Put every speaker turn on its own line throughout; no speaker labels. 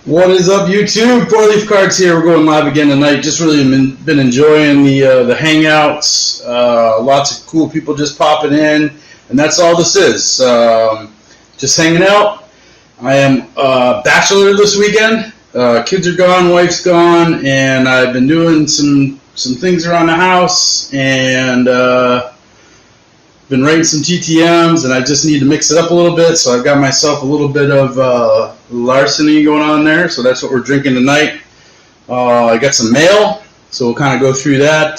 What is up, YouTube? 4-Leaf Cards here. We're going live again tonight. Just really been enjoying the hangouts. Lots of cool people just popping in, and that's all this is. Just hanging out. I am bachelor this weekend. Kids are gone, wife's gone, and I've been doing some things around the house, and been writing some TTMs, and I just need to mix it up a little bit. So I've got myself a little bit of larceny going on there. So that's what we're drinking tonight. I got some mail, so we'll kind of go through that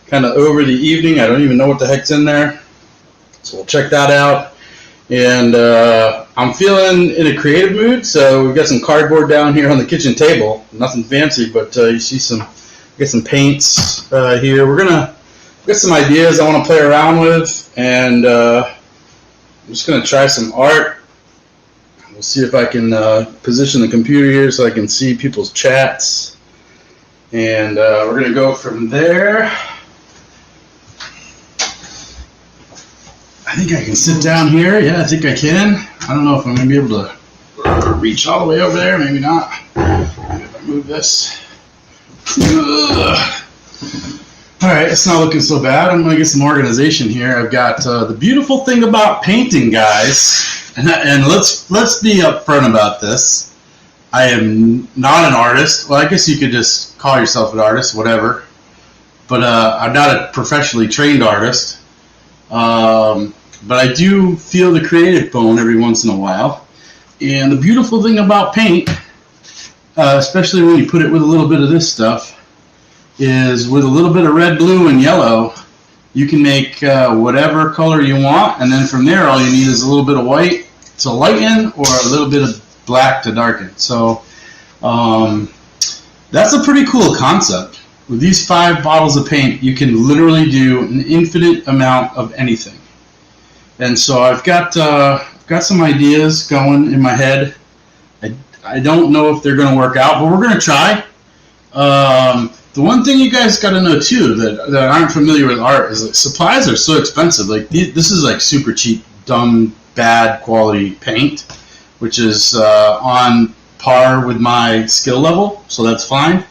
kind of over the evening. I don't even know what the heck's in there, so we'll check that out. And I'm feeling in a creative mood, so we've got some cardboard down here on the kitchen table. Nothing fancy, but you see get some paints here. We're gonna get some ideas I want to play around with, and I'm just gonna try some art. We'll see if I can position the computer here so I can see people's chats, and we're gonna go from there. I think I can sit down here. Yeah, I think I can. I don't know if I'm gonna be able to reach all the way over there. Maybe not. Maybe if I move this. All right, it's not looking so bad. I'm gonna get some organization here. I've got the beautiful thing about painting, guys, and let's be upfront about this. I am not an artist. Well, I guess you could just call yourself an artist, whatever. But I'm not a professionally trained artist. But I do feel the creative bone every once in a while. And the beautiful thing about paint, especially when you put it with a little bit of this stuff, is with a little bit of red, blue, and yellow, you can make whatever color you want, and then from there all you need is a little bit of white to lighten or a little bit of black to darken. So that's a pretty cool concept. With these 5 bottles of paint, you can literally do an infinite amount of anything. And so I've got some ideas going in my head. I don't know if they're going to work out, but we're going to try. The one thing you guys got to know too that aren't familiar with art is that supplies are so expensive. Like this is like super cheap, dumb, bad quality paint, which is on par with my skill level, so that's fine.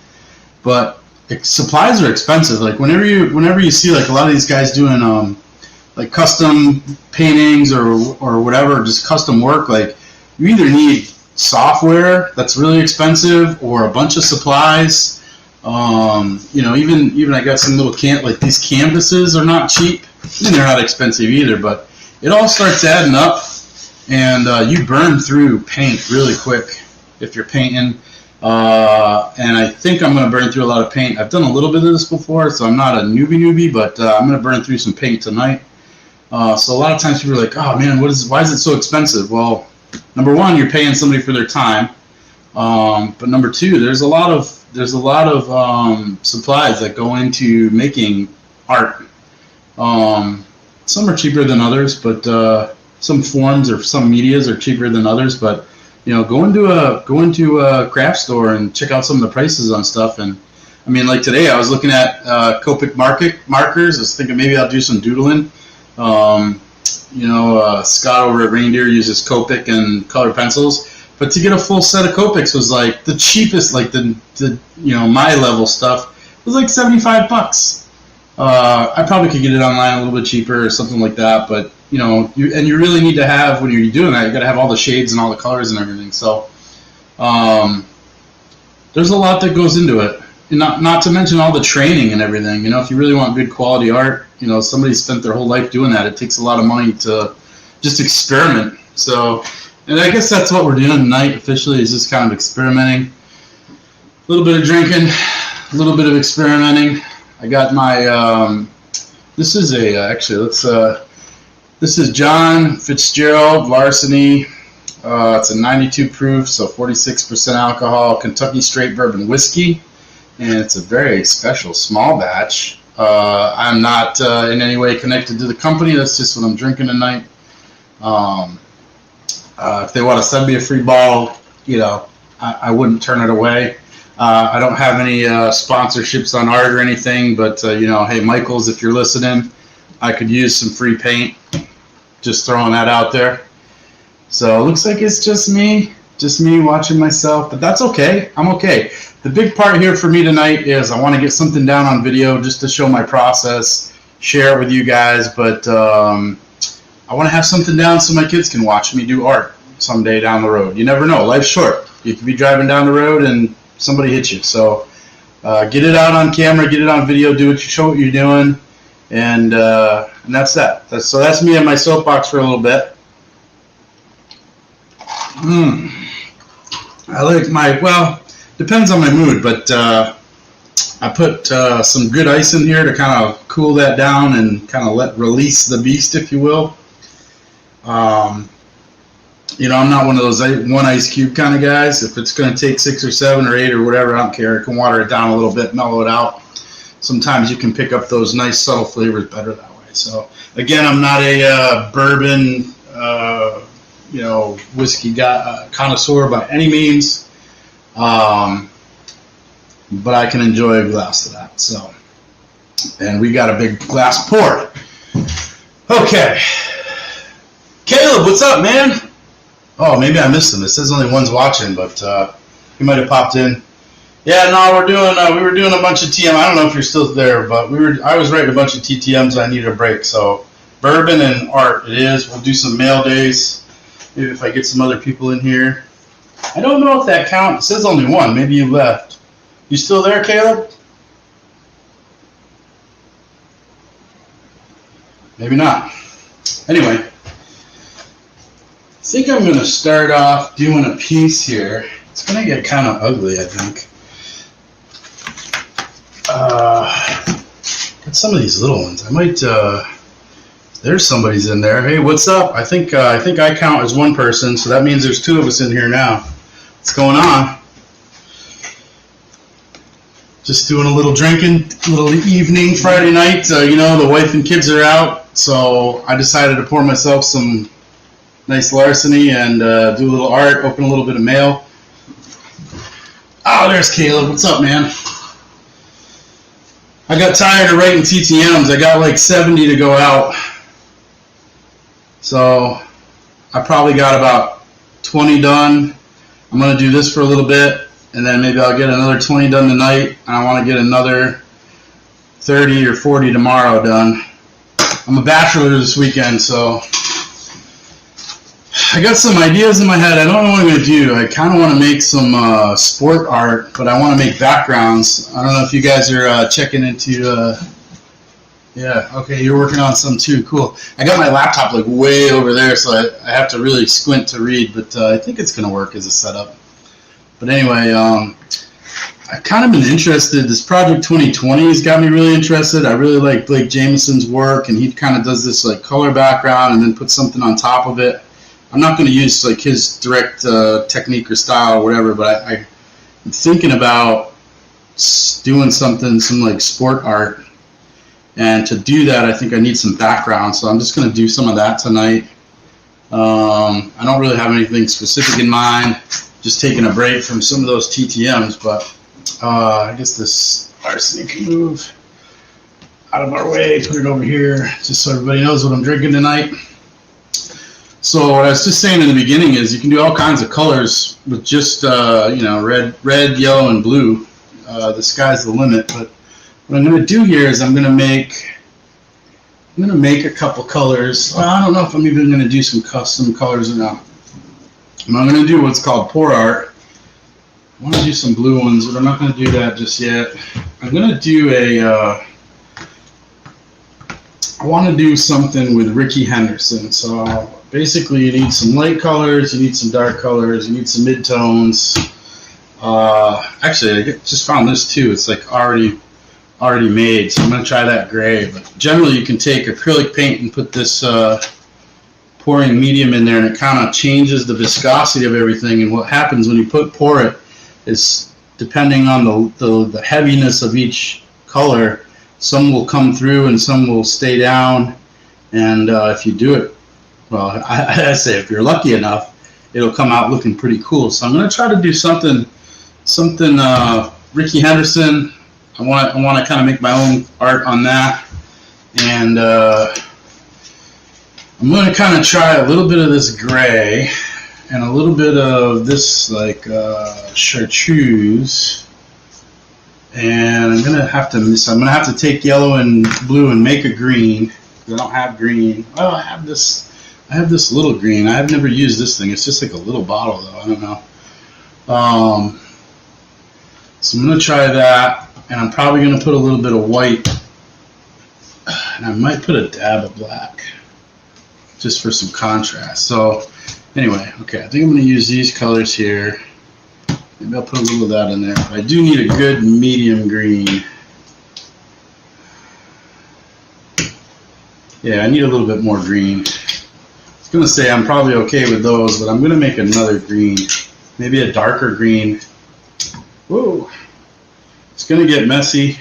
But supplies are expensive. Like whenever you see like a lot of these guys doing like custom paintings or whatever, just custom work, like you either need software that's really expensive or a bunch of supplies. Even I got some little like these canvases are not cheap, and they're not expensive either, but it all starts adding up, and you burn through paint really quick if you're painting. And I think I'm going to burn through a lot of paint. I've done a little bit of this before, so I'm not a newbie, but I'm going to burn through some paint tonight. So a lot of times people are like, oh man, why is it so expensive? Well, number one, you're paying somebody for their time. But number two, there's a lot of supplies that go into making art. Some are cheaper than others, but some forms or some medias are cheaper than others. But go into a craft store and check out some of the prices on stuff. And I mean, like today, I was looking at Copic markers. I was thinking maybe I'll do some doodling. Scott over at Reindeer uses Copic and colored pencils. But to get a full set of Copics was like the cheapest, like the my level stuff was like $75. I probably could get it online a little bit cheaper or something like that. But you really need to have, when you're doing that, you got to have all the shades and all the colors and everything. So there's a lot that goes into it, and not to mention all the training and everything. If you really want good quality art, somebody spent their whole life doing that. It takes a lot of money to just experiment. So. And I guess that's what we're doing tonight officially, is just kind of experimenting. A little bit of drinking, a little bit of experimenting. I got my, this is John Fitzgerald Larceny. It's a 92 proof, so 46% alcohol, Kentucky straight bourbon whiskey. And it's a very special small batch. I'm not in any way connected to the company. That's just what I'm drinking tonight. If they want to send me a free bottle, I wouldn't turn it away. I don't have any sponsorships on art or anything, but hey, Michaels, if you're listening, I could use some free paint. Just throwing that out there. So it looks like it's just me. Just me watching myself, but that's okay. I'm okay. The big part here for me tonight is I want to get something down on video just to show my process, share it with you guys, but I want to have something down so my kids can watch me do art someday down the road. You never know. Life's short. You could be driving down the road and somebody hits you. So get it out on camera, get it on video, show what you're doing, and that's that. So that's me on my soapbox for a little bit. I like well, depends on my mood, but I put some good ice in here to kind of cool that down and kind of release the beast, if you will. You know, I'm not one of those one ice cube kind of guys. If it's going to take 6 or 7 or 8 or whatever, I don't care. I can water it down a little bit, mellow it out. Sometimes you can pick up those nice subtle flavors better that way. So again, I'm not a bourbon, whiskey connoisseur by any means, but I can enjoy a glass of that. So, and we got a big glass poured. Okay, Caleb, what's up, man? Oh, maybe I missed him. It says only one's watching, but he might have popped in. Yeah, no, we were doing a bunch of TM. I don't know if you're still there, but I was writing a bunch of TTMs. I needed a break, so bourbon and art it is. We'll do some mail days. Maybe if I get some other people in here. I don't know if that counts. It says only one. Maybe you left. You still there, Caleb? Maybe not. Anyway, I think I'm going to start off doing a piece here. It's going to get kind of ugly, I think. Got some of these little ones. I might, there's somebody's in there. Hey, what's up? I think I count as one person, so that means there's 2 of us in here now. What's going on? Just doing a little drinking, little evening Friday night. The wife and kids are out, so I decided to pour myself some nice larceny and do a little art, open a little bit of mail. Oh, there's Caleb. What's up, man? I got tired of writing TTMs. I got like 70 to go out. So I probably got about 20 done. I'm going to do this for a little bit, and then maybe I'll get another 20 done tonight. And I want to get another 30 or 40 tomorrow done. I'm a bachelor this weekend, so I got some ideas in my head. I don't know what I'm going to do. I kind of want to make some sport art, but I want to make backgrounds. I don't know if you guys are checking into... yeah, okay, you're working on some too. Cool. I got my laptop like way over there, so I have to really squint to read, but I think it's going to work as a setup. But anyway, I've kind of been interested. This Project 2020 has got me really interested. I really like Blake Jameson's work, and he kind of does this like color background and then puts something on top of it. I'm not going to use like his direct technique or style or whatever, but I'm thinking about doing some like sport art. And to do that, I think I need some background, so I'm just going to do some of that tonight. I don't really have anything specific in mind, just taking a break from some of those TTMs, but I guess this larceny can move out of our way, put it over here, just so everybody knows what I'm drinking tonight. So what I was just saying in the beginning is you can do all kinds of colors with just, red, yellow, and blue. The sky's the limit, but what I'm going to do here is I'm going to make a couple colors. Well, I don't know if I'm even going to do some custom colors or not. I'm going to do what's called pour art. I want to do some blue ones, but I'm not going to do that just yet. I'm going to do I want to do something with Ricky Henderson. So basically you need some light colors, you need some dark colors, you need some mid-tones. Actually, I just found this too. It's like already made, so I'm going to try that gray. But generally you can take acrylic paint and put this pouring medium in there, and it kind of changes the viscosity of everything. And what happens when you pour it is, depending on the heaviness of each color, some will come through and some will stay down. And if you do it, well, I say if you're lucky enough, it'll come out looking pretty cool. So I'm going to try to do something Ricky Henderson. I want to kind of make my own art on that, and I'm going to kind of try a little bit of this gray, and a little bit of this like chartreuse. And I'm gonna have to take yellow and blue and make a green. I don't have green. Oh, I have this little green. I've never used this thing. It's just like a little bottle though. I don't know. So I'm gonna try that, and I'm probably gonna put a little bit of white, and I might put a dab of black, just for some contrast. So anyway, okay, I think I'm gonna use these colors here. Maybe I'll put a little of that in there. But I do need a good medium green. Yeah, I need a little bit more green. I was going to say I'm probably okay with those, but I'm going to make another green. Maybe a darker green. Whoa. It's going to get messy.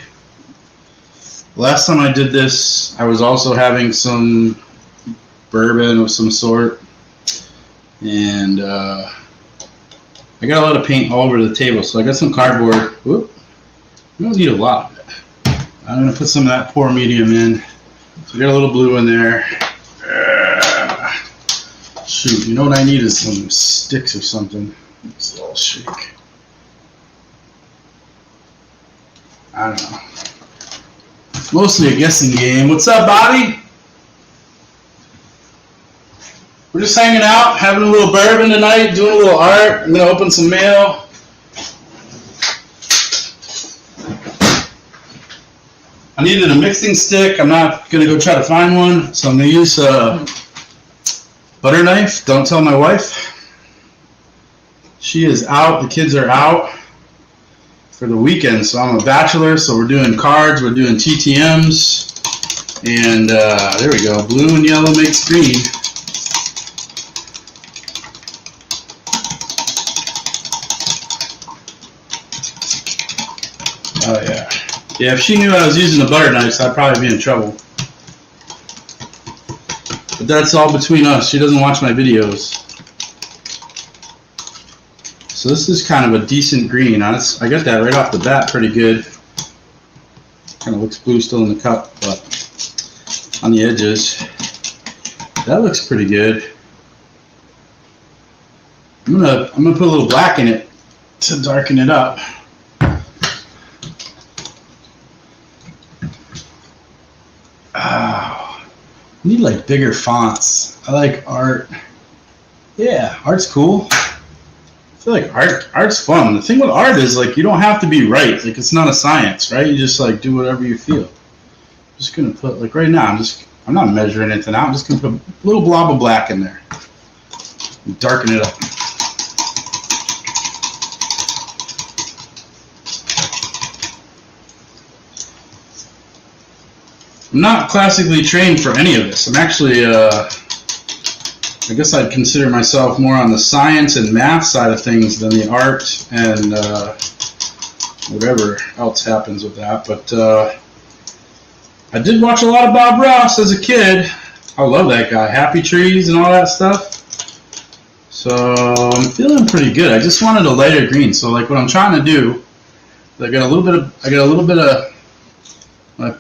Last time I did this, I was also having some bourbon of some sort. And I got a lot of paint all over the table, so I got some cardboard. Whoop. I don't need a lot of it. I'm going to put some of that pour medium in. So I got a little blue in there. Shoot, you know what I need is some sticks or something. It's a little shake. I don't know. It's mostly a guessing game. What's up, Bobby? We're just hanging out, having a little bourbon tonight, doing a little art. I'm going to open some mail. I needed a mixing stick. I'm not going to go try to find one, so I'm going to use a butter knife. Don't tell my wife. She is out. The kids are out for the weekend, so I'm a bachelor, so we're doing cards. We're doing TTMs. And there we go. Blue and yellow makes green. Oh, yeah. Yeah, if she knew I was using the butter knives, I'd probably be in trouble. But that's all between us. She doesn't watch my videos. So this is kind of a decent green. I got that right off the bat pretty good. Kind of looks blue still in the cup, but on the edges. That looks pretty good. I'm gonna put a little black in it to darken it up. I need like bigger fonts. I like art. Yeah, art's cool. I feel like art's fun. The thing with art is like you don't have to be right. Like it's not a science, right? You just like do whatever you feel. I'm just gonna put like right now. I'm not measuring anything out. I'm just gonna put a little blob of black in there. And darken it up. I'm not classically trained for any of this. I'm actually, I guess I'd consider myself more on the science and math side of things than the art and whatever else happens with that. But I did watch a lot of Bob Ross as a kid. I love that guy. Happy Trees and all that stuff. So I'm feeling pretty good. I just wanted a lighter green. So like what I'm trying to do, I got a little bit of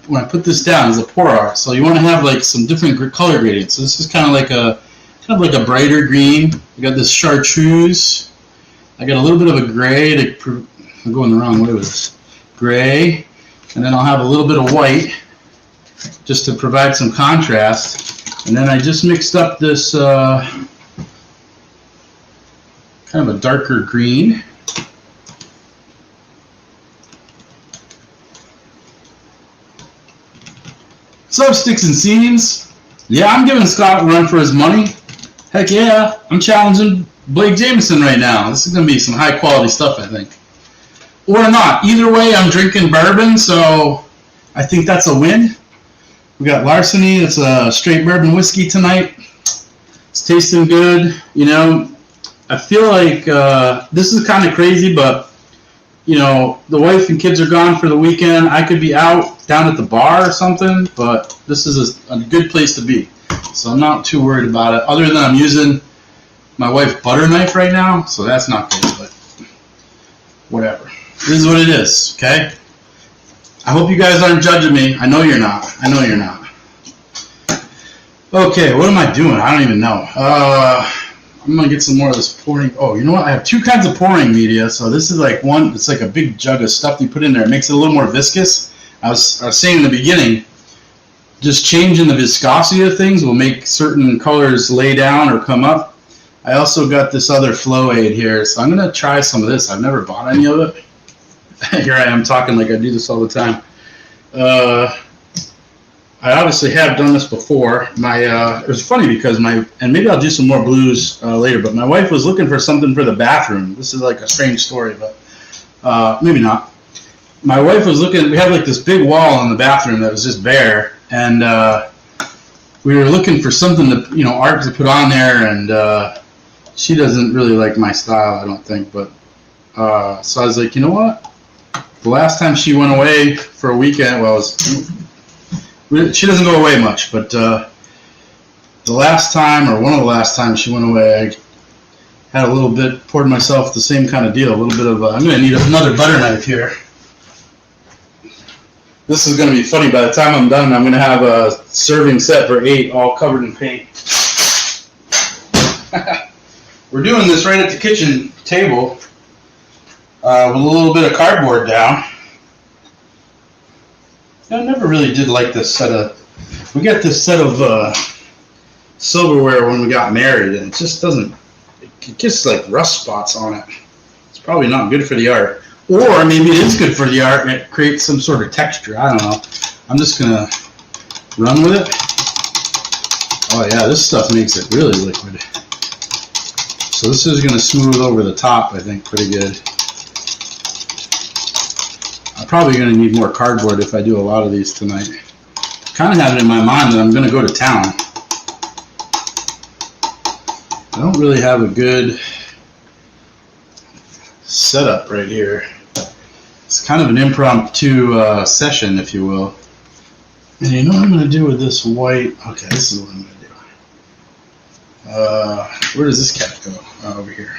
when I put this down, is a pour art. So you want to have like some different color gradients. So this is kind of like a brighter green. I got this chartreuse. I got a little bit of a gray. I'm going the wrong way with this. Gray, and then I'll have a little bit of white, just to provide some contrast. And then I just mixed up this kind of a darker green. What's up, Sticks and Seams? Yeah, I'm giving Scott a run for his money. Heck yeah, I'm challenging Blake Jameson right now. This is going to be some high quality stuff, I think. Or not. Either way, I'm drinking bourbon, so I think that's a win. We got Larceny. It's a straight bourbon whiskey tonight. It's tasting good. You know, I feel like this is kind of crazy, but you know, the wife and kids are gone for the weekend. I could be out down at the bar or something, but this is a good place to be. So I'm not too worried about it, other than I'm using my wife's butter knife right now, so that's not good, but whatever. This is what it is, okay? I hope you guys aren't judging me. I know you're not. I know you're not. Okay, what am I doing? I don't even know. I'm gonna get some more of this pouring. Oh, you know what? I have two kinds of pouring media. So this is like one. It's like a big jug of stuff you put in there. It makes it a little more viscous. I was saying in the beginning, just changing the viscosity of things will make certain colors lay down or come up. I also got this other flow aid here, so I'm gonna try some of this. I've never bought any of it. Here I am talking like I do this all the time. I obviously have done this before. It was funny because and maybe I'll do some more blues later, but my wife was looking for something for the bathroom. This is like a strange story, but maybe not. My wife was looking, we had like this big wall in the bathroom that was just bare, and we were looking for something to, art to put on there, and she doesn't really like my style, I don't think, but so I was like, you know what? The last time she went away for a weekend, she doesn't go away much, but the last time, or one of the last times she went away, I had a little bit, poured myself the same kind of deal, a little bit of, I'm going to need another butter knife here. This is going to be funny. By the time I'm done, I'm going to have a serving set for 8 all covered in paint. We're doing this right at the kitchen table with a little bit of cardboard down. I never really did like this set of, we got this set of silverware when we got married, and it just doesn't, it gets like rust spots on it. It's probably not good for the art. Or maybe it is good for the art and it creates some sort of texture. I don't know. I'm just going to run with it. Oh yeah, this stuff makes it really liquid. So this is going to smooth over the top, I think, pretty good. I'm probably going to need more cardboard if I do a lot of these tonight. Kind of have it in my mind that I'm going to go to town. I don't really have a good setup right here. It's kind of an impromptu session, if you will. And you know what I'm going to do with this white? Okay, this is what I'm going to do. Where does this cat go? Oh, over here.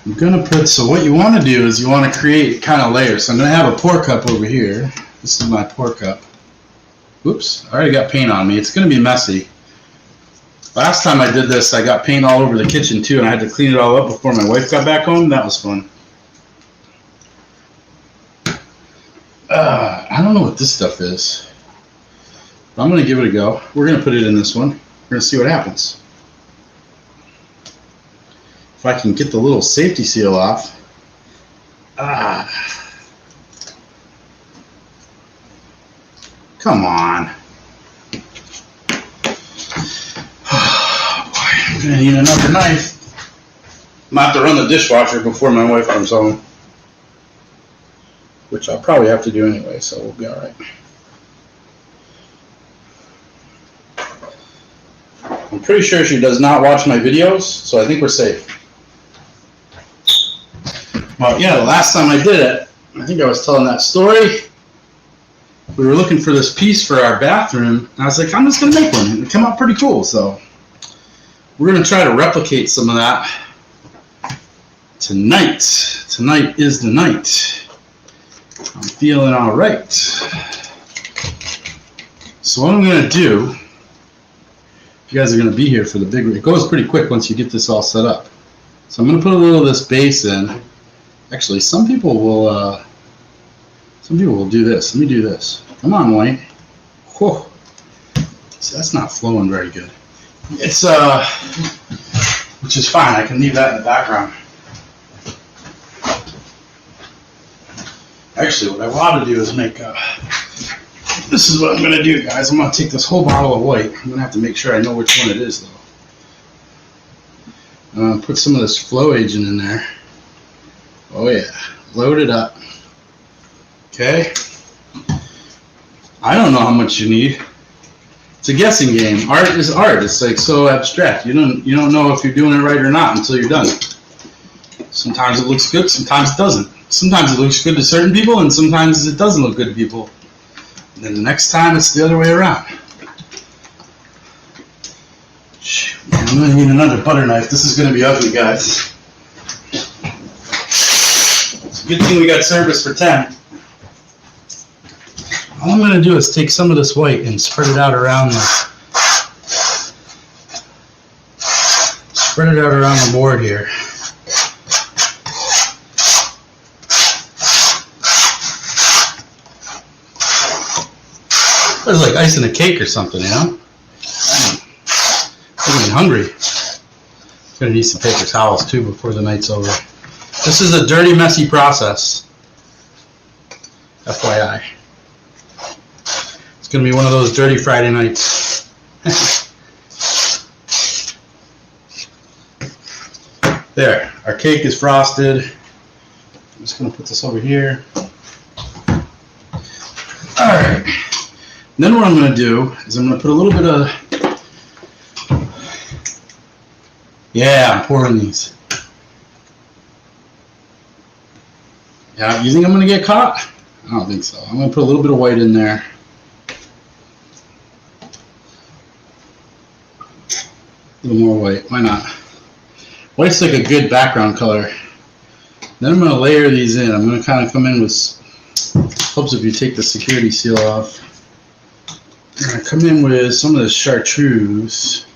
I'm going to put, so what you want to do is you want to create kind of layers. So I'm going to have a pour cup over here. This is my pour cup. Oops, I already got paint on me. It's going to be messy. Last time I did this, I got paint all over the kitchen too, and I had to clean it all up before my wife got back home. That was fun. I don't know what this stuff is. But I'm going to give it a go. We're going to put it in this one. We're going to see what happens. If I can get the little safety seal off. Come on. I'm going to need another knife. I'm going to have to run the dishwasher before my wife comes home. Which I'll probably have to do anyway, so we'll be alright. I'm pretty sure she does not watch my videos, so I think we're safe. Well, yeah, the last time I did it, I think I was telling that story. We were looking for this piece for our bathroom, and I was like, I'm just going to make one. And it came out pretty cool, so we're going to try to replicate some of that tonight. Tonight is the night. I'm feeling all right. So what I'm going to do, you guys are going to be here for the big, it goes pretty quick once you get this all set up. So I'm going to put a little of this base in. Actually, some people will do this. Let me do this. Come on, Wayne. Whoa. See, that's not flowing very good. It's, which is fine. I can leave that in the background. Actually, what I want to do is make this is what I'm going to do, guys. I'm going to take this whole bottle of white. I'm going to have to make sure I know which one it is, though. Put some of this flow agent in there. Oh, yeah. Load it up. Okay. I don't know how much you need. It's a guessing game. Art is art. It's like so abstract. You don't know if you're doing it right or not until you're done. Sometimes it looks good, sometimes it doesn't. Sometimes it looks good to certain people, and sometimes it doesn't look good to people. And then the next time, it's the other way around. I'm going to need another butter knife. This is going to be ugly, guys. It's a good thing we got service for 10. All I'm going to do is take some of this white and spread it out around the spread it out around the board here. It's like icing a cake or something, you know? I'm getting hungry. Gonna need some paper towels too before the night's over. This is a dirty, messy process. FYI. It's gonna be one of those dirty Friday nights. There, our cake is frosted. I'm just gonna put this over here. Alright. Then what I'm gonna do is I'm gonna put a little bit of, yeah, I'm pouring these. Yeah, you think I'm gonna get caught? I don't think so. I'm gonna put a little bit of white in there. A little more white, why not? White's like a good background color. Then I'm gonna layer these in. I'm gonna kind of come in with, helps if you take the security seal off. I'm gonna come in with some of the chartreuse.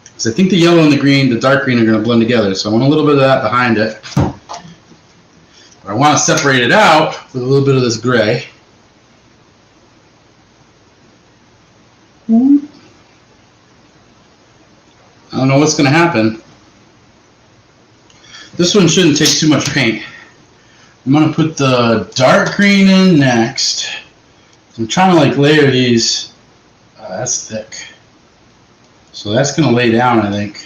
Because I think the yellow and the green, the dark green, are gonna blend together. So I want a little bit of that behind it. But I want to separate it out with a little bit of this gray. I don't know what's going to happen. This one shouldn't take too much paint. I'm going to put the dark green in next. I'm trying to like layer these. That's thick. So that's going to lay down, I think.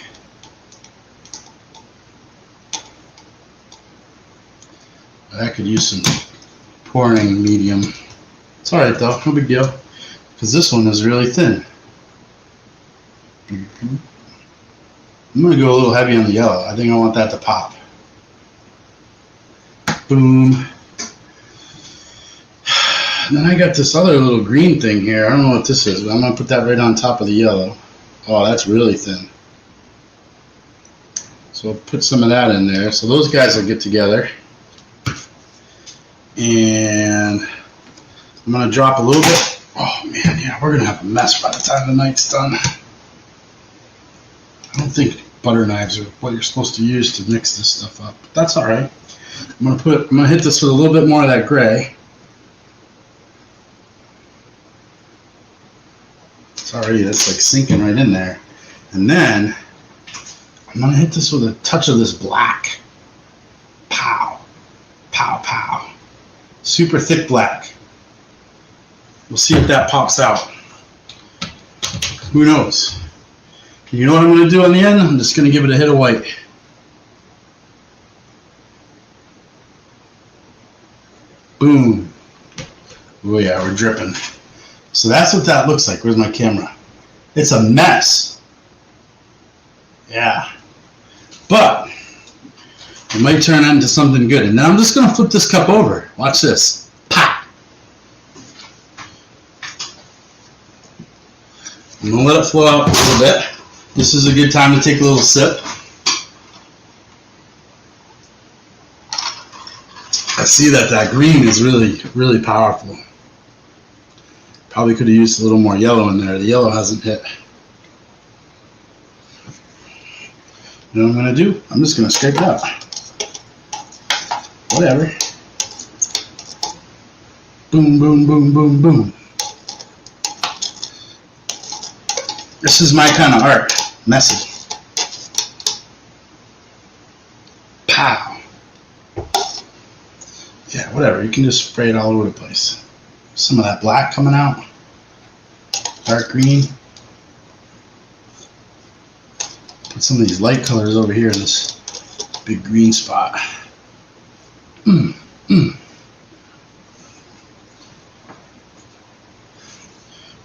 I could use some pouring medium. It's alright though, no big deal. Because this one is really thin. I'm going to go a little heavy on the yellow. I think I want that to pop. Boom. And then I got this other little green thing here. I don't know what this is, but I'm going to put that right on top of the yellow. Oh, that's really thin. So I'll put some of that in there. So those guys will get together. And I'm going to drop a little bit. Oh man, yeah, we're going to have a mess by the time the night's done. I don't think butter knives are what you're supposed to use to mix this stuff up. But that's all right. I'm going to hit this with a little bit more of that gray. Sorry, that's like sinking right in there. And then I'm going to hit this with a touch of this black. Pow. Pow, pow. Super thick black. We'll see if that pops out. Who knows? You know what I'm going to do on the end? I'm just going to give it a hit of white. Boom. Oh yeah, we're dripping. So that's what that looks like. Where's my camera? It's a mess. Yeah. But it might turn into something good. And now I'm just going to flip this cup over. Watch this. Pop. I'm going to let it flow out a little bit. This is a good time to take a little sip. I see that green is really, really powerful. Probably could have used a little more yellow in there. The yellow hasn't hit. You know what I'm going to do? I'm just going to scrape it up. Whatever. Boom, boom, boom, boom, boom. This is my kind of art. Messy. Pow. Yeah, whatever. You can just spray it all over the place. Some of that black coming out. Dark green. Put some of these light colors over here in this big green spot.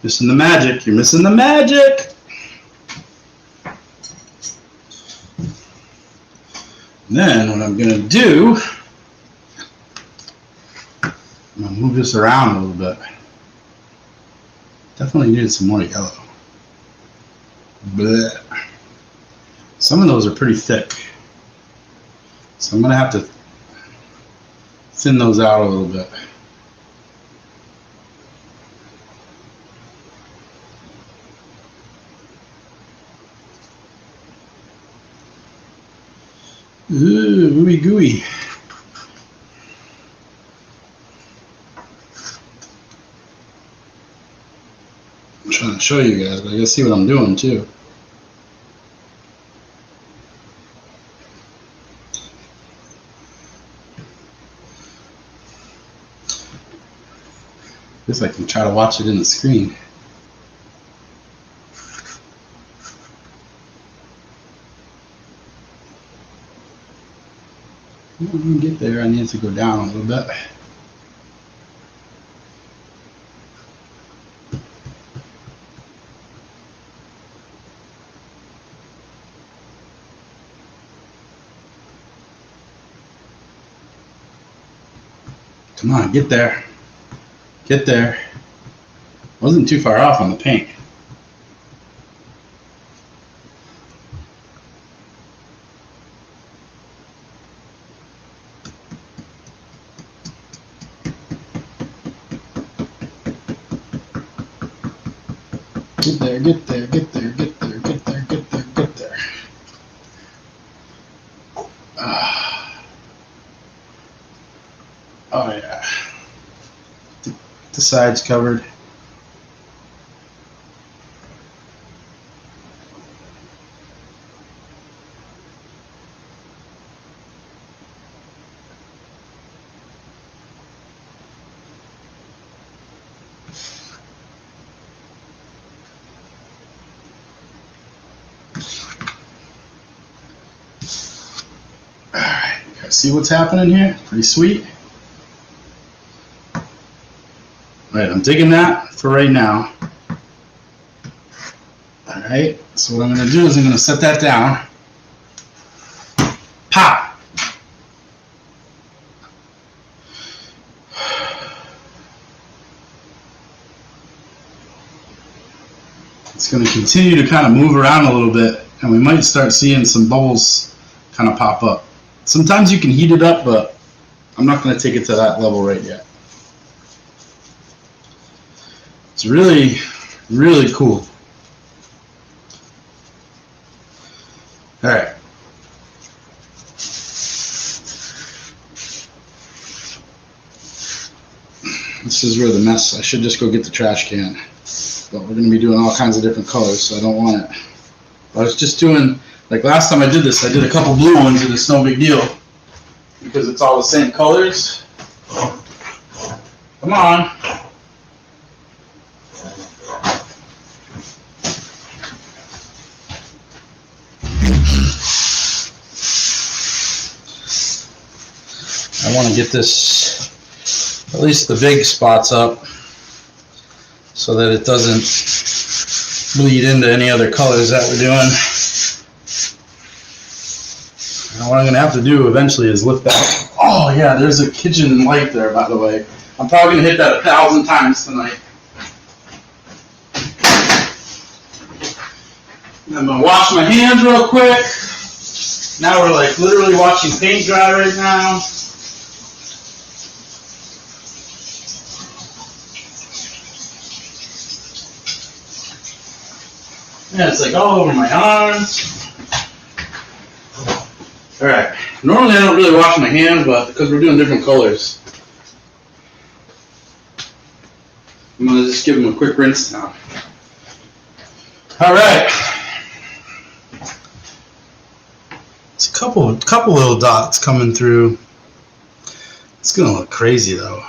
Missing the magic. You're missing the magic. And then what I'm going to do, I'm going to move this around a little bit. Definitely needed some more yellow. Blech. Some of those are pretty thick. So I'm going to have to thin those out a little bit. Ooh, ooey gooey. I'm trying to show you guys, but I gotta see what I'm doing too. I guess I can try to watch it in the screen. When I get there, I need to go down a little bit. Come on, get there. Get there. Wasn't too far off on the paint. Get there, get there, get there, get there, get there, get there, get there. Oh yeah. The side's covered. Alright, you guys see what's happening here? Pretty sweet. Alright, I'm digging that for right now. Alright, so what I'm going to do is I'm going to set that down. Pop! It's going to continue to kind of move around a little bit, and we might start seeing some bubbles kind of pop up. Sometimes you can heat it up, but I'm not going to take it to that level right yet. It's really, really cool. All right. This is where the mess, I should just go get the trash can. But we're going to be doing all kinds of different colors, so I don't want it. I was just doing, like last time I did this, I did a couple blue ones and it's no big deal because it's all the same colors. Come on. I want to get this, at least the big spots up so that it doesn't bleed into any other colors that we're doing. And what I'm going to have to do eventually is lift that. Oh yeah, there's a kitchen light there, by the way. I'm probably going to hit that 1,000 times tonight. I'm going to wash my hands real quick. Now we're like literally watching paint dry right now. Yeah, it's like all over my arms. Alright, normally I don't really wash my hands, but because we're doing different colors, I'm going to just give them a quick rinse now. Alright. It's a couple little dots coming through. It's going to look crazy though.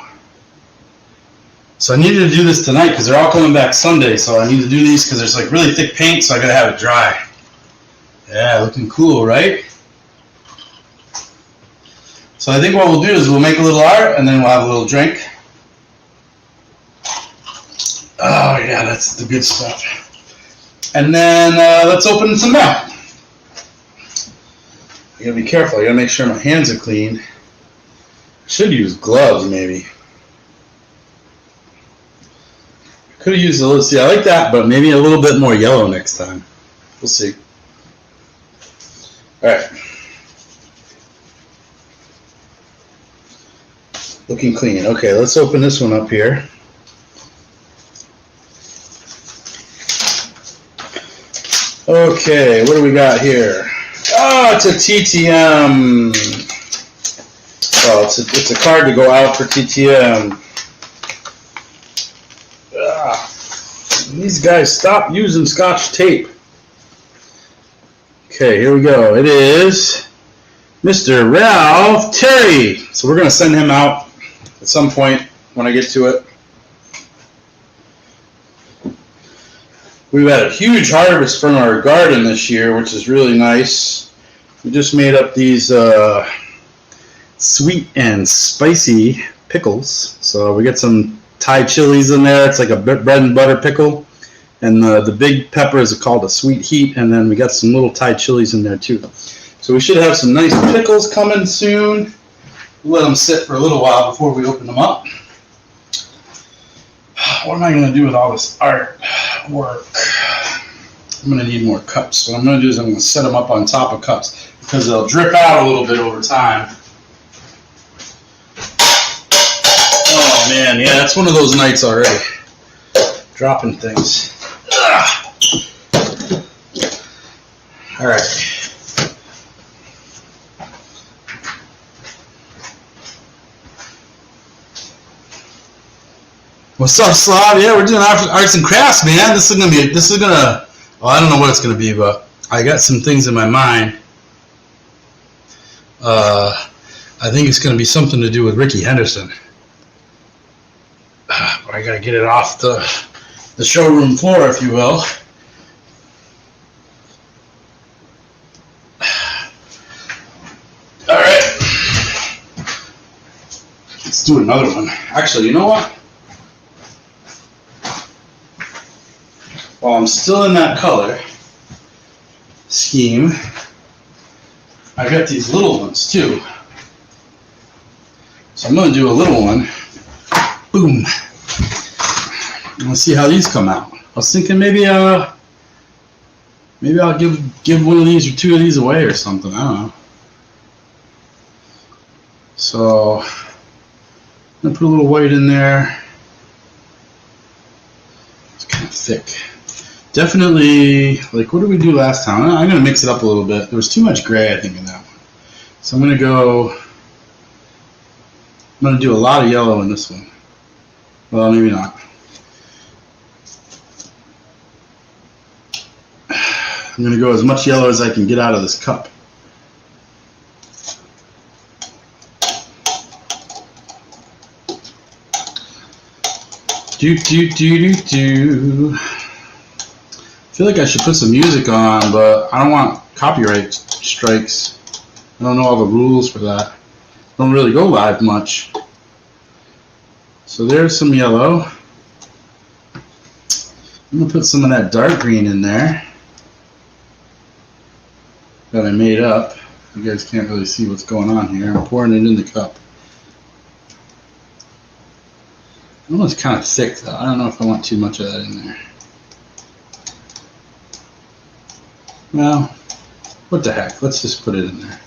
So I needed to do this tonight because they're all coming back Sunday, so I need to do these because there's like really thick paint, so I gotta have it dry. Yeah, looking cool, right? So I think what we'll do is we'll make a little art and then we'll have a little drink. Oh yeah, that's the good stuff. And then let's open some mail. I gotta be careful, I gotta make sure my hands are clean. I should use gloves maybe. Could have used a little, see, I like that, but maybe a little bit more yellow next time. We'll see. Alright. Looking clean. Okay, let's open this one up here. Okay, what do we got here? Oh, it's a TTM. Well, it's a card to go out for TTM. These guys stop using Scotch tape. Okay, here we go. It is Mr. Ralph Terry. So we're going to send him out at some point when I get to it. We've had a huge harvest from our garden this year, which is really nice. We just made up these sweet and spicy pickles. So we get some Thai chilies in there. It's like a bread and butter pickle. And the big peppers are called a sweet heat. And then we got some little Thai chilies in there too. So we should have some nice pickles coming soon. We'll let them sit for a little while before we open them up. What am I going to do with all this artwork? I'm going to need more cups. What I'm going to do is I'm going to set them up on top of cups because they'll drip out a little bit over time. Oh man, yeah, it's one of those nights already. Dropping things. All right. What's up, Slav? Yeah, we're doing arts and crafts, man. This is gonna. Well, I don't know what it's gonna be, but I got some things in my mind. I think it's gonna be something to do with Ricky Henderson. But I gotta get it off the showroom floor, if you will. All right. Let's do another one. Actually, you know what? While I'm still in that color scheme, I got these little ones too. So I'm going to do a little one. Boom. And we'll see how these come out. I was thinking maybe I'll give one of these or two of these away or something. I don't know. So I'm going to put a little white in there. It's kind of thick. Definitely, like, what did we do last time? I'm going to mix it up a little bit. There was too much gray, I think, in that one. So I'm going to do a lot of yellow in this one. Well, maybe not. I'm going to go as much yellow as I can get out of this cup. Do. I feel like I should put some music on, but I don't want copyright strikes. I don't know all the rules for that. Don't really go live much. So there's some yellow. I'm going to put some of that dark green in there that I made up. You guys can't really see what's going on here. I'm pouring it in the cup. That one's kind of thick though. I don't know if I want too much of that in there. Well, what the heck? Let's just put it in there.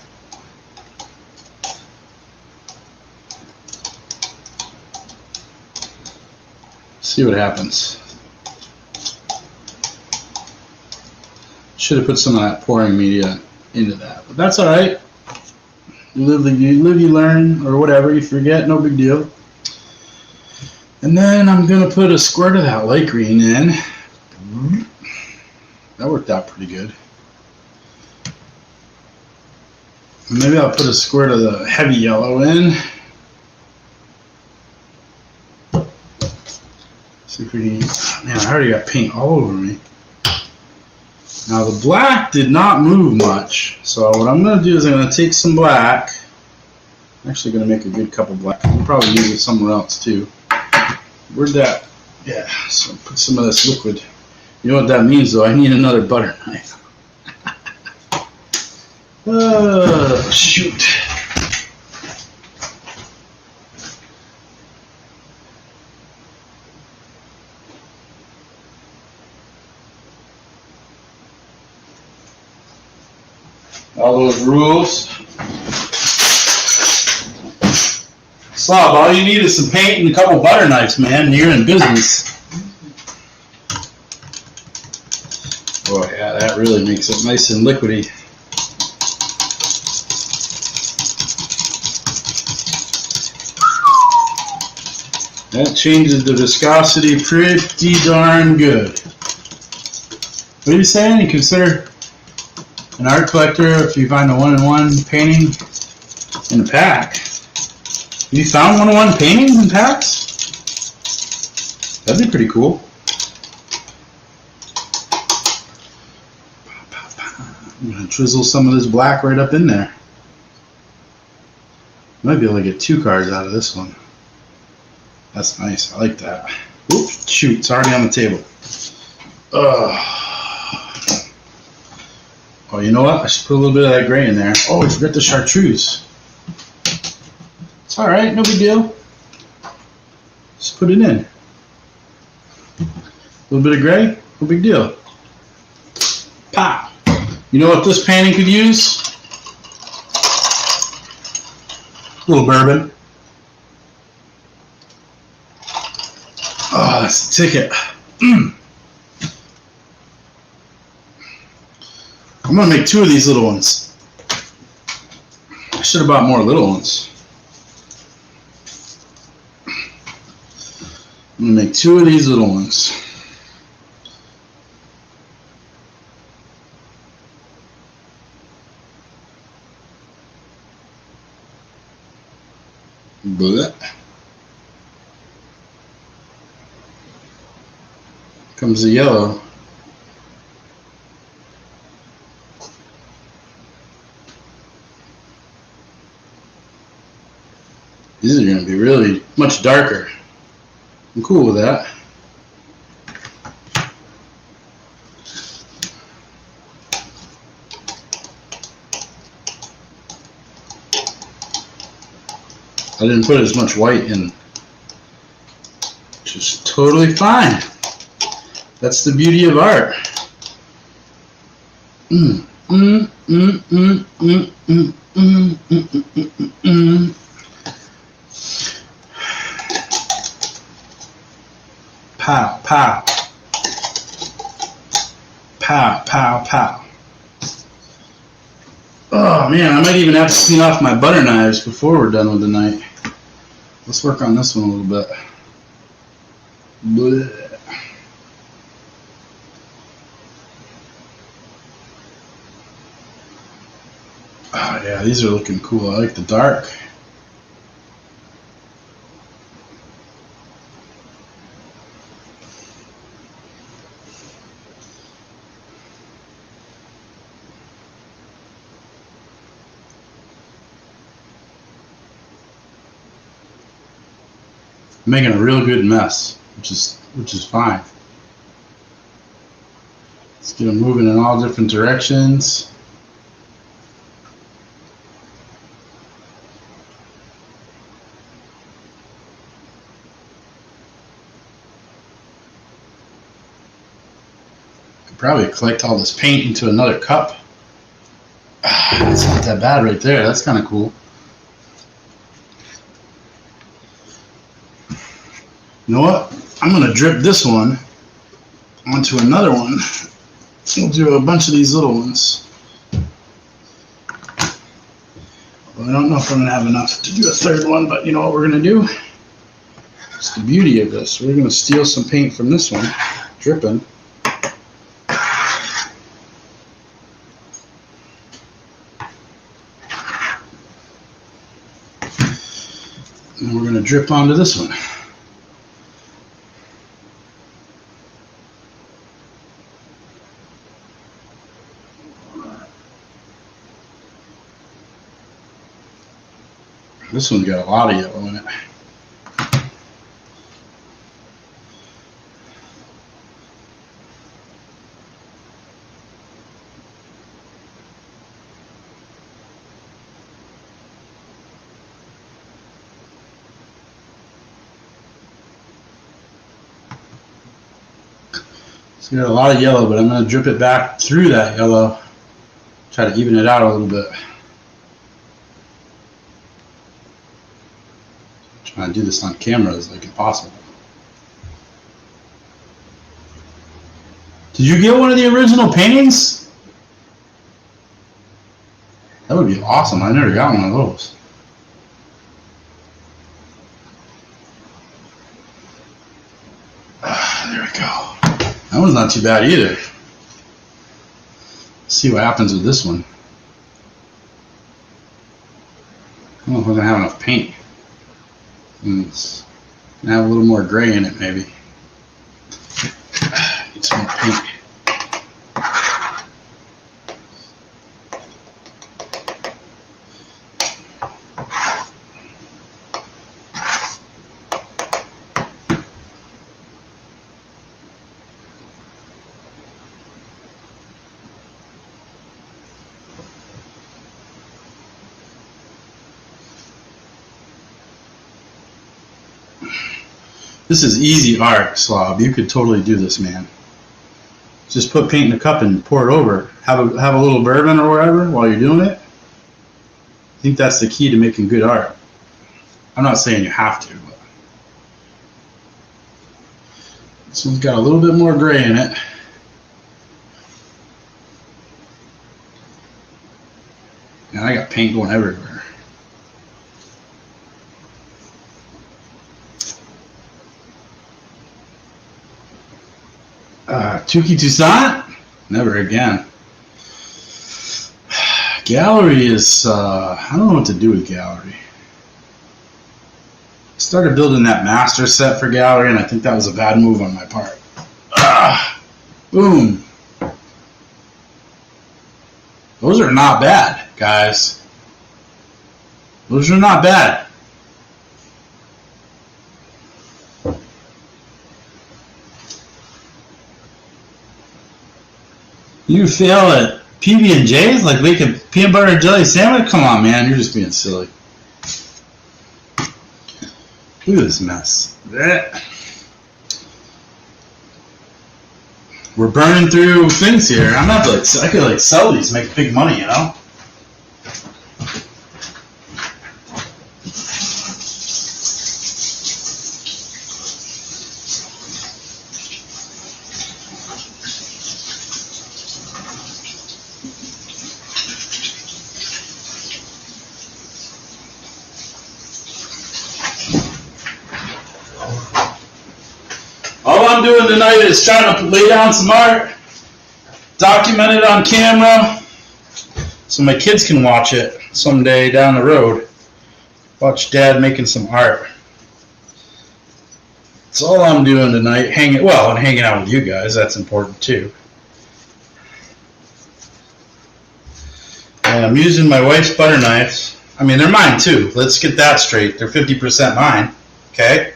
See what happens. Should have put some of that pouring media into that, but that's all right. You live, you learn, or whatever. You forget, no big deal. And then I'm gonna put a squirt of that light green in. That worked out pretty good. Maybe I'll put a squirt of the heavy yellow in. See if we can. Man, I already got paint all over me. Now the black did not move much, so what I'm going to do is I'm going to take some black. I'm actually going to make a good cup of black. I'll probably use it somewhere else too. Where'd that? Yeah, so put some of this liquid. You know what that means though? I need another butter knife. Shoot. All those rules. Slob, all you need is some paint and a couple butter knives, man, and you're in business. Oh yeah, that really makes it nice and liquidy. That changes the viscosity pretty darn good. What are you saying? You consider an art collector if you find a one-in-one painting in a pack. Have you found one-in-one paintings in packs? That'd be pretty cool. I'm going to drizzle some of this black right up in there. Might be able to get 2 cards out of this one. That's nice. I like that. Oops, shoot, it's already on the table. Oh, you know what? I should put a little bit of that gray in there. Oh, I forgot the chartreuse. It's alright, no big deal. Just put it in. A little bit of gray, no big deal. Pow! You know what this painting could use? A little bourbon. Oh, that's the ticket. I'm going to make 2 of these little ones. I should have bought more little ones. I'm going to make 2 of these little ones. Blech. Comes the yellow. These are going to be really much darker. I'm cool with that. I didn't put as much white in, which is totally fine. That's the beauty of art. Pow, pow. Pow, pow, pow. Oh man, I might even have to clean off my butter knives before we're done with the night. Let's work on this one a little bit. Blech. Oh yeah, these are looking cool. I like the dark. I'm making a real good mess, which is fine. Let's get them moving in all different directions. Could probably collect all this paint into another cup. That's not that bad right there. That's kind of cool. You know what? I'm going to drip this one onto another one. We'll do a bunch of these little ones. Well, I don't know if I'm going to have enough to do a third one, but you know what we're going to do? It's the beauty of this. We're going to steal some paint from this one, dripping. And we're going to drip onto this one. This one's got a lot of yellow in it. It's got a lot of yellow, but I'm going to drip it back through that yellow. Try to even it out a little bit. Trying to do this on camera is like impossible. Did you get one of the original paintings? That would be awesome. I never got one of those. That one's not too bad either. Let's see what happens with this one. I don't know if we're going to have enough paint. It's going to have a little more gray in it, maybe. Need some more paint. This is easy art, Slob. You could totally do this, man. Just put paint in a cup and pour it over. Have a little bourbon or whatever while you're doing it. I think that's the key to making good art. I'm not saying you have to, but this one's got a little bit more gray in it. And I got paint going everywhere. Tukey Toussaint? Never again. Gallery is, I don't know what to do with Gallery. I started building that master set for Gallery, and I think that was a bad move on my part. Boom. Those are not bad, guys. Those are not bad. You fail at PB&J's? Like make a peanut butter and jelly sandwich? Come on, man. You're just being silly. Look at this mess. We're burning through things here. I'm not like, I could like sell these, make big money, you know? All I'm doing tonight is trying to lay down some art, document it on camera, so my kids can watch it someday down the road. Watch Dad making some art. That's all I'm doing tonight. Hanging out with you guys. That's important too. And I'm using my wife's butter knives. I mean, they're mine too. Let's get that straight. They're 50% mine. Okay.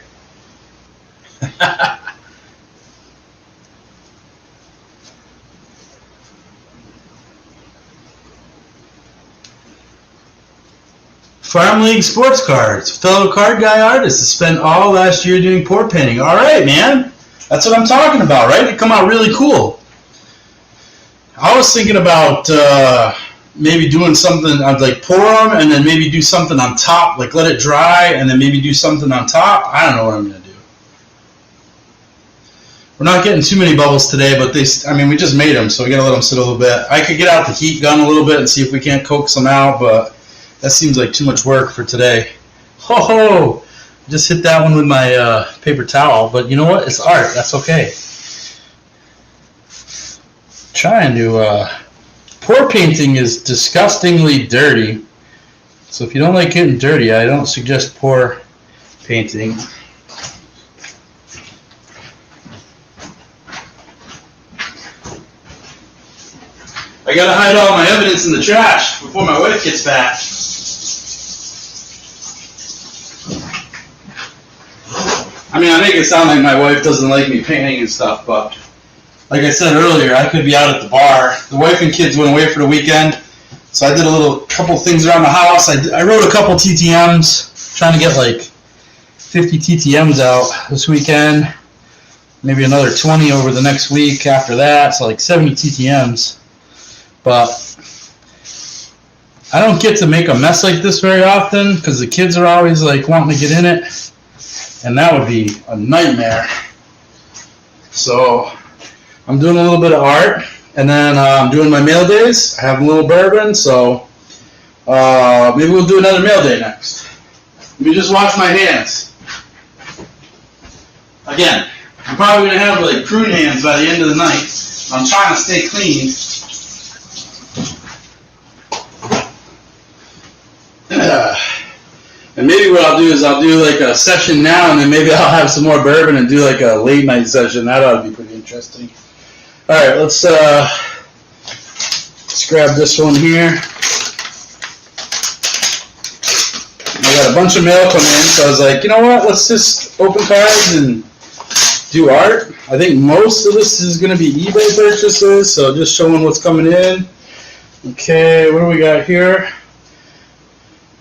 Farm League Sports Cards. Fellow card guy artist has spent all last year doing pour painting. All right, man. That's what I'm talking about, right? They come out really cool. I was thinking about maybe doing something, I'd like pour them and then maybe do something on top, like let it dry and then maybe do something on top. I don't know what I'm going to do. We're not getting too many bubbles today, but we just made them, so we got to let them sit a little bit. I could get out the heat gun a little bit and see if we can't coax some out, but that seems like too much work for today. Ho! Just hit that one with my paper towel, but you know what? It's art. That's okay. Trying to pour painting is disgustingly dirty. So if you don't like getting dirty, I don't suggest pour painting. I gotta hide all my evidence in the trash before my wife gets back. I mean, I make it sound like my wife doesn't like me painting and stuff, but like I said earlier, I could be out at the bar. The wife and kids went away for the weekend, so I did a couple things around the house. I wrote a couple TTMs, trying to get like 50 TTMs out this weekend, maybe another 20 over the next week after that, so like 70 TTMs. But I don't get to make a mess like this very often because the kids are always like wanting to get in it, and that would be a nightmare. So I'm doing a little bit of art, and then I'm doing my mail days. I have a little bourbon, so maybe we'll do another mail day next. Let me just wash my hands. Again, I'm probably gonna have like prune hands by the end of the night. I'm trying to stay clean. And maybe what I'll do is I'll do like a session now, and then maybe I'll have some more bourbon and do like a late night session. That ought to be pretty interesting. All right, let's grab this one here. I got a bunch of mail coming in, so I was like, you know what? Let's just open cards and do art. I think most of this is going to be eBay purchases, so just showing what's coming in. Okay, what do we got here?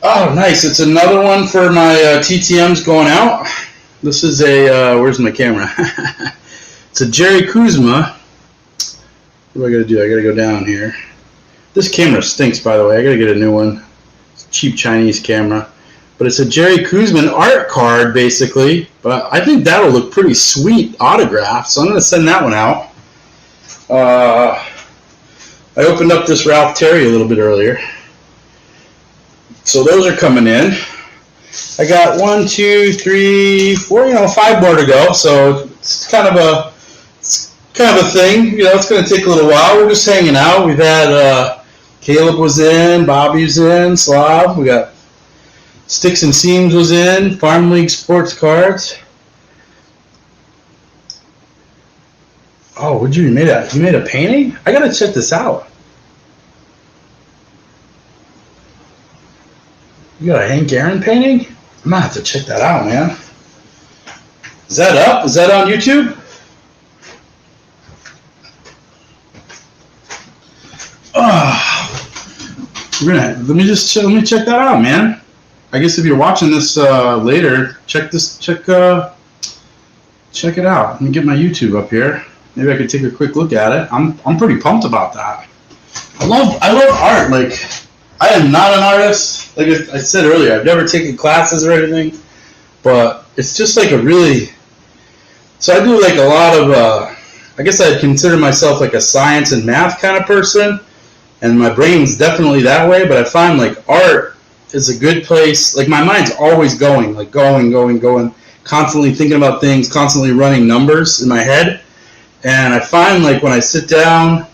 Oh, nice. It's another one for my TTMs going out. This is a, where's my camera? It's a Jerry Kuzma. What do I got to do? I got to go down here. This camera stinks, by the way. I got to get a new one. It's a cheap Chinese camera. But it's a Jerry Kuzma art card, basically. But I think that'll look pretty sweet autographed, so I'm going to send that one out. I opened up this Ralph Terry a little bit earlier. So those are coming in. I got 1, 2, 3, 4, 5 more to go. So it's kind of a thing. It's going to take a little while. We're just hanging out. We've had Caleb was in, Bobby was in, Slav. We got Sticks and Seams was in, Farm League Sports Cards. Oh, you made a painting? I gotta check this out. You got a Hank Aaron painting? I'm gonna have to check that out, man. Is that up? Is that on YouTube? Let me check that out, man. I guess if you're watching this later, check it out. Let me get my YouTube up here. Maybe I could take a quick look at it. I'm pretty pumped about that. I love art. Like, I am not an artist. Like I said earlier, I've never taken classes or anything, but it's just like so I do like a lot of, I guess I'd consider myself like a science and math kind of person, and my brain's definitely that way, but I find like art is a good place. Like my mind's always going, constantly thinking about things, constantly running numbers in my head, and I find like when I sit down,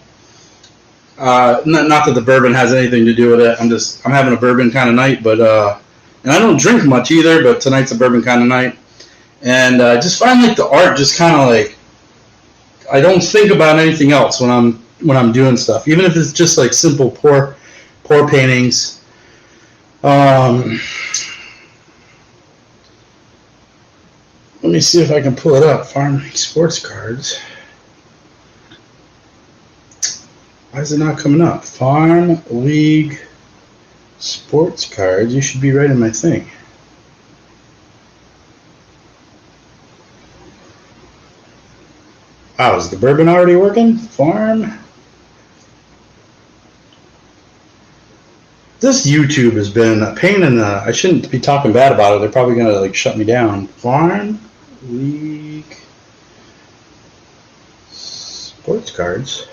not that the bourbon has anything to do with it. I'm having a bourbon kind of night, but and I don't drink much either. But tonight's a bourbon kind of night, and I just find like the art just kind of like I don't think about anything else when I'm doing stuff, even if it's just like simple pour paintings. Let me see if I can pull it up. Farm League Sports Cards. Why is it not coming up? Farm League Sports Cards. You should be right in my thing. Wow, is the bourbon already working? Farm. This YouTube has been a pain in the... I shouldn't be talking bad about it. They're probably going to like shut me down. Farm League Sports Cards.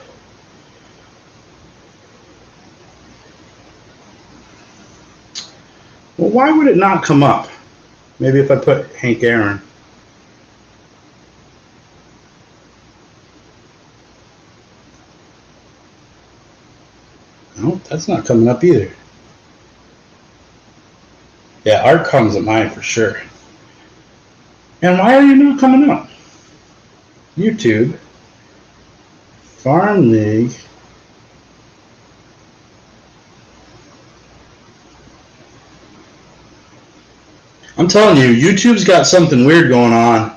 Well, why would it not come up? Maybe if I put Hank Aaron. No, that's not coming up either. Yeah, art comes at mine for sure. And why are you not coming up? YouTube. Farm League. I'm telling you, YouTube's got something weird going on.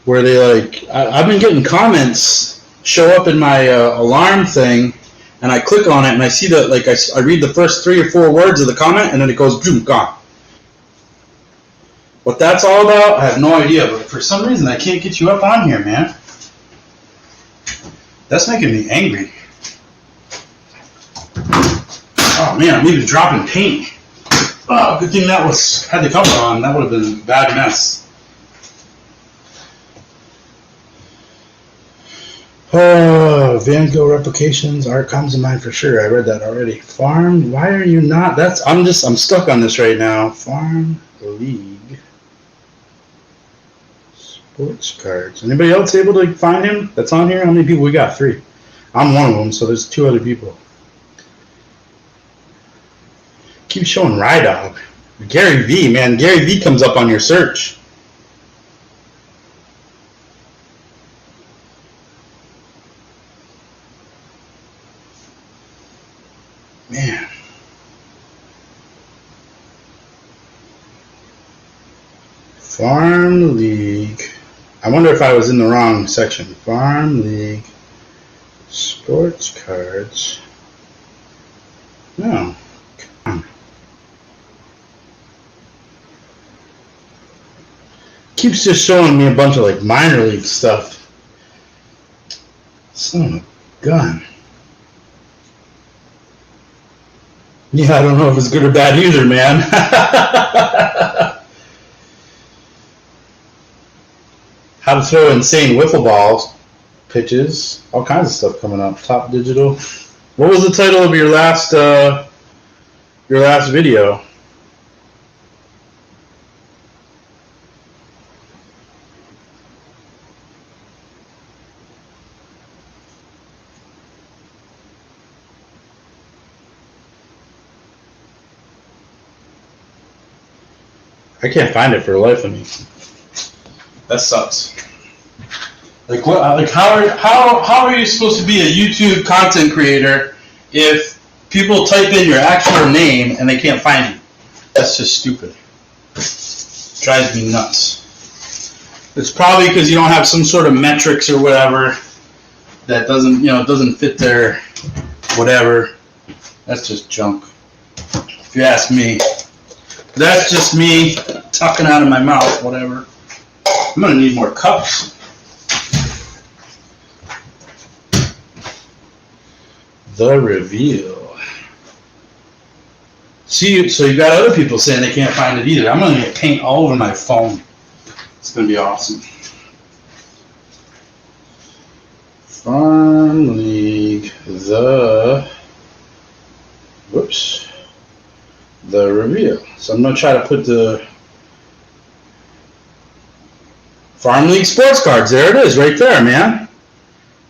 Where they like, I've been getting comments show up in my alarm thing, and I click on it, and I see that, like, I read the first 3 or 4 words of the comment, and then it goes, boom, gone. What that's all about, I have no idea, but for some reason, I can't get you up on here, man. That's making me angry. Oh man, I'm even dropping paint. Oh, good thing that had the cover on. That would have been a bad mess. Oh. wow, Van Gogh replications, art comes to mind for sure. I read that already. Farm, why are you not? I'm stuck on this right now. Farm League sports cards. Anybody else able to find him that's on here? How many people we got? 3. I'm one of them, so there's 2 other people. Keep showing Rydog. Gary V, man. Gary V comes up on your search. Man. Farm League. I wonder if I was in the wrong section. Farm League. Sports cards. No. Come on. Keeps just showing me a bunch of like minor league stuff. Son of a gun. Yeah, I don't know if it's good or bad either, man. How to throw insane wiffle balls, pitches, all kinds of stuff coming up. Top digital. What was the title of your last video? I can't find it for the life of me. That sucks. Like what? Like how are you supposed to be a YouTube content creator if people type in your actual name and they can't find you? That's just stupid. Drives me nuts. It's probably because you don't have some sort of metrics or whatever that doesn't fit their whatever. That's just junk. If you ask me. That's just me talking out of my mouth, whatever. I'm going to need more cups. The reveal. See, so you got other people saying they can't find it either. I'm going to get paint all over my phone. It's going to be awesome. Farm League, the reveal. So I'm going to try to put the Farm League sports cards. There it is, right there, man.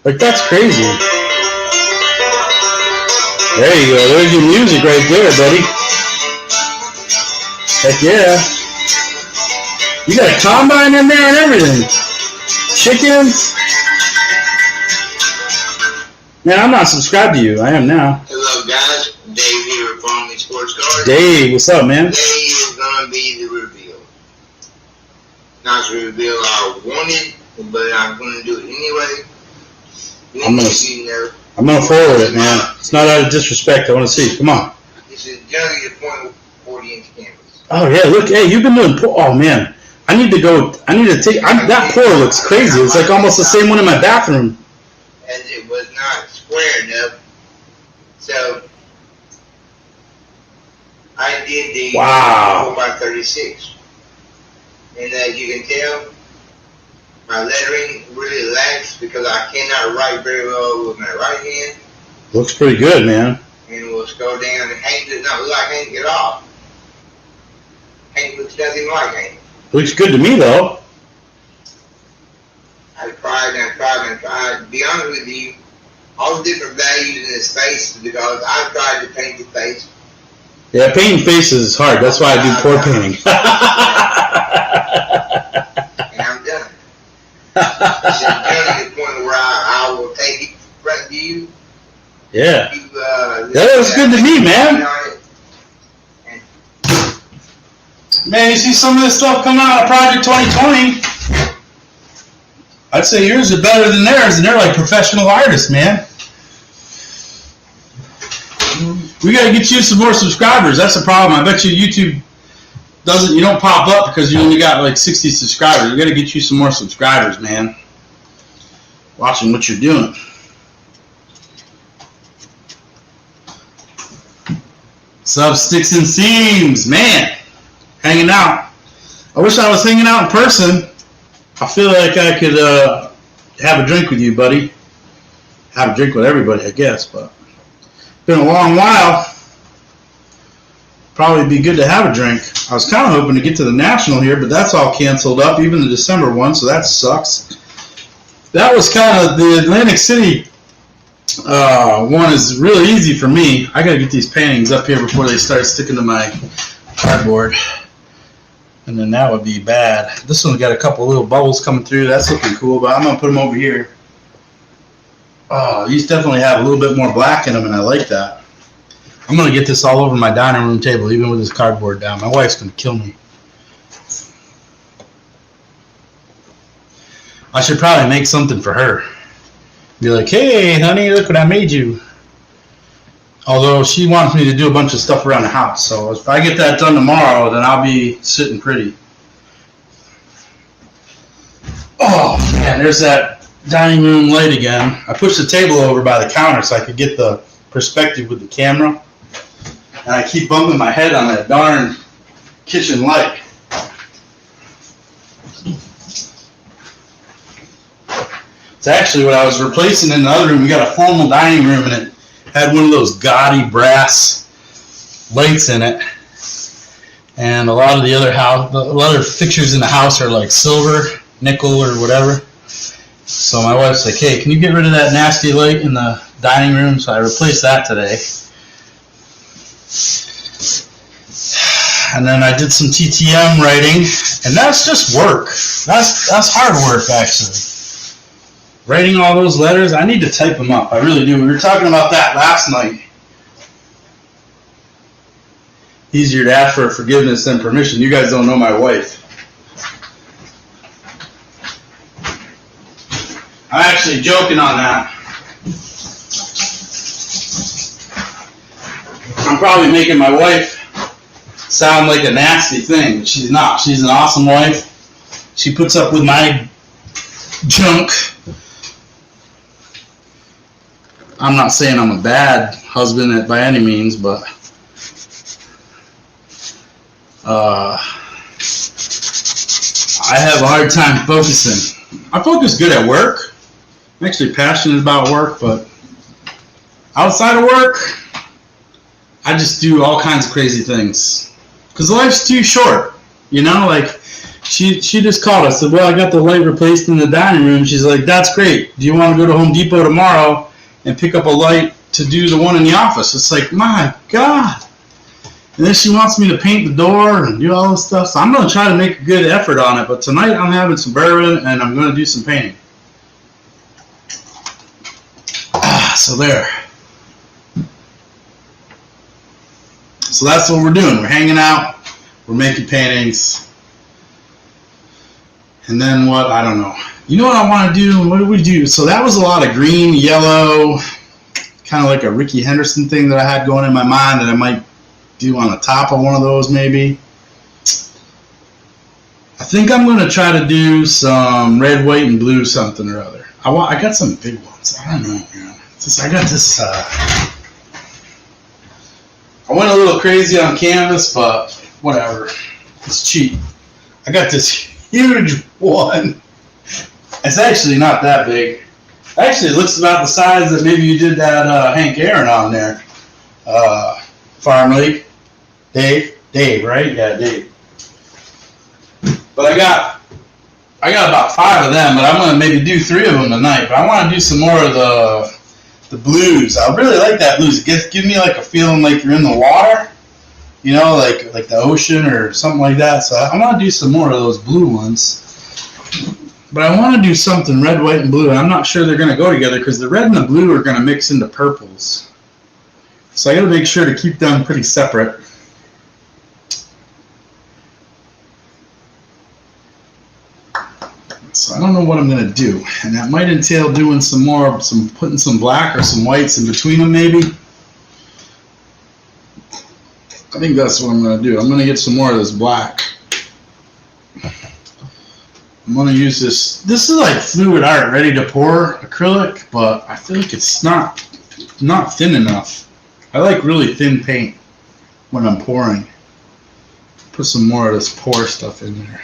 Like, that's crazy. There you go. There's your music right there, buddy. Heck yeah. You got a combine in there and everything. Chickens. Man, I'm not subscribed to you. I am now.
Hello, guys. Dave here at Farm League Sports Cards.
Dave, what's up, man?
Today is going to be the reveal. Not the reveal I wanted, but I'm going to do it anyway.
I'm gonna forward it, man. It's not out of disrespect. I want to see. Come on.
This is generally the point of 40-inch canvas.
Oh yeah, look. Hey, you've been doing. Oh man, I need to go. I need to take. That pour looks crazy. It's like almost the same one in my bathroom.
As it was not square enough, so I did the 4x36, and as you can tell, my lettering really lacks because I cannot write very well with my right hand.
Looks pretty good, man.
And we'll scroll down, and Hank does not look like Hank at all. Hank looks nothing like Hank.
Looks good to me, though.
I tried and I tried and I tried. To be honest with you, all the different values in his face because I tried to paint the face.
Yeah, painting faces is hard. That's why I do pour painting.
And I'm done. This is generally the point where I will take it front view.
Yeah. That looks good to me, man. Man, you see some of this stuff coming out of Project 2020. I'd say yours are better than theirs, and they're like professional artists, man. We gotta get you some more subscribers. That's the problem. I bet you YouTube you don't pop up because you only got like 60 subscribers. We gotta get you some more subscribers, man. Watching what you're doing. Sub Sticks and Seams, man. Hanging out. I wish I was hanging out in person. I feel like I could have a drink with you, buddy. have a drink with everybody, I guess. But it's been a long while. Probably be good to have a drink. I was kind of hoping to get to the National here, but that's all canceled up, even the December one, so that sucks. That was kind of the Atlantic City one is really easy for me. I got to get these paintings up here before they start sticking to my cardboard. And then that would be bad. This one's got a couple little bubbles coming through. That's looking cool, but I'm going to put them over here. Oh, these definitely have a little bit more black in them, and I like that. I'm going to get this all over my dining room table, even with this cardboard down. My wife's going to kill me. I should probably make something for her. Be like, hey, honey, look what I made you. Although she wants me to do a bunch of stuff around the house. So if I get that done tomorrow, then I'll be sitting pretty. Oh, man, there's that dining room light again. I pushed the table over by the counter so I could get the perspective with the camera. And I keep bumping my head on that darn kitchen light. It's actually what I was replacing in the other room. We got a formal dining room, and it had one of those gaudy brass lights in it. And a lot of the other fixtures in the house are like silver, nickel, or whatever. So my wife's like, hey, can you get rid of that nasty light in the dining room? So I replaced that today. And then I did some TTM writing, and that's just work. That's hard work, actually. Writing all those letters, I need to type them up. I really do. We were talking about that last night. Easier to ask for forgiveness than permission. You guys don't know my wife. I'm actually joking on that. I'm probably making my wife sound like a nasty thing, but she's not. She's an awesome wife. She puts up with my junk. I'm not saying I'm a bad husband by any means, but I have a hard time focusing. I focus good at work. I'm actually passionate about work, but outside of work, I just do all kinds of crazy things. Because life's too short, you know? Like, she just called us, said, well, I got the light replaced in the dining room. She's like, that's great. Do you want to go to Home Depot tomorrow and pick up a light to do the one in the office? It's like, my God. And then she wants me to paint the door and do all this stuff. So I'm going to try to make a good effort on it. But tonight I'm having some bourbon and I'm going to do some painting. So there. So that's what we're doing. We're hanging out. We're making paintings. And then what? I don't know. You know what I want to do? What do we do? So that was a lot of green, yellow, kind of like a Ricky Henderson thing that I had going in my mind that I might do on the top of one of those maybe. I think I'm going to try to do some red, white, and blue something or other. I got some big ones. I don't know. I got this. I went a little crazy on canvas, but whatever. It's cheap. I got this huge one. It's actually not that big. Actually, it looks about the size that maybe you did that Hank Aaron on there. Farm League. Dave, right? Yeah, Dave. But I got about 5 of them, but I'm gonna maybe do 3 of them tonight. But I want to do some more of the blues. I really like that blues. It gives me like a feeling like you're in the water, you know, like the ocean or something like that. So I want to do some more of those blue ones. But I want to do something red, white, and blue. And I'm not sure they're going to go together because the red and the blue are going to mix into purples. So I got to make sure to keep them pretty separate. So I don't know what I'm going to do. And that might entail doing putting some black or some whites in between them maybe. I think that's what I'm going to do. I'm going to get some more of this black. I'm going to use this. This is like fluid art, ready to pour acrylic, but I feel like it's not thin enough. I like really thin paint when I'm pouring. Put some more of this pour stuff in there.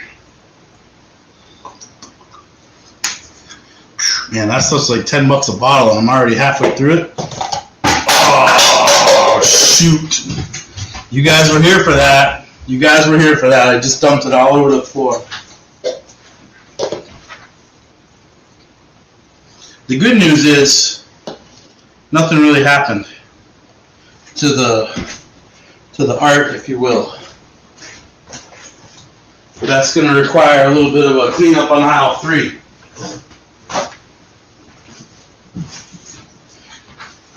Man, that stuff's like $10 a bottle, and I'm already halfway through it. Oh, shoot. You guys were here for that. You guys were here for that. I just dumped it all over the floor. The good news is nothing really happened to the art, if you will. That's going to require a little bit of a cleanup on aisle 3.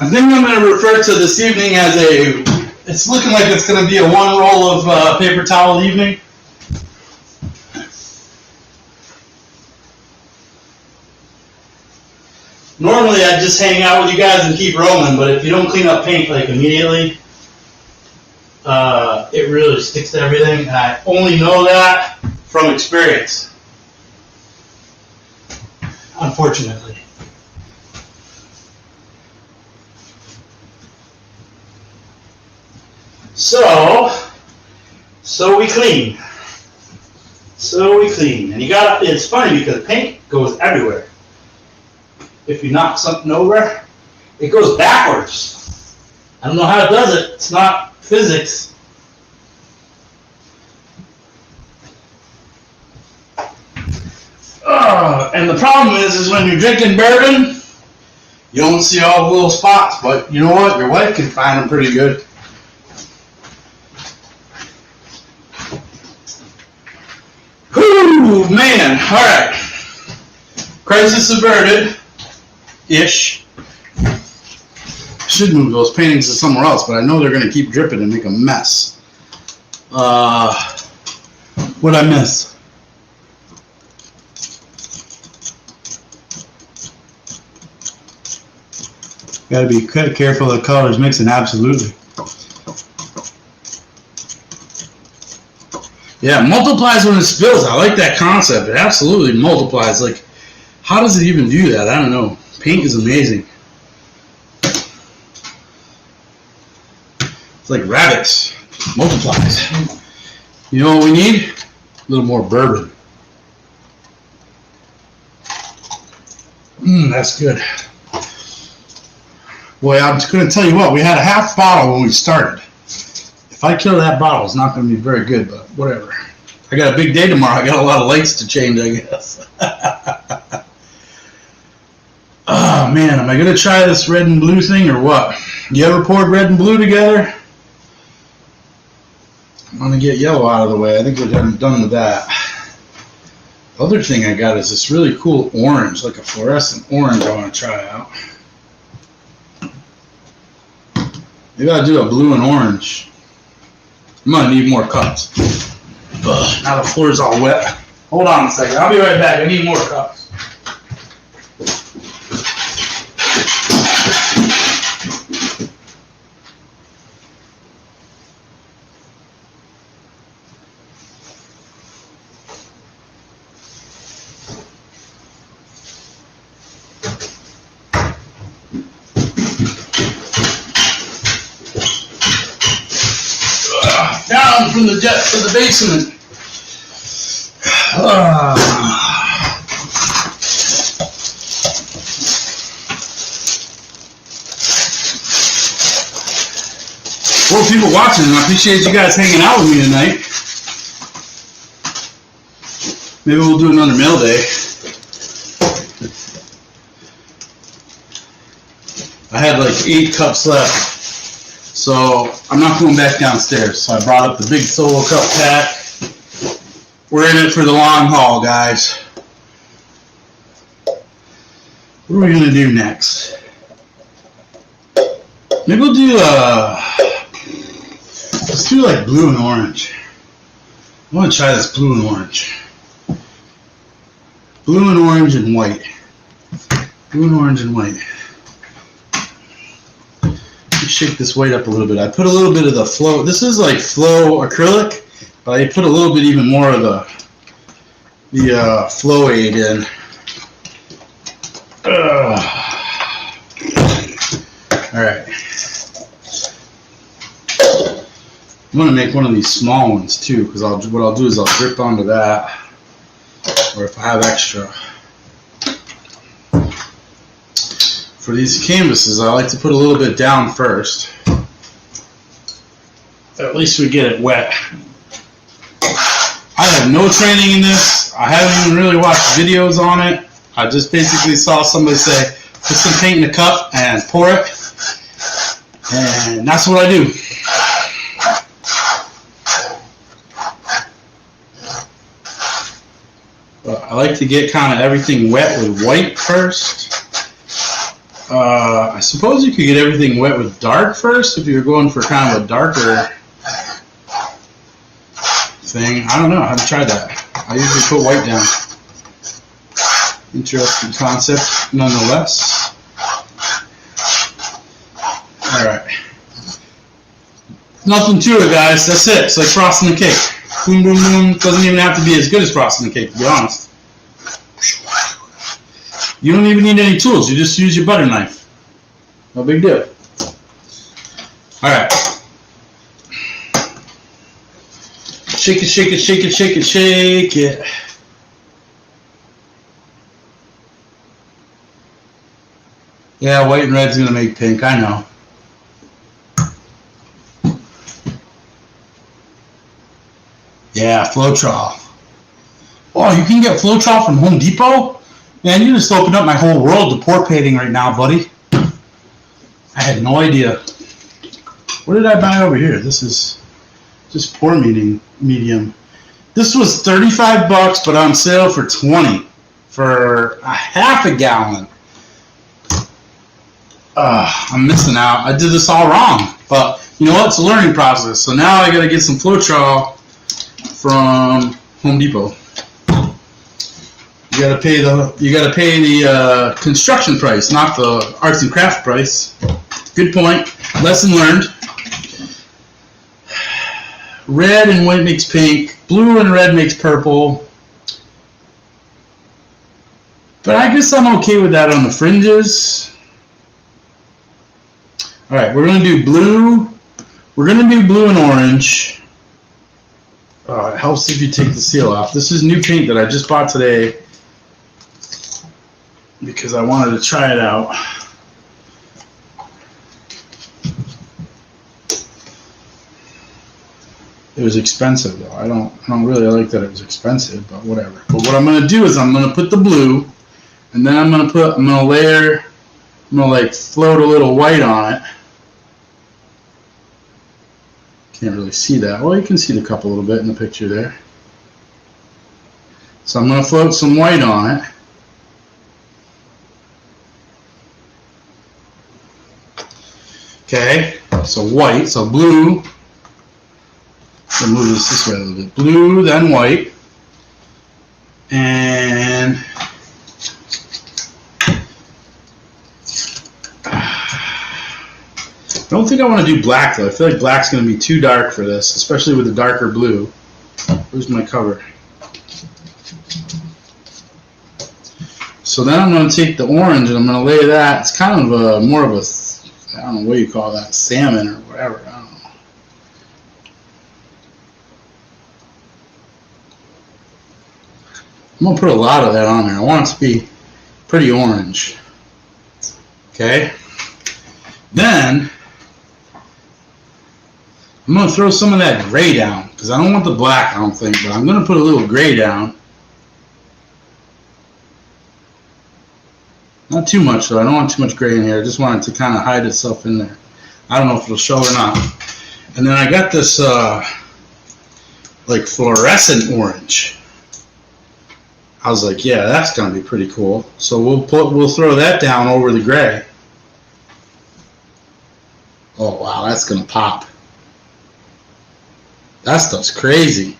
I think I'm going to refer to this evening as it's looking like it's going to be a one roll of paper towel evening. Normally I'd just hang out with you guys and keep rolling, but if you don't clean up paint like immediately, it really sticks to everything, and I only know that from experience, unfortunately. So we clean. And it's funny because paint goes everywhere. If you knock something over, it goes backwards. I don't know how it does it. It's not physics. And the problem is when you're drinking bourbon, you don't see all the little spots, but you know what? Your wife can find them pretty good. Whew, man. All right. Crisis averted. Ish. I should move those paintings to somewhere else, but I know they're going to keep dripping and make a mess. What'd I miss? Got to be careful of the colors mixing, absolutely. Yeah, it multiplies when it spills. I like that concept. It absolutely multiplies. Like, how does it even do that? I don't know. Paint is amazing. It's like rabbits. It multiplies. You know what we need? A little more bourbon. That's good. Boy, I'm just going to tell you what. We had a half bottle when we started. If I kill that bottle, it's not going to be very good, but whatever. I got a big day tomorrow. I got a lot of lights to change, I guess. Oh, man, am I going to try this red and blue thing or what? You ever poured red and blue together? I'm going to get yellow out of the way. I think we're done with that. The other thing I got is this really cool orange, like a fluorescent orange I want to try out. Maybe I'll do a blue and orange. I'm going to need more cups. Ugh, now the floor's all wet. Hold on a second. I'll be right back. I need more cups. Down from the depths of the basement. Well, people watching, I appreciate you guys hanging out with me tonight. Maybe we'll do another mail day. I had like 8 cups left. So I'm not going back downstairs. So I brought up the big solo cup pack. We're in it for the long haul, guys. What are we going to do next? Maybe we'll do, let's do like blue and orange. I want to try this blue and orange. Blue and orange and white. Blue and orange and white. Shake this white up a little bit. I put a little bit of the flow. This is like flow acrylic, but I put a little bit even more of the flow aid in. All right. I'm gonna make one of these small ones too, because what I'll do is I'll drip onto that, or if I have extra. for these canvases, I like to put a little bit down first. At least we get it wet. I have no training in this. I haven't even really watched videos on it. I just basically saw somebody say, put some paint in a cup and pour it. And that's what I do. But I like to get kind of everything wet with white first. I suppose you could get everything wet with dark first if you're going for kind of a darker thing. I don't know. I haven't tried that. I usually put white down. Interesting concept, nonetheless. Alright. Nothing to it, guys. That's it. It's like frosting the cake. Boom, boom, boom. Doesn't even have to be as good as frosting the cake, to be honest. You don't even need any tools. You just use your butter knife. No big deal. Alright. Shake it, shake it, shake it, shake it, shake it. Yeah, white and red's gonna make pink, I know. Yeah, Floetrol. Oh, you can get Floetrol from Home Depot? Man, you just opened up my whole world to pour painting right now, buddy. I had no idea. What did I buy over here? This is just pour medium. This was $35, but on sale for $20 for a half a gallon. I'm missing out. I did this all wrong, but you know what? It's a learning process. So now I got to get some Floetrol from Home Depot. You got to pay the construction price, not the arts and craft price. Good point. Lesson learned. Red and white makes pink. Blue and red makes purple. But I guess I'm okay with that on the fringes. All right, we're gonna do blue. We're gonna do blue and orange. It helps if you take the seal off. This is new paint that I just bought today because I wanted to try it out. It was expensive though. I don't really like that it was expensive, but whatever. But what I'm gonna do is I'm gonna put the blue, and then I'm gonna layer. I'm gonna like float a little white on it. Can't really see that. Well, you can see the cup a little bit in the picture there. So I'm gonna float some white on it. Okay, so white, so blue. I'll move this way a little bit. Blue, then white. And I don't think I want to do black though. I feel like black's going to be too dark for this, especially with the darker blue. Where's my cover? So then I'm going to take the orange and I'm going to lay that. It's kind of a more of a, I don't know what you call that, salmon or whatever. I don't know. I'm going to put a lot of that on there. I want it to be pretty orange. Okay. Then I'm going to throw some of that gray down because I don't want the black, I don't think, but I'm going to put a little gray down. Not too much though. I don't want too much gray in here. I just want it to kind of hide itself in there. I don't know if it'll show or not. And then I got this like fluorescent orange. I was like, yeah, that's gonna be pretty cool. So we'll throw that down over the gray. Oh wow, that's gonna pop. That stuff's crazy.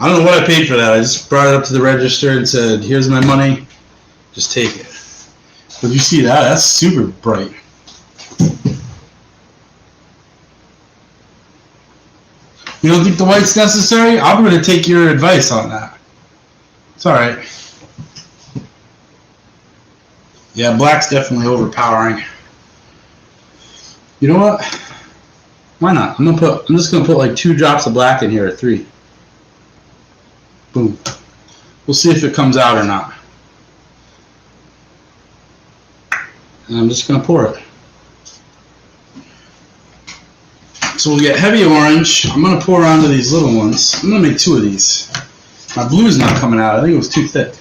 I don't know what I paid for that. I just brought it up to the register and said, here's my money. Just take it. But you see that? That's super bright. You don't think the white's necessary? I'm going to take your advice on that. It's alright. Yeah, black's definitely overpowering. You know what? Why not? I'm just gonna put like 2 drops of black in here, or 3. Boom. We'll see if it comes out or not. And I'm just going to pour it. So we'll get heavy orange. I'm going to pour onto these little ones. I'm going to make 2 of these. My blue's not coming out. I think it was too thick.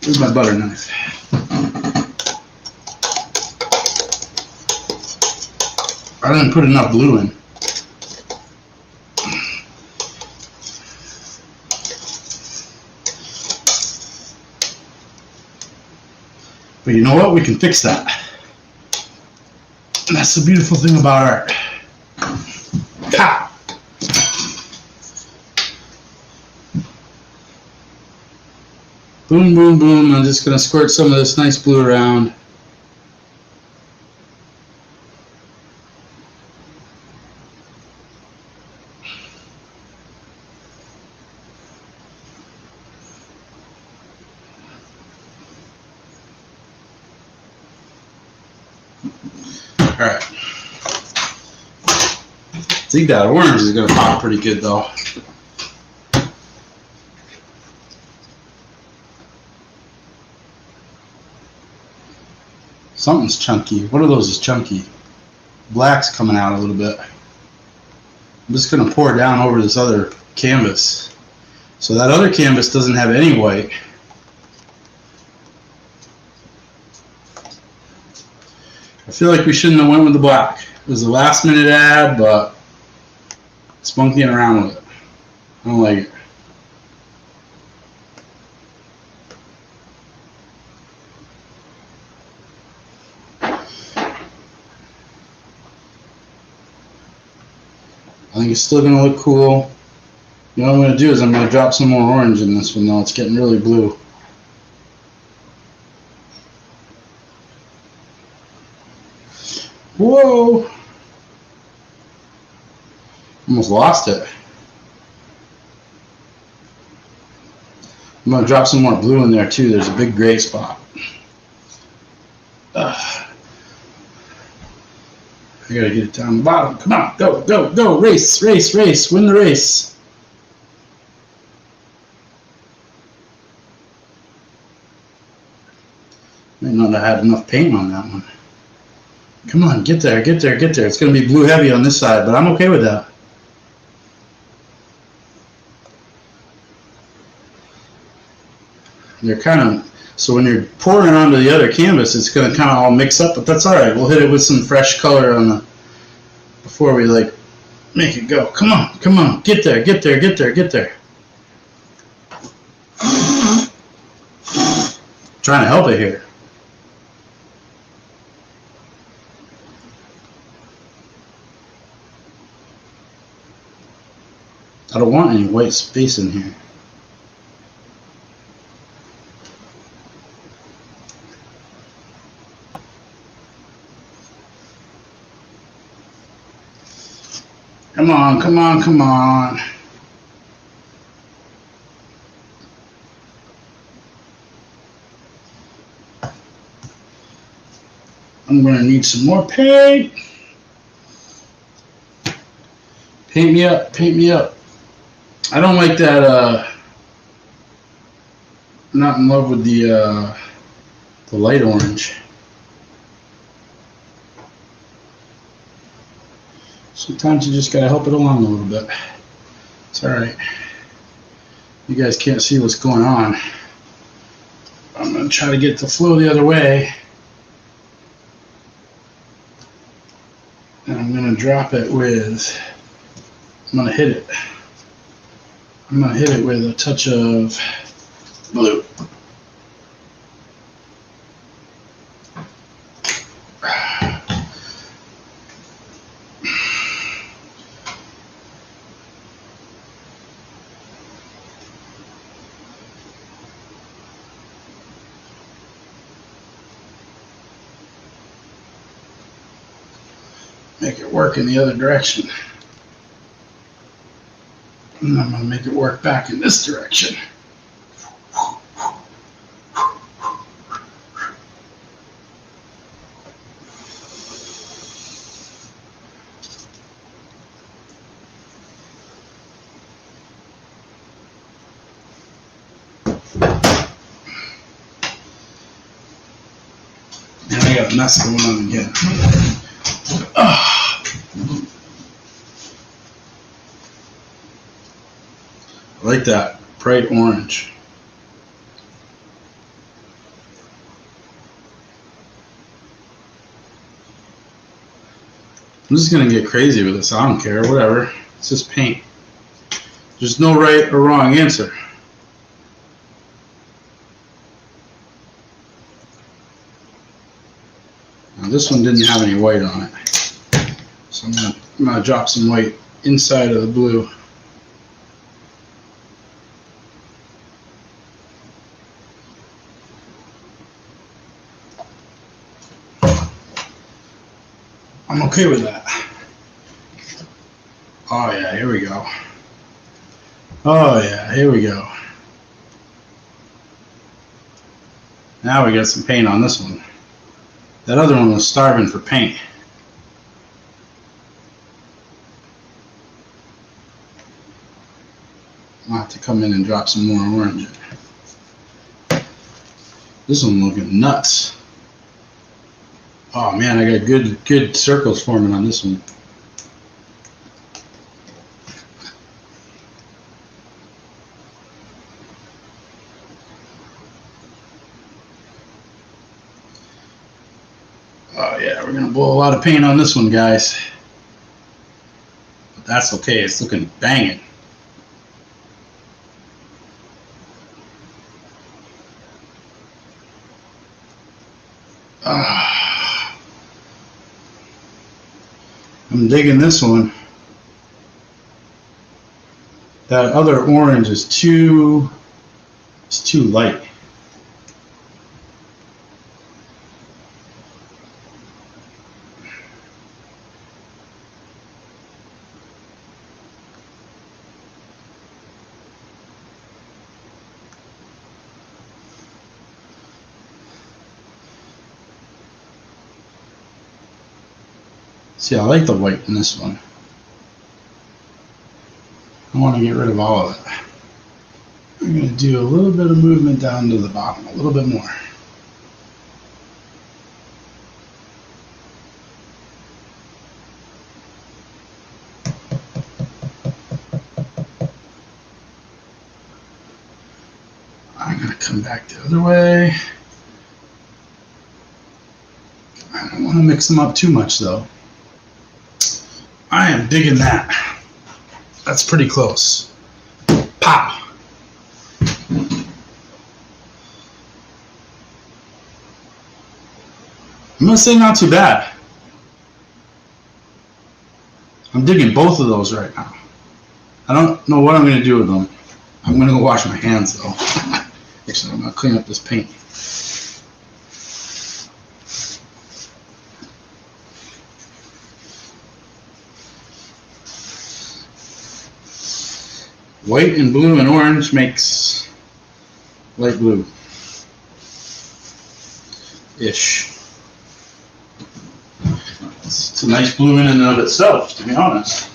Where's my butter knife? I didn't put enough blue in. But you know what? We can fix that. And that's the beautiful thing about art. Ha! Boom, boom, boom. I'm just going to squirt some of this nice blue around. Alright. I think that orange is going to pop pretty good though. Something's chunky. What are those is chunky? Black's coming out a little bit. I'm just going to pour it down over this other canvas. So that other canvas doesn't have any white. I feel like we shouldn't have went with the black. It was a last minute ad, but it's monkeying around with it. I don't like it. I think it's still going to look cool. You know what I'm going to do is I'm going to drop some more orange in this one though. It's getting really blue. Whoa! Almost lost it. I'm going to drop some more blue in there too. There's a big gray spot. I gotta get it down the bottom. Come on, go, go, go. Race, race, race. Win the race. May not have had enough paint on that one. Come on, get there, get there, get there. It's going to be blue heavy on this side, but I'm okay with that. They're kind of, so when you're pouring it onto the other canvas, it's going to kind of all mix up, but that's all right. We'll hit it with some fresh color on the, before we like make it go. Come on, come on, get there, get there, get there, get there. Trying to help it here. I don't want any white space in here. Come on, come on, come on. I'm going to need some more paint. Paint me up, paint me up. I don't like that, I'm not in love with the light orange. Sometimes you just gotta help it along a little bit. It's alright. You guys can't see what's going on. I'm gonna try to get the flow the other way. And I'm gonna drop it with, I'm gonna hit it. I'm going to hit it with a touch of blue. Make it work in the other direction. And I'm going to make it work back in this direction. got a mess going on again. I like that bright orange. I'm just gonna get crazy with this. I don't care, whatever. It's just paint. There's no right or wrong answer. Now this one didn't have any white on it, so I'm gonna drop some white inside of the blue. I'm okay with that. Oh yeah, here we go. Oh yeah, here we go. Now we got some paint on this one. That other one was starving for paint. I'll have to come in and drop some more orange in. This one looking nuts. Oh man, I got good circles forming on this one. Oh yeah, we're gonna blow a lot of paint on this one, guys. But that's okay, it's looking banging. I'm digging this one. That other orange is too light. See, I like the white in this one. I want to get rid of all of it. I'm going to do a little bit of movement down to the bottom, a little bit more. I'm going to come back the other way. I don't want to mix them up too much though. I am digging that. That's pretty close. Pow! I'm gonna say not too bad. I'm digging both of those right now. I don't know what I'm gonna do with them. I'm gonna go wash my hands though. Actually, I'm gonna clean up this paint. White and blue and orange makes light blue. Ish. It's a nice blue in and of itself, to be honest.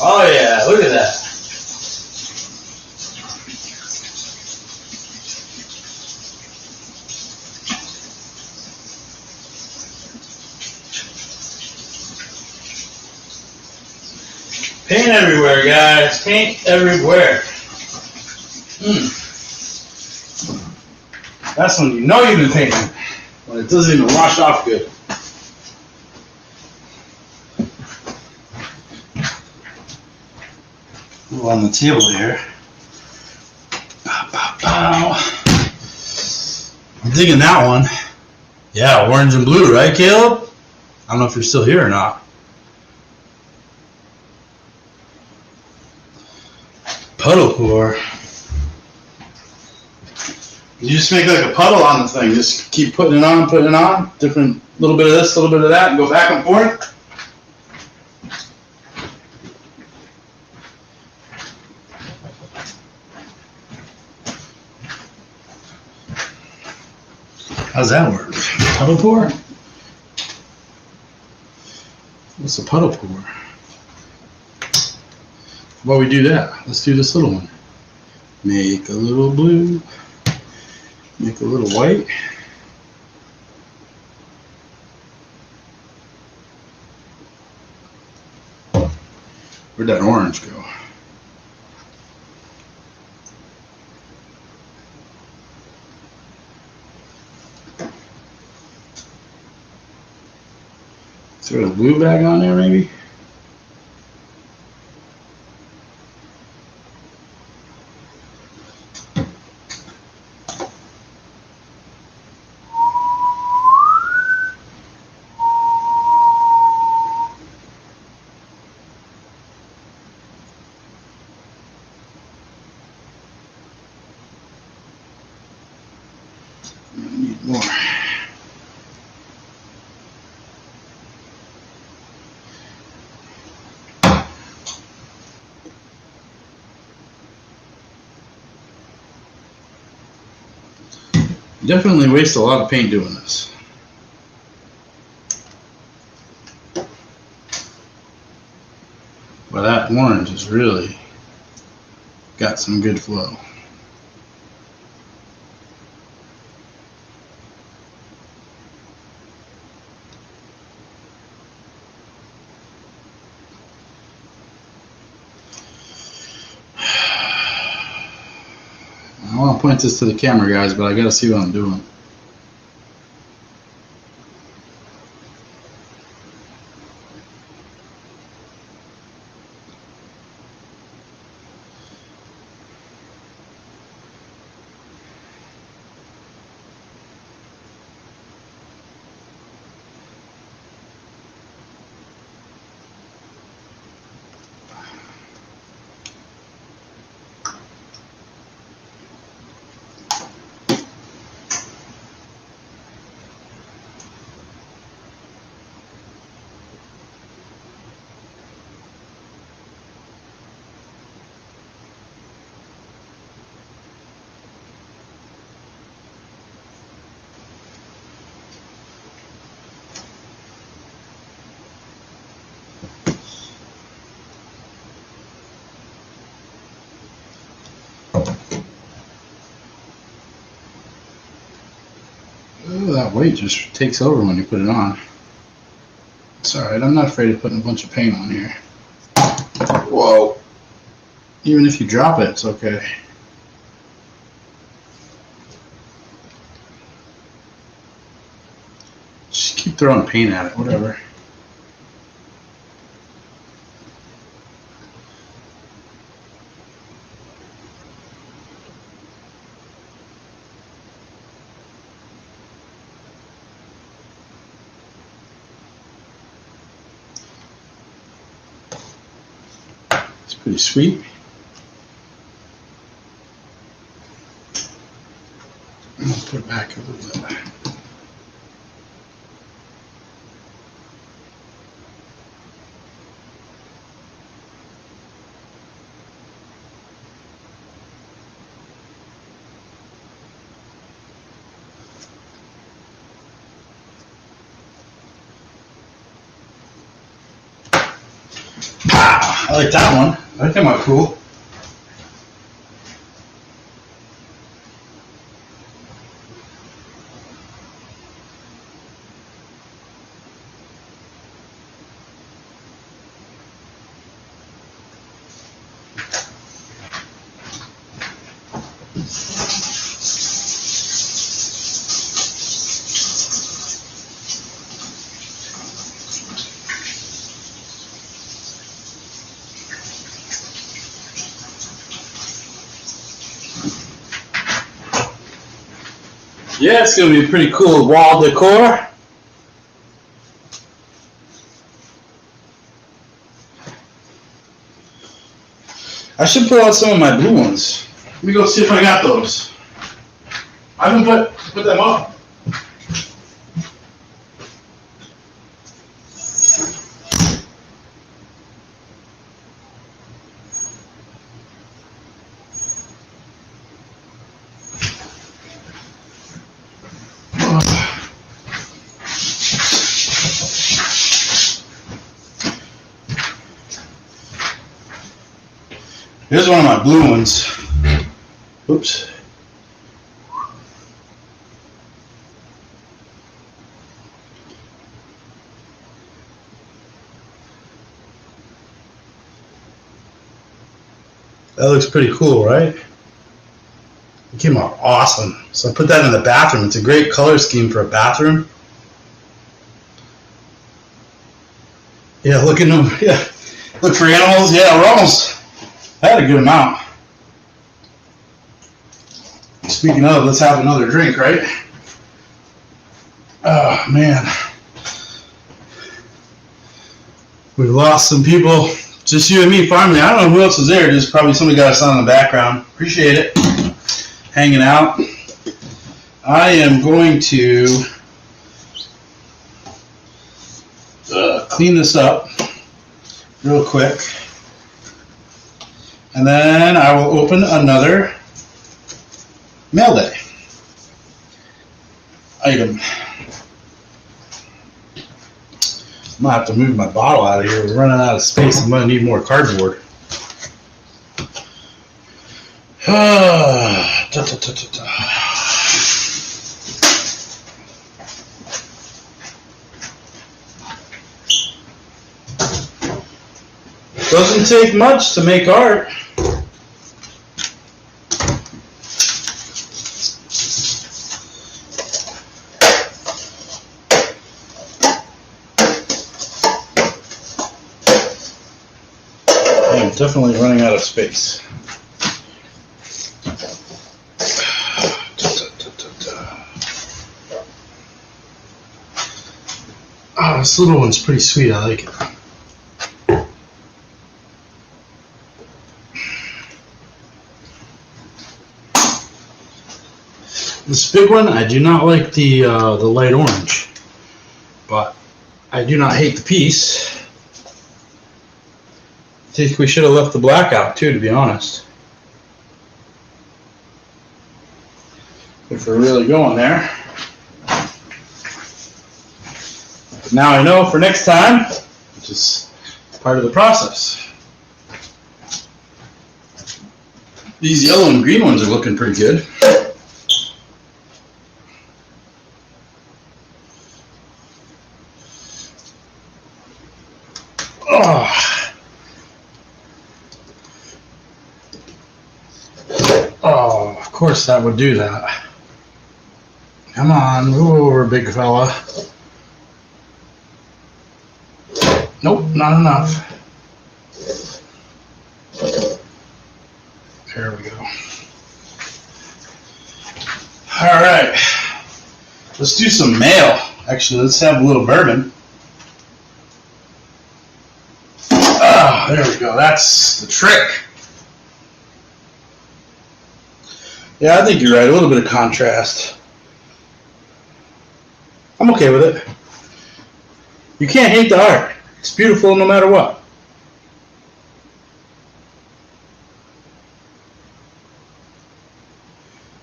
Oh yeah, look at that. Paint everywhere, guys. Paint everywhere. That's when you know you've been painting. When it doesn't even wash off good. Ooh, on the table here. I'm digging that one. Yeah, orange and blue, right, Caleb? I don't know if you're still here or not. Puddle pour. You just make like a puddle on the thing. Just keep putting it on, different, little bit of this, a little bit of that, and go back and forth. How's that work? Puddle pour? What's a puddle pour? about we do that? Let's do this little one. Make a little blue. Make a little white. Where'd that orange go? Throw the blue bag on there, maybe? I need more. Definitely waste a lot of paint doing this. But that orange has really got some good flow. I want to point this to the camera, guys, but I got to see what I'm doing. Oh, that weight just takes over when you put it on. It's alright, I'm not afraid of putting a bunch of paint on here. Whoa! Even if you drop it, it's okay. Just keep throwing paint at it, whatever. It's pretty sweet. I'm gonna put it back a little bit. I like that one. That came out cool. Yeah, it's going to be a pretty cool wall decor. I should pull out some of my blue ones. Let me go see if I got those. I haven't put them up. Here's one of my blue ones. Oops. That looks pretty cool, right? It came out awesome. So I put that in the bathroom. It's a great color scheme for a bathroom. Yeah, look at them. Yeah, look for animals. Yeah, we're almost. I had a good amount. Speaking of, let's have another drink, right? Oh man, we've lost some people. Just you and me, finally. I don't know who else is there. Just probably somebody got us on in the background. Appreciate it. Hanging out. I am going to clean this up real quick. And then I will open another mail day item. I'm gonna have to move my bottle out of here. We're running out of space. I'm gonna need more cardboard. Doesn't take much to make art. I'm definitely running out of space. Oh, this little one's pretty sweet. I like it. This big one, I do not like the light orange, but I do not hate the piece. I think we should have left the black out too, to be honest. If we're really going there. But now I know for next time, which is part of the process. These yellow and green ones are looking pretty good. Oh, of course that would do that. Come on, move over, big fella. Nope, not enough. There we go. All right, let's do some mail. Actually, let's have a little bourbon. Ah, there we go. That's the trick. Yeah, I think you're right. A little bit of contrast. I'm okay with it. You can't hate the art. It's beautiful no matter what.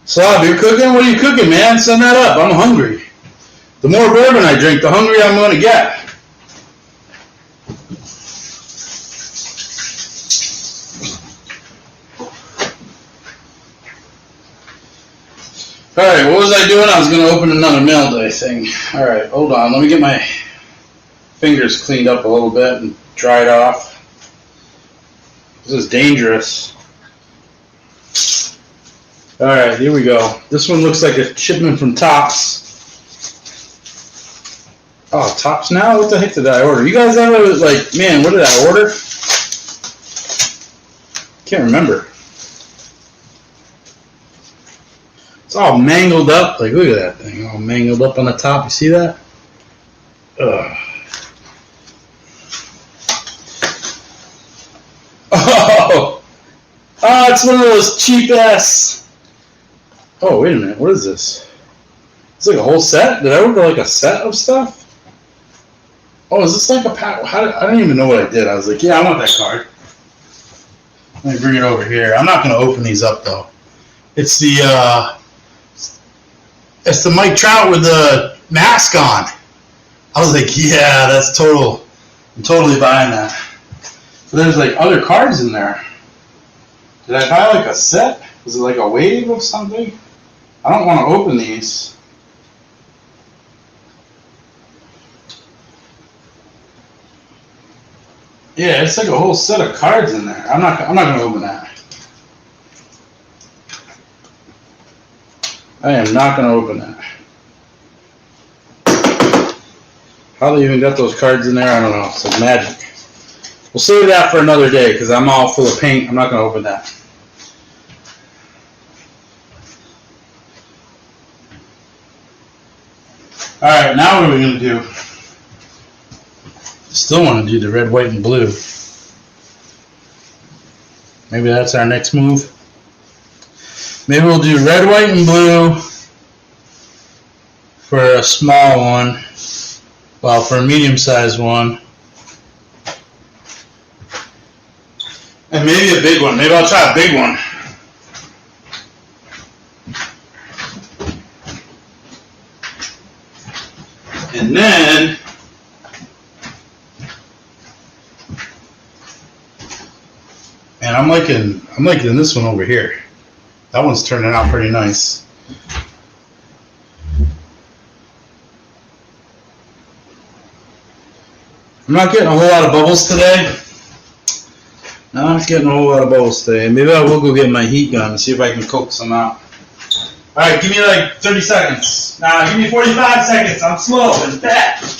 Slav, you're cooking? What are you cooking, man? Send that up. I'm hungry. The more bourbon I drink, the hungrier I'm going to get. Alright, what was I doing? I was going to open another mail day thing. Alright, hold on. Let me get my fingers cleaned up a little bit and dried off. This is dangerous. Alright, here we go. This one looks like a shipment from Tops. Oh, Tops now? What the heck did I order? You guys ever, like, man, what did I order? Can't remember. It's all mangled up. Like, look at that thing. All mangled up on the top. You see that? Ugh. Oh! Oh, it's one of those cheap ass. Oh, wait a minute. What is this? It's like a whole set? Did I order like a set of stuff? Oh, is this like a pack? I don't even know what I did. I was like, yeah, I want that card. Let me bring it over here. I'm not going to open these up, though. It's the Mike Trout with the mask on. I was like, yeah, that's total. I'm totally buying that. So there's like other cards in there. Did I buy like a set? Was it like a wave of something? I don't want to open these. Yeah, it's like a whole set of cards in there. I'm not gonna open that. I am not gonna open that. How they even got those cards in there, I don't know. It's like magic. We'll save that for another day because I'm all full of paint. I'm not gonna open that. Alright, now what are we gonna do? Still want to do the red, white, and blue. Maybe that's our next move. Maybe we'll do red, white, and blue for a small one. Well, for a medium-sized one. And maybe a big one. Maybe I'll try a big one. And then and I'm liking this one over here. That one's turning out pretty nice. I'm not getting a whole lot of bubbles today. Not getting a whole lot of bubbles today. Maybe I will go get my heat gun and see if I can coax some out. Alright, give me like 30 seconds. Nah, give me 45 seconds. I'm slow and fast.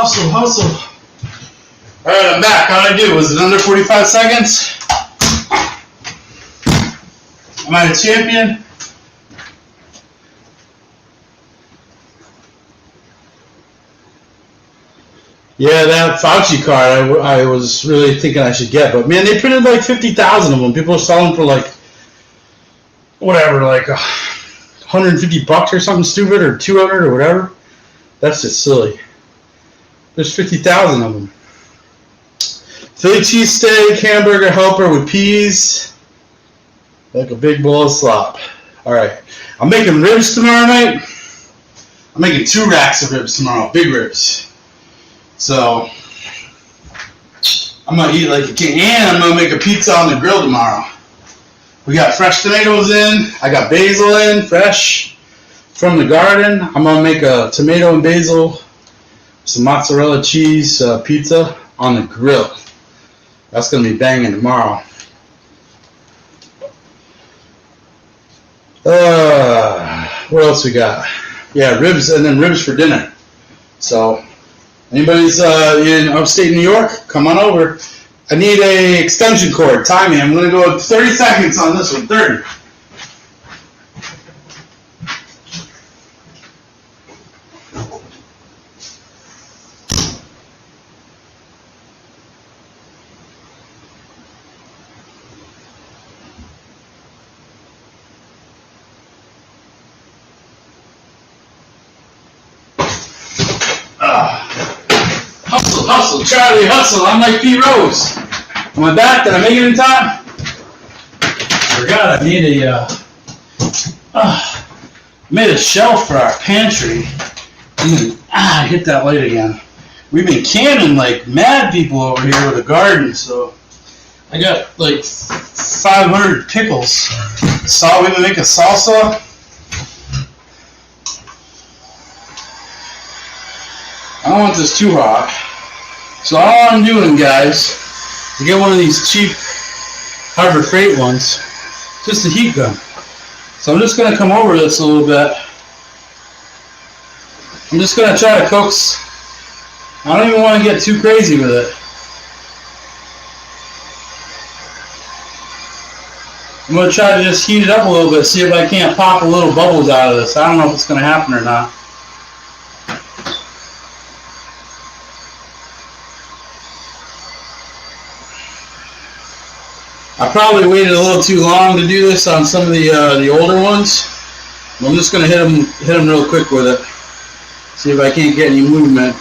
Hustle. Alright, I'm back. How'd I do? Was it under 45 seconds? Am I a champion? Yeah, that Fauci card I was really thinking I should get. But man, they printed like 50,000 of them. People are selling for like, whatever, like $150 or something stupid, or 200 or whatever. That's just silly. There's 50,000 of them. Philly cheesesteak, hamburger helper with peas. Like a big bowl of slop. Alright. I'm making ribs tomorrow night. I'm making 2 racks of ribs tomorrow. Big ribs. So, I'm going to eat like a king. And I'm going to make a pizza on the grill tomorrow. We got fresh tomatoes in. I got basil in, fresh from the garden. I'm going to make a tomato and basil, some mozzarella cheese pizza on the grill. That's going to be banging tomorrow. What else we got? Yeah, ribs, and then ribs for dinner. So, anybody's in upstate New York, come on over. I need a extension cord. Time me. I'm going to go 30 seconds on this one. 30. Hustle, Charlie, hustle. I'm like Pete Rose. Am I back? Did I make it in time? I forgot I made made a shelf for our pantry. I hit that light again. We've been canning like mad people over here with a garden, so I got like 500 pickles. So we can make a salsa. I don't want this too hot. So all I'm doing, guys, to get one of these cheap Harbor Freight ones, just a heat gun. So I'm just going to come over this a little bit. I'm just going to try to coax. I don't even want to get too crazy with it. I'm going to try to just heat it up a little bit, see if I can't pop a little bubbles out of this. I don't know if it's going to happen or not. I probably waited a little too long to do this on some of the older ones. I'm just going to hit them real quick with it. See if I can't get any movement.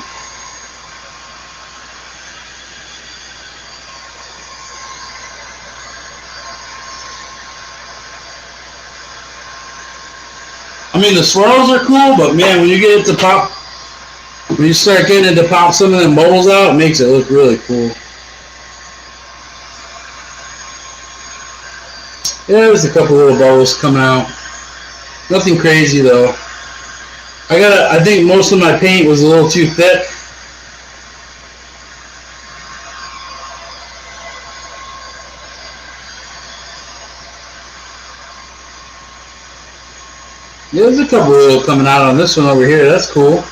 I mean, the swirls are cool, but man, when you get it to pop, when you start getting it to pop some of them bubbles out, it makes it look really cool. Yeah, there's a couple little bubbles coming out. Nothing crazy though. I think most of my paint was a little too thick. Yeah, there's a couple little coming out on this one over here. That's cool.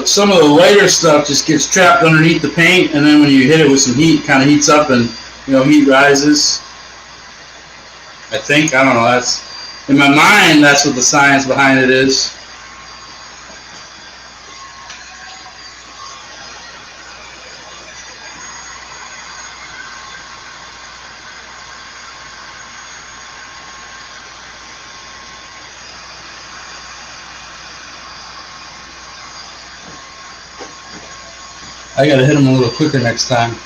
Some of the lighter stuff just gets trapped underneath the paint, and then when you hit it with some heat, it kind of heats up, and heat rises. I think, I don't know. That's in my mind. That's what the science behind it is. I gotta hit them a little quicker next time.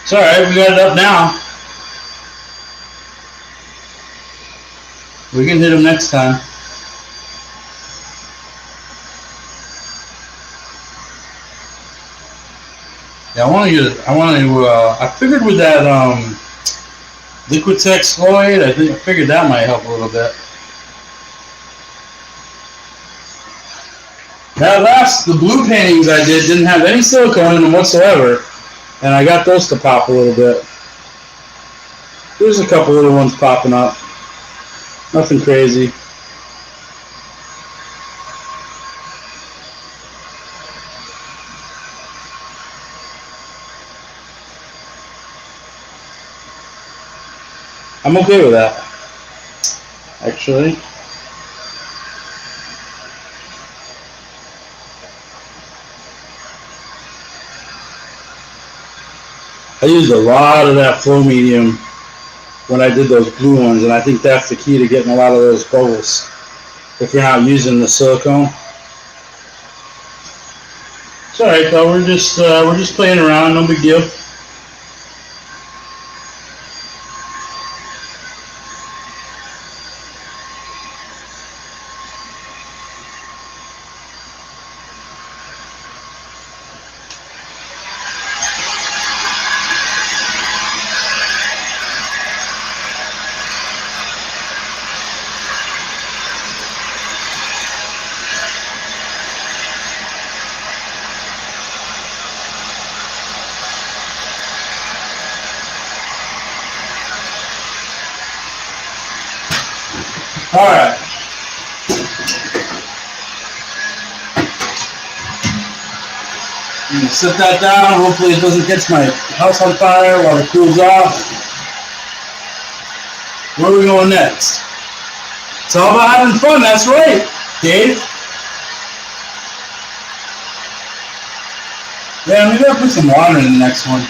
It's alright, we got it up now. We can hit them next time. Yeah, I figured with that Liquitex Floyd, I figured that might help a little bit. The blue paintings I did didn't have any silicone in them whatsoever, and I got those to pop a little bit. There's a couple little ones popping up. Nothing crazy. I'm okay with that, actually. I used a lot of that flow medium when I did those blue ones, and I think that's the key to getting a lot of those bubbles if you're not using the silicone. It's alright though, we're just playing around, no big deal. Alright. I'm going to set that down. Hopefully it doesn't catch my house on fire while it cools off. Where are we going next? It's all about having fun, that's right, Dave. Yeah, maybe I'll put some water in the next one.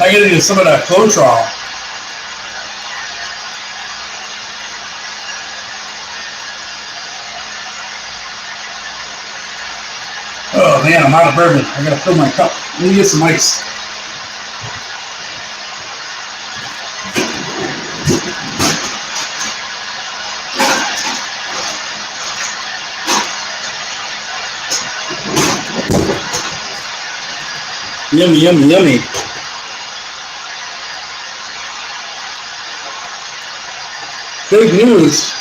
I gotta get some of that Floetrol. Oh man, I'm out of bourbon. I gotta fill my cup. Let me get some ice. Yummy, yummy, yummy. Fake news.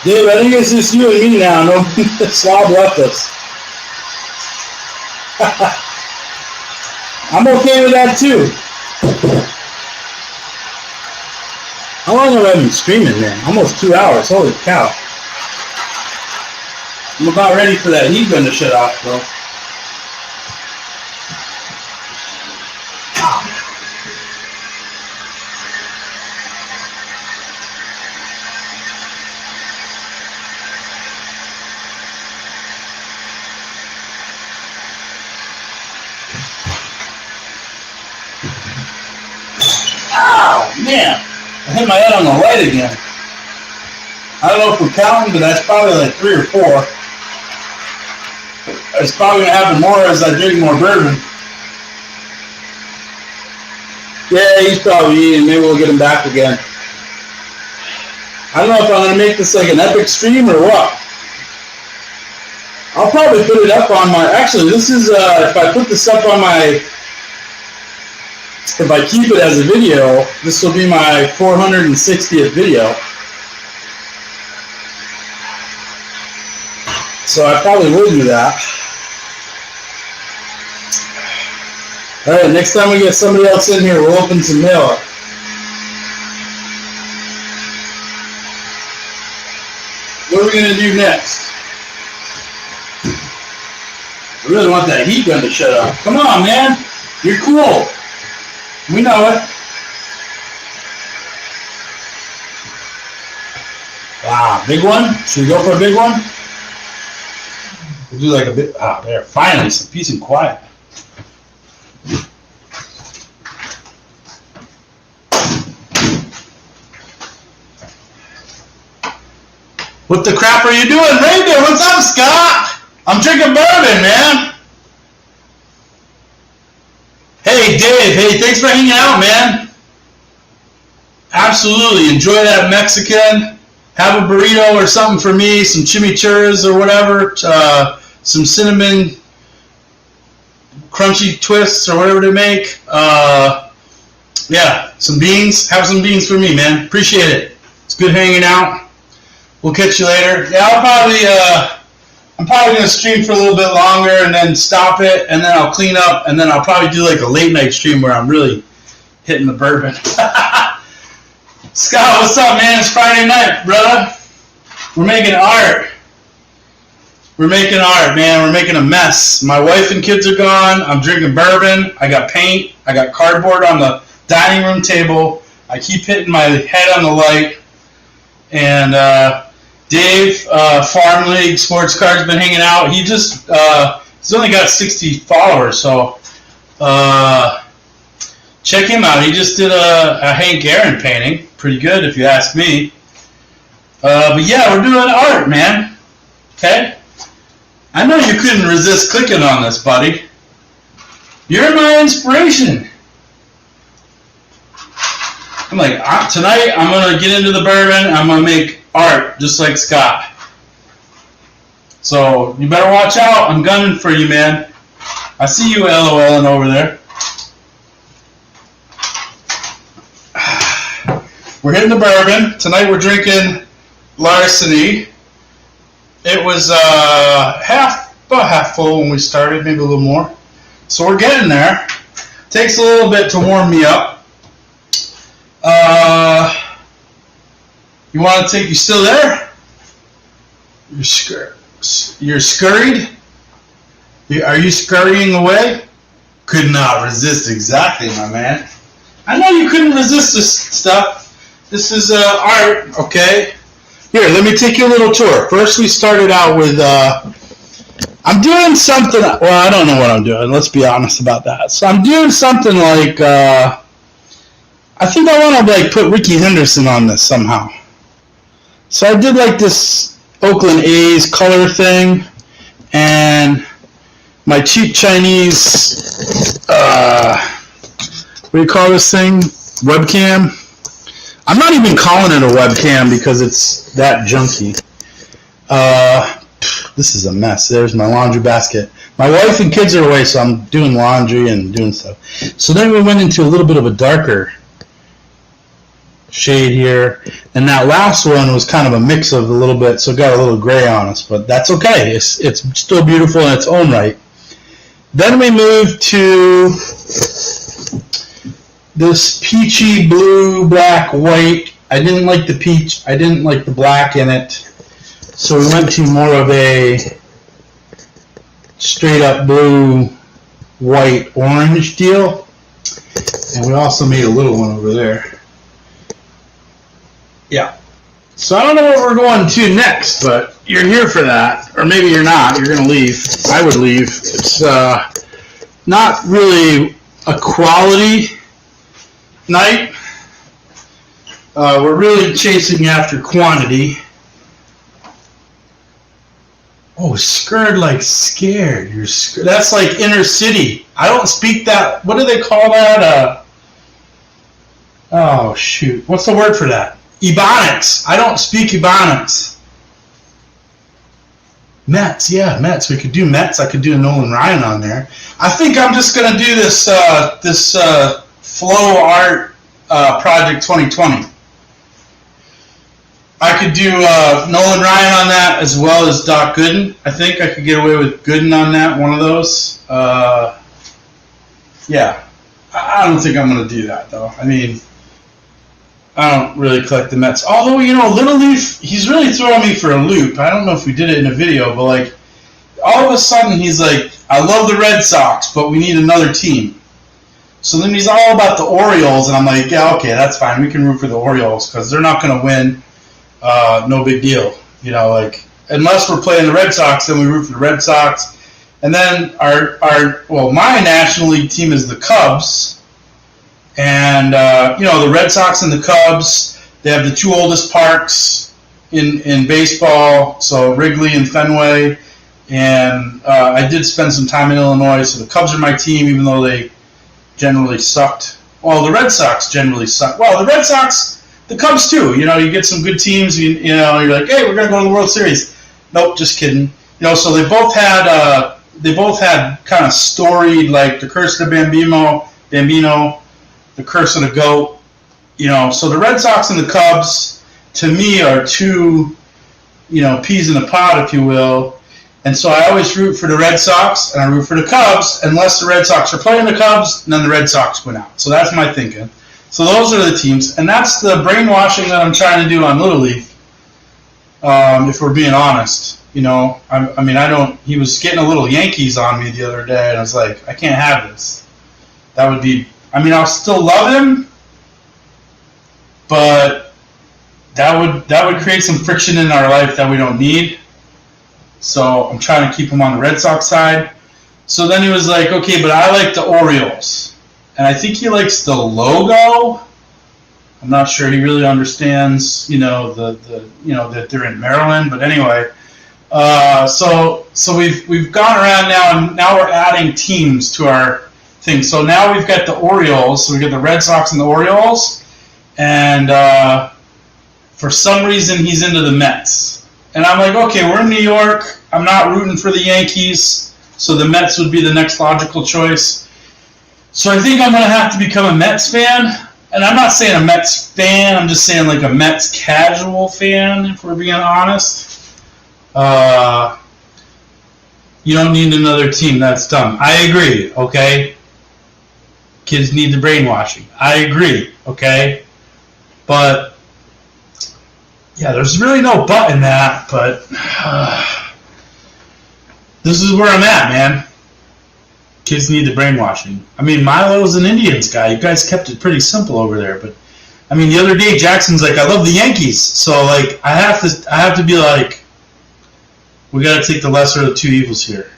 Dave, I think it's just you and me now. No, Slob left us. I'm okay with that too. How long have I been streaming, man? Almost 2 hours. Holy cow. I'm about ready for that heat gun to shut off, though. Oh, man. I hit my head on the light again. I don't know if we're counting, but that's probably like 3 or 4. It's probably going to happen more as I drink more bourbon. Yeah, he's probably eating. Maybe we'll get him back again. I don't know if I'm going to make this like an epic stream or what. I'll probably put it up on my... Actually, this is... if I put this up on my... If I keep it as a video, this will be my 460th video. So I probably will do that. Alright, next time we get somebody else in here, we'll open some mail up. What are we going to do next? I really want that heat gun to shut off. Come on, man. You're cool. We know it. Wow, big one? Should we go for a big one? We'll do like a bit. Ah, there. Finally, some peace and quiet. What the crap are you doing? Reindeer, what's up, Scott? I'm drinking bourbon, man. Hey, Dave. Hey, thanks for hanging out, man. Absolutely. Enjoy that Mexican. Have a burrito or something for me, some chimichangas or whatever, some cinnamon crunchy twists or whatever they make. Yeah, some beans. Have some beans for me, man. Appreciate it. It's good hanging out. We'll catch you later. Yeah, I'm probably going to stream for a little bit longer and then stop it, and then I'll clean up, and then I'll probably do like a late night stream where I'm really hitting the bourbon. Scott, what's up, man? It's Friday night, brother. We're making art. We're making art, man. We're making a mess. My wife and kids are gone. I'm drinking bourbon. I got paint. I got cardboard on the dining room table. I keep hitting my head on the light. And Dave, Farm League Sports Card's been hanging out. He just, he's only got 60 followers, so check him out. He just did a Hank Aaron painting. Pretty good, if you ask me. But yeah, we're doing art, man. Okay? I know you couldn't resist clicking on this, buddy. You're my inspiration. I'm like, tonight I'm going to get into the bourbon. I'm going to make art just like Scott. So you better watch out. I'm gunning for you, man. I see you LOLing over there. We're hitting the bourbon. Tonight we're drinking Larceny. It was about half full when we started, maybe a little more. So we're getting there. Takes a little bit to warm me up. You want to take? You still there? You're scurried. Are you scurrying away? Could not resist. Exactly, my man. I know you couldn't resist this stuff. This is art, okay? Here, let me take you a little tour. First, we started out with, I'm doing something, well, I don't know what I'm doing. Let's be honest about that. So I'm doing something like, I think I want to, like, put Ricky Henderson on this somehow. So I did, like, this Oakland A's color thing, and my cheap Chinese, what do you call this thing? Webcam? I'm not even calling it a webcam because it's that junky. This is a mess. There's my laundry basket. My wife and kids are away, so I'm doing laundry and doing stuff. So then we went into a little bit of a darker shade here. And that last one was kind of a mix of a little bit, so it got a little gray on us. But that's okay. It's still beautiful in its own right. Then we moved to this peachy blue, black, white. I didn't like the peach. I didn't like the black in it. So we went to more of a straight up blue, white, orange deal. And we also made a little one over there. Yeah. So I don't know what we're going to next, but you're here for that. Or maybe you're not. You're going to leave. I would leave. It's not really a quality night. We're really chasing after quantity. Oh, scared like scared. You're scared. That's like inner city. I don't speak that. What do they call that? Oh, shoot. What's the word for that? Ebonics. I don't speak Ebonics. Mets. Yeah, Mets. We could do Mets. I could do a Nolan Ryan on there. I think I'm just going to do this Flow Art Project 2020. I could do Nolan Ryan on that as well as Doc Gooden. I think I could get away with Gooden on that, one of those. Yeah. I don't think I'm going to do that, though. I mean, I don't really collect the Mets. Although, Little Leaf, he's really throwing me for a loop. I don't know if we did it in a video, but, like, all of a sudden he's like, I love the Red Sox, but we need another team. So then he's all about the Orioles, and I'm like, yeah, okay, that's fine. We can root for the Orioles because they're not going to win. No big deal. Unless we're playing the Red Sox, then we root for the Red Sox. And then my National League team is the Cubs. And, the Red Sox and the Cubs, they have the two oldest parks in baseball, so Wrigley and Fenway. And I did spend some time in Illinois, so the Cubs are my team, even though they generally sucked. Well, the Red Sox generally sucked. Well, the Red Sox... The Cubs too, you get some good teams. You're like, hey, we're gonna go to the World Series. Nope, just kidding. So they both had kind of storied, like the Curse of the Bambino, the Curse of the Goat. So the Red Sox and the Cubs to me are two, peas in a pod, if you will. And so I always root for the Red Sox and I root for the Cubs unless the Red Sox are playing the Cubs, and then the Red Sox win out. So that's my thinking. So those are the teams, and that's the brainwashing that I'm trying to do on Little Leaf. If we're being honest, he was getting a little Yankees on me the other day, and I was like, I can't have this. That would be, I'll still love him, but that would create some friction in our life that we don't need. So I'm trying to keep him on the Red Sox side. So then he was like, okay, but I like the Orioles. And I think he likes the logo. I'm not sure he really understands, that they're in Maryland. But anyway, so we've gone around now, and now we're adding teams to our thing. So now we've got the Orioles. So we got the Red Sox and the Orioles, and for some reason he's into the Mets. And I'm like, okay, we're in New York. I'm not rooting for the Yankees, so the Mets would be the next logical choice. So I think I'm going to have to become a Mets fan. And I'm not saying a Mets fan. I'm just saying like a Mets casual fan, if we're being honest. You don't need another team. That's dumb. I agree, okay? Kids need the brainwashing. I agree, okay? But, yeah, there's really no but in that. But this is where I'm at, man. Kids need the brainwashing. Milo's an Indians guy. You guys kept it pretty simple over there, but the other day Jackson's like, I love the Yankees, so like I have to be like, we got to take the lesser of the two evils here.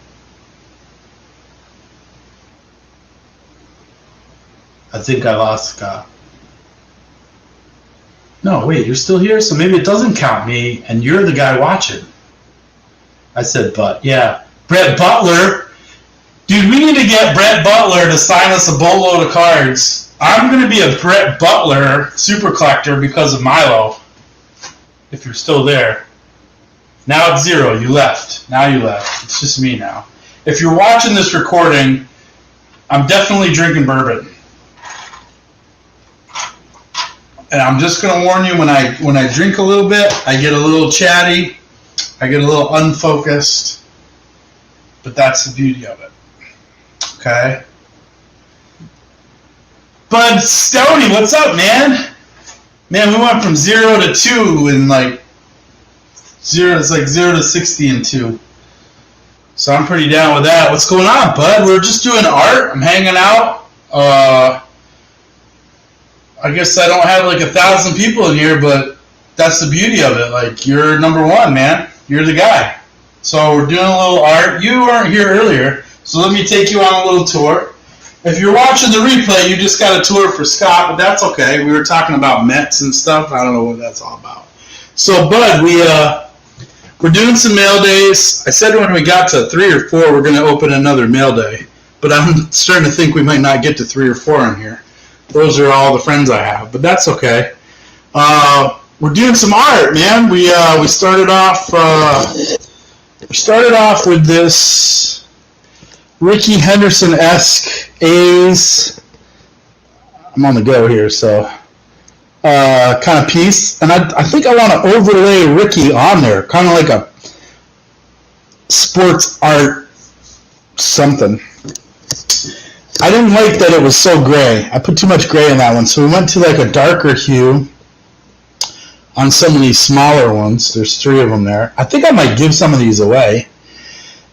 I think I lost Scott. No, wait, you're still here, so maybe it doesn't count me, and you're the guy watching. I said, but yeah, Brett Butler. Dude, we need to get Brett Butler to sign us a boatload of cards. I'm going to be a Brett Butler super collector because of Milo. If you're still there. Now it's 0. You left. Now you left. It's just me now. If you're watching this recording, I'm definitely drinking bourbon. And I'm just going to warn you, when I drink a little bit, I get a little chatty. I get a little unfocused. But that's the beauty of it. Okay? Bud Stoney, what's up, man? Man, we went from 0 to 2 in like 0. It's like 0 to 60 in 2. So I'm pretty down with that. What's going on, Bud? We're just doing art. I'm hanging out. I guess I don't have like 1,000 people in here, but that's the beauty of it. Like, you're number one, man. You're the guy. So we're doing a little art. You weren't here earlier, so let me take you on a little tour. If you're watching the replay, you just got a tour for Scott, but that's okay. We were talking about Mets and stuff. I don't know what that's all about. So, Bud, we're doing some mail days. I said when we got to 3 or 4, we're going to open another mail day, but I'm starting to think we might not get to 3 or 4 in here. Those are all the friends I have, but that's okay. We're doing some art, man. We started off with this Ricky Henderson-esque A's. I'm on the go here, so kind of piece, and I think I want to overlay Ricky on there, kind of like a sports art something. I didn't like that it was so gray. I put too much gray in that one, so we went to like a darker hue on some of these smaller ones. There's 3 of them there. I think I might give some of these away.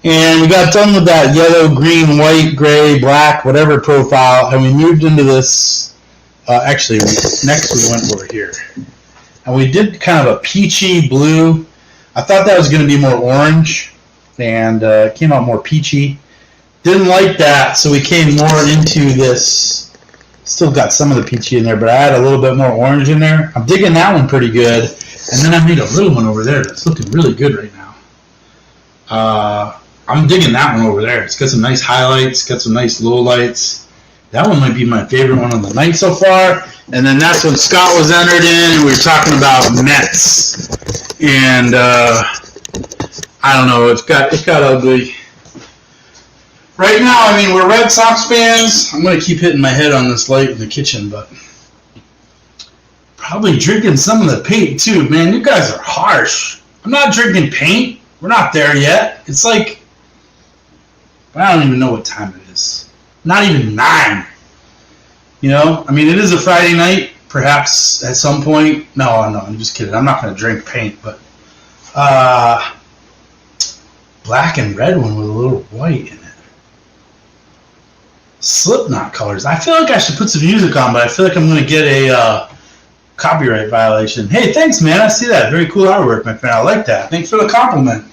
And we got done with that yellow, green, white, gray, black, whatever profile, and we moved into this. Next we went over here. And we did kind of a peachy blue. I thought that was going to be more orange, and it came out more peachy. Didn't like that, so we came more into this. Still got some of the peachy in there, but I had a little bit more orange in there. I'm digging that one pretty good. And then I made a little one over there that's looking really good right now. I'm digging that one over there. It's got some nice highlights, got some nice low lights. That one might be my favorite one of the night so far. And then that's when Scott was entered in, and we were talking about Mets. And I don't know, it got ugly. Right now, I mean, we're Red Sox fans. I'm going to keep hitting my head on this light in the kitchen, but probably drinking some of the paint, too. Man, you guys are harsh. I'm not drinking paint. We're not there yet. It's like, I don't even know what time it is. Not even 9. You know? I mean, it is a Friday night, perhaps at some point. No, I'm just kidding. I'm not going to drink paint, but black and red one with a little white in it. Slipknot colors. I feel like I should put some music on, but I feel like I'm going to get a copyright violation. Hey, thanks, man. I see that. Very cool artwork, my friend. I like that. Thanks for the compliment.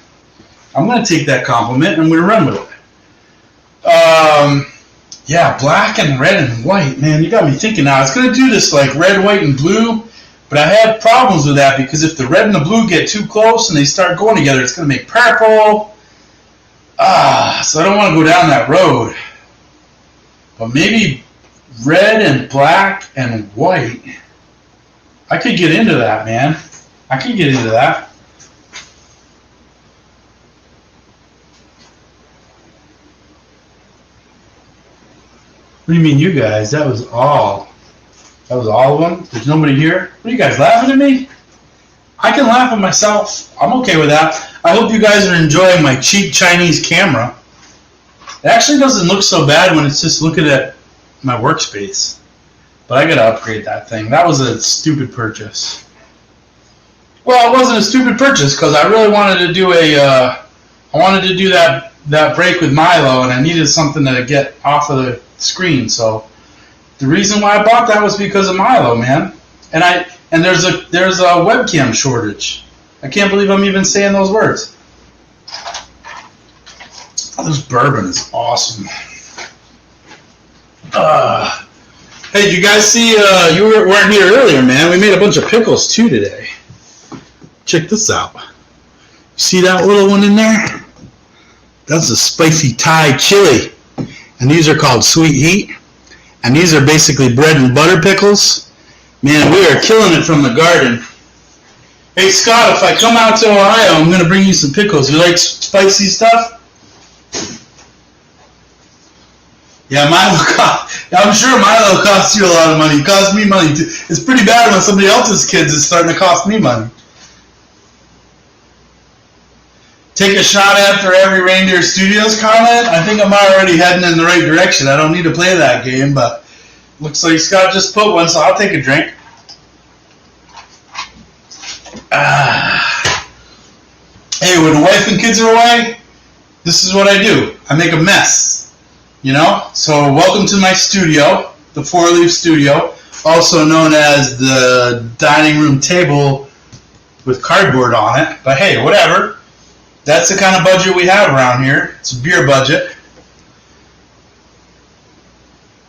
I'm going to take that compliment, and I'm going to run with it. Yeah, black and red and white. Man, you got me thinking now. I was going to do this like red, white, and blue, but I had problems with that because if the red and the blue get too close and they start going together, it's going to make purple. So I don't want to go down that road. But maybe red and black and white. I could get into that, man. I could get into that. What do you mean, you guys? That was all of them? There's nobody here? What are you guys, laughing at me? I can laugh at myself. I'm okay with that. I hope you guys are enjoying my cheap Chinese camera. It actually doesn't look so bad when it's just looking at my workspace. But I gotta upgrade that thing. That was a stupid purchase. Well, it wasn't a stupid purchase because I really wanted to do that break with Milo, and I needed something to get off of the screen. So the reason why I bought that was because of Milo, man. And there's a webcam shortage. I can't believe I'm even saying those words. Oh, this bourbon is awesome. Hey, did you guys see, you weren't here earlier, man. We made a bunch of pickles, too, today. Check this out. See that little one in there? That's a spicy Thai chili. And these are called Sweet Heat. And these are basically bread and butter pickles. Man, we are killing it from the garden. Hey, Scott, if I come out to Ohio, I'm going to bring you some pickles. You like spicy stuff? Yeah, I'm sure Milo costs you a lot of money. It costs me money, too. It's pretty bad when somebody else's kids is starting to cost me money. Take a shot after every Reindeer Studios comment? I think I'm already heading in the right direction. I don't need to play that game, but Looks like Scott just put one, so I'll take a drink. Hey, when the wife and kids are away, this is what I do. I make a mess, you know? So welcome to my studio, the 4-leaf studio, also known as the dining room table with cardboard on it. But hey, whatever. That's the kind of budget we have around here. It's a beer budget.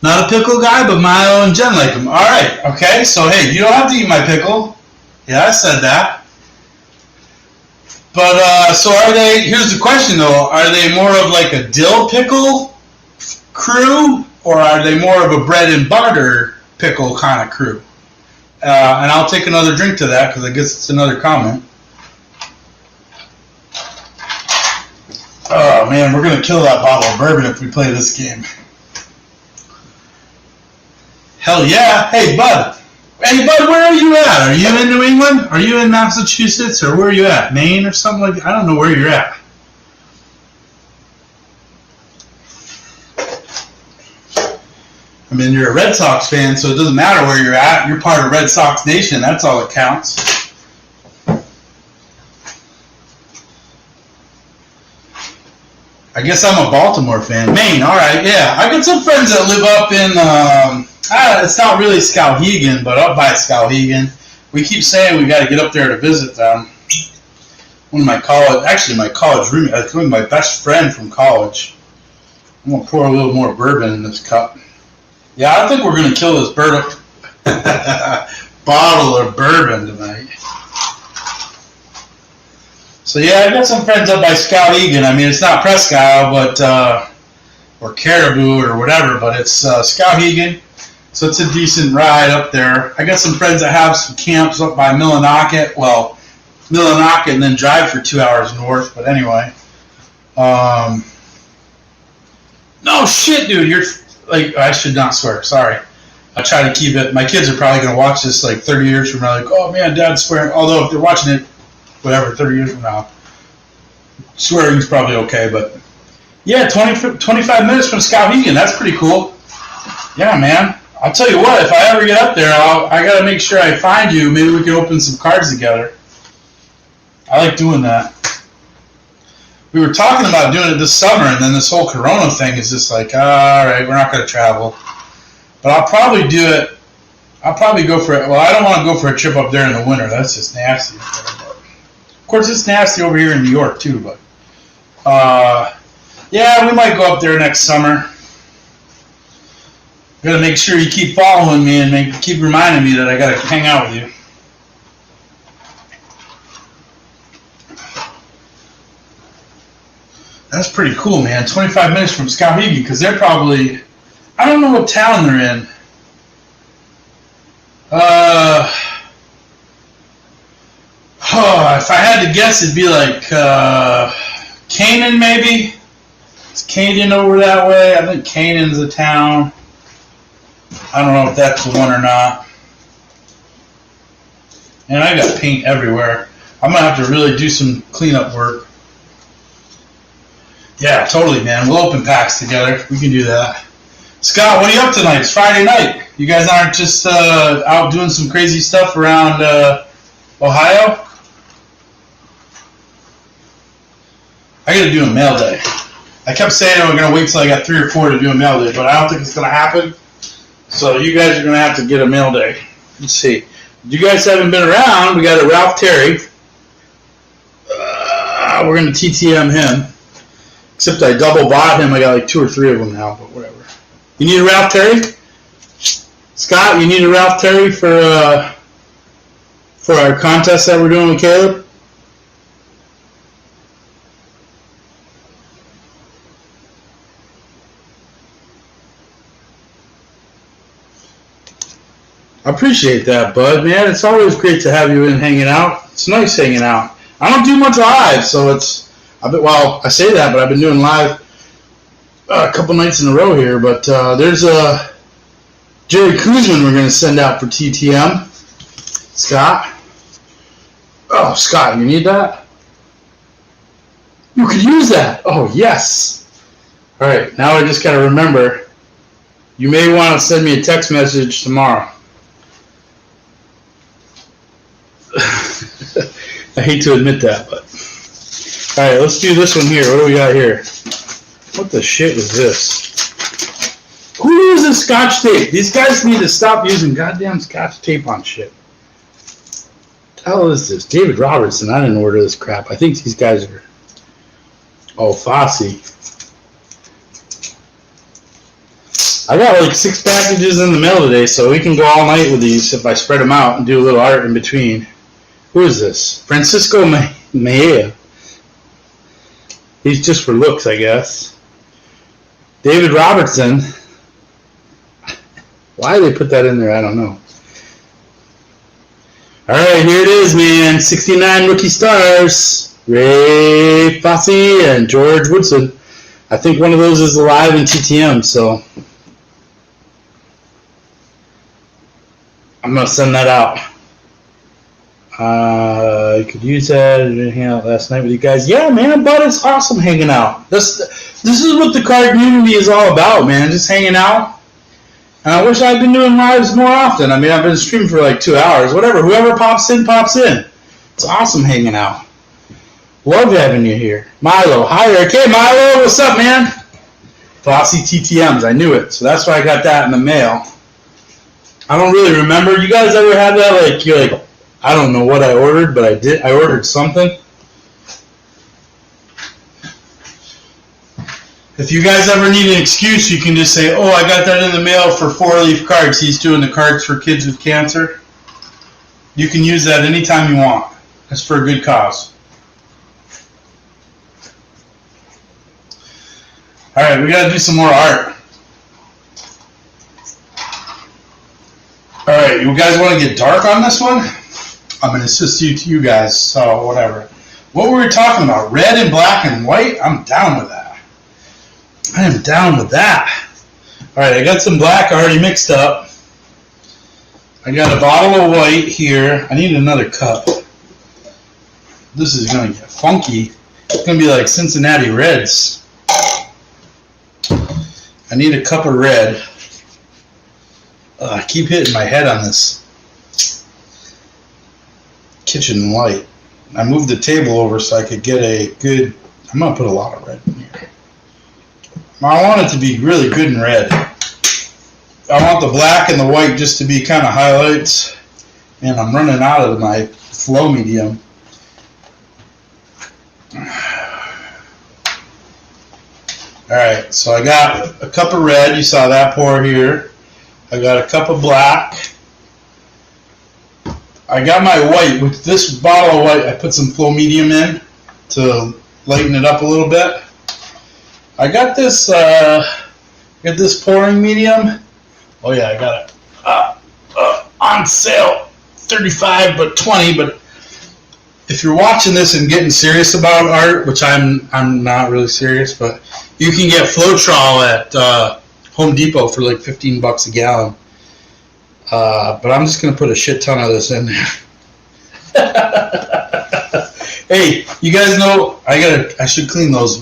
Not a pickle guy, but Milo and Jen like them. All right, okay. So hey, you don't have to eat my pickle. Yeah, I said that. But so are they? Here's the question though: are they more of like a dill pickle crew, or are they more of a bread and butter pickle kind of crew? And I'll take another drink to that because I guess it's another comment. Oh man, we're gonna kill that bottle of bourbon if we play this game. Hell yeah! Hey bud, where are you at? Are you in New England? Are you in Massachusetts, or where are you at? Maine or something like that? I don't know where you're at. I mean, you're a Red Sox fan, so it doesn't matter where you're at. You're part of Red Sox Nation. That's all that counts. I guess I'm a Baltimore fan. Maine, all right, yeah. I got some friends that live up in, it's not really Skowhegan, but up by Skowhegan. We keep saying we got to get up there to visit them. One of my college roommate, I think my best friend from college. I'm going to pour a little more bourbon in this cup. Yeah, I think we're going to kill this bottle of bourbon tonight. So yeah, I got some friends up by Skowhegan. I mean, it's not Presque Isle, but or Caribou or whatever, but it's Skowhegan. So it's a decent ride up there. I got some friends that have some camps up by Millinocket. Well, Millinocket and then drive for 2 hours north. But anyway, no shit, dude. You're like, I should not swear. Sorry. I try to keep it. My kids are probably gonna watch this like 30 years from now. Like, oh man, Dad's swearing. Although if they're watching it, whatever, 30 years from now, swearing's probably okay. But yeah, 25 minutes from Skowhegan. That's pretty cool. Yeah, man. I'll tell you what, if I ever get up there, I got to make sure I find you. Maybe we can open some cards together. I like doing that. We were talking about doing it this summer, and then this whole Corona thing is just like, all right, we're not going to travel. But I'll probably do it. I'll probably go for it. Well, I don't want to go for a trip up there in the winter. That's just nasty. Of course, it's nasty over here in New York, too. But yeah, we might go up there next summer. Gotta make sure you keep following me and keep reminding me that I gotta hang out with you. That's pretty cool, man. 25 minutes from Skowhegan, because they're probably, I don't know what town they're in. If I had to guess, it'd be like Canaan, maybe. Is Canaan over that way? I think Canaan's a town. I don't know if that's the one or not. And I got paint everywhere. I'm going to have to really do some cleanup work. Yeah, totally, man. We'll open packs together. We can do that. Scott, what are you up tonight? It's Friday night. You guys aren't just out doing some crazy stuff around Ohio? I got to do a mail day. I kept saying we're going to wait till I got 3 or 4 to do a mail day, but I don't think it's going to happen. So you guys are going to have to get a mail day. Let's see. You guys haven't been around. We got a Ralph Terry. We're going to TTM him. Except I double bought him. I got like 2 or 3 of them now, but whatever. You need a Ralph Terry? Scott, you need a Ralph Terry for our contest that we're doing with Caleb? I appreciate that, bud, man. It's always great to have you in hanging out. It's nice hanging out. I don't do much live, so well, I say that, but I've been doing live a couple nights in a row here. But there's Jerry Kuzman we're going to send out for TTM. Scott. Oh, Scott, you need that? You could use that. Oh, yes. All right, now I just got to remember You may want to send me a text message tomorrow. I hate to admit that, but. Alright, let's do this one here. What do we got here? What the shit is this? Who uses Scotch tape? These guys need to stop using goddamn Scotch tape on shit. What the hell is this? David Robertson. I didn't order this crap. I think these guys are. Oh, Fosse. I got like 6 packages in the mail today, so we can go all night with these if I spread them out and do a little art in between. Who is this? Francisco Mejia. He's just for looks, I guess. David Robertson. Why they put that in there, I don't know. Alright, here it is, man. 69 rookie stars. Ray Fosse and George Woodson. I think one of those is alive in TTM, so I'm going to send that out. I could use that and hang out last night with you guys. Yeah, man, but it's awesome hanging out. This is what the card community is all about, man. Just hanging out. And I wish I'd been doing lives more often. I mean, I've been streaming for like 2 hours. Whatever. Whoever pops in, pops in. It's awesome hanging out. Love having you here. Milo. Hi, Eric. Hey, Milo. What's up, man? Fosse TTMs. I knew it. So that's why I got that in the mail. I don't really remember. You guys ever had that? Like, you're like, I don't know what I ordered, but I did. I ordered something. If you guys ever need an excuse, you can just say, oh, I got that in the mail for 4-leaf cards. He's doing the cards for kids with cancer. You can use that anytime you want. It's for a good cause. All right, we got to do some more art. All right, you guys want to get dark on this one? I'm going to assist you guys, so whatever. What were we talking about? Red and black and white? I'm down with that. I am down with that. All right, I got some black already mixed up. I got a bottle of white here. I need another cup. This is going to get funky. It's going to be like Cincinnati Reds. I need a cup of red. I keep hitting my head on this kitchen light. I moved the table over so I could get a good. I'm going to put a lot of red in here. I want it to be really good and red. I want the black and the white just to be kind of highlights. And I'm running out of my flow medium. Alright, so I got a cup of red. You saw that pour here. I got a cup of black. I got my white. With this bottle of white, I put some flow medium in to lighten it up a little bit. I got this pouring medium. Oh yeah, I got it on sale, $35 but $20. But if you're watching this and getting serious about art, which I'm not really serious, but you can get Floetrol at Home Depot for like $15 a gallon. But I'm just gonna put a shit ton of this in there. Hey, you guys know I should clean those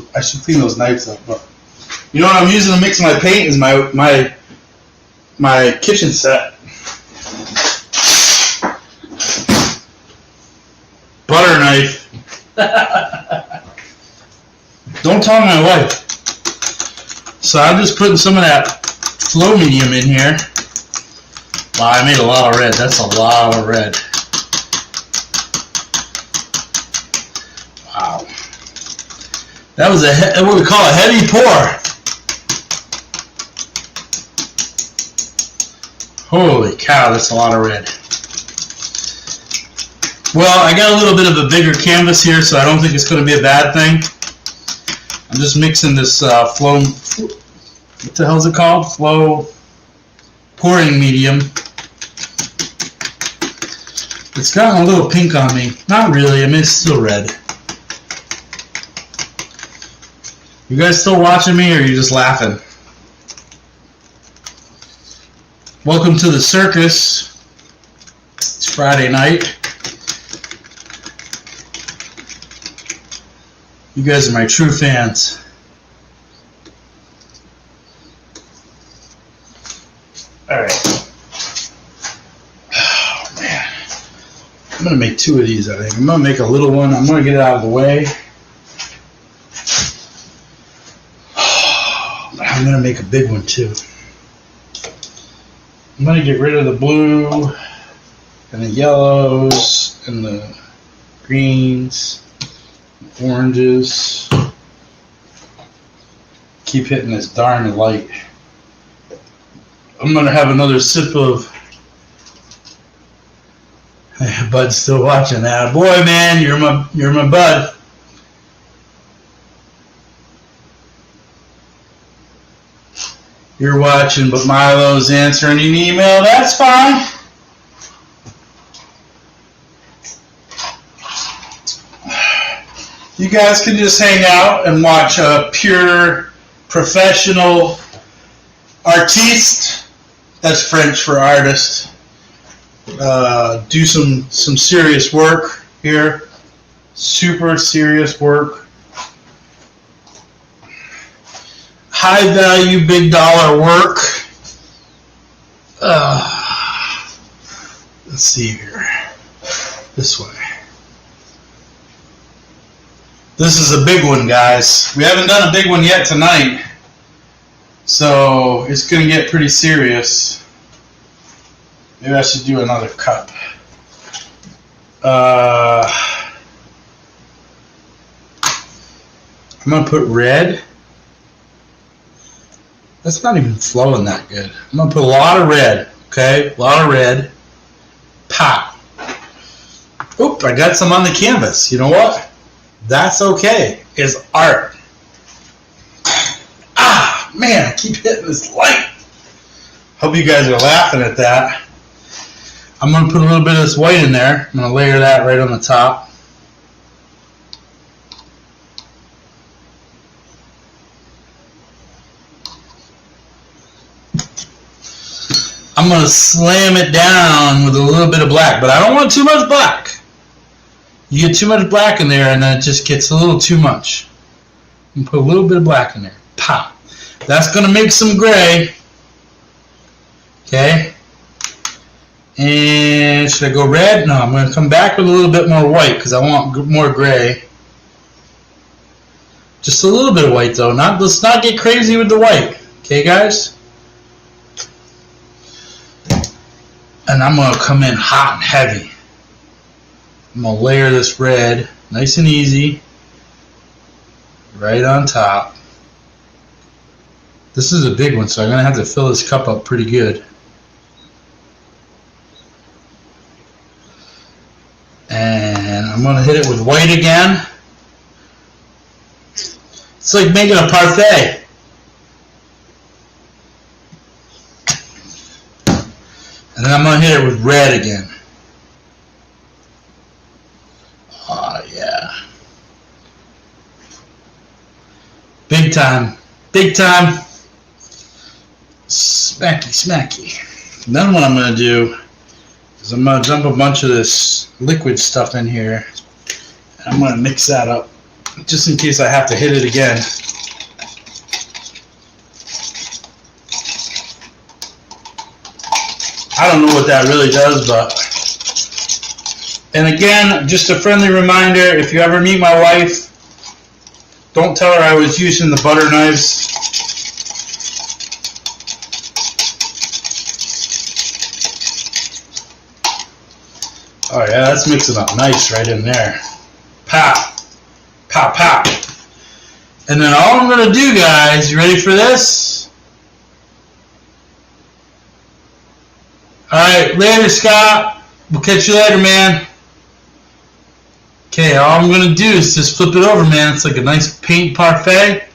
knives up. But you know what I'm using to mix my paint is my kitchen set. Butter knife. Don't tell my wife. So I'm just putting some of that flow medium in here. Wow, I made a lot of red. That's a lot of red. Wow. That was what we call a heavy pour. Holy cow, that's a lot of red. Well, I got a little bit of a bigger canvas here, so I don't think it's going to be a bad thing. I'm just mixing this flow, what the hell is it called? Flow pouring medium. It's gotten a little pink on me. Not really, I mean it's still red. You guys still watching me or are you just laughing? Welcome to the circus. It's Friday night. You guys are my true fans. All right. Oh, man. I'm going to make 2 of these, I think. I'm going to make a little one. I'm going to get it out of the way. I'm going to make a big one, too. I'm going to get rid of the blue and the yellows and the greens, oranges. Keep hitting this darn light. I'm going to have another sip of... Bud's still watching that. Boy, man, you're my bud. You're watching, but Milo's answering an email. That's fine. You guys can just hang out and watch a pure professional artiste. That's French for artist. Do some serious work here. Super serious work. High value, big dollar work. Let's see here. This way. This is a big one, guys. We haven't done a big one yet tonight. So it's going to get pretty serious. Maybe I should do another cup. I'm going to put red. That's not even flowing that good. I'm going to put a lot of red. Okay? A lot of red. Pop. Oop, I got some on the canvas. You know what? That's okay. It's art. Ah, man, I keep hitting this light. Hope you guys are laughing at that. I'm going to put a little bit of this white in there. I'm going to layer that right on the top. I'm going to slam it down with a little bit of black, but I don't want too much black. You get too much black in there and then it just gets a little too much. You put a little bit of black in there. Pop. That's going to make some gray. Okay. And should I go red? No, I'm going to come back with a little bit more white because I want more gray. Just a little bit of white though. Let's not get crazy with the white. Okay, guys? And I'm going to come in hot and heavy. I'm going to layer this red nice and easy right on top. This is a big one, so I'm going to have to fill this cup up pretty good. And I'm going to hit it with white again. It's like making a parfait. And then I'm going to hit it with red again. Oh, yeah. Big time. Big time. Smacky, smacky. And then what I'm going to do is I'm going to dump a bunch of this liquid stuff in here. And I'm going to mix that up just in case I have to hit it again. I don't know what that really does, but... And again, just a friendly reminder, if you ever meet my wife, don't tell her I was using the butter knives. Oh yeah, that's mixing up nice right in there. Pow! Pow, pow! And then all I'm going to do, guys, you ready for this? Alright, later, Scott. We'll catch you later, man. Okay, all I'm going to do is just flip it over, man. It's like a nice paint parfait.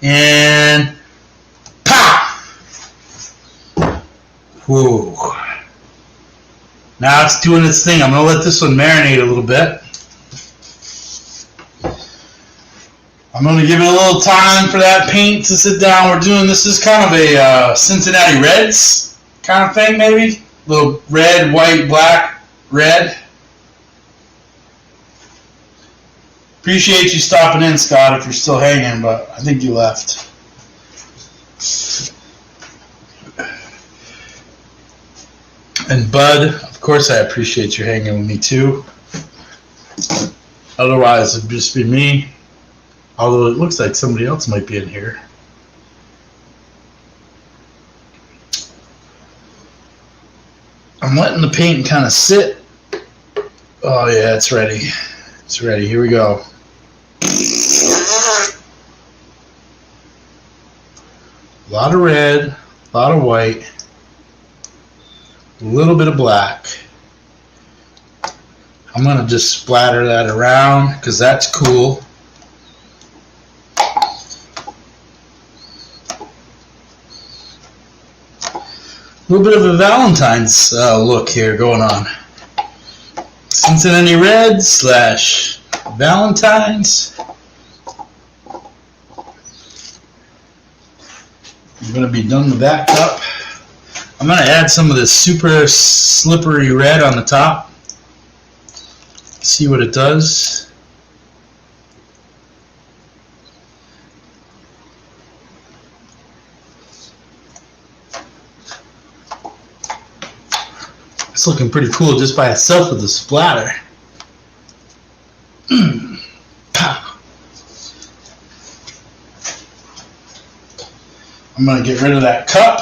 And... pow! Whoa. Now it's doing its thing. I'm going to let this one marinate a little bit. I'm going to give it a little time for that paint to sit down. We're doing this is kind of a Cincinnati Reds kind of thing, maybe. A little red, white, black, red. Appreciate you stopping in, Scott, if you're still hanging, but I think you left. And Bud, of course I appreciate you hanging with me too. Otherwise it'd just be me. Although it looks like somebody else might be in here. I'm letting the paint kind of sit. Oh yeah, it's ready. It's ready. Here we go. A lot of red, a lot of white, a little bit of black. I'm going to just splatter that around because that's cool. A little bit of a Valentine's look here going on. Cincinnati Red / Valentine's. I'm going to be done with that cup. I'm going to add some of this super slippery red on the top. See what it does. It's looking pretty cool just by itself with the splatter. I'm going to get rid of that cup.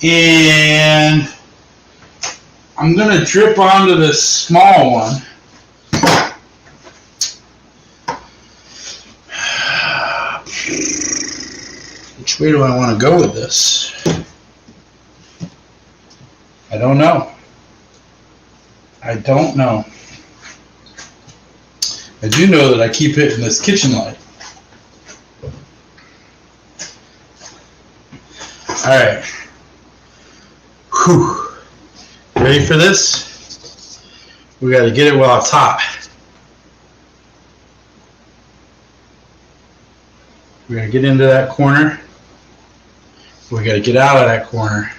And I'm going to drip onto this small one. Which way do I want to go with this? I don't know. I don't know. I do know that I keep hitting this kitchen light. Alright. Whew. Ready for this? We got to get it while it's hot. We got to get into that corner. We got to get out of that corner.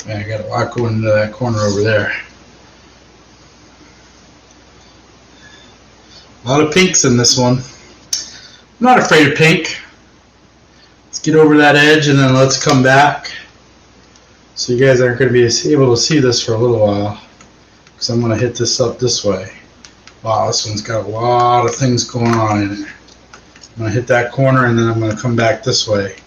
And I got a lot going into that corner over there. A lot of pinks in this one. I'm not afraid of pink. Let's get over that edge and then let's come back. So you guys aren't going to be able to see this for a little while. Because I'm going to hit this up this way. Wow, this one's got a lot of things going on in it. I'm going to hit that corner and then I'm going to come back this way.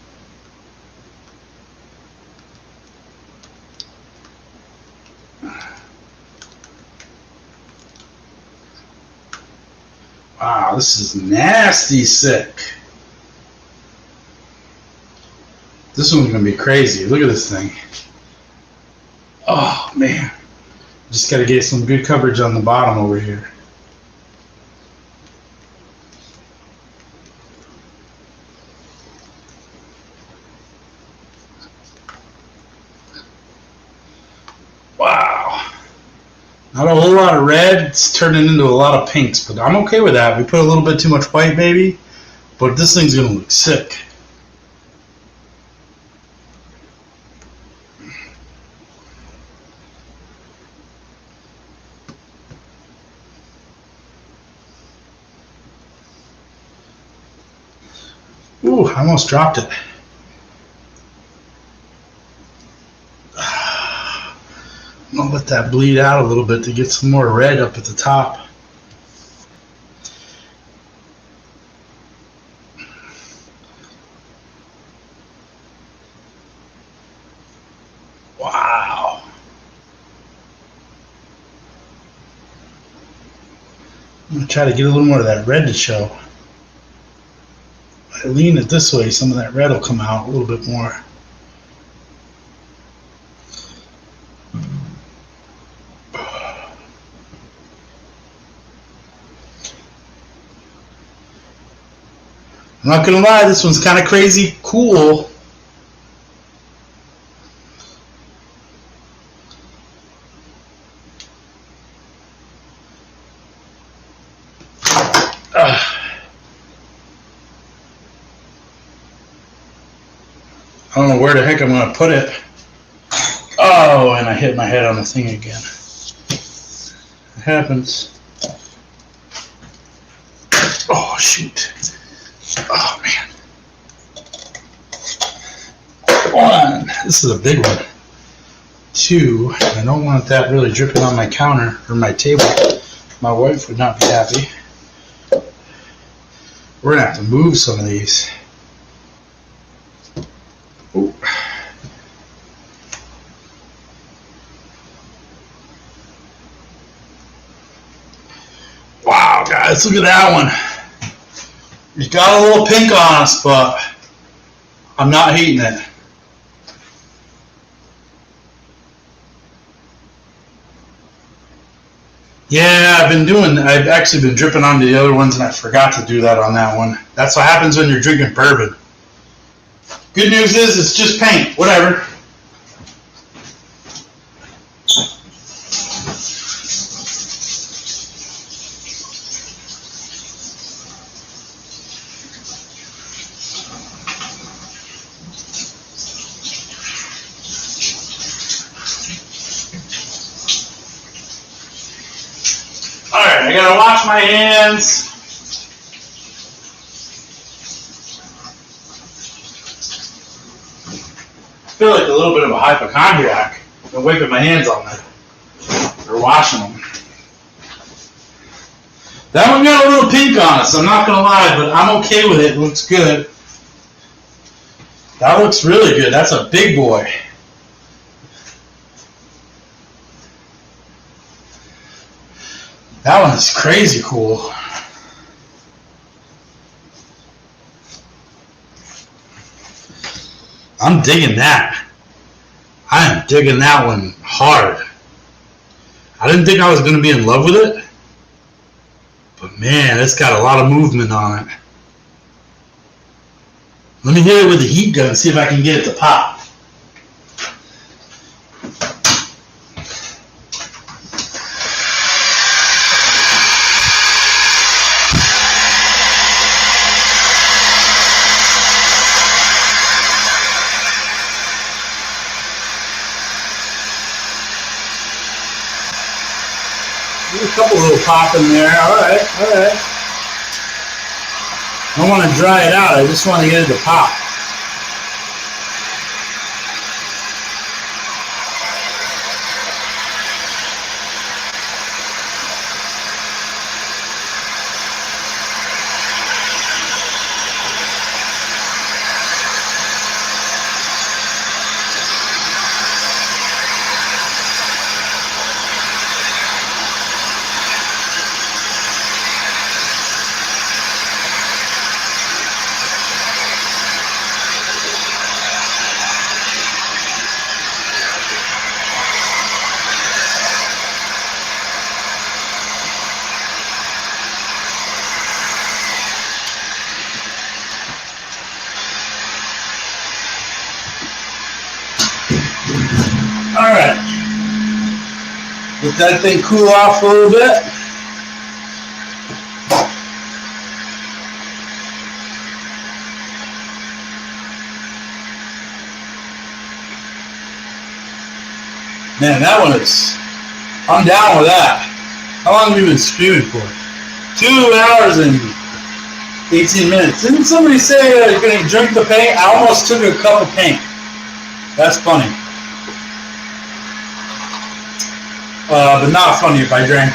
Wow, this is nasty sick. This one's going to be crazy. Look at this thing. Oh, man. Just got to get some good coverage on the bottom over here. Wow. Not a whole lot of red. It's turning into a lot of pinks, but I'm okay with that. We put a little bit too much white, maybe, but this thing's going to look sick. Ooh, I almost dropped it. I'm going to let that bleed out a little bit to get some more red up at the top. Wow. I'm going to try to get a little more of that red to show. I lean it this way, some of that red will come out a little bit more. I'm not gonna lie, this one's kind of crazy cool. I don't know where the heck I'm going to put it. Oh, and I hit my head on the thing again. It happens. Oh, shoot. Oh man. One. This is a big one. Two. I don't want that really dripping on my counter or my table. My wife would not be happy. We're gonna have to move some of these. Ooh. Wow, guys, look at that one. It got a little pink on us, but I'm not hating it. Yeah, I've actually been dripping onto the other ones, and I forgot to do that on that one. That's what happens when you're drinking bourbon. Good news is it's just paint, whatever. Alright, I gotta wash my hands. I feel like a little bit of a hypochondriac. I'm wiping my hands on that. Or washing them. That one got a little pink on us, I'm not gonna lie, but I'm okay with it. It looks good. That looks really good. That's a big boy. That one is crazy cool. I'm digging that. I am digging that one hard. I didn't think I was going to be in love with it. But man, it's got a lot of movement on it. Let me hit it with the heat gun and see if I can get it to pop. There's a couple little pop in there. Alright, alright. I don't want to dry it out, I just want to get it to pop. Alright. Let that thing cool off a little bit. Man, that one is... I'm down with that. How long have you been spewing for? 2 hours and 18 minutes. Didn't somebody say you're going to drink the paint? I almost took a cup of paint. That's funny. But not funny if I drank.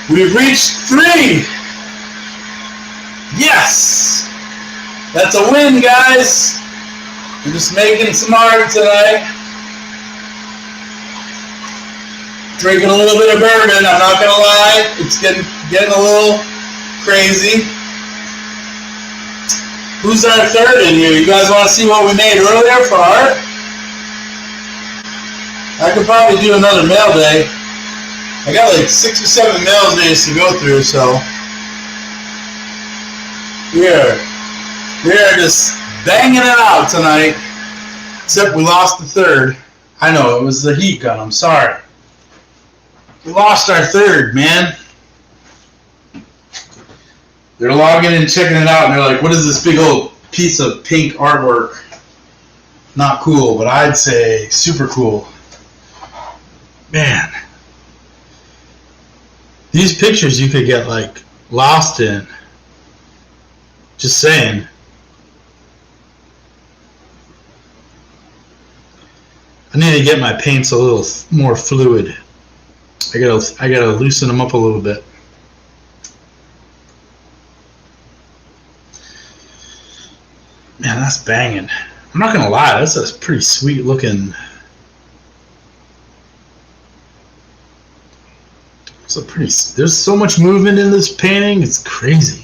We've reached 3! Yes! That's a win, guys! I'm just making some art tonight. Drinking a little bit of bourbon, I'm not gonna lie. It's getting a little crazy. Who's our third in here? You guys want to see what we made earlier for art? I could probably do another mail day. I got like 6 or 7 mail days to go through, so we are just banging it out tonight. Except we lost the third. I know, it was the heat gun, I'm sorry. We lost our third, man. They're logging in, checking it out, and they're like, what is this big old piece of pink artwork? Not cool, but I'd say super cool. Man. These pictures you could get like lost in. Just saying. I need to get my paints a little more fluid. I gotta loosen them up a little bit. Man, that's banging. I'm not gonna lie, that's a pretty sweet looking. There's so much movement in this painting, it's crazy.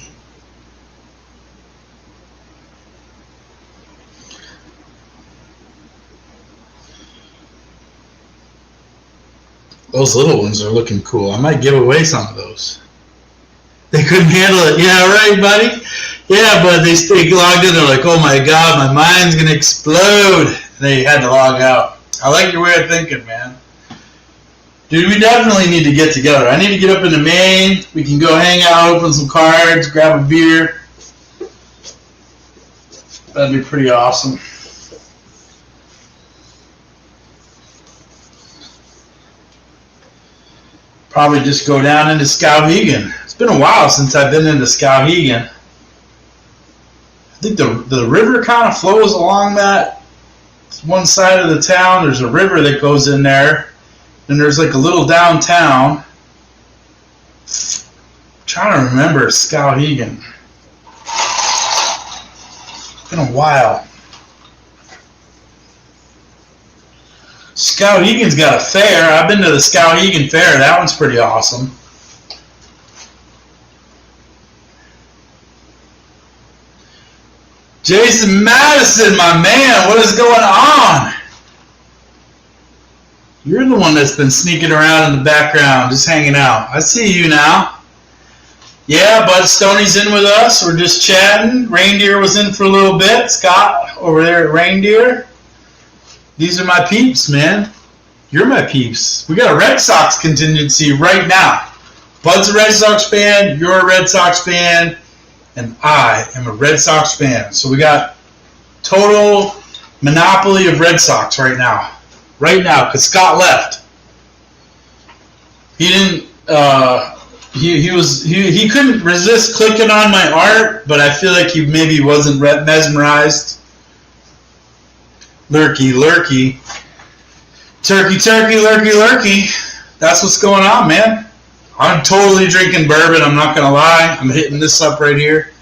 Those little ones are looking cool. I might give away some of those. They couldn't handle it. Yeah, right, buddy. Yeah, but they logged in. They're like, oh my God, my mind's going to explode. And they had to log out. I like your way of thinking, man. Dude, we definitely need to get together. I need to get up into Maine. We can go hang out, open some cards, grab a beer. That'd be pretty awesome. Probably just go down into Skowhegan. It's been a while since I've been into Skowhegan. I think the river kind of flows along that one side of the town. There's a river that goes in there. And there's like a little downtown. I'm trying to remember Skowhegan. It's been a while. Skowhegan's got a fair. I've been to the Skowhegan Fair. That one's pretty awesome. Jason Madison, my man, what is going on? You're the one that's been sneaking around in the background, just hanging out. I see you now. Yeah, Bud Stoney's in with us. We're just chatting. Reindeer was in for a little bit. Scott over there at Reindeer. These are my peeps, man. You're my peeps. We got a Red Sox contingency right now. Bud's a Red Sox fan, you're a Red Sox fan, and I am a Red Sox fan. So we got total monopoly of Red Sox right now. Right now, because Scott left. He didn't. He couldn't resist clicking on my art, but I feel like he maybe wasn't mesmerized. Lurky, lurky. Turkey, turkey, lurky, lurky. That's what's going on, man. I'm totally drinking bourbon, I'm not going to lie. I'm hitting this up right here.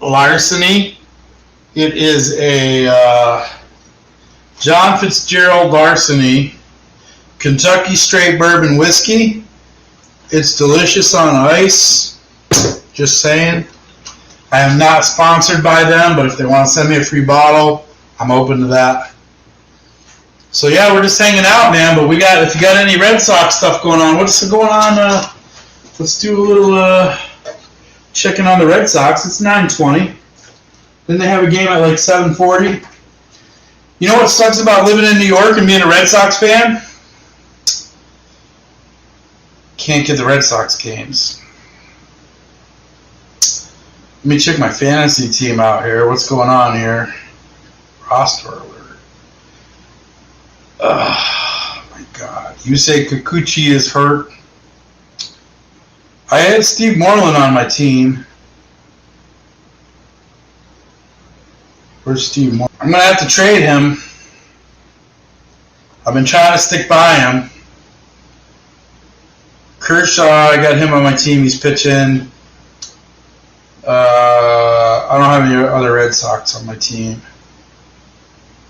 Larceny. It is a John Fitzgerald Larceny Kentucky Straight Bourbon Whiskey. It's delicious on ice. Just saying. I am not sponsored by them, but if they want to send me a free bottle, I'm open to that. So yeah, we're just hanging out, man. But if you got any Red Sox stuff going on, what's going on? Let's do a little checking on the Red Sox. It's 9:20. Didn't they have a game at like 7:40? You know what sucks about living in New York and being a Red Sox fan? Can't get the Red Sox games. Let me check my fantasy team out here. What's going on here? Roster alert. Oh, my God. You say Kikuchi is hurt. I had Steve Moreland on my team. Where's Steve Moreland? I'm going to have to trade him. I've been trying to stick by him. Kershaw, I got him on my team. He's pitching. I don't have any other Red Sox on my team.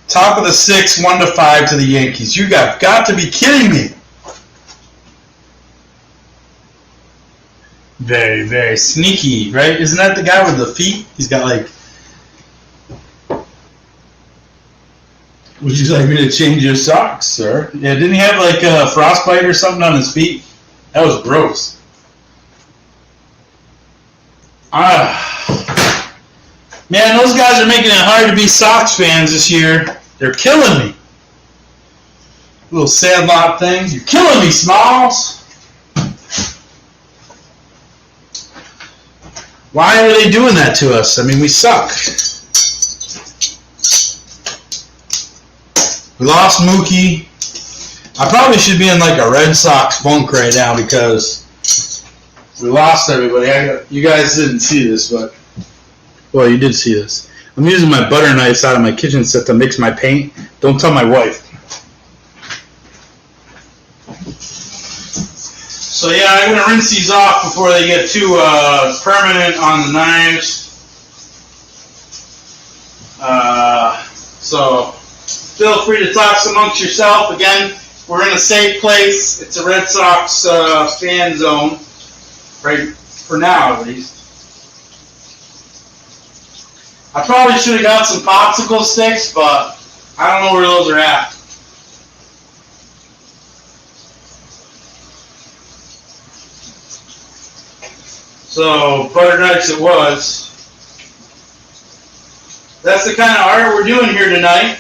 Top of the 6, 1-5 to the Yankees. You got to be kidding me. Very, very sneaky, right? Isn't that the guy with the feet? He's got like... Would you like me to change your socks, sir? Yeah, didn't he have like a frostbite or something on his feet? That was gross. Man, those guys are making it hard to be Sox fans this year. They're killing me. Little Sandlot things. You're killing me, Smalls. Why are they doing that to us? I mean, we suck. We lost Mookie. I probably should be in like a Red Sox funk right now because We lost everybody. You guys didn't see this, but well, you did see this. I'm using my butter knives out of my kitchen set to mix my paint. Don't tell my wife. So yeah, I'm gonna rinse these off before they get too permanent on the knives. So feel free to talk amongst yourself. Again, we're in a safe place. It's a Red Sox fan zone, right, for now at least. I probably should have got some popsicle sticks, but I don't know where those are at. So, butter knives it was. That's the kind of art we're doing here tonight.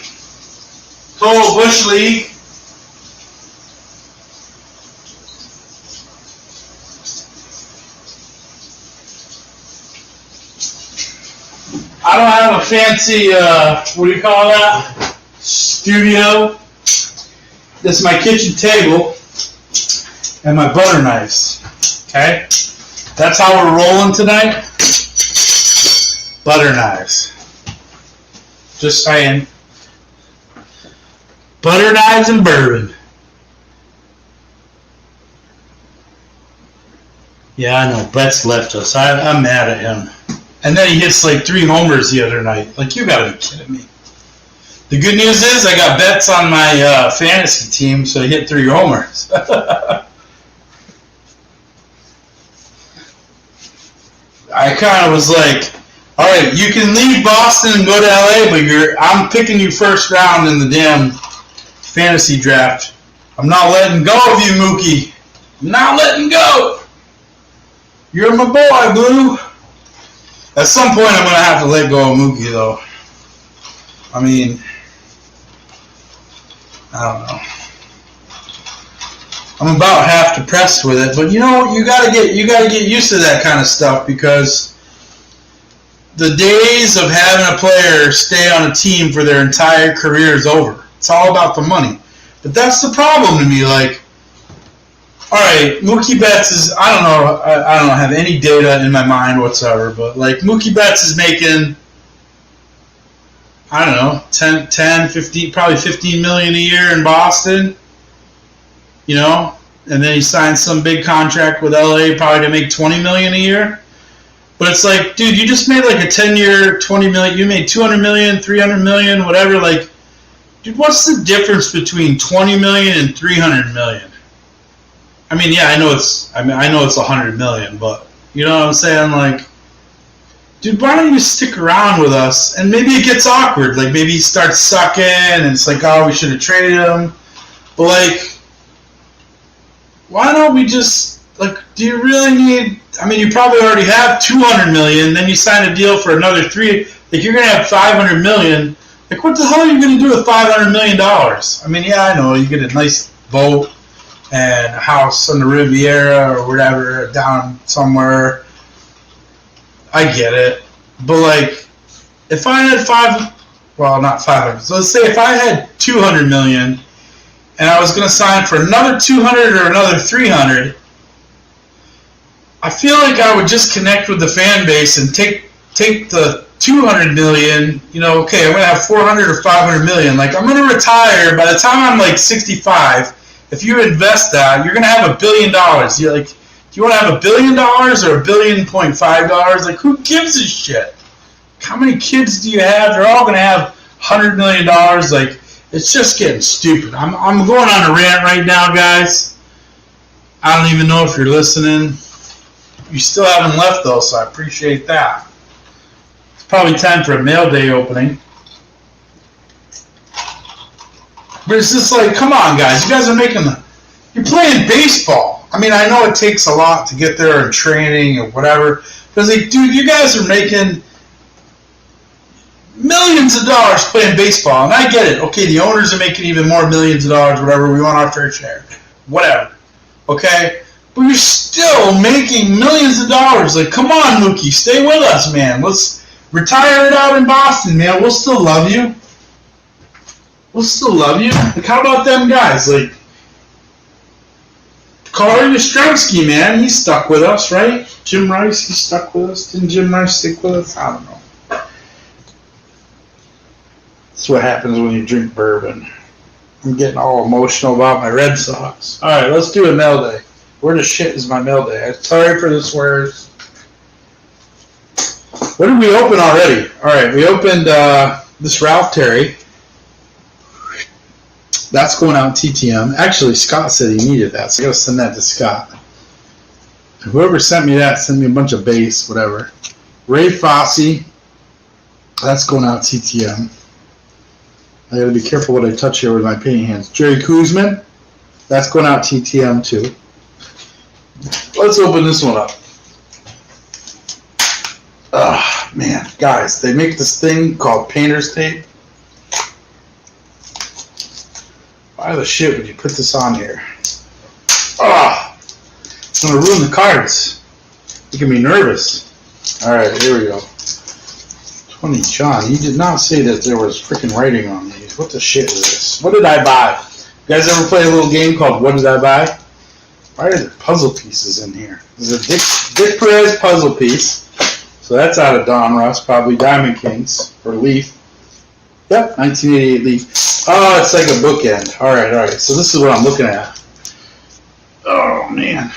Total Bush League. I don't have a fancy, what do you call that? Studio. This is my kitchen table and my butter knives. Okay? That's how we're rolling tonight. Butter knives. Just saying. Butter knives and bourbon. Yeah, I know. Betts left us. I'm mad at him. And then he hits like 3 homers the other night. Like, you gotta be kidding me. The good news is I got Betts on my fantasy team, so he hit 3 homers. I kind of was like, all right, you can leave Boston and go to LA, but I'm picking you first round in the damn fantasy draft. I'm not letting go of you, Mookie. I'm not letting go. You're my boy, Blue. At some point, I'm going to have to let go of Mookie, though. I mean, I don't know. I'm about half depressed with it, but you know, you gotta get used to that kind of stuff, because the days of having a player stay on a team for their entire career is over. It's all about the money. But that's the problem to me. Like, all right, Mookie Betts is, I don't have any data in my mind whatsoever, but like Mookie Betts is making, I don't know, 10, 15, probably $15 million a year in Boston. You know, and then he signed some big contract with LA, probably to make $20 million a year. But it's like, dude, you just made like a 10-year, $20 million. You made $200 million, $300 million, whatever. Like, dude, what's the difference between $20 million and $300 million? I mean, yeah, I know it's $100 million, but you know what I'm saying? Like, dude, why don't you stick around with us? And maybe it gets awkward. Like, maybe he starts sucking, and it's like, oh, we should have traded him. But like, why don't we just, like, do you really need, I mean, you probably already have $200 million, then you sign a deal for another $300, like, you're going to have $500 million. Like, what the hell are you going to do with $500 million? I mean, yeah, I know, you get a nice boat and a house on the Riviera or whatever, down somewhere. I get it. But, like, if I had not 500, so let's say if I had $200 million, and I was going to sign for another 200 or another 300, I feel like I would just connect with the fan base and take the 200 million, you know, okay, I'm going to have 400 or 500 million. Like, I'm going to retire. By the time I'm like 65, if you invest that, you're going to have $1 billion. You're like, do you want to have $1 billion or $1.5 billion? Like, who gives a shit? How many kids do you have? They're all going to have $100 million. Like, it's just getting stupid. I'm going on a rant right now, guys. I don't even know if you're listening. You still haven't left, though, so I appreciate that. It's probably time for a mail day opening. But it's just like, come on, guys. You guys are you're playing baseball. I mean, I know it takes a lot to get there and training or whatever. But it's like, dude, you guys are making millions of dollars playing baseball, and I get it. Okay, the owners are making even more millions of dollars, whatever. We want our fair share, whatever. Okay, but you're still making millions of dollars. Like, come on, Mookie, stay with us, man. Let's retire it out in Boston, man. We'll still love you. We'll still love you. Like, how about them guys? Like, Carl Yastrzemski, man, he's stuck with us, right? Jim Rice, he's stuck with us. Didn't Jim Rice stick with us? I don't know. That's what happens when you drink bourbon. I'm getting all emotional about my Red Sox. All right, let's do a mail day. Where the shit is my mail day? Sorry for the swears. What did we open already? All right, we opened this Ralph Terry. That's going out in TTM. Actually, Scott said he needed that, so I got to send that to Scott. Whoever sent me that sent me a bunch of bass, whatever. Ray Fosse. That's going out TTM. I got to be careful what I touch here with my painting hands. Jerry Kuzman. That's going out TTM too. Let's open this one up. Ah, man, guys, they make this thing called painter's tape. Why the shit would you put this on here? Ah, it's gonna ruin the cards. Making me nervous. All right, here we go. 20 John. He did not say that there was freaking writing on these. What the shit is this? What did I buy? You guys ever play a little game called What Did I Buy? Why are there puzzle pieces in here? There's a Dick Perez puzzle piece. So that's out of Don Russ, probably Diamond Kings or Leaf. Yep, 1988 Leaf. Oh, it's like a bookend. All right. So this is what I'm looking at. Oh man,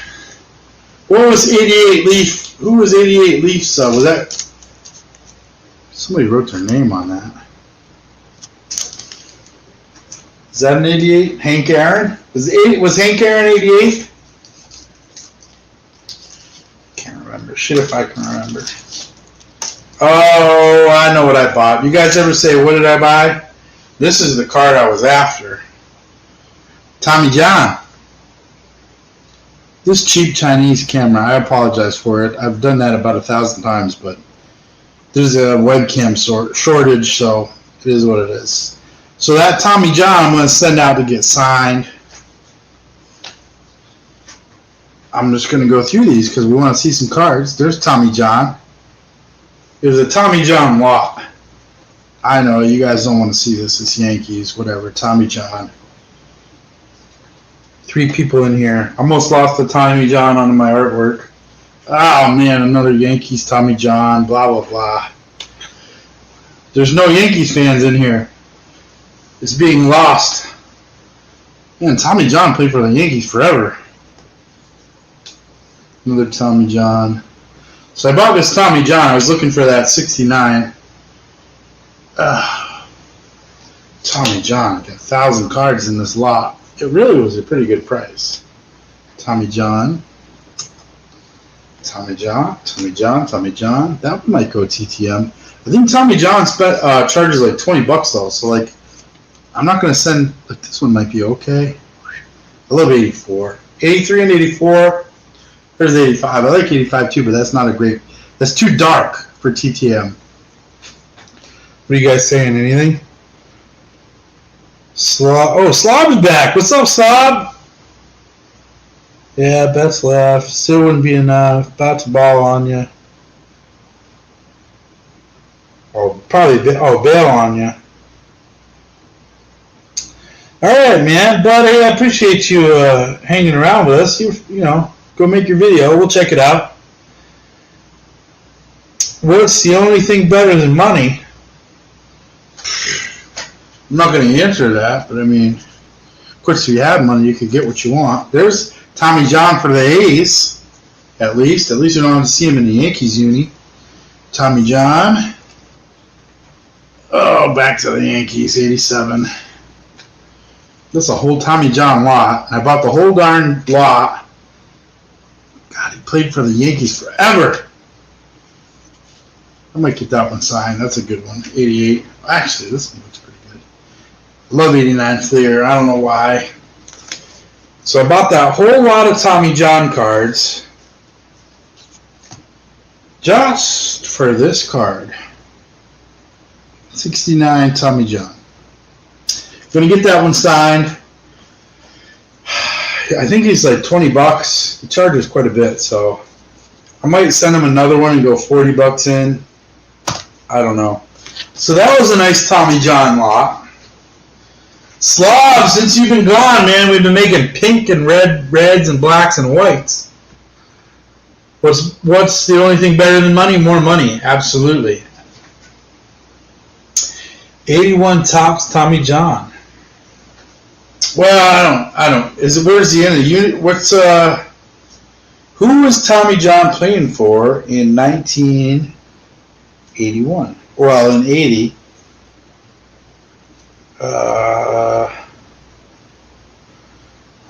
what was 88 Leaf? Who was 88 Leafs? Was that? Somebody wrote their name on that. Is that an 88? Hank Aaron? Was Hank Aaron 88? Can't remember. Shit if I can remember. Oh, I know what I bought. You guys ever say, what did I buy? This is the card I was after. Tommy John. This cheap Chinese camera, I apologize for it. I've done that about 1,000 times, but there's a webcam shortage, so it is what it is. So that Tommy John I'm going to send out to get signed. I'm just going to go through these because we want to see some cards. There's Tommy John. There's a Tommy John lot. I know, you guys don't want to see this. It's Yankees, whatever. Tommy John. 3 people in here. Almost lost the Tommy John on my artwork. Oh, man, another Yankees Tommy John, blah, blah, blah. There's no Yankees fans in here. It's being lost. Man, Tommy John played for the Yankees forever. Another Tommy John. So I bought this Tommy John. I was looking for that 69. Tommy John. Got 1,000 cards in this lot. It really was a pretty good price. Tommy John. Tommy John. Tommy John. Tommy John. That one might go TTM. I think Tommy John charges like $20 though. So like, I'm not going to send. Like, this one might be okay. I love 84. 83 and 84. There's 85. I like 85 too, but that's not a great. That's too dark for TTM. What are you guys saying? Anything? Slob. Oh, Slob is back. What's up, Slob? Yeah, best left. Still wouldn't be enough. About to ball on you. Oh, probably. Bail on you. All right, man. But hey, I appreciate you hanging around with us. You know. Go make your video. We'll check it out. What's the only thing better than money? I'm not going to answer that, but I mean, of course, if you have money, you could get what you want. There's Tommy John for the A's, at least. At least you don't have to see him in the Yankees uni. Tommy John. Oh, back to the Yankees, 87. That's a whole Tommy John lot. I bought the whole darn lot. God, he played for the Yankees forever. I might get that one signed. That's a good one. 88. Actually, this one looks pretty good. I love 89 Fleer. I don't know why. So I bought that whole lot of Tommy John cards just for this card. 69 Tommy John. Gonna get that one signed. I think he's like $20. He charges quite a bit, so I might send him another one and go $40 in. I don't know. So that was a nice Tommy John lot.
Slav, since you've been gone, man, we've been making pink and reds and blacks and whites. What's the only thing better than money? More money, absolutely. 81 Topps Tommy John.
Well, I don't. Where's the end of the unit?
Who was Tommy John playing for in 1981? Well, in 80.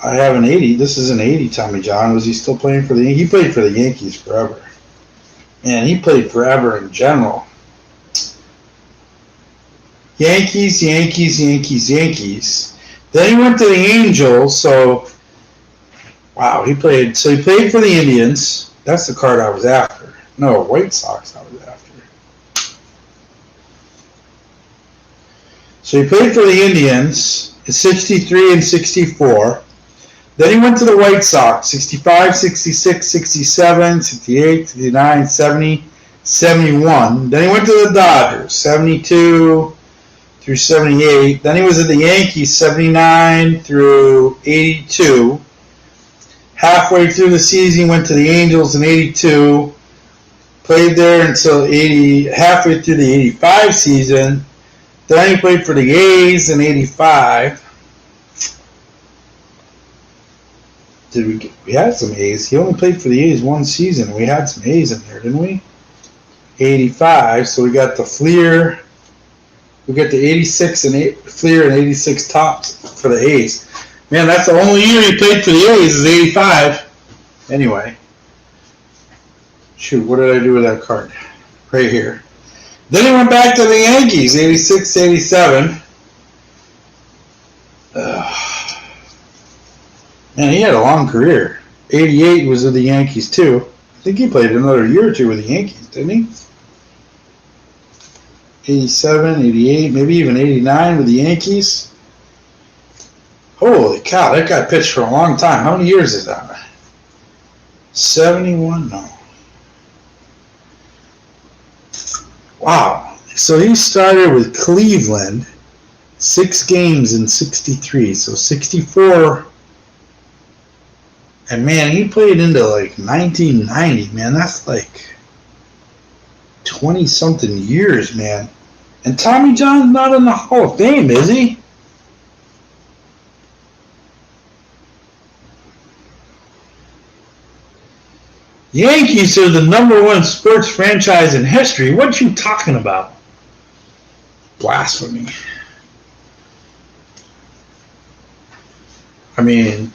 I have an 80. This is an 80 Tommy John. Was he still playing for the Yankees? He played for the Yankees forever. And he played forever in general. Yankees. Then he went to the Angels, so wow, he played for the Indians. That's the card I was after. No, White Sox I was after. So he played for the Indians in 63 and 64. Then he went to the White Sox, 65, 66, 67, 68, 69, 70, 71. Then he went to the Dodgers, 72 through 78. Then he was at the Yankees, 79 through 82. Halfway through the season, he went to the Angels in 82. Played there until halfway through the 85 season. Then he played for the A's in 85. We had some A's. He only played for the A's one season. We had some A's in there, didn't we? 85. So we got the Fleer. We got the 86 and Fleer and 86 Topps for the A's. Man, that's the only year he played for the A's is 85. Anyway. Shoot, what did I do with that card? Right here. Then he went back to the Yankees, 86, 87. Man, he had a long career. 88 was with the Yankees, too. I think he played another year or two with the Yankees, didn't he? 87, 88, maybe even 89 with the Yankees. Holy cow, that guy pitched for a long time. How many years is that? 71? No. Wow. So he started with Cleveland, 6 games in 63. So 64. And man, he played into like 1990, man. That's like 20-something years, man. And Tommy John's not in the Hall of Fame, is he? Yankees are the #1 sports franchise in history. What you talking about? Blasphemy. I mean,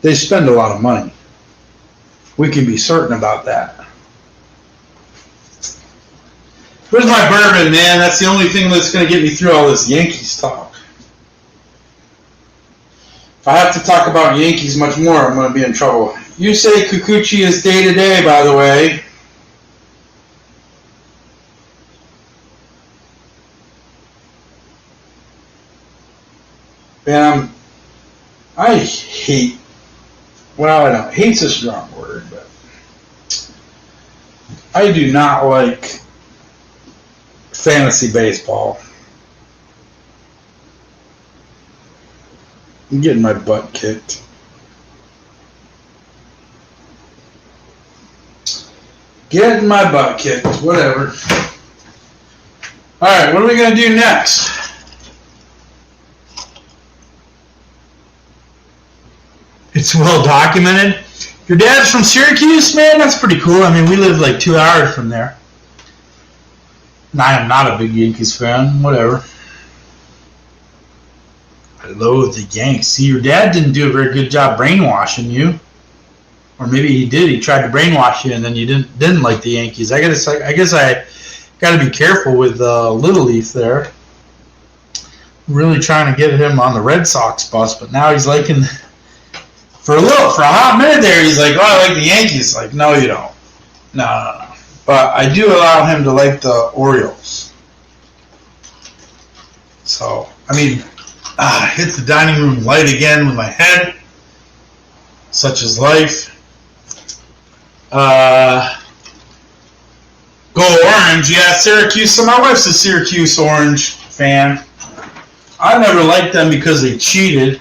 they spend a lot of money. We can be certain about that. Where's my bourbon, man? That's the only thing that's going to get me through all this Yankees talk. If I have to talk about Yankees much more, I'm going to be in trouble. You say Kikuchi is day-to-day, by the way. Man, I hate, well, I don't, hate's a strong word, but I do not like fantasy baseball. I'm getting my butt kicked. Getting my butt kicked, whatever. Alright, what are we going to do next? It's well documented. Your dad's from Syracuse, man? That's pretty cool. I mean, we live like 2 hours from there. And I am not a big Yankees fan. Whatever. I loathe the Yanks. See, your dad didn't do a very good job brainwashing you. Or maybe he did. He tried to brainwash you, and then you didn't like the Yankees. I guess I got to be careful with Little Leaf there. Really trying to get him on the Red Sox bus, but now he's liking. For a hot minute there, he's like, "Oh, I like the Yankees." Like, no, you don't. No. But I do allow him to like the Orioles. So, I mean, I hit the dining room light again with my head. Such is life. Go Orange, yeah, Syracuse. So my wife's a Syracuse Orange fan. I never liked them because they cheated.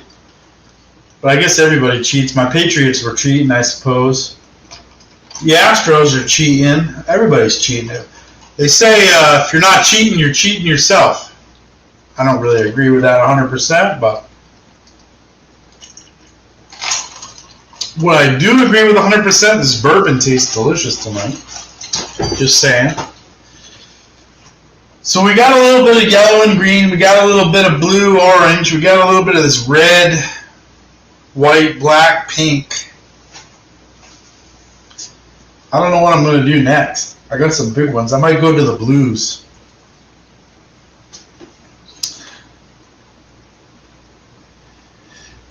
But I guess everybody cheats. My Patriots were cheating, I suppose. The Astros are cheating. Everybody's cheating. They say if you're not cheating, you're cheating yourself. I don't really agree with that 100%, but what I do agree with 100% is bourbon tastes delicious tonight. Just saying. So we got a little bit of yellow and green. We got a little bit of blue, orange. We got a little bit of this red, white, black, pink. I don't know what I'm going to do next. I got some big ones. I might go to the blues.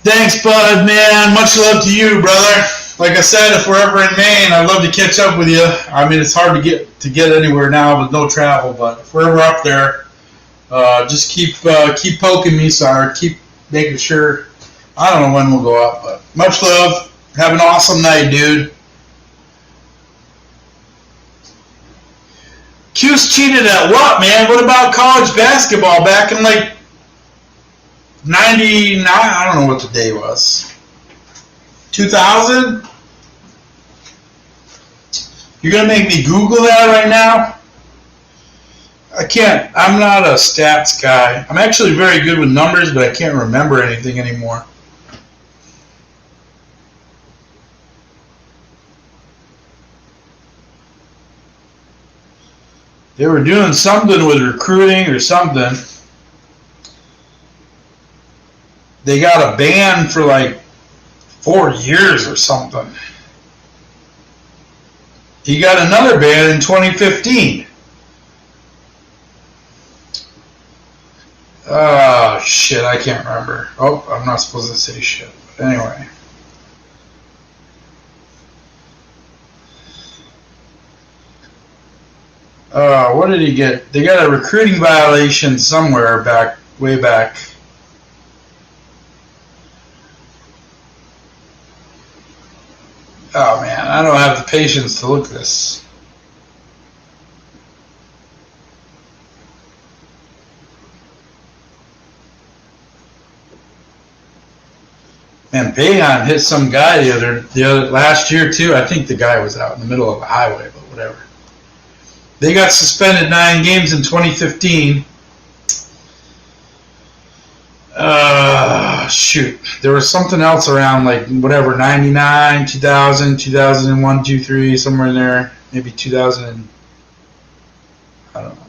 Thanks, bud, man. Much love to you, brother. Like I said, if we're ever in Maine, I'd love to catch up with you. I mean, it's hard to get anywhere now with no travel, but if we're ever up there, just keep poking me, so keep making sure. I don't know when we'll go up, but much love. Have an awesome night, dude. Q's cheated at what, man? What about college basketball back in like 99? I don't know what the day was. 2000? You're going to make me Google that right now? I can't. I'm not a stats guy. I'm actually very good with numbers, but I can't remember anything anymore. They were doing something with recruiting or something. They got a ban for like 4 years or something. He got another ban in 2015. Oh, shit, I can't remember. Oh, I'm not supposed to say shit. But anyway. What did he get? They got a recruiting violation somewhere way back. Oh man, I don't have the patience to look this. Man, Bayhan hit some guy the other last year too. I think the guy was out in the middle of the highway, but whatever. They got suspended 9 games in 2015. Shoot. There was something else around like whatever, 99, 2000, 2001, 2, 3, somewhere in there. Maybe 2000. I don't know.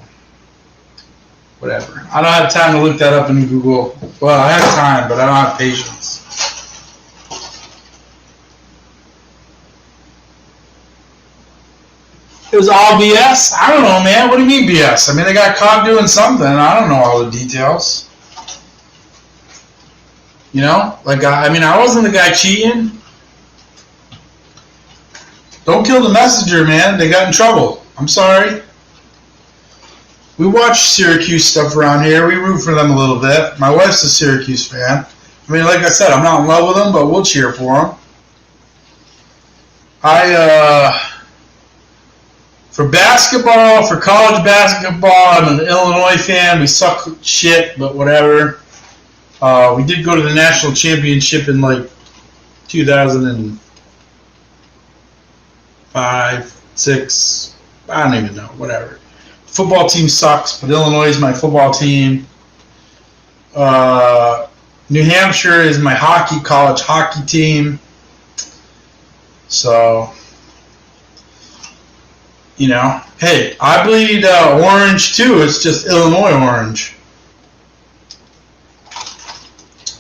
Whatever. I don't have time to look that up in Google. Well, I have time, but I don't have patience. It was all BS? I don't know, man. What do you mean BS? I mean, they got caught doing something. I don't know all the details. You know? Like, I mean, I wasn't the guy cheating. Don't kill the messenger, man. They got in trouble. I'm sorry. We watch Syracuse stuff around here. We root for them a little bit. My wife's a Syracuse fan. I mean, like I said, I'm not in love with them, but we'll cheer for them. For basketball, for college basketball, I'm an Illinois fan. We suck shit, but whatever. We did go to the national championship in like 2005, 6. I don't even know. Whatever. Football team sucks, but Illinois is my football team. New Hampshire is my college hockey team. So, you know, hey, I bleed orange too. It's just Illinois orange.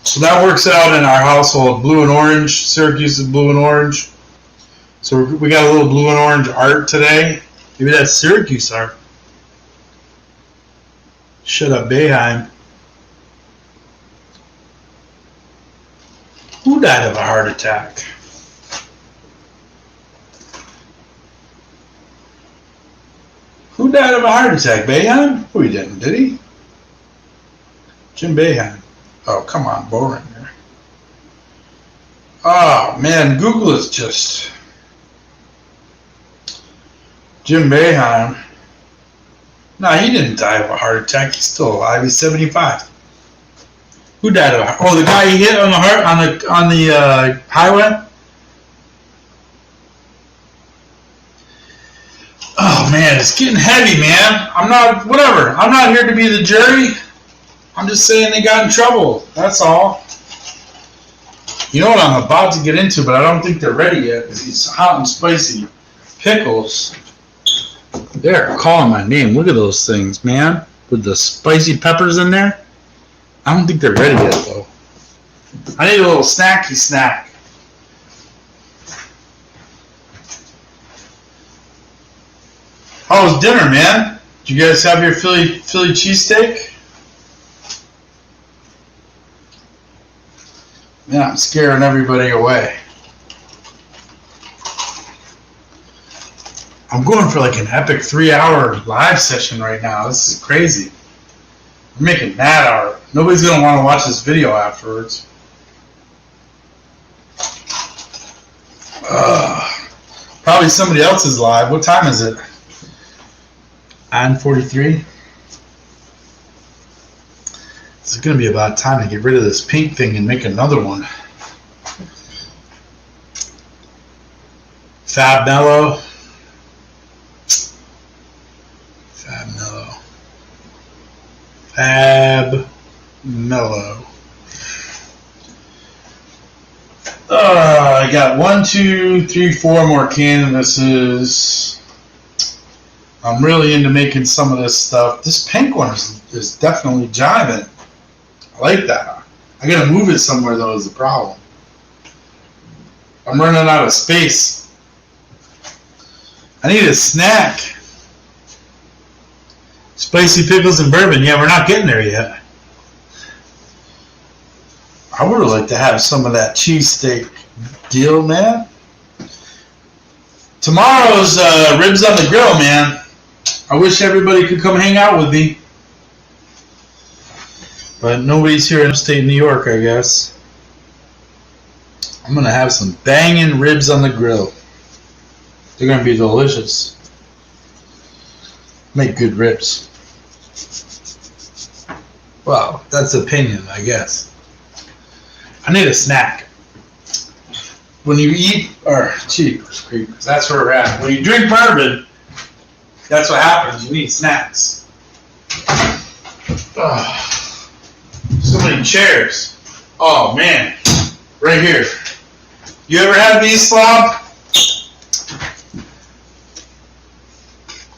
So that works out in our household. Blue and orange. Syracuse is blue and orange. So we got a little blue and orange art today. Maybe that's Syracuse art. Shut up, Bayheim. Who died of a heart attack? Who died of a heart attack? Bayheim? Oh, he didn't, did he? Jim Bayheim. Oh, come on, boring here. Oh, man, Google is just... Jim Bayheim. No, he didn't die of a heart attack. He's still alive. He's 75. Who died? Oh, the guy he hit on the heart on the highway. Oh man, it's getting heavy, man. I'm not here to be the jury. I'm just saying they got in trouble. That's all. You know what I'm about to get into, but I don't think they're ready yet because it's hot and spicy. Pickles. They're calling my name. Look at those things, man. With the spicy peppers in there. I don't think they're ready yet, though. I need a little snacky snack. How was dinner, man? Did you guys have your Philly cheesesteak? Man, I'm scaring everybody away. I'm going for like an epic 3-hour live session right now. This is crazy. I'm making that hour. Nobody's going to want to watch this video afterwards. Probably somebody else's live. What time is it? 9:43. It's going to be about time to get rid of this pink thing and make another one. Fab Mellow. I got 1, 2, 3, 4 more canvases. I'm really into making some of this stuff. This pink one is definitely jiving. I like that. I gotta move it somewhere though is the problem. I'm running out of space. I need a snack. Spicy pickles and bourbon. Yeah, we're not getting there yet. I would have liked to have some of that cheesesteak deal, man. Tomorrow's ribs on the grill, man. I wish everybody could come hang out with me. But nobody's here in upstate New York, I guess. I'm going to have some banging ribs on the grill. They're going to be delicious. Make good ribs. Well, that's opinion, I guess. I need a snack. When you eat, that's where we're at. When you drink bourbon, that's what happens. You need snacks. So many chairs. Oh, man. Right here. You ever had these, Slob?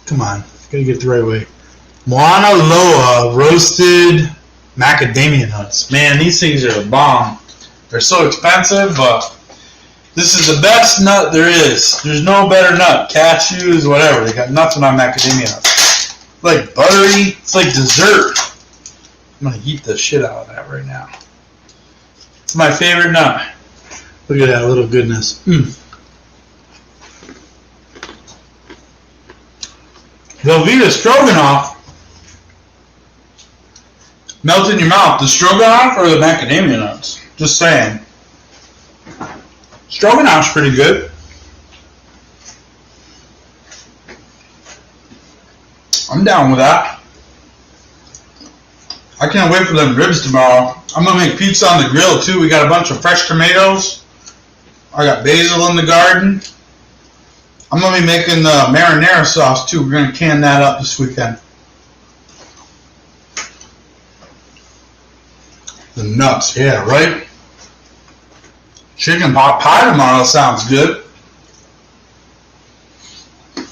Come on. Gotta get the right way. Mauna Loa roasted macadamia nuts. Man, these things are a bomb. They're so expensive, but this is the best nut there is. There's no better nut. Cashews, whatever. They got nuts on macadamia nuts. Like buttery. It's like dessert. I'm going to eat the shit out of that right now. It's my favorite nut. Look at that little goodness. Velveeta Stroganoff. Melt in your mouth. The Stroganoff or the macadamia nuts? Just saying. Stroganoff's pretty good. I'm down with that. I can't wait for them ribs tomorrow. I'm going to make pizza on the grill too. We got a bunch of fresh tomatoes. I got basil in the garden. I'm going to be making the marinara sauce too. We're going to can that up this weekend. The nuts, yeah, right? Chicken pot pie tomorrow sounds good.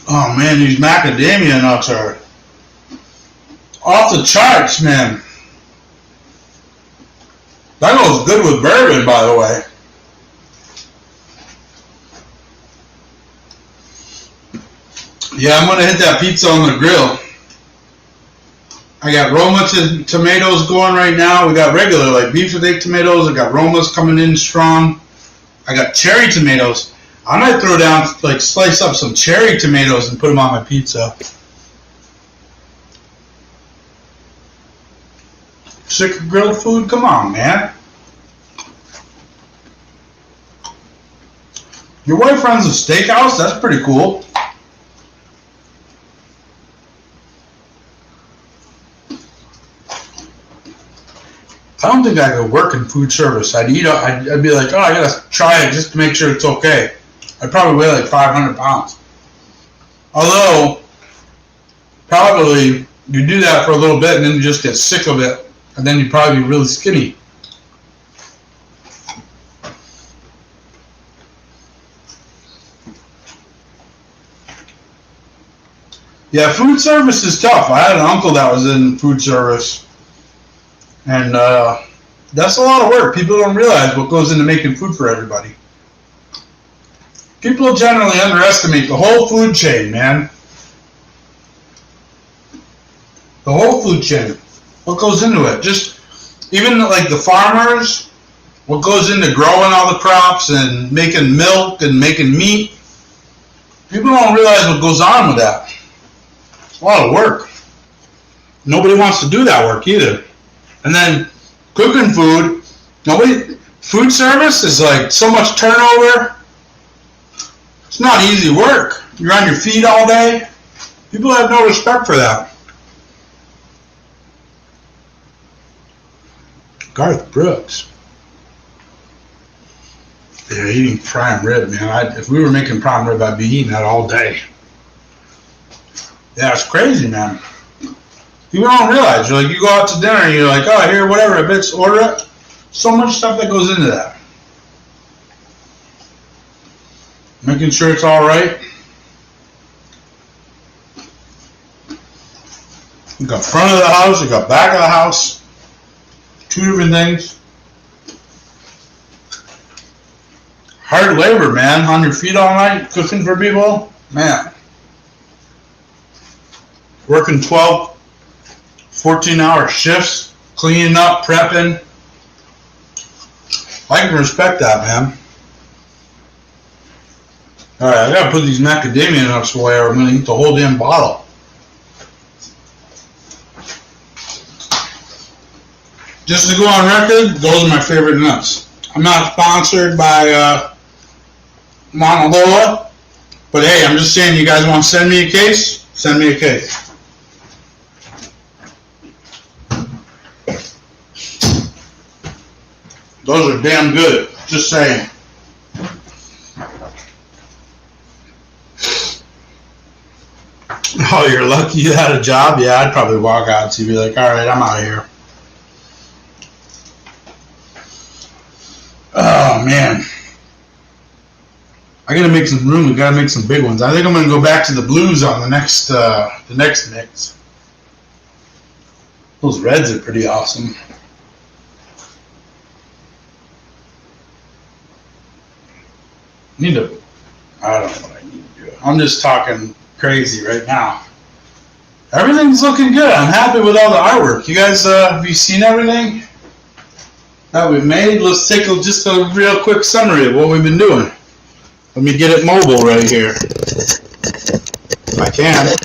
Oh man, these macadamia nuts are off the charts, man. That goes good with bourbon, by the way. Yeah, I'm going to hit that pizza on the grill. I got Roma tomatoes going right now. We got regular, like beef with egg tomatoes. I got Romas coming in strong. I got cherry tomatoes. I might throw down, like, slice up some cherry tomatoes and put them on my pizza. Sick of grilled food? Come on, man. Your wife runs a steakhouse? That's pretty cool. I don't think I could work in food service. I'd be like, oh, I gotta try it just to make sure it's okay. I'd probably weigh like 500 pounds. Although, probably you do that for a little bit and then you just get sick of it, and then you'd probably be really skinny. Yeah, food service is tough. I had an uncle that was in food service, and that's a lot of work. People don't realize what goes into making food for everybody. People generally underestimate the whole food chain, man. The whole food chain. What goes into it? Just even like the farmers, what goes into growing all the crops and making milk and making meat. People don't realize what goes on with that. It's a lot of work. Nobody wants to do that work either. And then cooking food, food service is like so much turnover. It's not easy work. You're on your feet all day. People have no respect for that. Garth Brooks. They're eating prime rib, man. If we were making prime rib, I'd be eating that all day. Yeah, it's crazy, man. People don't realize. You're like, you go out to dinner and you're like, oh, here, whatever, bitch, order it. So much stuff that goes into that. Making sure it's all right. You got front of the house, you got back of the house. Two different things. Hard labor, man. On your feet all night, cooking for people. Man. Working 12, 14-hour shifts, cleaning up, prepping. I can respect that, man. Alright, I gotta put these macadamia nuts away or I'm gonna eat the whole damn bottle. Just to go on record, those are my favorite nuts. I'm not sponsored by Mauna Loa, but hey, I'm just saying, you guys want to send me a case? Send me a case. Those are damn good. Just saying. Oh, you're lucky you had a job? Yeah, I'd probably walk out and be like, all right, I'm out of here. Oh, man. I gotta make some room. We gotta make some big ones. I think I'm gonna go back to the blues on the next mix. Those reds are pretty awesome. I don't know what I need to do. I'm just talking crazy right now. Everything's looking good. I'm happy with all the artwork. You guys, have you seen everything that we've made? Let's take just a real quick summary of what we've been doing. Let me get it mobile right here. If I can.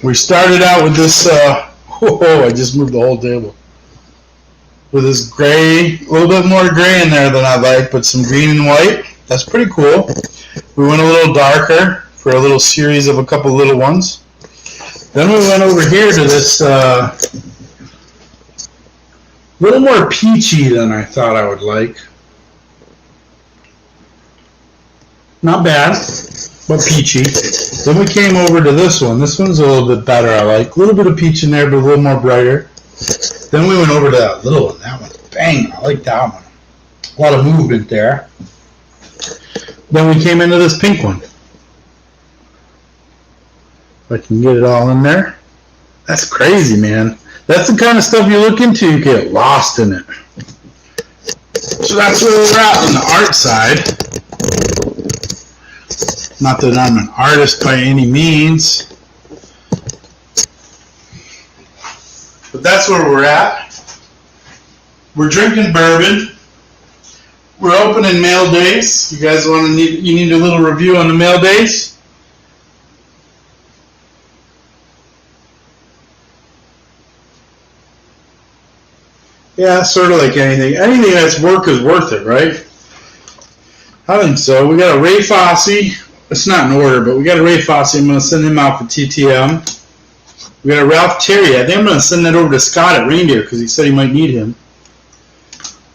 We started out with this, I just moved the whole table. With this gray, a little bit more gray in there than I like, but some green and white. That's pretty cool. We went a little darker for a little series of a couple little ones. Then we went over here to this little more peachy than I thought I would like. Not bad, but peachy. Then we came over to this one. This one's a little bit better, I like. A little bit of peach in there, but a little more brighter. Then we went over to that little one. That one, bang, I like that one. A lot of movement there. Then we came into this pink one. If I can get it all in there. That's crazy, man. That's the kind of stuff you look into, you get lost in it. So that's where we're at on the art side. Not that I'm an artist by any means. But that's where we're at. We're drinking bourbon. We're opening mail days. You guys you need a little review on the mail days? Yeah, sort of like anything. Anything that's work is worth it, right? I think so. We got a Ray Fosse. It's not in order, but we got a Ray Fosse. I'm going to send him out for TTM.
We got a Ralph Terry. I think I'm going to send that over to Scott at Reindeer because he said he might need him.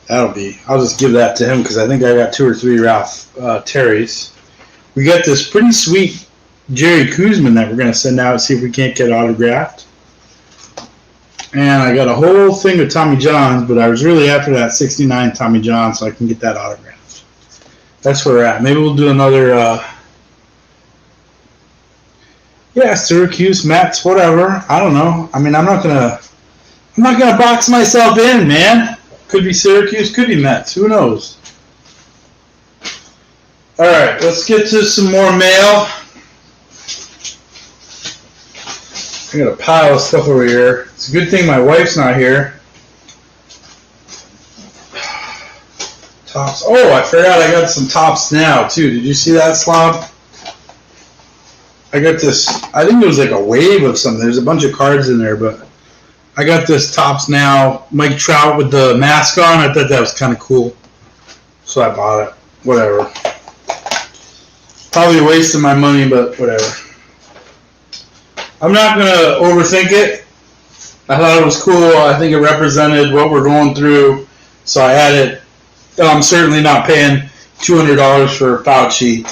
I'll just give that to him because I think I got 2 or 3 Ralph Terrys. We got this pretty sweet Jerry Kuzman that we're going to send out and see if we can't get autographed. And I got a whole thing of Tommy Johns, but I was really after that 69 Tommy John so I can get that autographed. That's where we're at. Maybe we'll do another, Syracuse, Mets, whatever. I don't know. I mean, I'm not gonna box myself in, man. Could be Syracuse, could be Mets. Who knows? All right, let's get to some more mail. I got a pile of stuff over here. It's a good thing my wife's not here. Tops. Oh, I forgot I got some Tops Now, too. Did you see that, Slob? I got this, I think it was like a wave of something. There's a bunch of cards in there, but I got this Tops Now Mike Trout with the mask on. I thought that was kind of cool. So I bought it. Whatever. Probably a waste of my money, but whatever. I'm not going to overthink it. I thought it was cool. I think it represented what we're going through. So I had it. I'm certainly not paying $200 for Fauci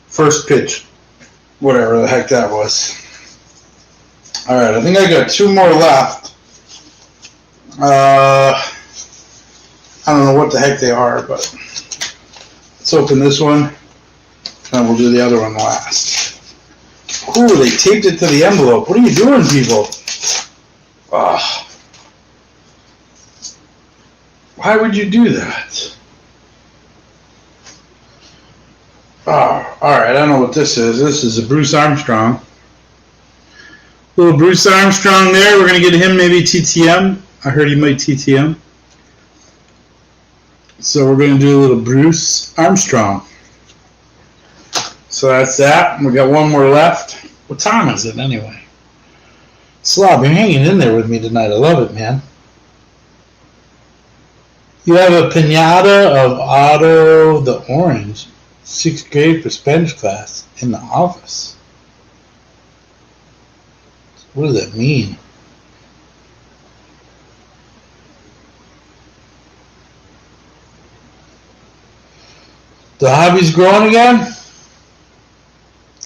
first pitch. Whatever the heck that was. Alright, I think I got 2 more left. I don't know what the heck they are, but let's open this one. And we'll do the other one last. Ooh, they taped it to the envelope. What are you doing, people? Why would you do that? Alright, I don't know what this is. This is a Bruce Armstrong. Little Bruce Armstrong there. We're going to get him maybe TTM. I heard he might TTM. So we're going to do a little Bruce Armstrong. So that's that. We got 1 more left. What time is it anyway? Slob, you're hanging in there with me tonight. I love it, man. You have a pinata of Otto the Orange, 6th grade for Spanish class in the office. What does that mean? The hobby's growing again?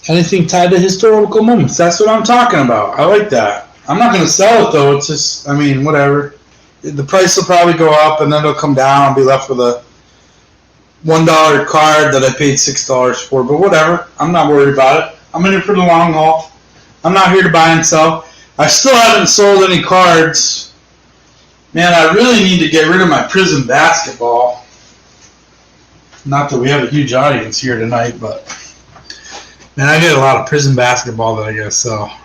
Anything tied to historical moments. That's what I'm talking about. I like that. I'm not going to sell it, though. It's just, I mean, whatever. The price will probably go up, and then it'll come down. I'll be left with a $1 card that I paid $6 for. But whatever. I'm not worried about it. I'm in it for the long haul. I'm not here to buy and sell. I still haven't sold any cards. Man, I really need to get rid of my Prism basketball. Not that we have a huge audience here tonight, but... Man, I get a lot of Prism basketball that I gotta sell.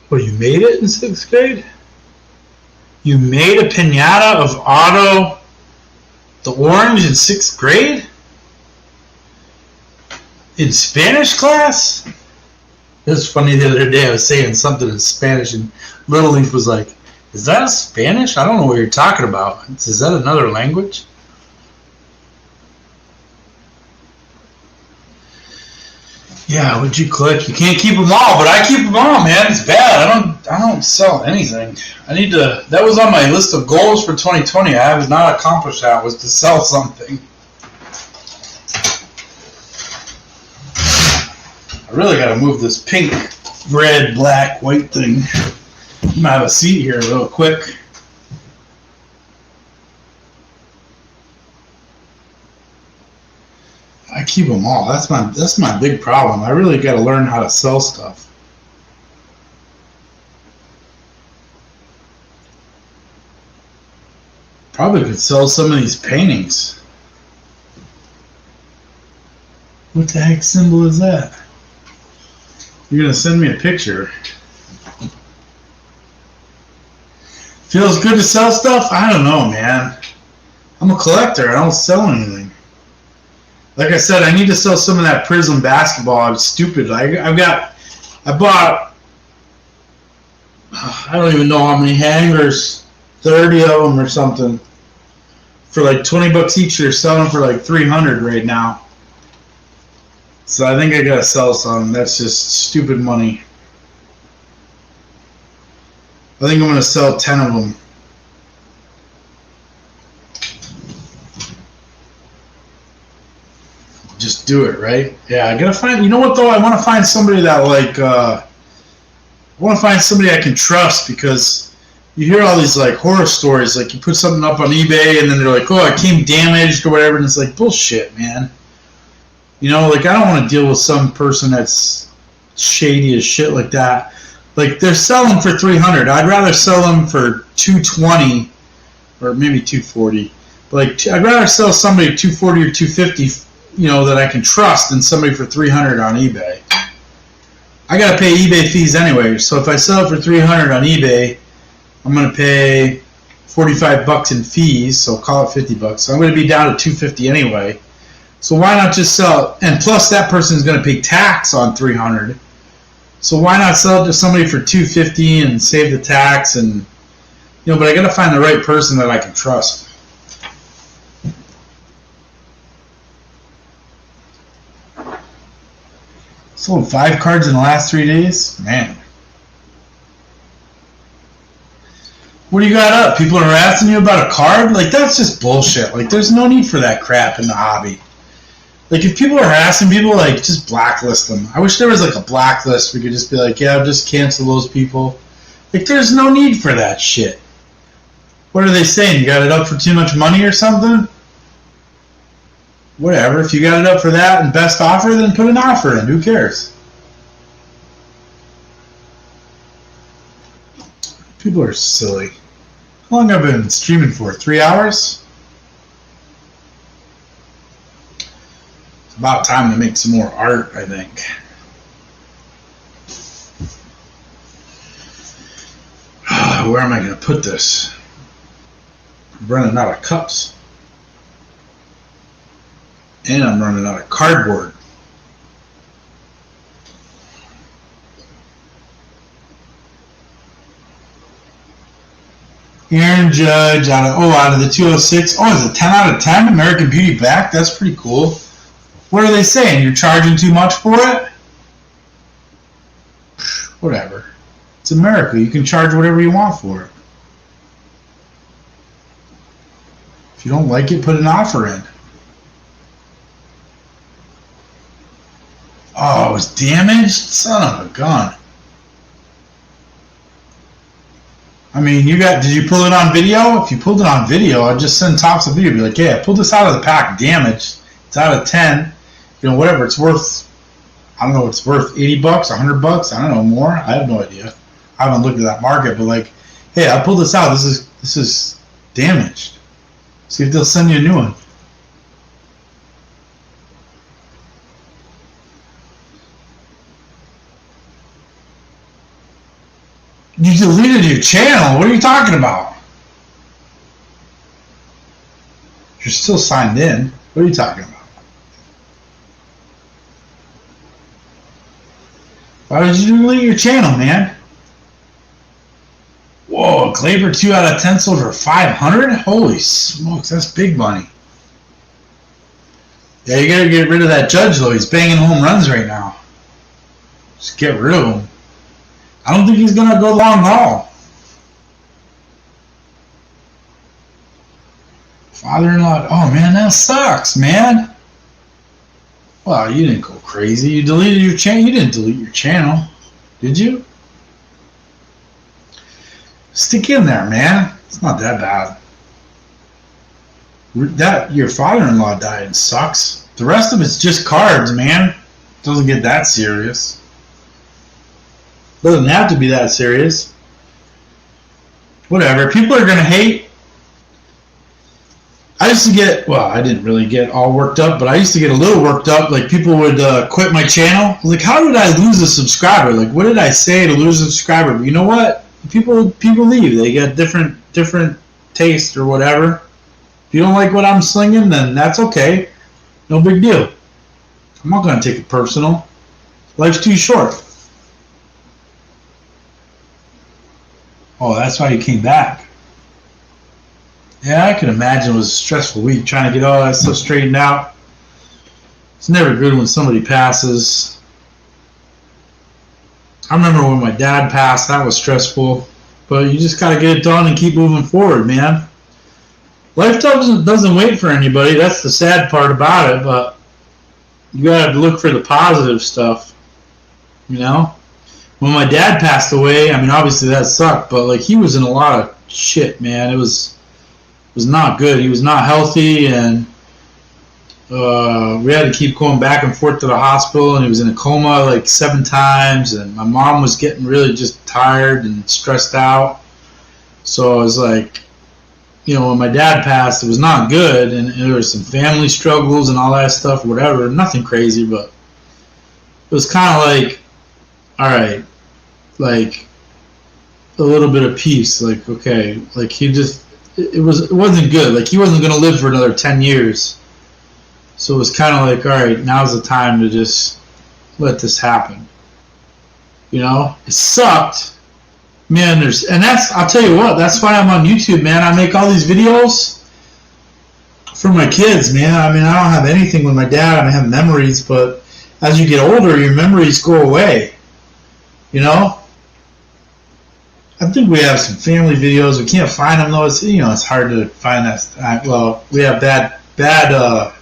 Well, you made it in 6th grade? You made a pinata of Otto the Orange in 6th grade? In Spanish class? It was funny the other day. I was saying something in Spanish, and Little Leaf was like, "Is that Spanish? I don't know what you're talking about. Is that another language?" Yeah, what'd you click? You can't keep them all, but I keep them all, man. It's bad. I don't sell anything. I need to. That was on my list of goals for 2020. I have not accomplished that. Was to sell something. I really got to move this pink, red, black, white thing. I'm gonna have a seat here real quick. I keep them all. That's my big problem. I really got to learn how to sell stuff. Probably could sell some of these paintings. What the heck symbol is that? You're gonna send me a picture. Feels good to sell stuff? I don't know, man. I'm a collector. I don't sell anything. Like I said, I need to sell some of that Prism basketball. I'm stupid. I bought, I don't even know how many hangers, 30 of them or something.
for like 20 bucks each. They're selling for like 300 right now. So I think I gotta sell some. That's just stupid money. I think I'm gonna sell 10 of them. Just do it, right? Yeah, I gotta find. You know what though? I want to find somebody that like. I want to find somebody I can trust, because you hear all these like horror stories. Like you put something up on eBay and then they're like, "Oh, it came damaged" or whatever, and it's like bullshit, man. You know, like I don't want to deal with some person that's shady as shit like that. Like they're selling for 300. I'd rather sell them for 220 or maybe 240. But like I'd rather sell somebody 240 or 250. You know, that I can trust than somebody for 300 on eBay. I gotta pay eBay fees anyway, so if I sell it for 300 on eBay, I'm gonna pay 45 bucks in fees, so call it 50 bucks. So I'm gonna be down to 250 anyway. So why not just sell it? And plus that person's gonna pay tax on 300. So why not sell it to somebody for 250 and save the tax? And you know, but I gotta find the right person that I can trust. Sold 5 cards in the last 3 days? Man. What do you got up? People are harassing you about a card? Like, that's just bullshit. Like, there's no need for that crap in the hobby. Like, if people are harassing people, like, just blacklist them. I wish there was, like, a blacklist. We could just be like, yeah, just cancel those people. Like, there's no need for that shit. What are they saying? You got it up for too much money or something? Whatever, if you got it up for that and best offer, then put an offer in. Who cares? People are silly. How long have I been streaming for? 3 hours? It's about time to make some more art, I think. Where am I going to put this? I'm running out of cups. And I'm running out of cardboard. Aaron Judge out of the 206. Oh, is it 10 out of 10? American Beauty back? That's pretty cool. What are they saying? You're charging too much for it? Whatever. It's America. You can charge whatever you want for it. If you don't like it, put an offer in. Oh, it was damaged? Son of a gun. I mean, did you pull it on video? If you pulled it on video, I'd just send Tops a video. Be like, hey, I pulled this out of the pack, damaged. It's out of 10. You know, whatever. It's worth, I don't know, it's worth 80 bucks, 100 bucks. I don't know, more. I have no idea. I haven't looked at that market, but like, hey, I pulled this out. This is damaged. See if they'll send you a new one. You deleted your channel. What are you talking about? You're still signed in. What are you talking about? Why did you delete your channel, man? Whoa, Glaber 2 out of 10 sold for 500? Holy smokes, that's big money. Yeah, you gotta get rid of that Judge, though. He's banging home runs right now. Just get rid of him. I don't think he's going to go long haul. Father-in-law. Oh, man, that sucks, man. Well, you didn't go crazy. You deleted your channel. You didn't delete your channel, did you? Stick in there, man. It's not that bad. Your father-in-law died sucks. The rest of it's just cards, man. Doesn't get that serious. Doesn't have to be that serious. Whatever. People are going to hate. I used to get, well, I didn't really get all worked up, but I used to get a little worked up. Like, people would quit my channel. Like, how did I lose a subscriber? Like, what did I say to lose a subscriber? But you know what? People leave. They get different taste or whatever. If you don't like what I'm slinging, then that's okay. No big deal. I'm not going to take it personal. Life's too short. Oh, that's why you came back. Yeah, I can imagine it was a stressful week trying to get all that stuff straightened out. It's never good when somebody passes. I remember when my dad passed, that was stressful. But you just got to get it done and keep moving forward, man. Life doesn't wait for anybody. That's the sad part about it. But you got to look for the positive stuff, you know? When my dad passed away, I mean, obviously that sucked, but like he was in a lot of shit, man. It was not good. He was not healthy, and we had to keep going back and forth to the hospital, and he was in a coma like 7 times, and my mom was getting really just tired and stressed out. So I was like, when my dad passed, it was not good, and there was some family struggles and all that stuff, whatever. Nothing crazy, but it was kind of like, all right, like a little bit of peace. Like, okay, like it wasn't good. Like he wasn't going to live for another 10 years. So it was kind of like, all right, now's the time to just let this happen. It sucked. Man, I'll tell you what, that's why I'm on YouTube, man. I make all these videos for my kids, man. I mean, I don't have anything with my dad. I have memories, but as you get older, your memories go away. I think we have some family videos. We can't find them though. It's hard to find that. Well, we have bad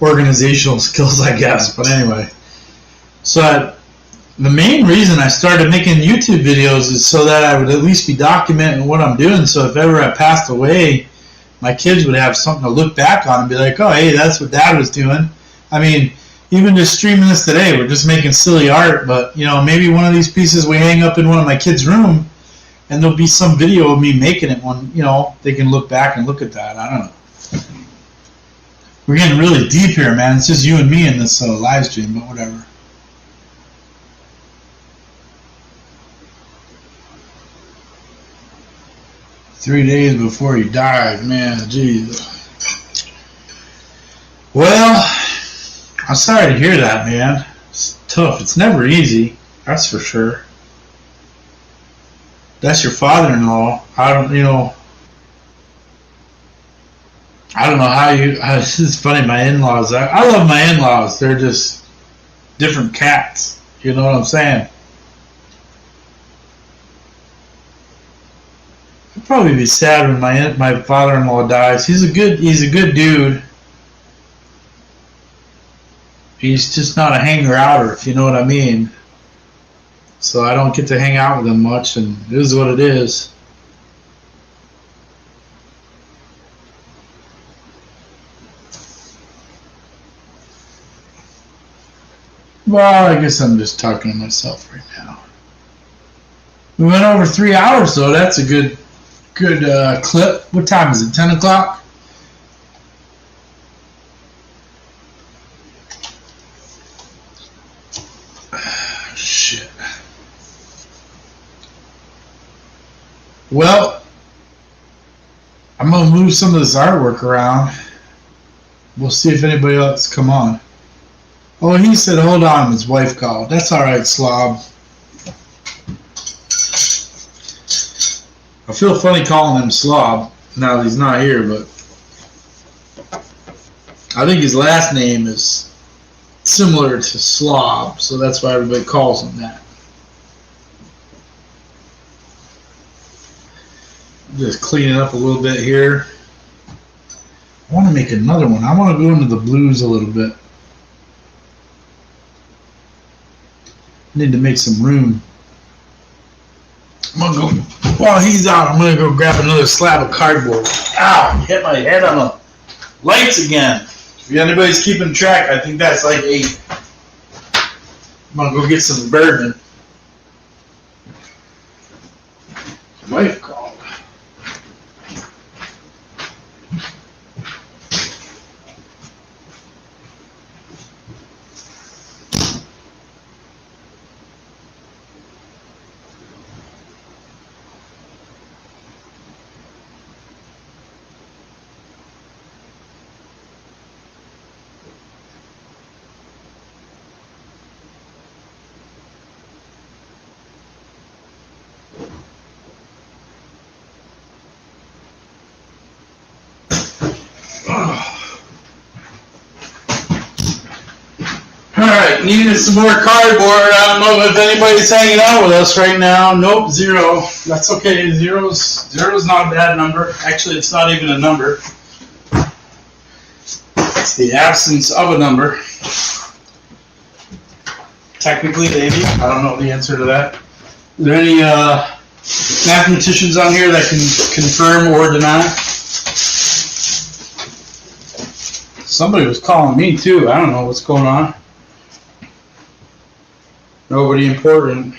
organizational skills, I guess. But anyway, so the main reason I started making YouTube videos is so that I would at least be documenting what I'm doing. So if ever I passed away, my kids would have something to look back on and be like, oh, hey, that's what Dad was doing. I mean, even just streaming this today, we're just making silly art. But, maybe one of these pieces we hang up in one of my kids' room, and there'll be some video of me making it when, they can look back and look at that. I don't know. We're getting really deep here, man. It's just you and me in this live stream, but whatever. "3 days before he died," man, jeez. Well, I'm sorry to hear that, man. It's tough. It's never easy, that's for sure. That's your father-in-law. I don't know how this is funny, my in-laws. I love my in-laws. They're just different cats. You know what I'm saying? I'd probably be sad when my father-in-law dies. He's a good dude. He's just not a hanger-outer, if you know what I mean. So I don't get to hang out with him much, and it is what it is. Well, I guess I'm just talking to myself right now. We went over 3 hours, though. That's a good clip. What time is it? 10 o'clock? Shit. Well, I'm going to move some of this artwork around. We'll see if anybody else come on. Oh, he said, hold on, his wife called. That's all right, slob. I feel funny calling him slob now that he's not here, but I think his last name is similar to slob, so that's why everybody calls him that. Just clean it up a little bit here. I want to make another one. I want to go into the blues a little bit. I need to make some room. I'm going to go, while he's out, I'm going to go grab another slab of cardboard. Ow, hit my head on the lights again. If anybody's keeping track, I think that's like 8. I'm going to go get some bourbon. Wife called.
needed some more cardboard. I don't know if anybody's hanging out with us right now. Nope, 0. That's okay. Zero's not a bad number. Actually, it's not even a number. It's the absence of a number. Technically, maybe. I don't know the answer to that. Are there any mathematicians on here that can confirm or deny? Somebody was calling me too. I don't know what's going on. Nobody important.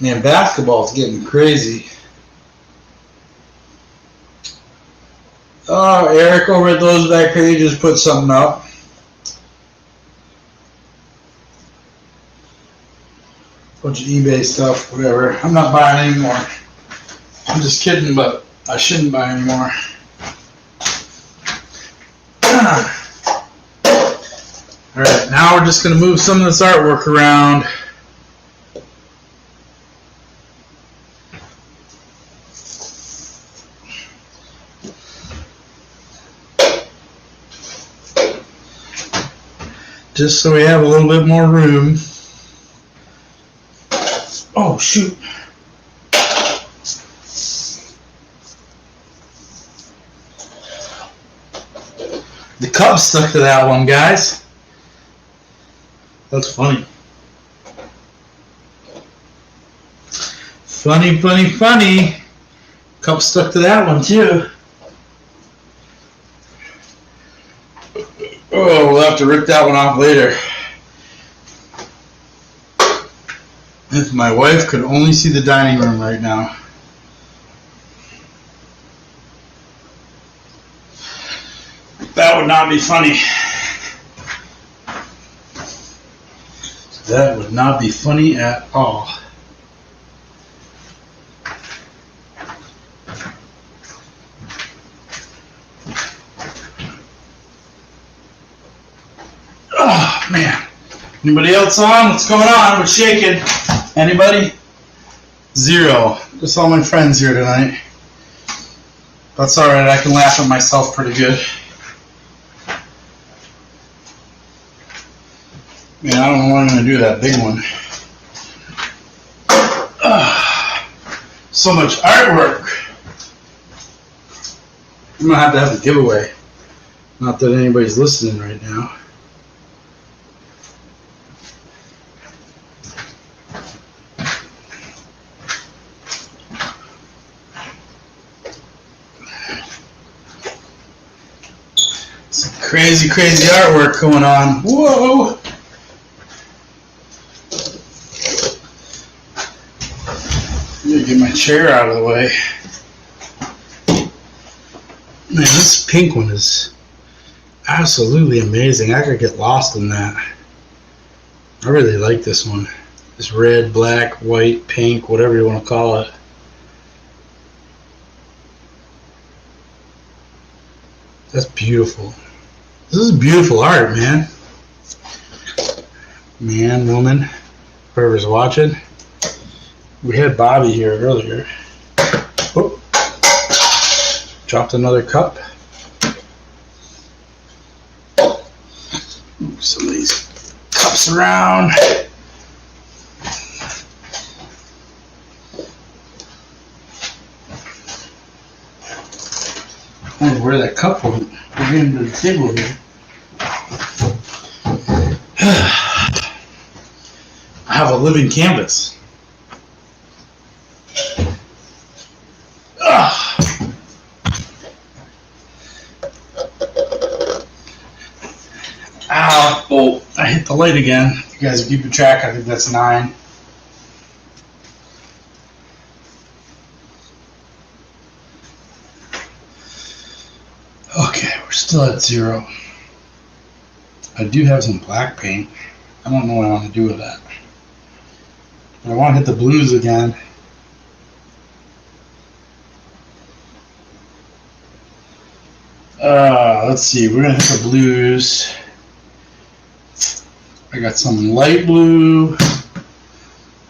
Man, basketball's getting crazy. Oh, Eric over at those back pages put something up. Bunch of eBay stuff, whatever. I'm not buying anymore. I'm just kidding, but I shouldn't buy anymore. Alright, now we're just going to move some of this artwork around. Just so we have a little bit more room. Oh, shoot. The Cubs stuck to that one, guys. That's funny. Funny, funny, funny. Cubs stuck to that one, too. Oh, we'll have to rip that one off later. If my wife could only see the dining room right now. That would not be funny. That would not be funny at all. Oh, man. Anybody else on? What's going on? We're shaking. Anybody? 0. Just all my friends here tonight. That's alright. I can laugh at myself pretty good. Man, I don't know when I'm going to do that big one. So much artwork. I'm going to have a giveaway. Not that anybody's listening right now. Some crazy, crazy artwork going on. Whoa! Get my chair out of the way. Man, this pink one is absolutely amazing. I could get lost in that. I really like this one. This red, black, white, pink, whatever you want to call it. That's beautiful. This is beautiful art, man. Man, woman, whoever's watching. We had Bobby here earlier. Oh, dropped another cup. Move some of these cups around. I wonder where that cup went. We're getting to the table here. I have a living canvas. Ow. Oh, I hit the light again. If you guys are keeping track, I think that's 9. Okay, we're still at 0. I do have some black paint. I don't know what I want to do with that. But I want to hit the blues again. Let's see. We're going to hit the blues. I got some light blue.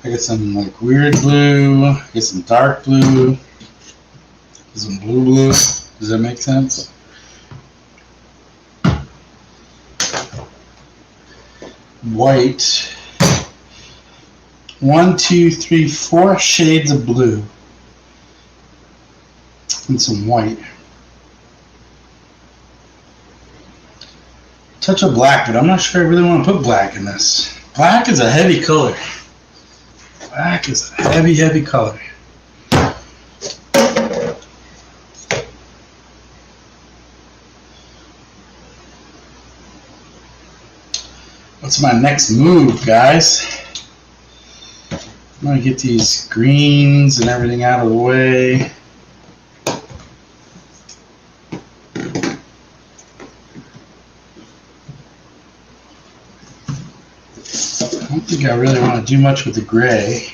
I got some like weird blue. I got some dark blue. Some blue. Does that make sense? white. 1, 2, 3, 4 shades of blue. And some white. Touch of black, but I'm not sure I really want to put black in this. Black is a heavy color. Black is a heavy, heavy color. What's my next move, guys? I'm going to get these greens and everything out of the way. I don't think I really want to do much with the gray.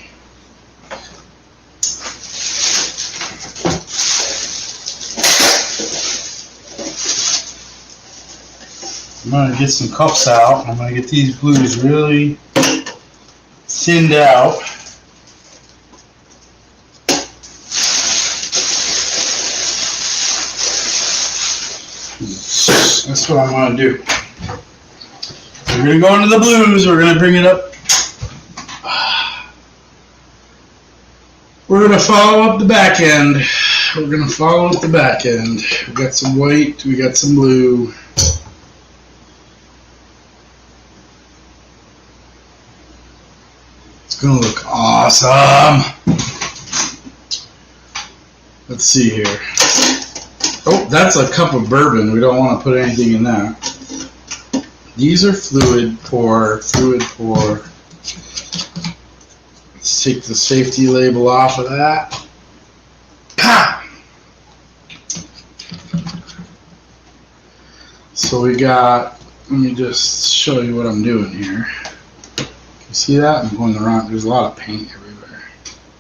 I'm going to get some cups out. I'm going to get these blues really thinned out. That's what I'm going to do. We're going to go into the blues. We're going to bring it up. We're going to follow up the back end. We're going to follow up the back end. We got some white. We got some blue. It's going to look awesome. Let's see here. Oh, that's a cup of bourbon. We don't want to put anything in that. These are fluid pour, fluid pour. Let's take the safety label off of that. Ha! So we got, let me just show you what I'm doing here. You see that? I'm going around, there's a lot of paint everywhere.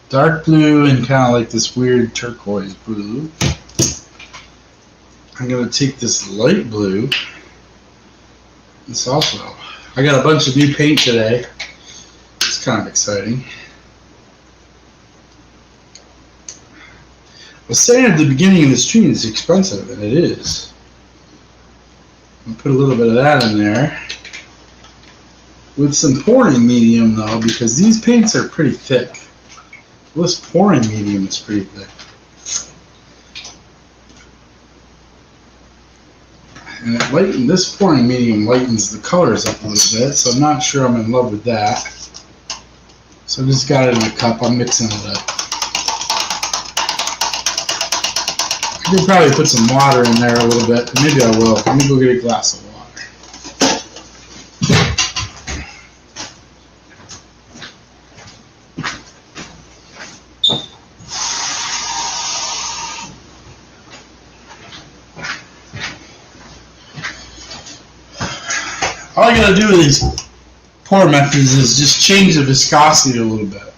Dark blue and kind of like this weird turquoise blue. I'm going to take this light blue. This also, I got a bunch of new paint today. It's kind of exciting. I was saying at the beginning of the stream it's expensive, and it is. I'll put a little bit of that in there. With some pouring medium though, because these paints are pretty thick. This pouring medium is pretty thick. And this pouring medium lightens the colors up a little bit, so I'm not sure I'm in love with that. So I just got it in a cup, I'm mixing it up. I could probably put some water in there a little bit, maybe I will. Let me go get a glass of water. All I gotta do with these pour methods is just change the viscosity a little bit.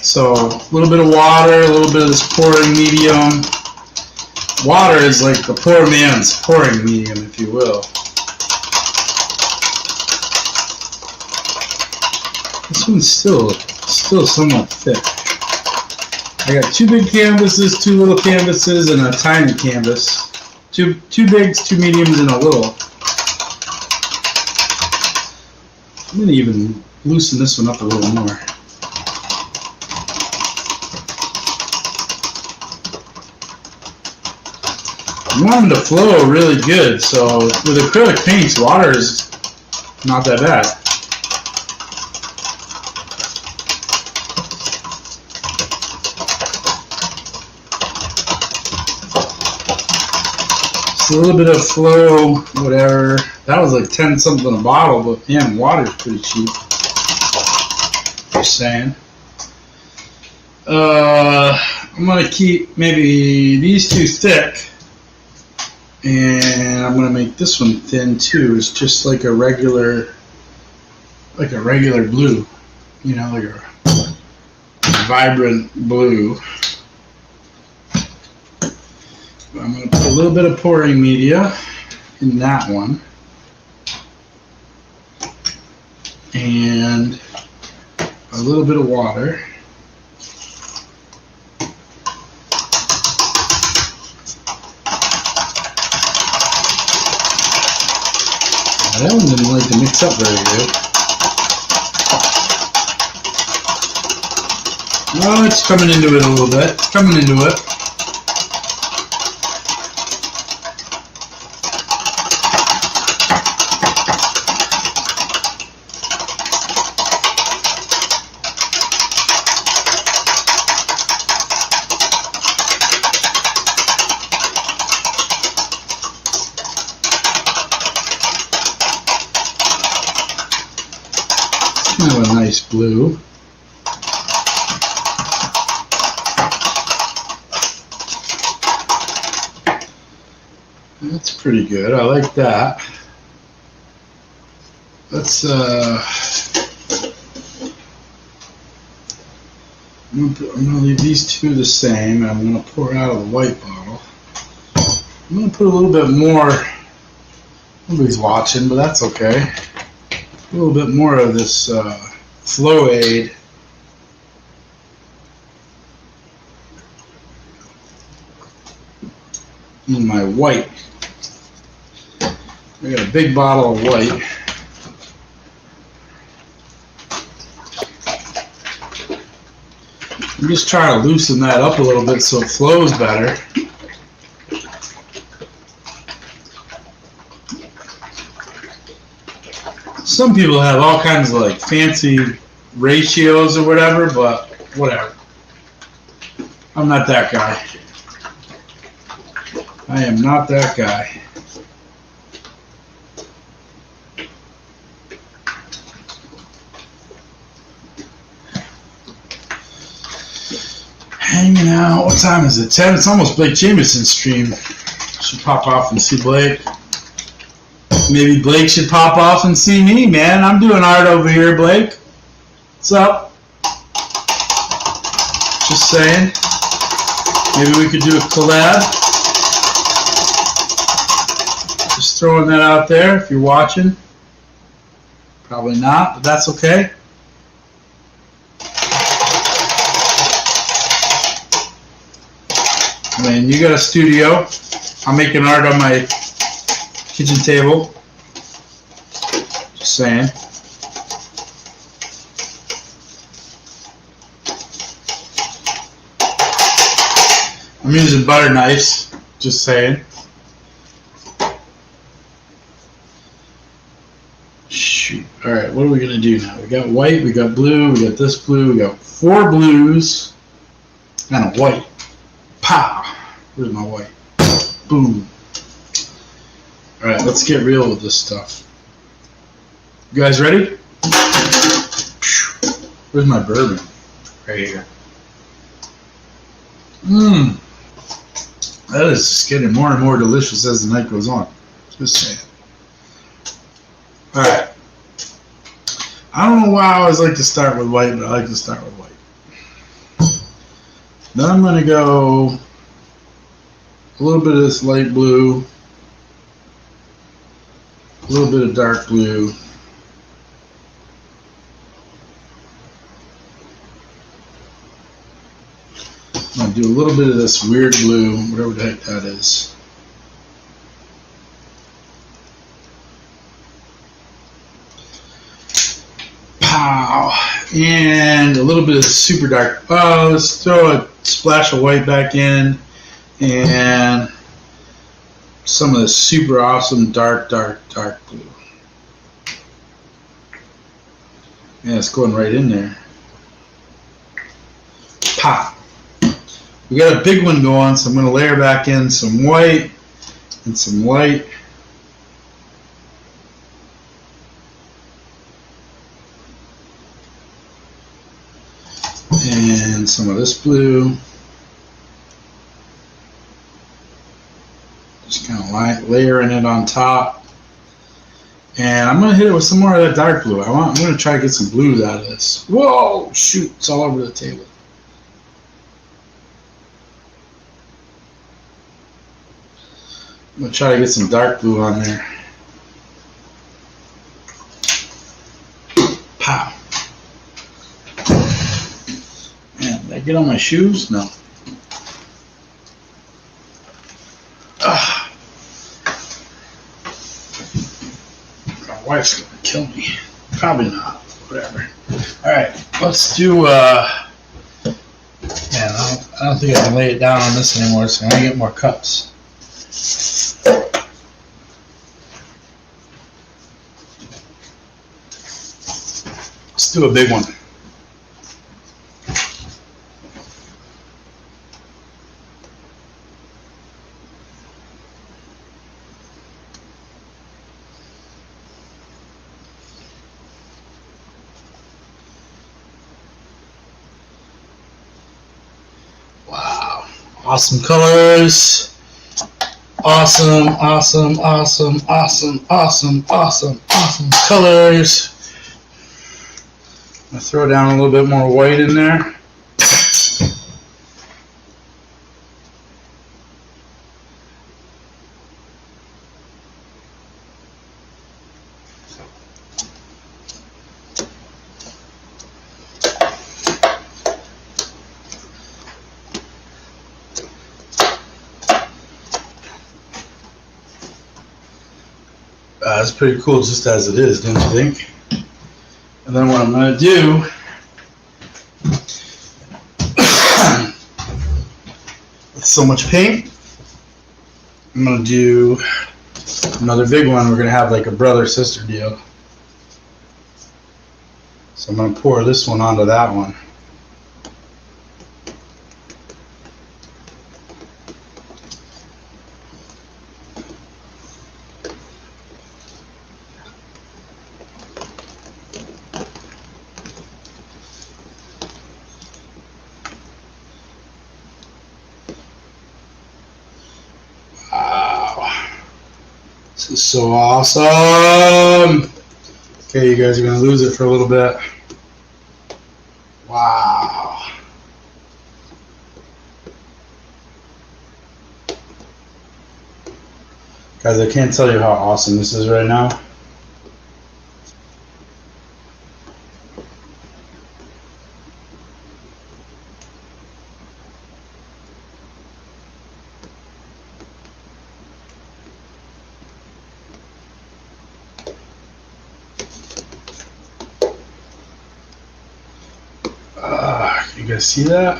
So a little bit of water, a little bit of this pouring medium. Water is like the poor man's pouring medium, if you will. This one's still somewhat thick. I got 2 big canvases, 2 little canvases, and a tiny canvas. Two bigs, 2 mediums, and a little. I'm going to even loosen this one up a little more. I want them to flow really good, so with acrylic paints, water is not that bad. Just a little bit of flow, whatever. That was like 10 something a bottle, but man, water's pretty cheap. Just saying. I'm gonna keep maybe these 2 thick, and I'm gonna make this one thin too. It's just like a regular blue, you know, like a vibrant blue. I'm gonna put a little bit of pouring media in that one. And a little bit of water. That one didn't like to mix up very good. Oh, it's coming into it a little bit. It's coming into it. Kind of a nice blue. That's pretty good. I like that. Let's I'm gonna leave these two the same, and I'm gonna pour out of the white bottle. I'm gonna put a little bit more. Nobody's watching, but that's okay. A little bit more of this Flow Aid. In my white. I got a big bottle of white. I'm just trying to loosen that up a little bit so it flows better. Some people have all kinds of like fancy ratios or whatever, but whatever. I'm not that guy. I am not that guy. Hanging out. What time is it? 10? It's almost Blake Jameson's stream. Should pop off and see Blake. Maybe Blake should pop off and see me, man. I'm doing art over here, Blake. What's up? Just saying. Maybe we could do a collab. Just throwing that out there if you're watching. Probably not, but that's okay. I mean, you got a studio. I'm making art on my kitchen table. Just saying. I'm using butter knives. Just saying. Shoot. Alright, what are we going to do now? We got white, we got blue, we got this blue, we got 4 blues, and a white. Pow! Where's my white? Boom. Alright, let's get real with this stuff. You guys ready? Where's my bourbon? Right here. Mmm. That is just getting more and more delicious as the night goes on. Just saying. Alright. I don't know why I always like to start with white, but I like to start with white. Then I'm going to go a little bit of this light blue, a little bit of dark blue, I'm going to do a little bit of this weird blue, whatever the heck that is. Pow! And a little bit of super dark. Oh, let's throw a splash of white back in. And some of the super awesome dark blue. Yeah, it's going right in there. Pop! We got a big one going, so I'm going to layer back in some white and some light. And some of this blue. Just kind of layering it on top. And I'm going to hit it with some more of that dark blue. I'm going to try to get some blues out of this. Whoa! Shoot, it's all over the table. I'm going to try to get some dark blue on there. Pow. Man, did I get on my shoes? No. Probably not. Whatever. All right, let's do. Man, I don't think I can lay it down on this anymore. So I'm gonna get more cups. Let's do a big one. Wow. Awesome colors. Awesome, awesome, awesome, awesome, awesome, awesome, awesome colors. I'm going to throw down a little bit more white in there. It's pretty cool just as it is, don't you think? And then what I'm going to do, with so much paint, I'm going to do another big one. We're going to have like a brother-sister deal. So I'm going to pour this one onto that one. This is so awesome. Okay, you guys are going to lose it for a little bit. Wow. Guys, I can't tell you how awesome this is right now. You guys see that?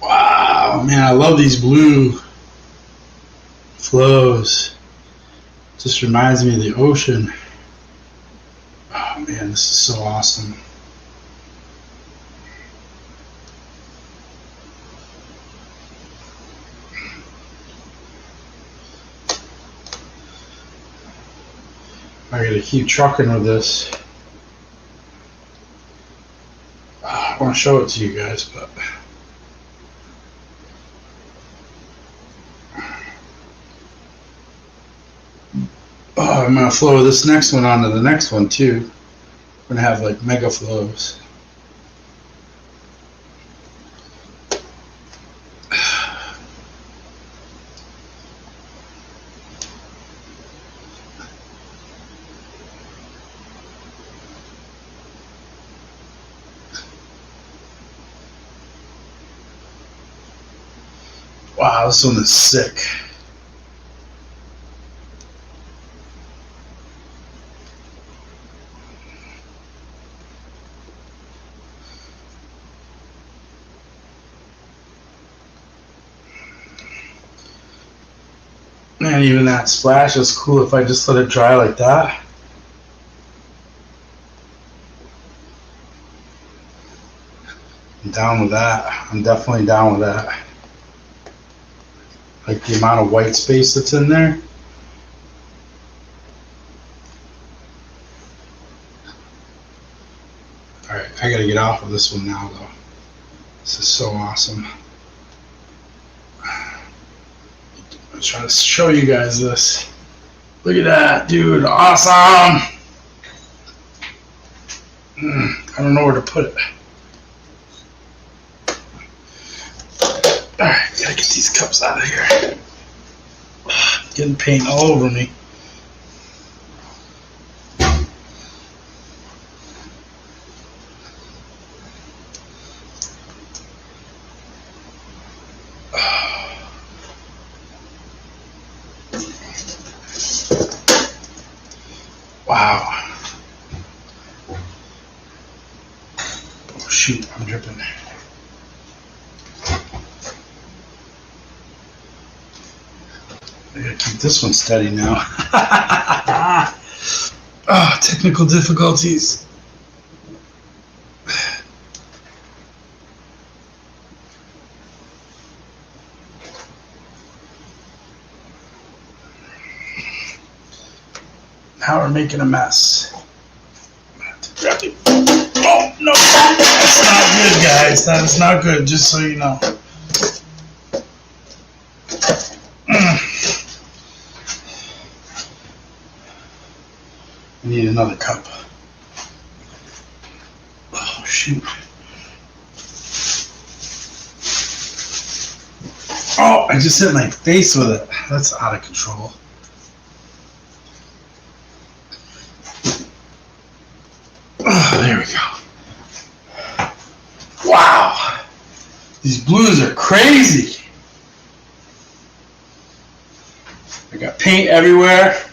Wow, man, I love these blue flows. Just reminds me of the ocean. Oh man, this is so awesome. I gotta keep trucking with this. I want to show it to you guys, but I'm gonna flow this next one onto the next one too. We're gonna have like mega flows. Wow, this one is sick. Man, even that splash is cool if I just let it dry like that. I'm down with that. I'm definitely down with that. Like the amount of white space that's in there. Alright, I gotta get off of this one now though. This is so awesome. I'm trying to show you guys this. Look at that, dude. Awesome! I don't know where to put it. Alright, gotta get these cups out of here. Getting paint all over me. Wow. Oh shoot, I'm dripping. I gotta keep this one steady now. Oh, technical difficulties. Now we're making a mess. Oh, no. That's not good, guys. That is not good, just so you know. I need another cup. Oh, shoot. Oh, I just hit my face with it. That's out of control. Oh, there we go. Wow. These blues are crazy. I got paint everywhere.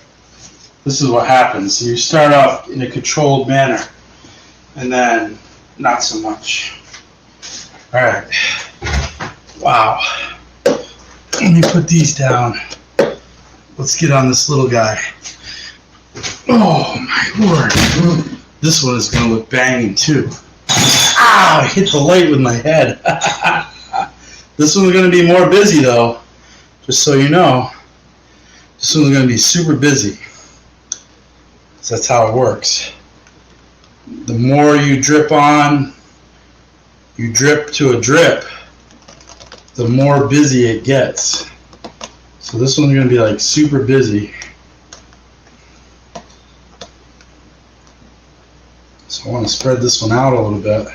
This is what happens. You start off in a controlled manner, and then not so much. All right. Wow. Let me put these down. Let's get on this little guy. Oh my word. This one is going to look banging too. Ah, I hit the light with my head. This one's going to be more busy though, just so you know. This one's going to be super busy. So that's how it works. The more you drip on, you drip to a drip, the more busy it gets. So this one's going to be like super busy. So I want to spread this one out a little bit.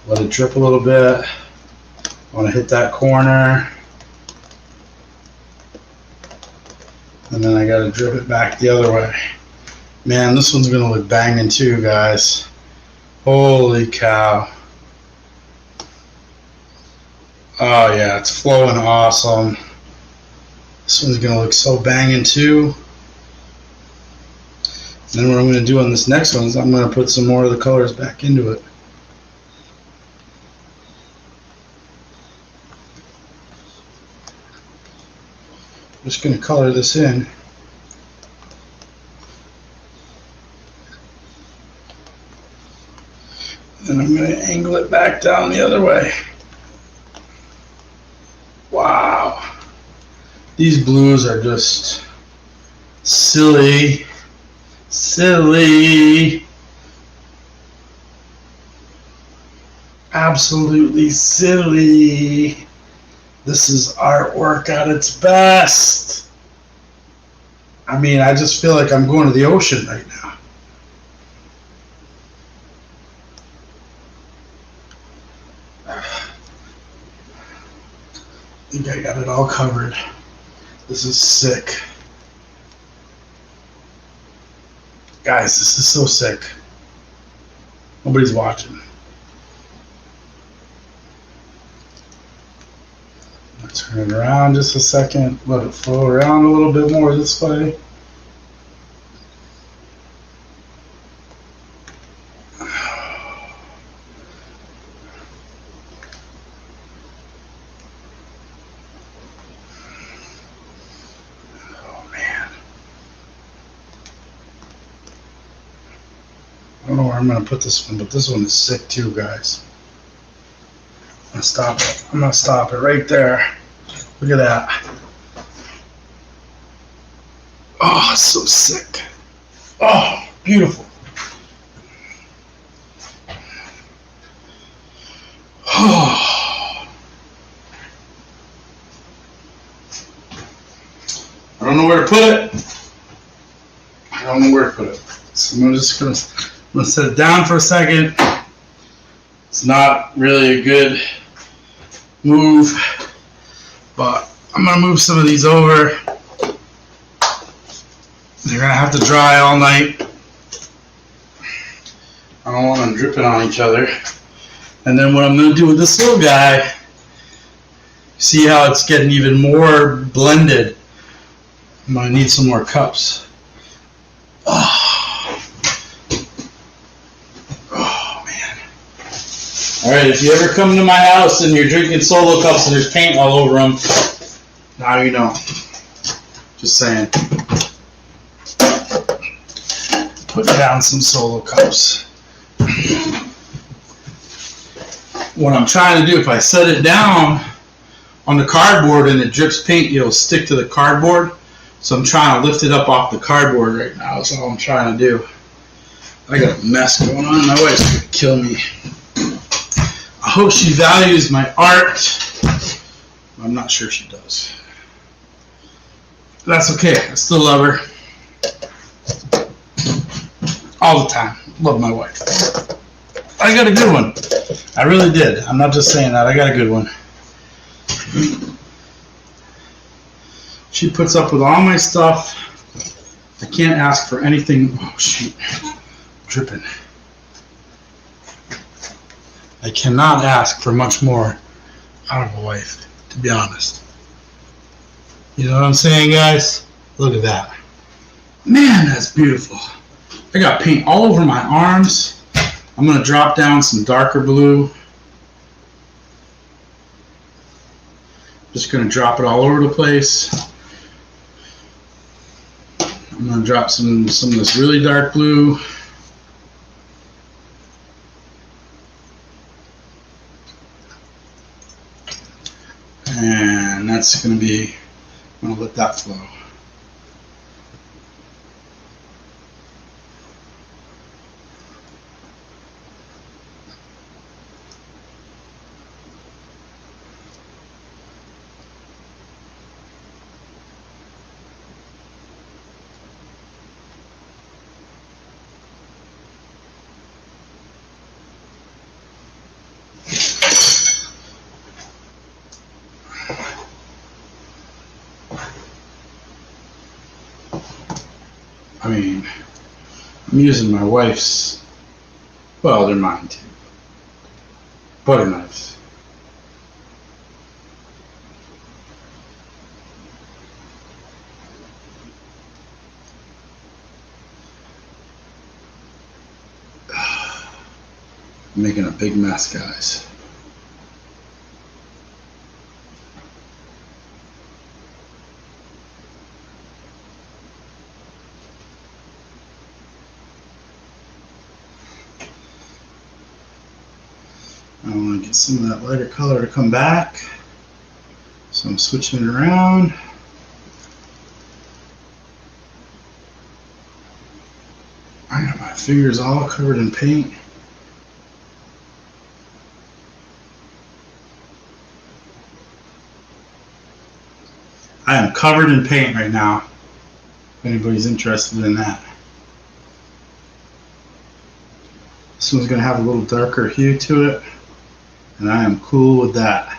Let it drip a little bit. I want to hit that corner. And then I got to drip it back the other way. Man, this one's going to look banging too, guys. Holy cow. Oh yeah, it's flowing awesome. This one's going to look so banging too. Then what I'm going to do on this next one is I'm going to put some more of the colors back into it. I'm just going to color this in. Then I'm going to angle it back down the other way. Wow. These blues are just silly. Silly. Absolutely silly. This is artwork at its best. I mean, I just feel like I'm going to the ocean right now. I think I got it all covered. This is sick. Guys, this is so sick. Nobody's watching. I'll turn it around just a second. Let it flow around a little bit more this way. I don't know where I'm going to put this one, but this one is sick too, guys. I'm going to stop it. I'm going to stop it right there. Look at that. Oh, it's so sick. Oh, beautiful. Oh. I don't know where to put it. I don't know where to put it. So I'm just going to set it down for a second. It's not really a good move, but I'm going to move some of these over gonna have to dry all night. I don't want them dripping on each other. And then what I'm gonna do with this little guy, see how it's getting even more blended. I'm gonna need some more cups. Oh man. Alright, if you ever come to my house and you're drinking Solo cups and there's paint all over them, now you know. Just saying. Put down some Solo cups. What I'm trying to do, if I set it down on the cardboard and it drips paint, it'll stick to the cardboard. So I'm trying to lift it up off the cardboard right now. That's all I'm trying to do. I got a mess going on. My wife's gonna kill me. I hope she values my art. I'm not sure she does. But that's okay. I still love her. All the time. Love my wife. I got a good one. I really did. I'm not just saying that. I got a good one. She puts up with all my stuff. I can't ask for anything. Oh, shoot. Dripping. I cannot ask for much more out of a wife, to be honest. You know what I'm saying, guys? Look at that. Man, that's beautiful. I got paint all over my arms. I'm going to drop down some darker blue. Just going to drop it all over the place. I'm going to drop some of this really dark blue. And that's going to be, I'm going to let that flow. I mean, I'm using my wife's, well, they're mine too, butter knives. I'm making a big mess, guys. I want to get some of that lighter color to come back, so I'm switching it around. I got my fingers all covered in paint. I am covered in paint right now, if anybody's interested in that. This one's going to have a little darker hue to it. And I am cool with that.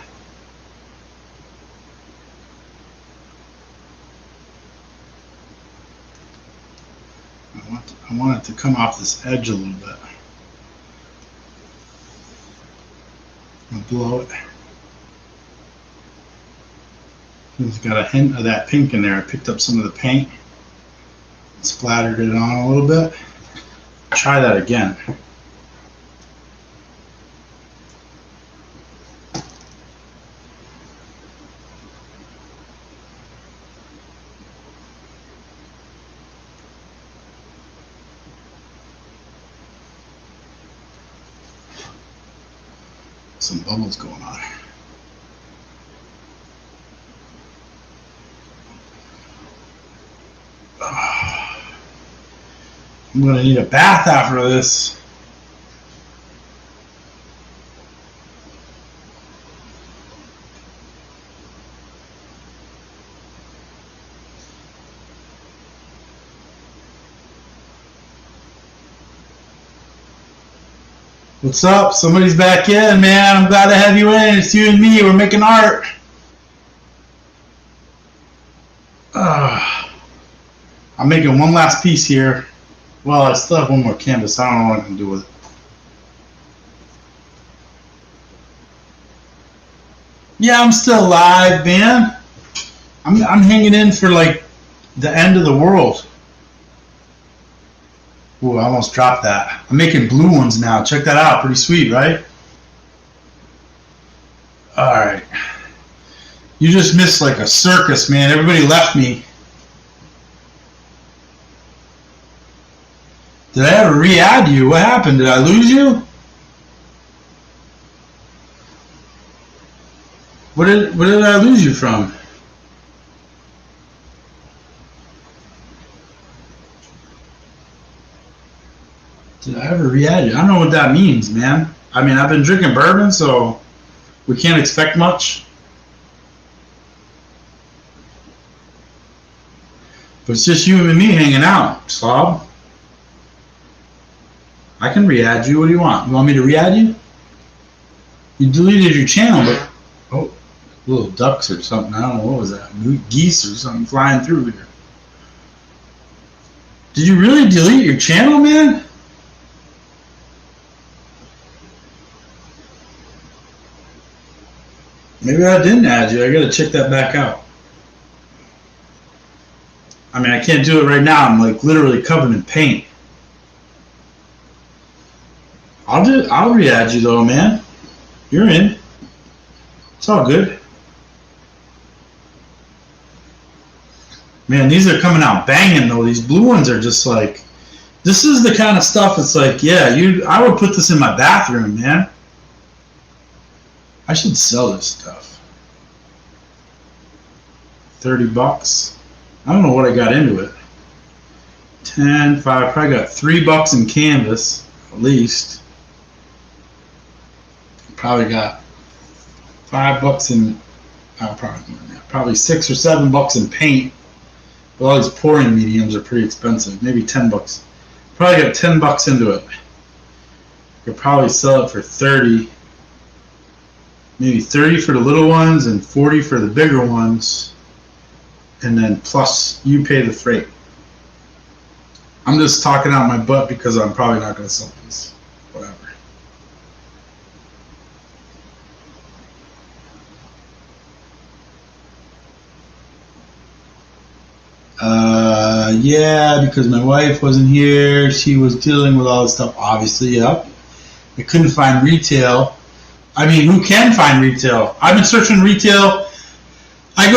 I want it to come off this edge a little bit. I'm gonna blow it. It's got a hint of that pink in there. I picked up some of the paint, splattered it on a little bit. Try that again. Some bubbles going on. I'm gonna need a bath after this. What's up? Somebody's back in, man. I'm glad to have you in. It's you and me. We're making art. I'm
I'm making one last piece here. Well, I still have one more canvas. I don't know what I can do with it. Yeah, I'm still alive, man. I'm hanging in for like the end of the world. Ooh, I almost dropped that. I'm making blue ones now. Check that out. Pretty sweet, right? Alright. You just missed like a circus, man. Everybody left me. Did I ever re-add you? What happened? Did I lose you? Where did I lose you from? Did I ever re-add you? I don't know what that means, man. I mean, I've been drinking bourbon, so we can't expect much. But it's just you and me hanging out, slob. I can re-add you. What do you want? You want me to re-add you? You deleted your channel, but... Oh, little ducks or something. I don't know. What was that? Geese or something flying through here. Did you really delete your channel, man? Maybe I didn't add you. I gotta check that back out. I mean, I can't do it right now. I'm like literally covered in paint. I'll re-add you though, man. You're in. It's all good. Man, these are coming out banging though. These blue ones are just like, this is the kind of stuff. It's like, yeah, I would put this in my bathroom, man. I should sell this stuff. $30. I don't know what I got into it. 10, 5, probably got $3 in canvas, at least. Probably got $5 in, probably $6 or $7 in paint. But all these pouring mediums are pretty expensive. Maybe $10. Probably got $10 into it. Could probably sell it for 30. Maybe 30 for the little ones and 40 for the bigger ones. And then plus you pay the freight. I'm just talking out my butt because I'm probably not going to sell these. Whatever. Yeah, because my wife wasn't here. She was dealing with all this stuff, obviously, yep. I couldn't find retail. I mean, who can find retail? I've been searching retail. I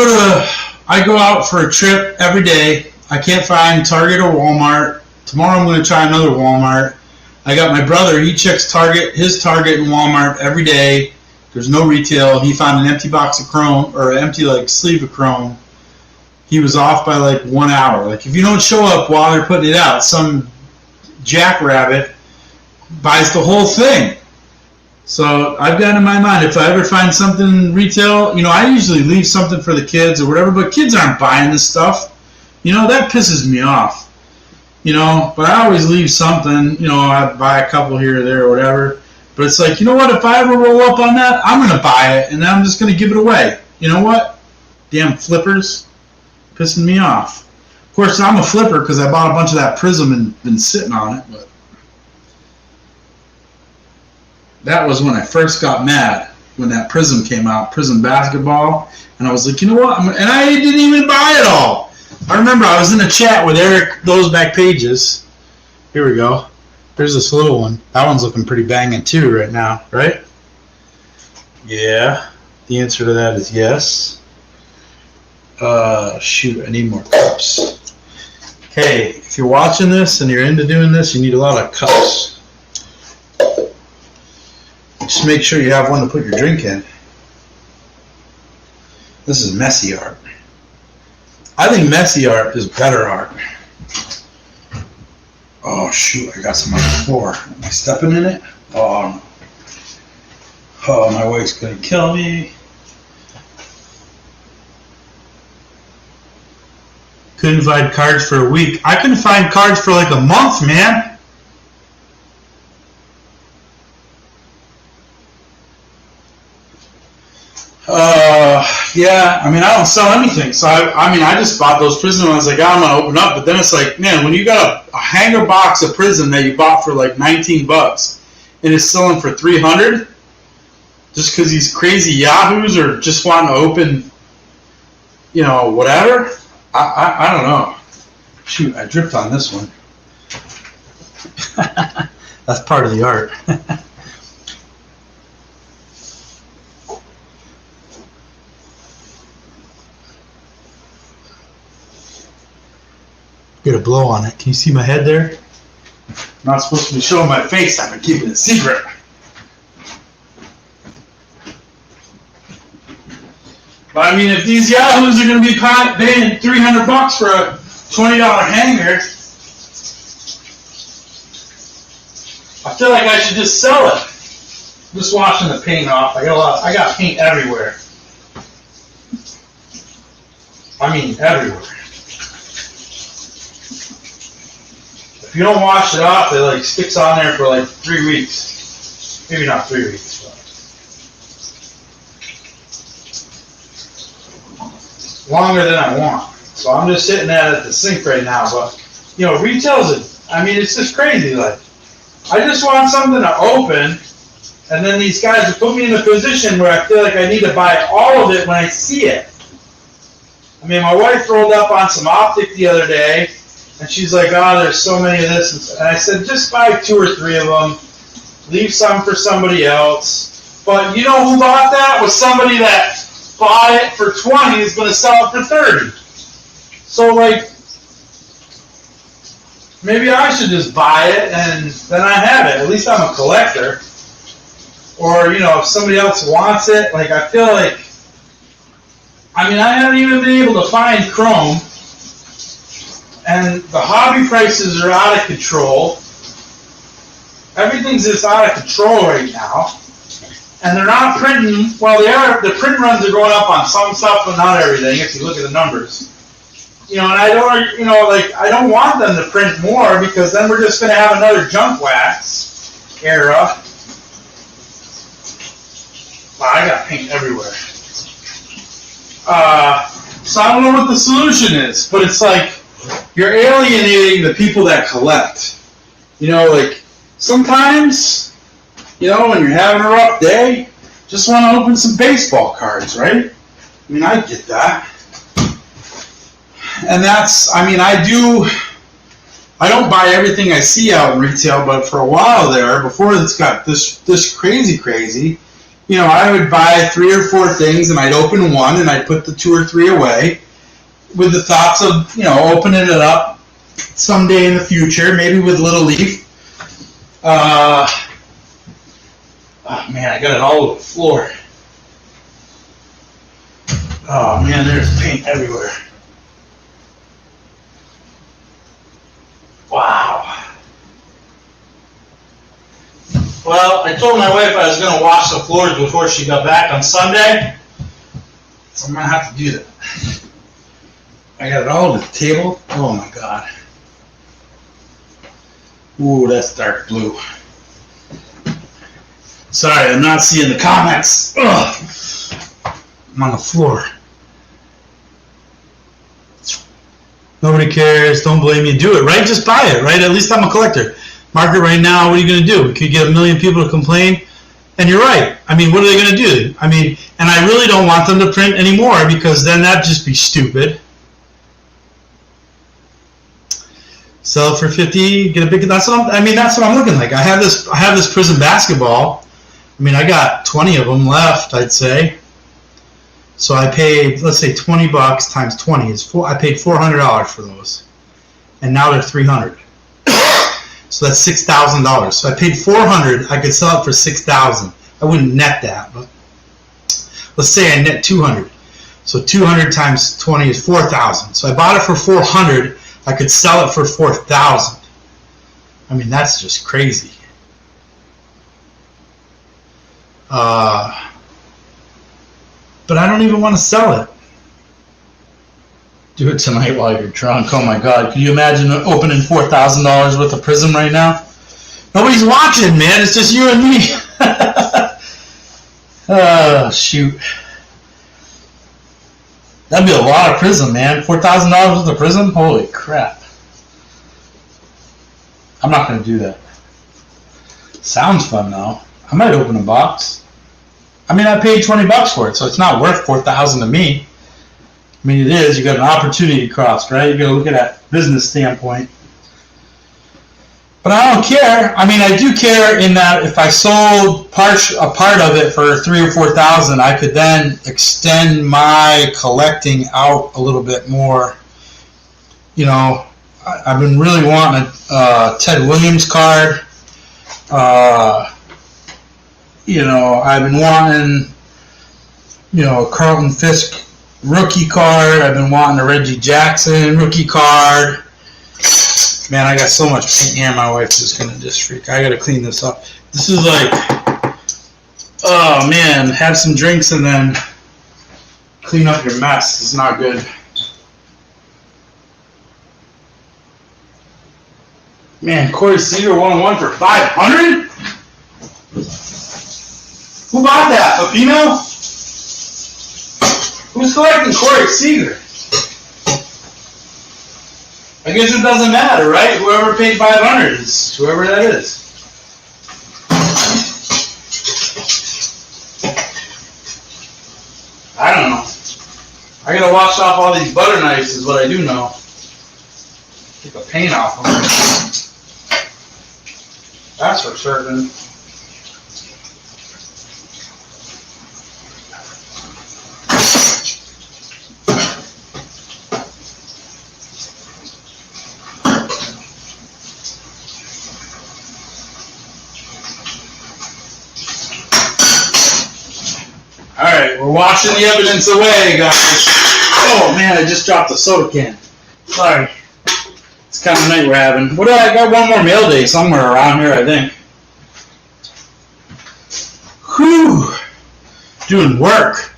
go out for a trip every day. I can't find Target or Walmart. Tomorrow I'm going to try another Walmart. I got my brother. He checks his Target and Walmart every day. There's no retail. He found an empty box of Chrome, or an empty like sleeve of Chrome. He was off by like 1 hour. Like if you don't show up while they're putting it out, some jackrabbit buys the whole thing. So I've got in my mind, if I ever find something retail, I usually leave something for the kids or whatever, but kids aren't buying this stuff. That pisses me off. But I always leave something, I buy a couple here or there or whatever. But it's like, you know what, if I ever roll up on that, I'm going to buy it and then I'm just going to give it away. You know what? Damn flippers. Pissing me off. Of course, I'm a flipper because I bought a bunch of that Prism and been sitting on it, but that was when I first got mad when that Prism came out, Prism basketball, and I was like, you know what? And I didn't even buy it all. I remember I was in a chat with Eric, those back pages. Here we go. There's this little one. That one's looking pretty banging too right now, right? Yeah. The answer to that is yes. Shoot, I need more cups. Okay, if you're watching this and you're into doing this, you need a lot of cups. Just make sure you have one to put your drink in. This is messy art. I think messy art is better art. Oh shoot, I got some on the floor. Am I stepping in it? Oh, my wife's gonna kill me. Couldn't find cards for a week. I can find cards for like a month, man.
Yeah, I mean, I don't sell anything, so I just bought those Prism ones. Like, I'm gonna open up, but then it's like, man, when you got a hanger box of Prism that you bought for like $19, and it's selling for $300, just because these crazy yahoos are just wanting to open, whatever. I don't know. Shoot, I dripped on this one. That's part of the art. Get a blow on it. Can you see my head there? I'm not supposed to be showing my face. I've been keeping it secret. But I mean, if these yahoos are going to be paying $300 for a $20 hanger, I feel like I should just sell it. I'm just washing the paint off. I got paint everywhere. I mean, everywhere. If you don't wash it off, it like sticks on there for like 3 weeks. Maybe not 3 weeks, but longer than I want. So I'm just sitting at the sink right now. But retail's it's just crazy. Like, I just want something to open, and then these guys have put me in a position where I feel like I need to buy all of it when I see it. I mean, my wife rolled up on some optic the other day, and she's like, oh, there's so many of this. And I said, just buy 2 or 3 of them. Leave some for somebody else. But you know who bought that? Was somebody that bought it for 20 is going to sell it for 30. So, like, maybe I should just buy it and then I have it. At least I'm a collector. Or, if somebody else wants it, like, I feel like, I haven't even been able to find chrome. And the hobby prices are out of control. Everything's just out of control right now. And they're not printing, well, they are, the print runs are going up on some stuff, but not everything, if you look at the numbers. And I don't, I don't want them to print more, because then we're just going to have another junk wax era. Wow, I got paint everywhere. So I don't know what the solution is, but it's like, you're alienating the people that collect. Like, sometimes, when you're having a rough day, just want to open some baseball cards, right? I get that. And that's, I don't buy everything I see out in retail, but for a while there, before it's got this crazy, I would buy 3 or 4 things, and I'd open one, and I'd put the 2 or 3 away, with the thoughts of, opening it up someday in the future, maybe with Little Leaf. Oh man, I got it all over the floor. Oh man, there's paint everywhere. Wow. Well, I told my wife I was going to wash the floors before she got back on Sunday, so I'm going to have to do that. I got it all on the table. Oh my god. Ooh, that's dark blue. Sorry, I'm not seeing the comments. Ugh. I'm on the floor. Nobody cares. Don't blame me. Do it, right? Just buy it, right? At least I'm a collector. Market right now, what are you going to do? We could get 1 million people to complain. And you're right. What are they going to do? And I really don't want them to print anymore, because then that'd just be stupid. Sell it for 50, get a big, that's what I'm looking like. I have this Prism basketball. I got 20 of them left, I'd say. So I paid, let's say $20 times 20 is I paid $400 for those. And now they're $300. So that's $6,000. So I paid $400, I could sell it for $6,000. I wouldn't net that, but let's say I net $200. So 200 times 20 is 4,000. So I bought it for $400. I could sell it for $4,000. That's just crazy. But I don't even want to sell it. Do it tonight while you're drunk. Oh my god, can you imagine opening $4,000 worth of Prism right now? Nobody's watching, man. It's just you and me. Oh, shoot.
That'd be a lot of prism, man. $4,000 worth of prism? Holy crap. I'm not going to do that. Sounds fun, though. I might open a box. I mean, I paid $20 for it, so it's not worth $4,000 to me. I mean, it is. You got an opportunity cost, right? You got to look at that business standpoint. But I don't care. I mean, I do care in that if I sold a part of it for $3,000 or $4,000, I could then extend my collecting out a little bit more. You know, I've been really wanting a Ted Williams card. You know, I've been wanting, you know, a Carlton Fisk rookie card. I've been wanting a Reggie Jackson rookie card. Man, I got so much paint here. My wife's just going to just freak. I got to clean this up. This is like, oh man, have some drinks and then clean up your mess. It's not good. Man, Corey Seager 101 for $500? Who bought that? Pepino? Who's collecting Corey Seager? I guess it doesn't matter, right? Whoever paid $500 is whoever that is. I don't know. I gotta wash off all these butter knives is what I do know. Get the paint off them. That's for certain. Alright, we're washing the evidence away, guys. Oh man, I just dropped a soda can. Sorry. It's kind of night we're having. What do I got? One more mail day somewhere around here, I think. Whew. Doing work.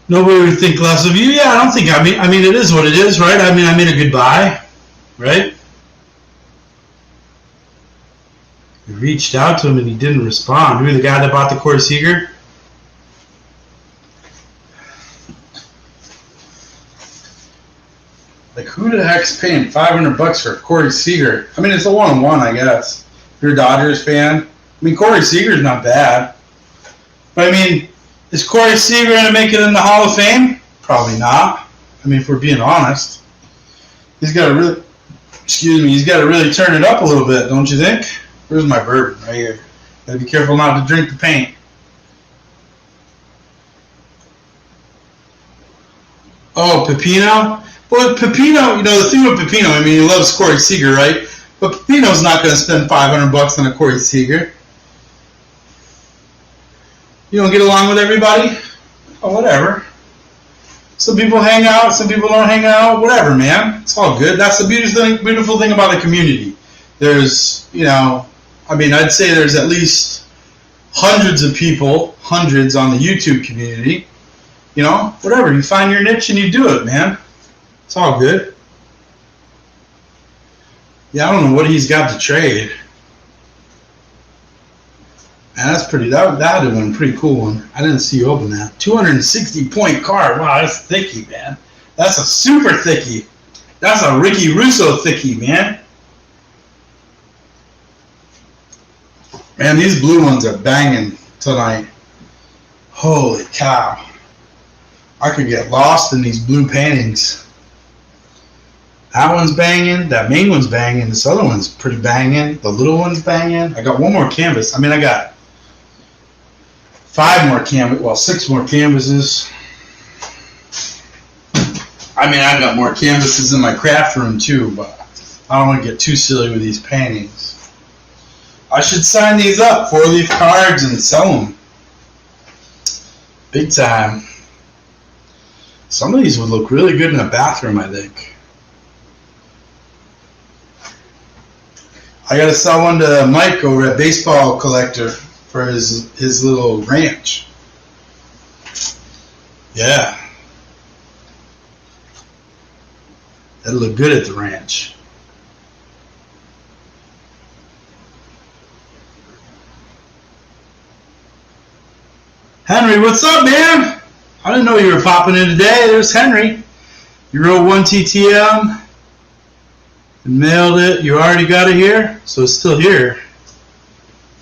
Nobody would think less of you. Yeah, I don't think. I mean, it is what it is, right? I mean, I made a good buy, right? We reached out to him and he didn't respond. Who, the guy that bought the Corey Seager? Like, who the heck's paying $500 for Corey Seager? I mean, it's a one-on-one, I guess. If you're a Dodgers fan. I mean, Corey Seager's not bad. But, I mean, is Corey Seager going to make it in the Hall of Fame? Probably not. I mean, if we're being honest. He's got to really turn it up a little bit, don't you think? Where's my bourbon? Right here. Gotta be careful not to drink the paint. Oh, Pepino? Well, Pepino, you know, the thing with Pepino, I mean, he loves Corey Seager, right? But Pepino's not going to spend $500 on a Corey Seager. You don't get along with everybody? Oh, whatever. Some people hang out, some people don't hang out, whatever, man. It's all good. That's the beautiful thing about the community. There's, you know, I mean, I'd say there's at least hundreds of people, hundreds on the YouTube community. You know, whatever. You find your niche and you do it, man. It's all good. Yeah, I don't know what he's got to trade. Man, that's pretty, that would have been a pretty cool one. I didn't see you open that. 260-point card. Wow, that's thicky, man. That's a super thicky. That's a Ricky Russo thicky, man. Man, these blue ones are banging tonight. Holy cow. I could get lost in these blue paintings. That one's banging. That main one's banging. This other one's pretty banging. The little one's banging. I got one more canvas. I mean, I got 5 more canvas. Well, 6 more canvases. I mean, I've got more canvases in my craft room too, but I don't want to get too silly with these paintings. I should sign these up, 4-leaf cards, and sell them. Big time. Some of these would look really good in a bathroom, I think. I gotta sell one to Mike over at Baseball Collector for his little ranch. Yeah. That'll look good at the ranch.
Henry, what's up, man? I didn't know you were popping in today. There's Henry. You wrote one TTM and mailed it. You already got it here, so it's still here.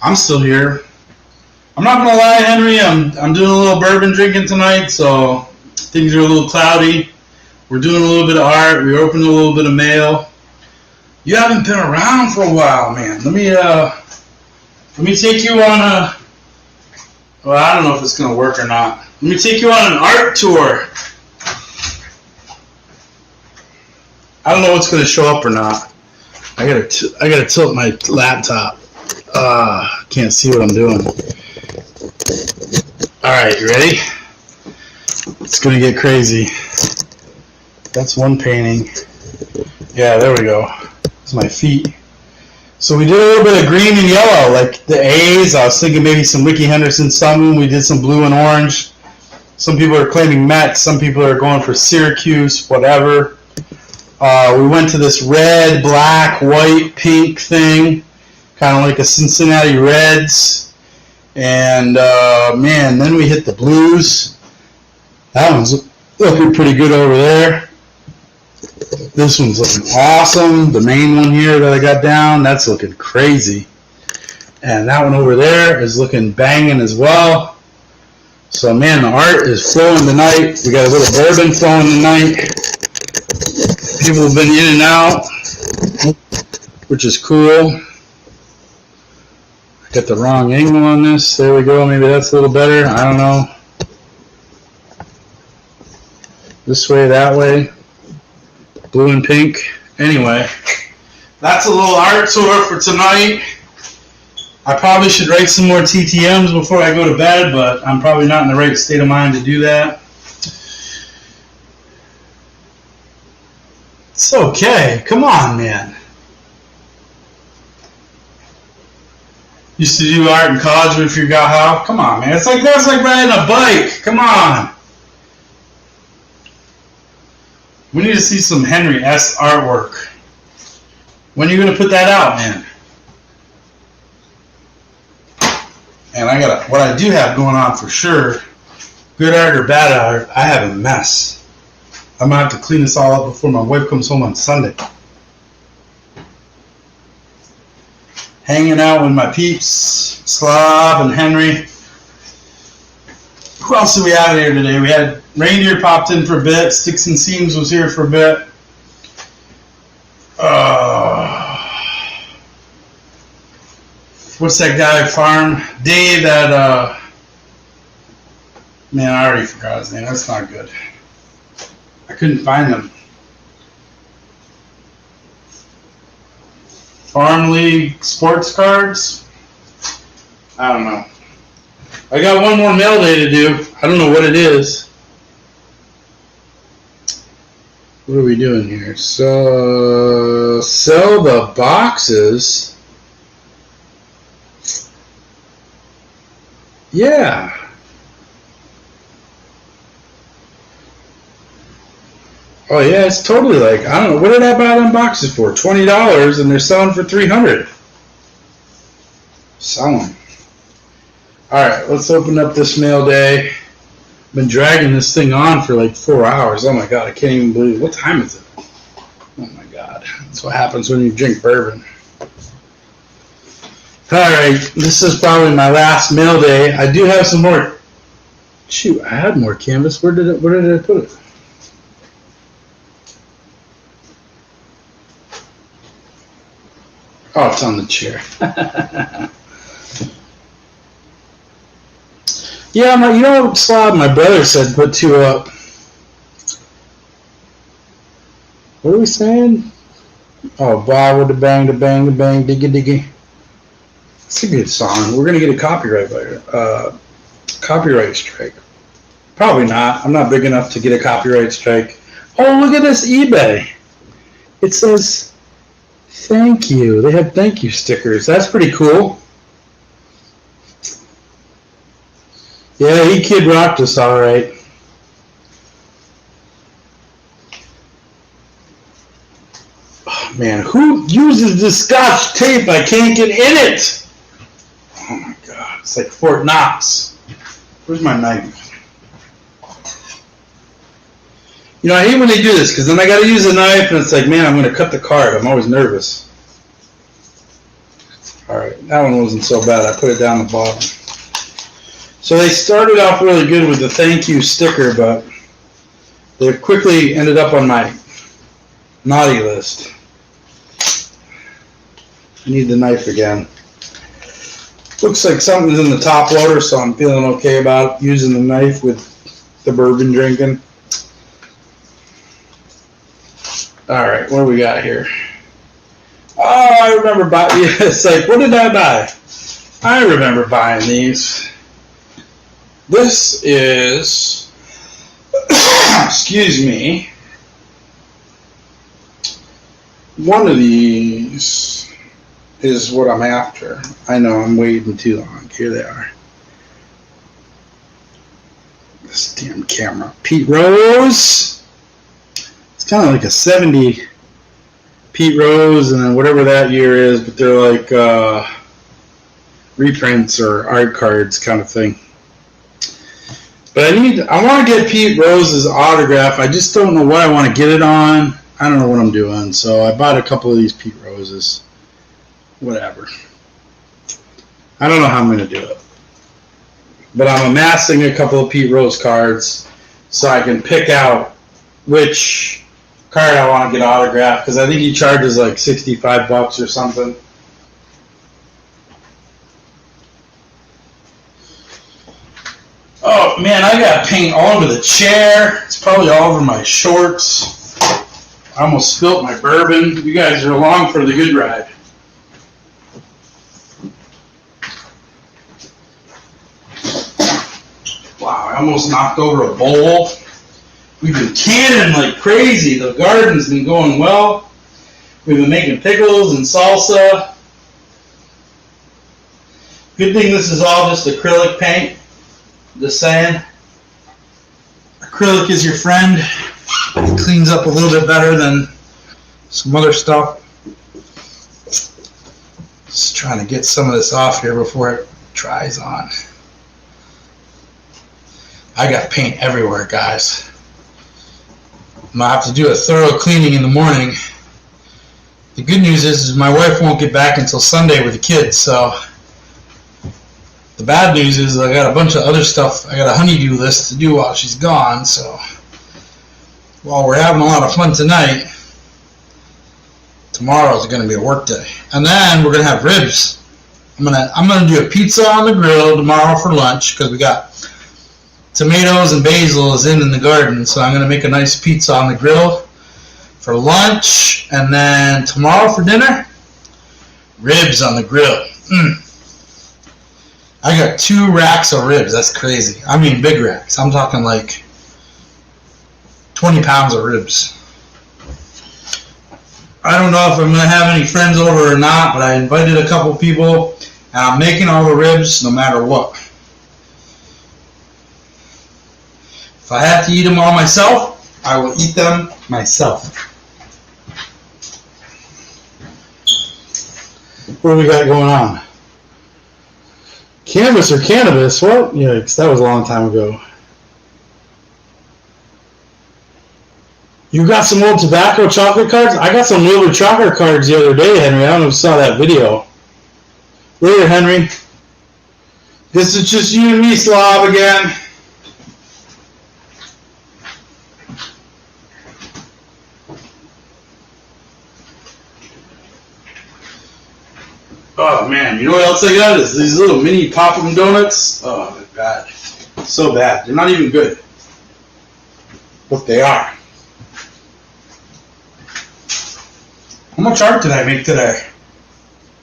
I'm still here. I'm not gonna lie, Henry. I'm doing a little bourbon drinking tonight, so things are a little cloudy. We're doing a little bit of art. We're opening a little bit of mail. You haven't been around for a while, man. Let me take you on a. Well, I don't know if it's gonna work or not. Let me take you on an art tour. I don't know what's gonna show up or not. I gotta tilt my laptop. Can't see what I'm doing. All right, you ready? It's gonna get crazy. That's one painting. Yeah, there we go. It's my feet. So we did a little bit of green and yellow, like the A's. I was thinking maybe some Ricky Henderson something. We did some blue and orange. Some people are claiming Mets. Some people are going for Syracuse, whatever. We went to this red, black, white, pink thing, kind of like a Cincinnati Reds. And, man, then we hit the blues. That one's looking pretty good over there. This one's looking awesome. The main one here that I got down, that's looking crazy. And that one over there is looking banging as well. So, man, the art is flowing tonight. We got a little bourbon flowing tonight. People have been in and out, which is cool. I got the wrong angle on this. There we go. Maybe that's a little better. I don't know. This way, that way. Blue and pink. Anyway, that's a little art tour for tonight. I probably should write some more TTMs before I go to bed, but I'm probably not in the right state of mind to do that. It's okay. Come on, man. Used to do art in college if you got how? Come on, man. That's like riding a bike. Come on. We need to see some Henry S. artwork. When are you going to put that out, man? And what I do have going on for sure, good art or bad art, I have a mess. I'm going to have to clean this all up before my wife comes home on Sunday. Hanging out with my peeps, Slav and Henry. Who else did we have here today? We had Reindeer popped in for a bit. Sticks and Seams was here for a bit. What's that guy farm? Dave at, man, I already forgot his name. That's not good. I couldn't find them. Farm League Sports Cards? I don't know. I got one more mail day to do. I don't know what it is. What are we doing here? So, sell the boxes. Yeah. Oh yeah, it's totally like, I don't know, what did I buy them boxes for? $20 and they're selling for $300. Sell them. Alright, let's open up this mail day. I've been dragging this thing on for like 4 hours. Oh my god, I can't even believe it. What time is it? Oh my god. That's what happens when you drink bourbon. Alright, this is probably my last mail day. I do have some more. Shoot, I had more canvas. Where did I put it? Oh, it's on the chair. Yeah, you know, Slav, my brother said put 2 up. What are we saying? Oh, bar with the bang, diggy, diggy. It's a good song. We're gonna get a copyright strike. Probably not. I'm not big enough to get a copyright strike. Oh, look at this eBay. It says thank you. They have thank you stickers. That's pretty cool. Yeah, he Kid rocked us all right. Oh, man, who uses this Scotch tape? I can't get in it. Oh my god, it's like Fort Knox.
Where's my knife? You know, I hate when they do this because then I got to use a knife and it's like, man, I'm going to cut the card. I'm always nervous. All right, that one wasn't so bad. I put it down the bottom. So they started off really good with the thank you sticker, but they quickly ended up on my naughty list. I need the knife again. Looks like something's in the top loader, so I'm feeling okay about using the knife with the bourbon drinking. All right, what do we got here? Oh, I remember buying. Yeah, it's like, what did I buy? I remember buying these. This is, excuse me, one of these is what I'm after. I know I'm waiting too long. Here they are. This damn camera. Pete Rose. It's kind of like a 70 Pete Rose and then whatever that year is, but they're like reprints or art cards kind of thing. But I want to get Pete Rose's autograph. I just don't know what I want to get it on. I don't know what I'm doing. So I bought a couple of these Pete Roses. Whatever. I don't know how I'm going to do it. But I'm amassing a couple of Pete Rose cards so I can pick out which card I want to get autographed, because I think he charges like $65 or something. Oh man, I got paint all over the chair. It's probably all over my shorts. I almost spilt my bourbon. You guys are along for the good ride. Wow, I almost knocked over a bowl. We've been canning like crazy. The garden's been going well. We've been making pickles and salsa. Good thing this is all just acrylic paint. Just saying. Acrylic is your friend. It cleans up a little bit better than some other stuff. Just trying to get some of this off here before it dries on. I got paint everywhere, guys. I'm going to have to do a thorough cleaning in the morning. The good news is my wife won't get back until Sunday with the kids, so the bad news is I got a bunch of other stuff. I got a honeydew list to do while she's gone, so while we're having a lot of fun tonight, tomorrow's going to be a work day. And then we're going to have ribs. I'm going to do a pizza on the grill tomorrow for lunch because we got tomatoes and basil is in the garden, so I'm going to make a nice pizza on the grill for lunch, and then tomorrow for dinner, ribs on the grill. I got 2 racks of ribs. That's crazy. I mean big racks. I'm talking like 20 pounds of ribs. I don't know if I'm going to have any friends over or not, but I invited a couple people, and I'm making all the ribs no matter what. If I have to eat them all myself, I will eat them myself. What do we got going on? Canvas or cannabis? What? Yikes, that was a long time ago. You got some old tobacco chocolate cards? I got some older chocolate cards the other day, Henry. I don't know if you saw that video. Later, Henry. This is just you and me, Slob, again. Oh man, you know what else I got? Is these little mini Pop-'em donuts. Oh, they're bad. So bad. They're not even good. But they are. How much art did I make today?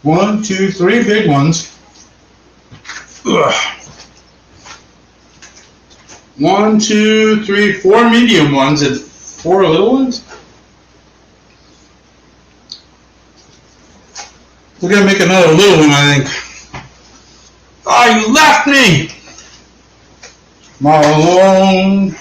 1, 2, 3 big ones. Ugh. 1, 2, 3, 4 medium ones and 4 little ones. We're going to make another little one, I think. Oh, you left me! I'm all alone.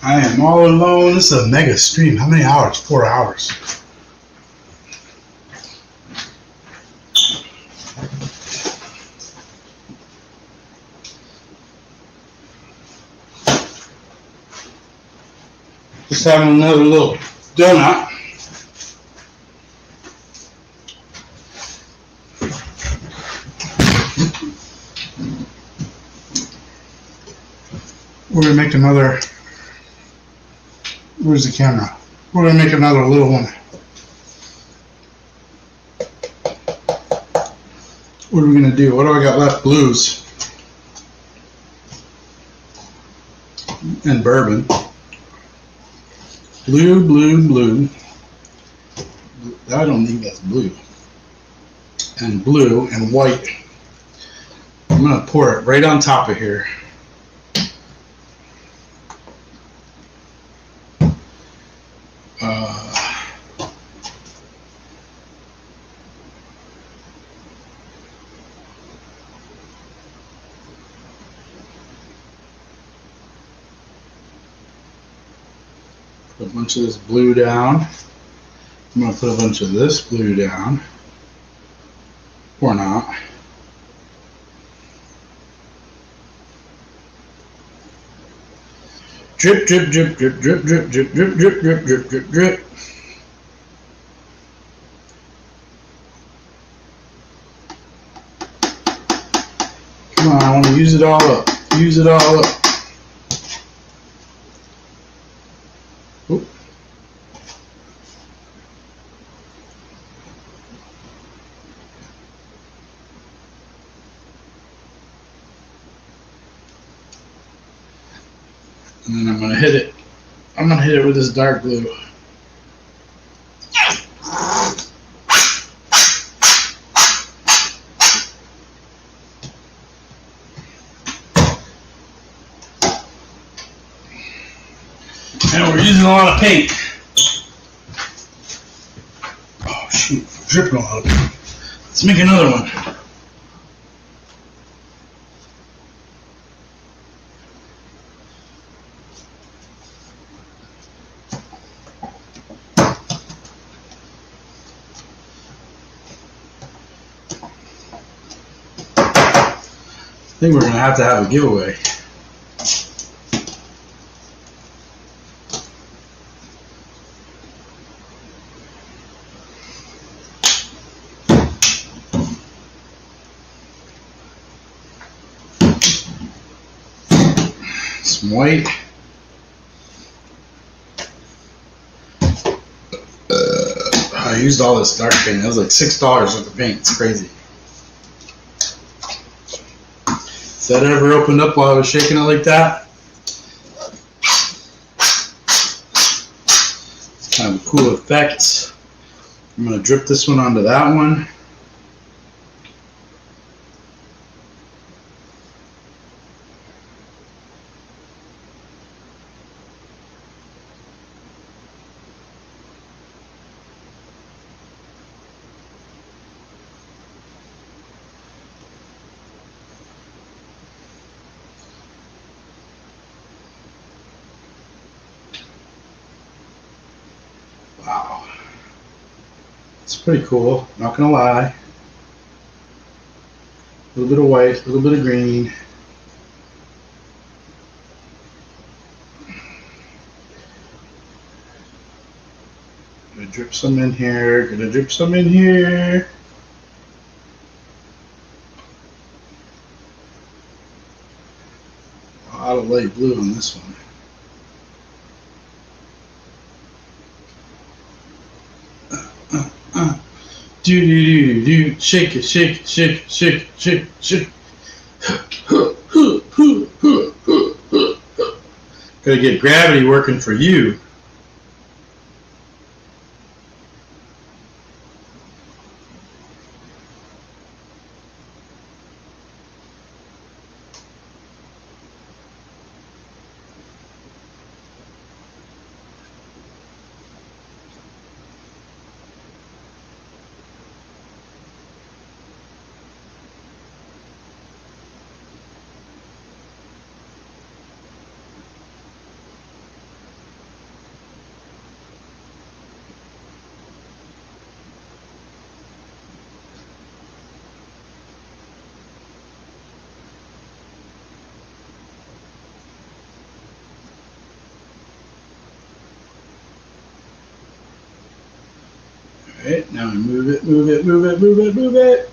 I am all alone. This is a mega stream. How many hours? 4 hours.
Just having another little donut.
We're gonna make another. Where's the camera? We're gonna make another little one. What are we gonna do? What do I got left? Blues and bourbon. Blue, blue, blue. I don't think that's blue. And blue and white. I'm gonna pour it right on top of here. Put a bunch of this blue down. I'm going to put a bunch of this blue down. Or not. Drip, drip, drip, drip, drip, drip, drip, drip, drip, drip, drip, drip, drip. Come on, I want to use it all up. Use it all up. Oop. And then I'm going to hit it. I'm going to hit it with this dark blue. And we're using a lot of paint. Oh shoot, we're dripping a lot of paint. Let's make another one. I think we're going to have a giveaway. Some white. I used all this dark paint. It was like $6 worth of paint. It's crazy. Has that ever opened up while I was shaking it like that? It's kind of a cool effect. I'm going to drip this one onto that one. Wow. It's pretty cool, not gonna lie. A little bit of white, a little bit of green. Gonna drip some in here, gonna drip some in here. A lot of light blue on this one. Do do do do, shake it, shake it, shake it, shake it, shake it, shake it. Gotta get gravity working for you.
Alright, now we move it, move it, move it, move it, move it.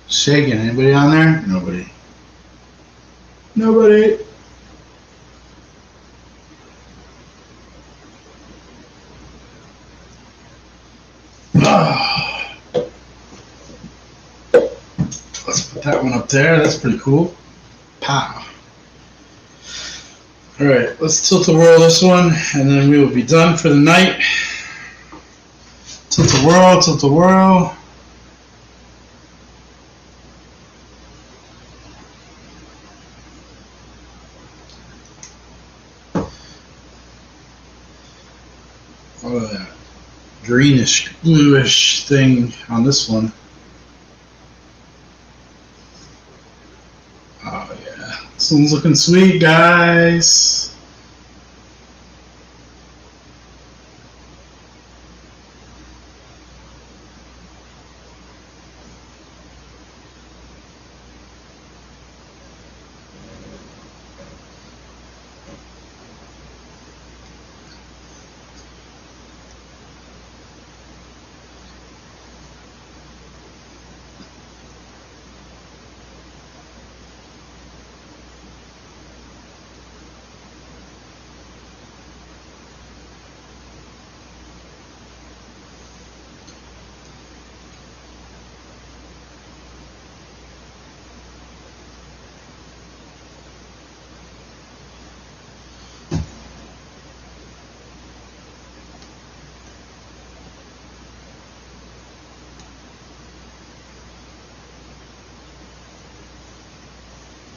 Shaking. Anybody on there? Nobody. Nobody. Let's put that one up there. That's pretty cool. Pow. Alright, let's tilt the whirl this one, and then we will be done for the night. Tilt the whirl, tilt the whirl. All of that greenish, bluish thing on this one. Oh yeah, this one's looking sweet, guys.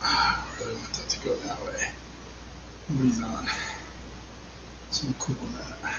I really want that to go that way. Nobody's on. So I'm cool with that.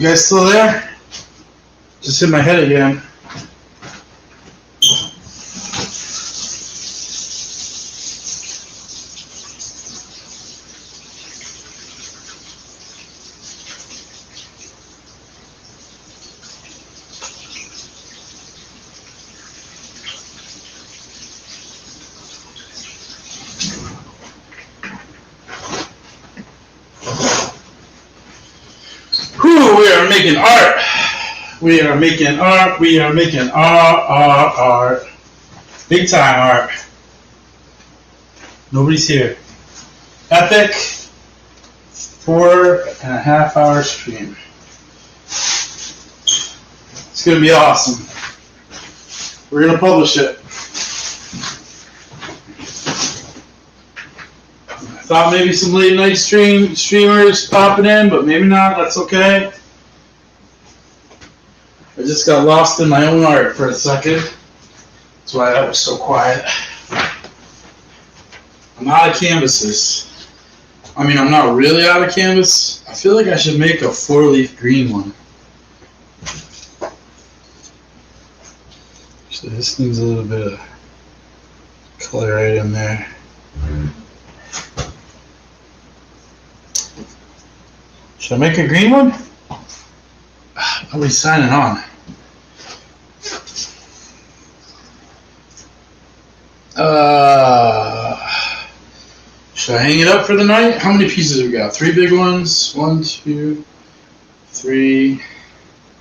guys still there? Just hit my head again. Whew, we are making art. We are making art. We are making art. Big time art. Nobody's here. Epic 4.5 hour stream. It's going to be awesome. We're going to publish it. I thought maybe some late night streamers popping in, but maybe not. That's okay. I just got lost in my own art for a second. That's why that was so quiet. I'm out of canvases. I mean, I'm not really out of canvas. I feel like I should make a 4-leaf green one. So this needs a little bit of color right in there. Should I make a green one? Nobody's signing on. Should I hang it up for the night? How many pieces have we got? 3 big ones. 1, 2, 3,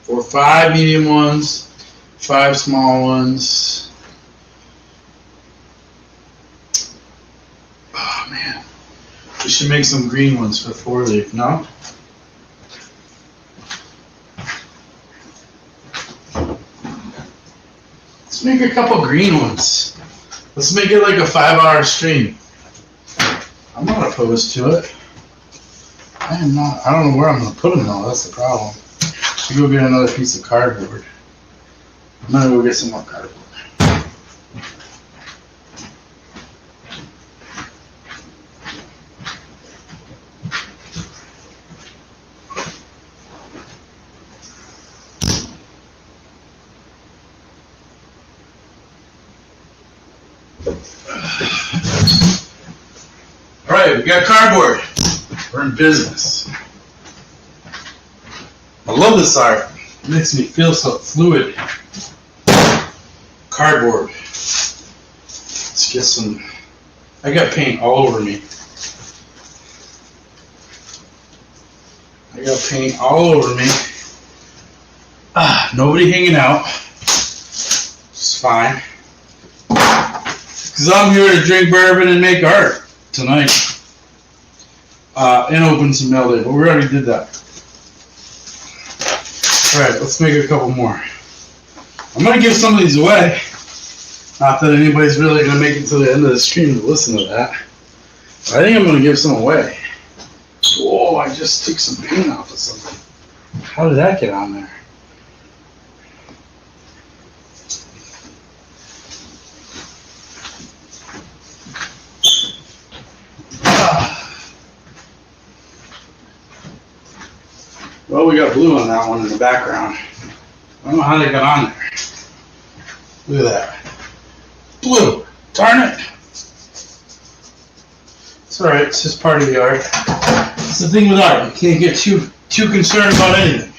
4, 5 medium ones. 5 small ones. Oh man, we should make some green ones for 4-leaf. No? Let's make a couple green ones. Let's make it like a 5-hour stream. I'm not opposed to it. I am not. I don't know where I'm going to put them though. That's the problem. Let's go get another piece of cardboard. I'm going to go get some more cardboard. Alright, we got cardboard. We're in business. I love this art. It makes me feel so fluid. Cardboard. Let's get some. I got paint all over me. I got paint all over me. Nobody hanging out. It's fine. Because I'm here to drink bourbon and make art tonight. And open some mail day, but we already did that. Alright, let's make a couple more. I'm going to give some of these away. Not that anybody's really going to make it to the end of the stream to listen to that. But I think I'm going to give some away. Whoa, I just took some paint off of something. How did that get on there? Well, we got blue on that one in the background. I don't know how they got on there. Look at that. Blue. Darn it. It's alright. It's just part of the art. It's the thing with art. You can't get too concerned about anything.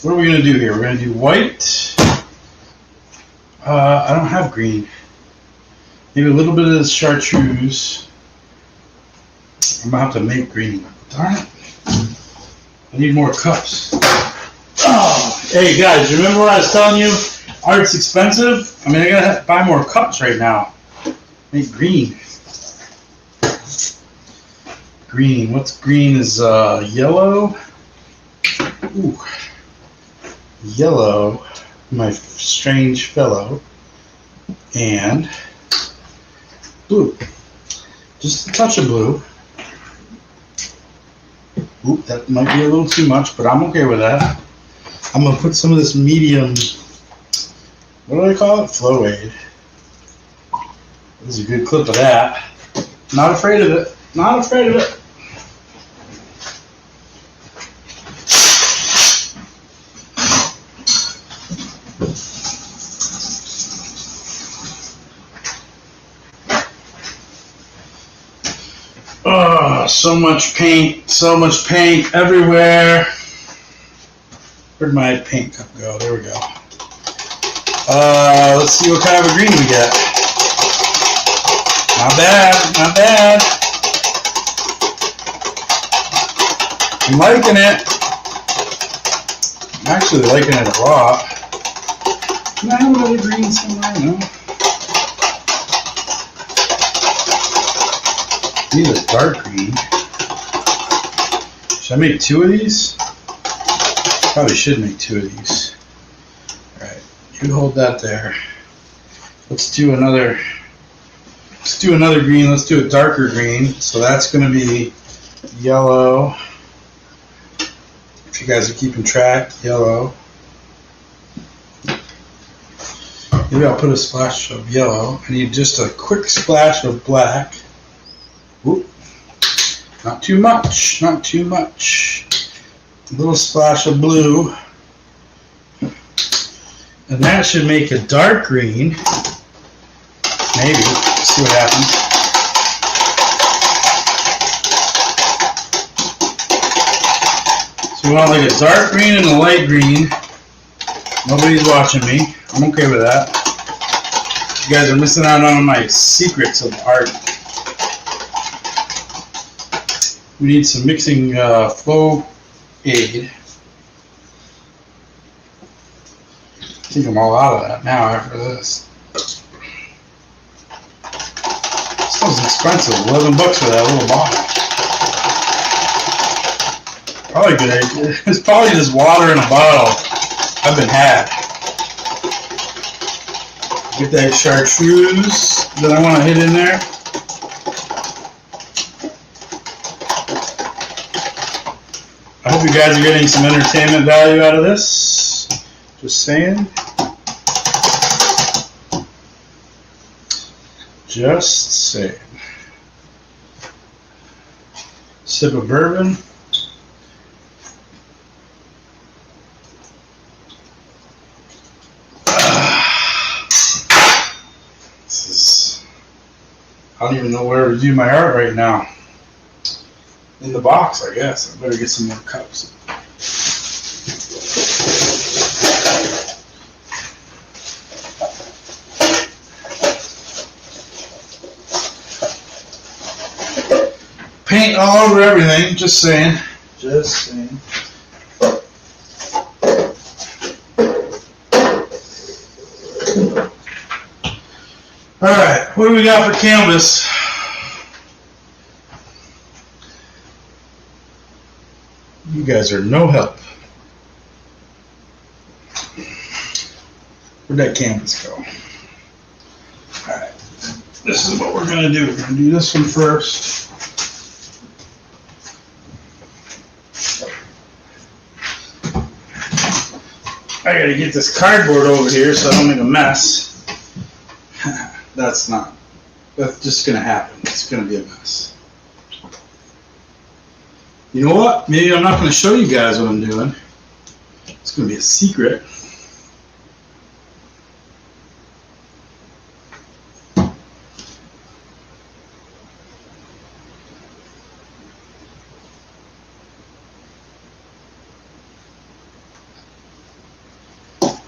What are we going to do here? We're going to do white. I don't have green. Maybe a little bit of the chartreuse. I'm going to have to make green. Darn it. I need more cups. Oh, hey guys, remember what I was telling you? Art's expensive? I mean, I gotta buy more cups right now. Make green. Green. What's green is yellow. Ooh. Yellow, my strange fellow. And blue. Just a touch of blue. Oop, that might be a little too much, but I'm okay with that. I'm going to put some of this medium, what do I call it? Flow aid. This is a good clip of that. Not afraid of it. Not afraid of it. Oh, so much paint everywhere. Where'd my paint cup go? There we go. Let's see what kind of a green we get. Not bad, not bad. I'm liking it. I'm actually liking it a lot. Can I have another green somewhere? No. Need a dark green. Should I make 2 of these? Probably should make 2 of these. Alright, you hold that there. Let's do another green. Let's do a darker green. So that's going to be yellow. If you guys are keeping track, yellow. Maybe I'll put a splash of yellow. I need just a quick splash of black. Oop. Not too much, not too much. A little splash of blue. And that should make a dark green. Maybe. Let's see what happens. So we want like a dark green and a light green. Nobody's watching me. I'm okay with that. You guys are missing out on my secrets of art. We need some mixing flow aid. I think I'm all out of that now after this. This was expensive, $11 for that little bottle. Probably good. It's probably just water in a bottle. I've been had. Get that chartreuse that I want to hit in there. I hope you guys are getting some entertainment value out of this. Just saying. Just saying. Sip of bourbon. This is, I don't even know where to do my art right now. In the box, I guess. I better get some more cups. Paint all over everything, just saying. Just saying. Alright, what do we got for canvas? You guys are no help. Where'd that canvas go? Alright, this is what we're going to do. We're going to do this one first. I got to get this cardboard over here so I don't make a mess. That's just going to happen. It's going to be a mess. You know what? Maybe I'm not going to show you guys what I'm doing. It's going to be a secret.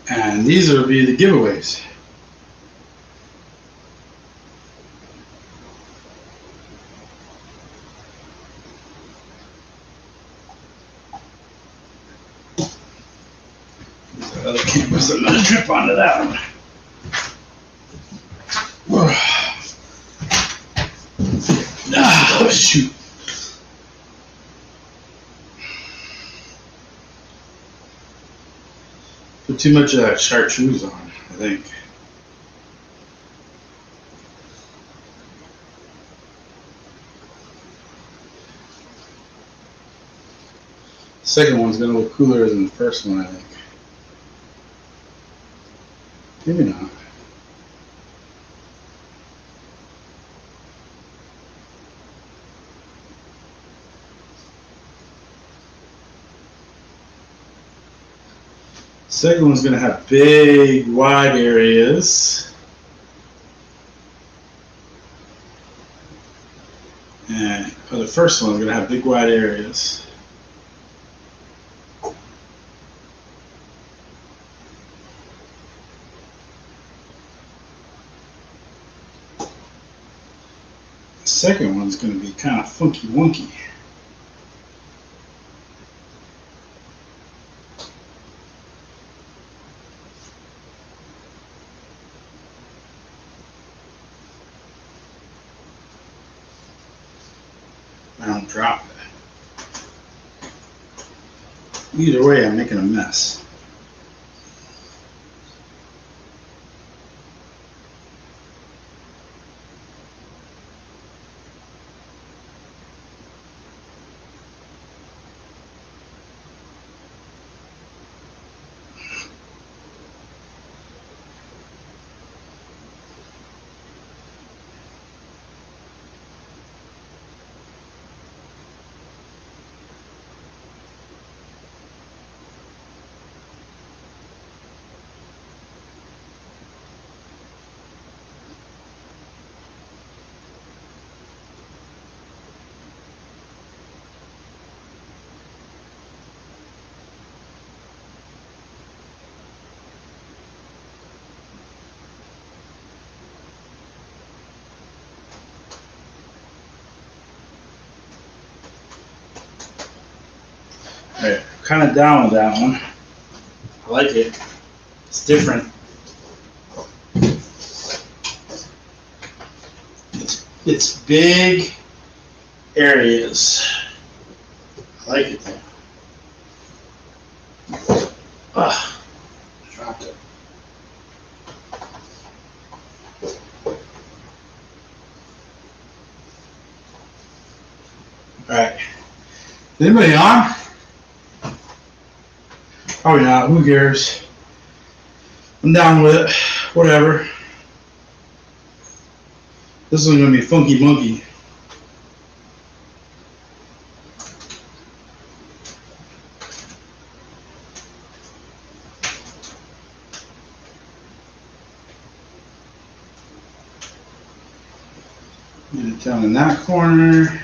And these will be the giveaways. Other canvas, I'm gonna trip onto that one. Oh, shoot. Put too much of that chartreuse on, I think. The second one's gonna look cooler than the first one, I think. Maybe not. Second one's going to have big, wide areas. And the first one's gonna have big wide areas. The second one's gonna be kind of funky wonky. I don't drop it. Either way, I'm making a mess. Alright, kind of down with that one. I like it. It's different. It's big areas. I like it though. Ah, dropped it. Alright. Is anybody on? Probably not. Who cares? I'm down with it. Whatever. This one's gonna be funky monkey. Get it down in that corner.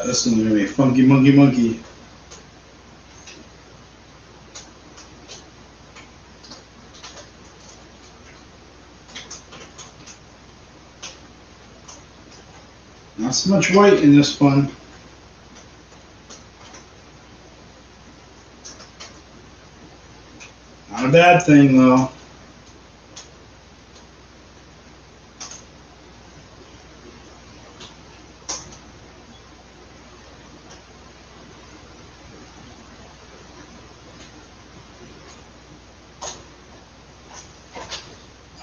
This one's gonna be funky monkey monkey. Not so much white in this one. Not a bad thing though.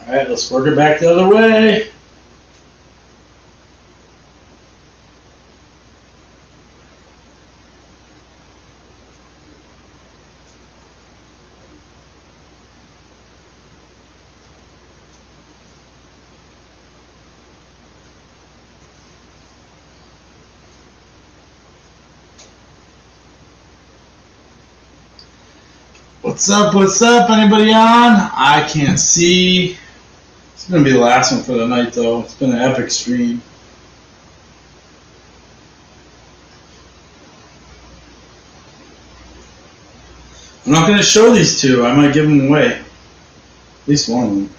Alright, let's work it back the other way. What's up? What's up? Anybody on? I can't see. It's gonna be the last one for the night though. It's been an epic stream. I'm not gonna show these two. I might give them away. At least one of them.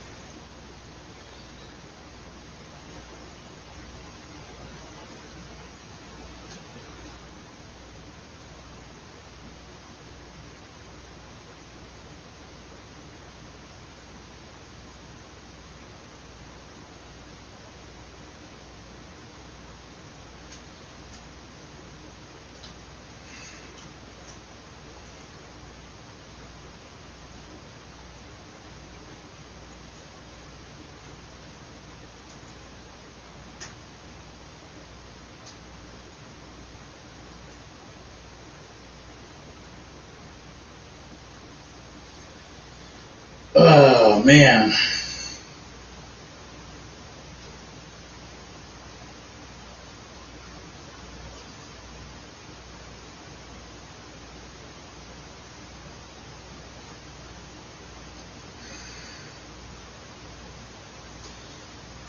Oh, man.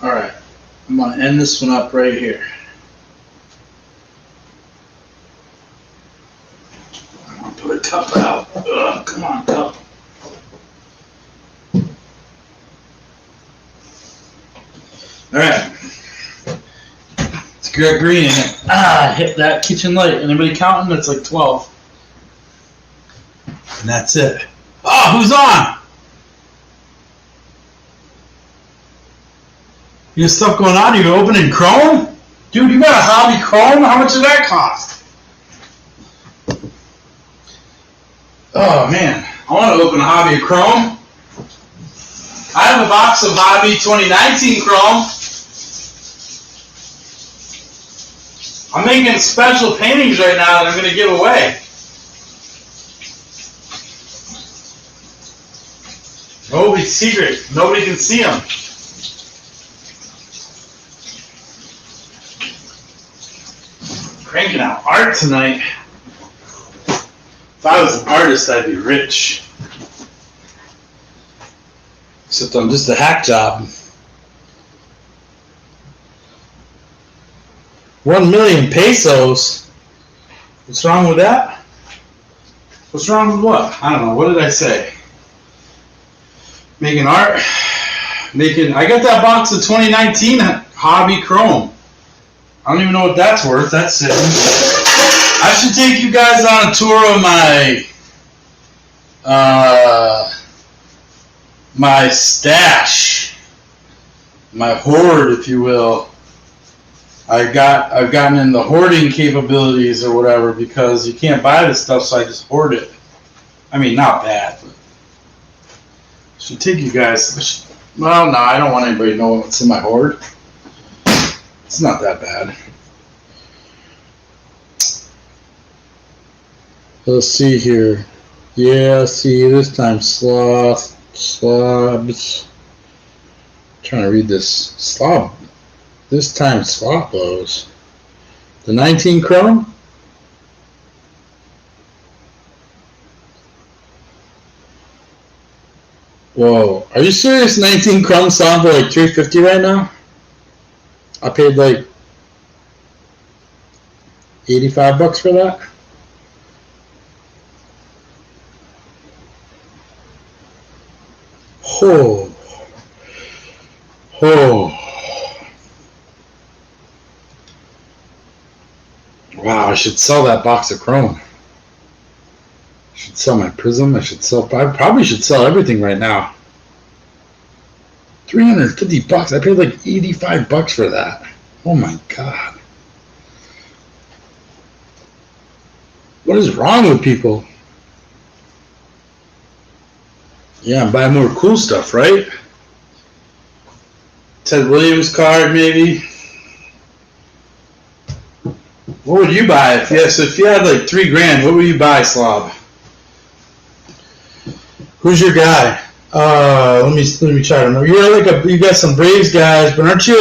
All right. I'm going to end this one up right here. I'm going to put a cup out. Ugh, come on, cup. All right. It's Greg Green in it. Ah, hit that kitchen light. Anybody counting? That's like 12. And that's it. Oh, who's on? You got stuff going on? You opening Chrome? Dude, you got a hobby Chrome? How much does that cost? Oh, man. I want to open a hobby of Chrome. I have a box of Hobby 2019 Chrome. I'm making special paintings right now that I'm going to give away. Nobody's secret. Nobody can see them. Cranking out art tonight. If I was an artist, I'd be rich. Except I'm just a hack job. 1 million pesos? What's wrong with that? What's wrong with what? I don't know. What did I say? Making art? I got that box of 2019 Hobby Chrome. I don't even know what that's worth. That's sitting. I should take you guys on a tour of my stash, my hoard, if you will. I've gotten in the hoarding capabilities or whatever because you can't buy this stuff, so I just hoard it. I mean, not bad, but I should take you guys. Well, no, I don't want anybody to know what's in my hoard. It's not that bad. Let's see here. Yeah, see, this time slobs. Trying to read this. Slob. This time slop blows. The 19 Chrome? Whoa. Are you serious? 19 Chrome selling for like $350 right now? I paid like $85 for that. Oh. Wow, I should sell that box of Chrome. I should sell my Prism. I probably should sell everything right now. $350. I paid like $85 for that. Oh my God. What is wrong with people? Yeah, I'm buying more cool stuff, right? Ted Williams card, maybe. What would you buy if you had like $3,000? What would you buy, Slob? Who's your guy? Let me try to remember. You got some Braves guys, but aren't you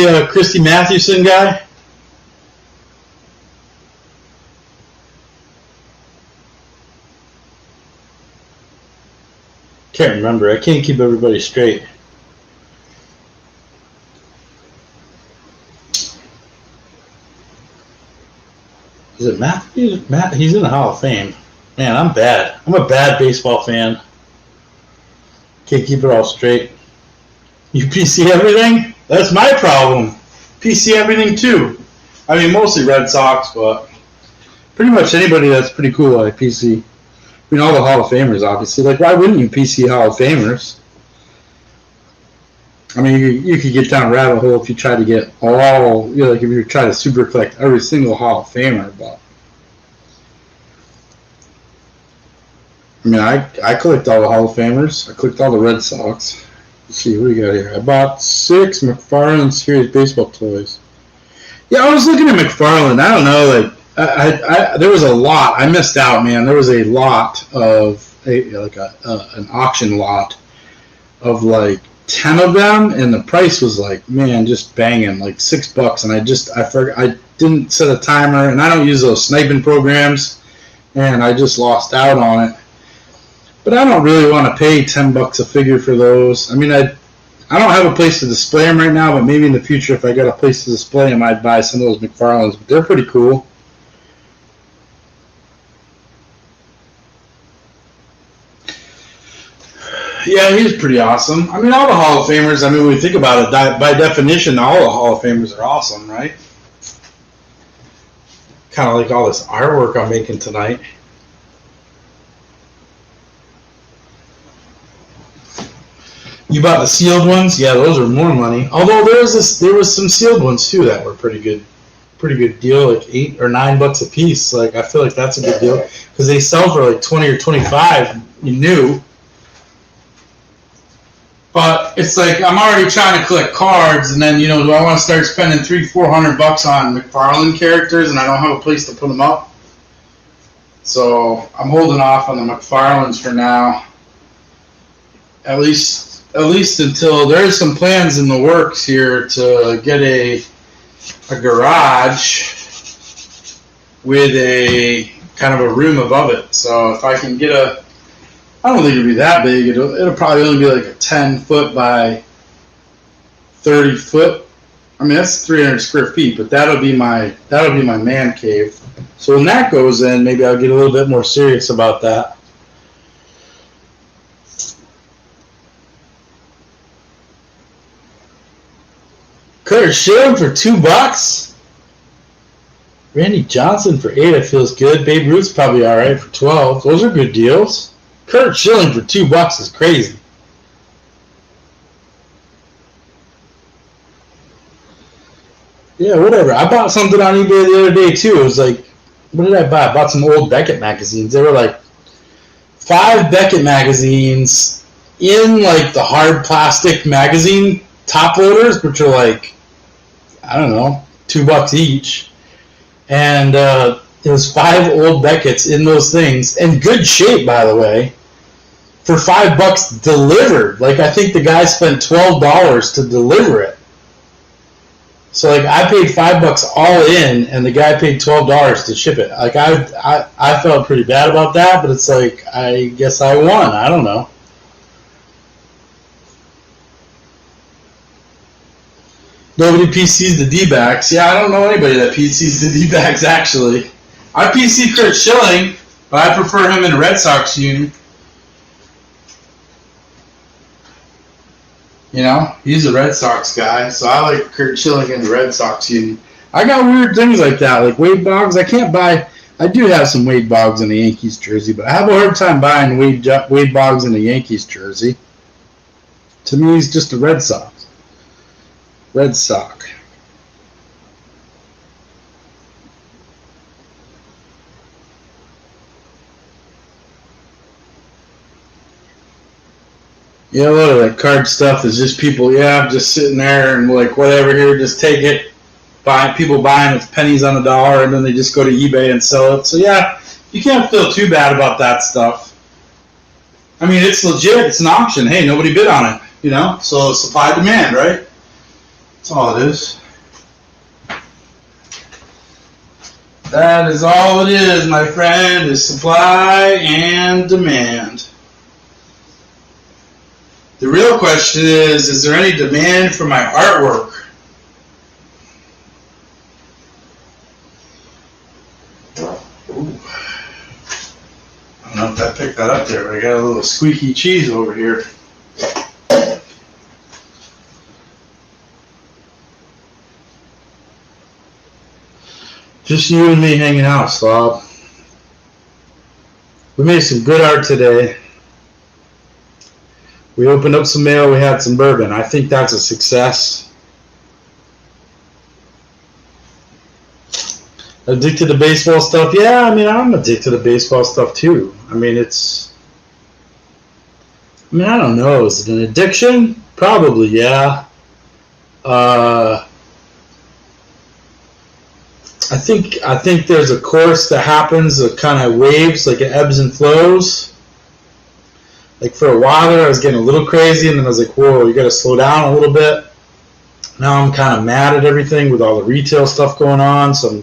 a Christy Mathewson guy? Can't remember. I can't keep everybody straight. Is it Matthews? He's in the Hall of Fame. Man, I'm bad. I'm a bad baseball fan. Can't keep it all straight. You PC everything? That's my problem. PC everything too. I mean, mostly Red Sox, but pretty much anybody that's pretty cool I PC. I mean, all the Hall of Famers, obviously. Like, why wouldn't you PC Hall of Famers? I mean, you could get down a rabbit hole if you try to get all, like if you try to super collect every single Hall of Famer, but I mean, I collect all the Hall of Famers. I collect all the Red Sox. Let's see, what do we got here? I bought 6 McFarlane Series baseball toys. Yeah, I was looking at McFarlane. I don't know, like, I there was a lot. I missed out, man. There was a lot of an auction lot of like 10 of them, and the price was like, man, just banging, like $6. And I didn't set a timer, and I don't use those sniping programs, and I just lost out on it. But I don't really want to pay $10 a figure for those. I mean, I don't have a place to display them right now, but maybe in the future, if I got a place to display them, I'd buy some of those McFarlanes. But they're pretty cool. Yeah, he's pretty awesome. I mean, all the Hall of Famers, I mean, when you think about it, by definition, all the Hall of Famers are awesome, right? Kind of like all this artwork I'm making tonight. You bought the sealed ones? Yeah, those are more money. Although there was some sealed ones too that were pretty good deal, like $8 or $9 a piece. Like, I feel like that's a good deal because they sell for like 20 or 25 new. But it's like I'm already trying to collect cards, and then do I want to start spending $300-400 on McFarlane characters, and I don't have a place to put them up? So I'm holding off on the McFarlanes for now. At least until there's some plans in the works here to get a garage with a kind of a room above it. So if I can get I don't think it'll be that big. It'll probably only be like a 10-foot by 30-foot. I mean, that's 300 square feet, but that'll be my man cave. So when that goes in, maybe I'll get a little bit more serious about that. Kurt Schilling for $2. Randy Johnson for $8. It feels good. Babe Ruth's probably all right for $12. Those are good deals. Kurt Schilling for $2 is crazy. Yeah, whatever. I bought something on eBay the other day too. It was like, what did I buy? I bought some old Beckett magazines. They were like 5 Beckett magazines in like the hard plastic magazine top loaders, which are like, I don't know, $2 each. And it was 5 old Beckett's in those things, in good shape, by the way, for $5 delivered. Like, I think the guy spent $12 to deliver it. So, like, I paid $5 all in, and the guy paid $12 to ship it. Like, I felt pretty bad about that, but it's like, I guess I won. I don't know. Nobody PCs the D-backs. Yeah, I don't know anybody that PCs the D-backs, actually. I PC Kurt Schilling, but I prefer him in a Red Sox uni. He's a Red Sox guy, so I like Kurt Schilling in the Red Sox uni. I got weird things like that, like Wade Boggs. I do have some Wade Boggs in the Yankees jersey, but I have a hard time buying Wade Boggs in the Yankees jersey. To me, he's just a Red Sox. Red Sox. Yeah, a lot of that card stuff is just people, just sitting there and like, whatever, here, just take it. People buying with pennies on the dollar, and then they just go to eBay and sell it. So, yeah, you can't feel too bad about that stuff. I mean, it's legit. It's an auction. Hey, nobody bid on it, So, supply, demand, right? That's all it is. That is all it is, my friend, is supply and demand. The real question is there any demand for my artwork? Ooh. I don't know if I picked that up there, but I got a little squeaky cheese over here. Just you and me hanging out, Slob. We made some good art today. We opened up some mail. We had some bourbon. I think that's a success. Addicted to baseball stuff? Yeah, I mean, I'm addicted to baseball stuff too. I mean, I don't know. Is it an addiction? Probably, yeah. I think there's a course that happens, a kind of waves, like it ebbs and flows.
Like for a while there, I was getting a little crazy, and then I was like, whoa, you got to slow down a little bit. Now I'm kind of mad at everything with all the retail stuff going on. So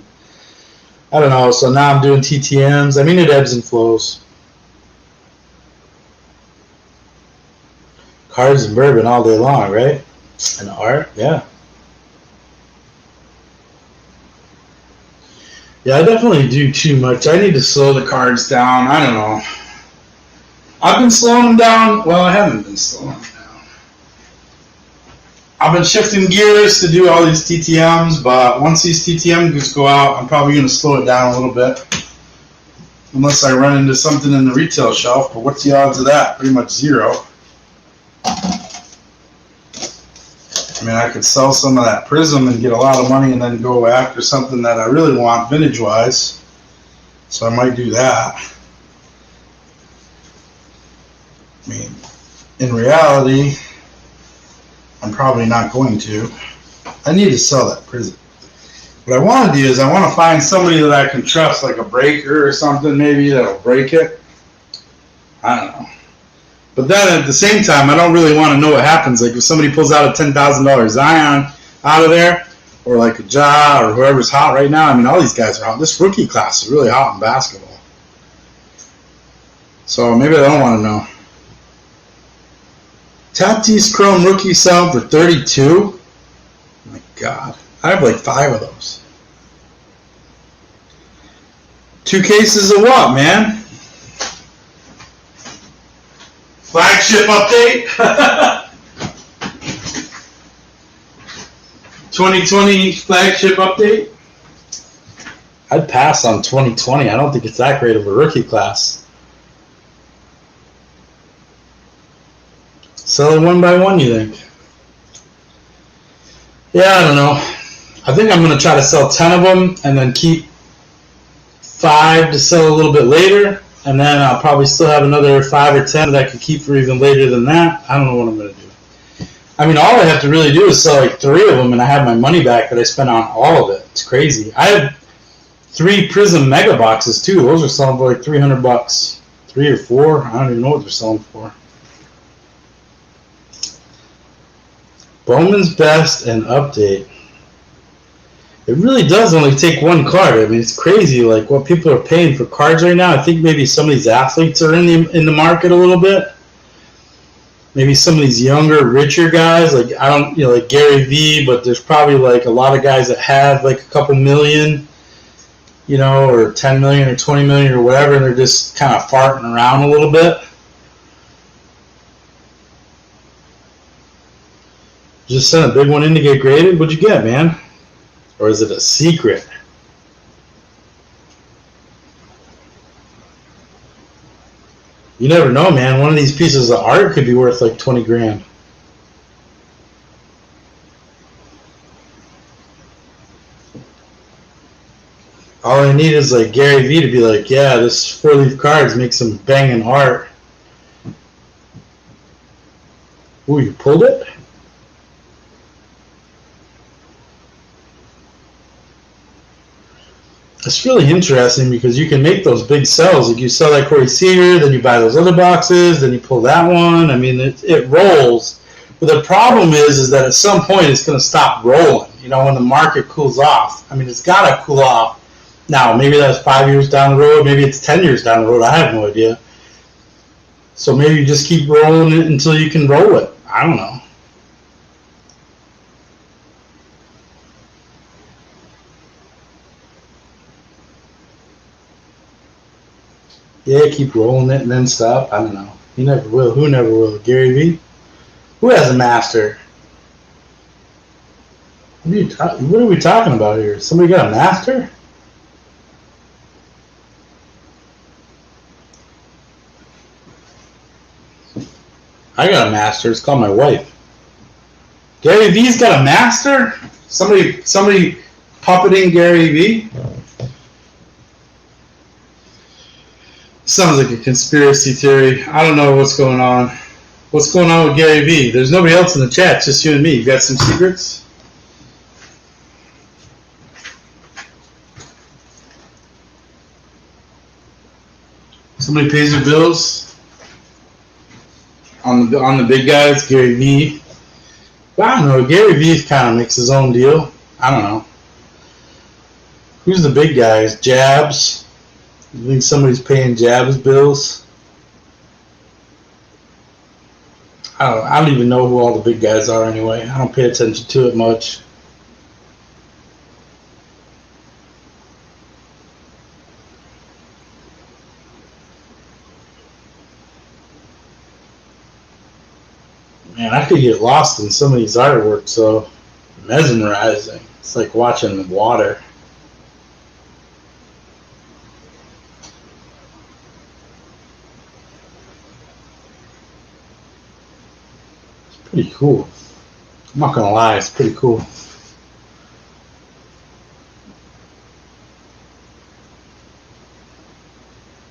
I don't know. So now I'm doing TTMs. I mean, it ebbs and flows. Cards and bourbon all day long, right? And art, yeah. Yeah, I definitely do too much. I need to slow the cards down. I don't know. I've been slowing them down. Well, I haven't been slowing them down. I've been shifting gears to do all these TTMs, but once these TTMs go out, I'm probably going to slow it down a little bit. Unless I run into something in the retail shelf, but what's the odds of that? Pretty much zero. I mean, I could sell some of that Prism and get a lot of money and then go after something that I really want vintage-wise. So I might do that. I mean, in reality, I'm probably not going to. I need to sell that Prism. What I want to do is I want to find somebody that I can trust, like a breaker or something maybe that'll break it. I don't know. But then at the same time, I don't really want to know what happens. Like if somebody pulls out a $10,000 Zion out of there, or like a Ja or whoever's hot right now. I mean, all these guys are hot. This rookie class is really hot in basketball. So maybe I don't want to know. Tatis Chrome rookie sound for 32. Oh my God, I have like 5 of those. 2 cases of what, man? Flagship update. 2020 flagship update. I'd pass on 2020. I don't think it's that great of a rookie class. Sell it one by one, you think? Yeah, I don't know. I think I'm going to try to sell 10 of them and then keep 5 to sell a little bit later. And then I'll probably still have another 5 or 10 that I could keep for even later than that. I don't know what I'm going to do. I mean, all I have to really do is sell like 3 of them and I have my money back that I spent on all of it. It's crazy. I had 3 Prism mega boxes too. Those are selling for like $300. 3 or 4. I don't even know what they're selling for. Bowman's Best and Update. It really does only take 1 card. I mean, it's crazy, like what people are paying for cards right now. I think maybe some of these athletes are in the market a little bit. Maybe some of these younger, richer guys, like I don't, like Gary V. But there's probably like a lot of guys that have like a couple million, or 10 million or 20 million or whatever, and they're just kind of farting around a little bit. Just sent a big one in to get graded. What'd you get, man? Or is it a secret? You never know, man. One of these pieces of art could be worth like 20 grand. All I need is like Gary V to be like, yeah, this 4-leaf cards make some banging art. Ooh, you pulled it? It's really interesting because you can make those big sells. Like you sell that Corey Seager, then you buy those other boxes, then you pull that one. I mean, it rolls. But the problem is that at some point it's going to stop rolling. When the market cools off. I mean, it's got to cool off. Now, maybe that's 5 years down the road. Maybe it's 10 years down the road. I have no idea. So maybe you just keep rolling it until you can roll it. I don't know. Yeah, keep rolling it and then stop. I don't know. You never will. Who never will? Gary V? Who has a master? What are we talking about here? Somebody got a master? I got a master. It's called my wife. Gary V's got a master? Somebody puppeting Gary V? Sounds like a conspiracy theory. I don't know what's going on. What's going on with Gary V? There's nobody else in the chat, just you and me. You got some secrets? Somebody pays their bills?
on the big guys, Gary Vee. But I don't know. Gary Vee kind of makes his own deal. I don't know. Who's the big guys? Jabs. You think somebody's paying Jabs bills? I don't even know who all the big guys are anyway. I don't pay attention to it much. Man, I could get lost in some of these artworks, so mesmerizing. It's like watching water. It's pretty cool. I'm not gonna lie, it's pretty cool.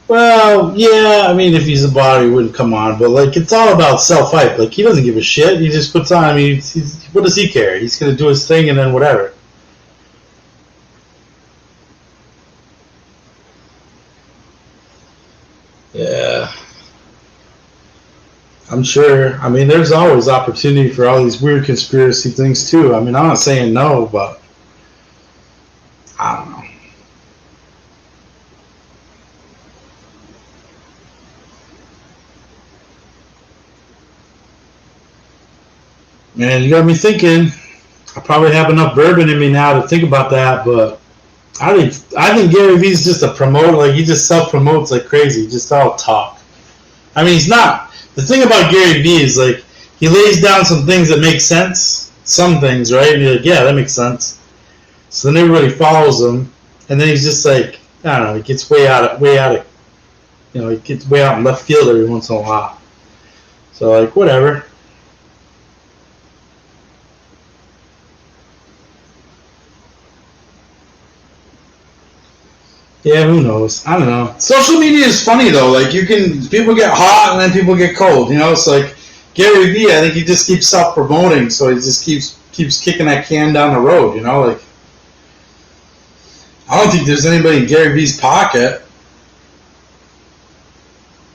Well, yeah, I mean, if he's a body, he wouldn't come on, but, like, it's all about self-hype. Like, he doesn't give a shit. He just puts on, I mean, what does he care? He's going to do his thing and then whatever. Yeah. I'm sure. I mean, there's always opportunity for all these weird conspiracy things, too. I mean, I'm not saying no, but I don't know. Man, you got me thinking. I probably have enough bourbon in me now to think about that, but I think Gary Vee's just a promoter. Like, he just self-promotes like crazy, just all talk. I mean, he's not. The thing about Gary Vee is, like, he lays down some things that make sense. Some things, right? And you're like, yeah, that makes sense. So then everybody follows him, and then he's just like, I don't know, he gets way out of, you know, he gets way out in left field every once in a while. So, like, whatever. Yeah, who knows? I don't know. Social media is funny though. Like, people get hot and then people get cold. You know, it's like Gary Vee. I think he just keeps self-promoting, so he just keeps kicking that can down the road. You know, like, I don't think there's anybody in Gary Vee's pocket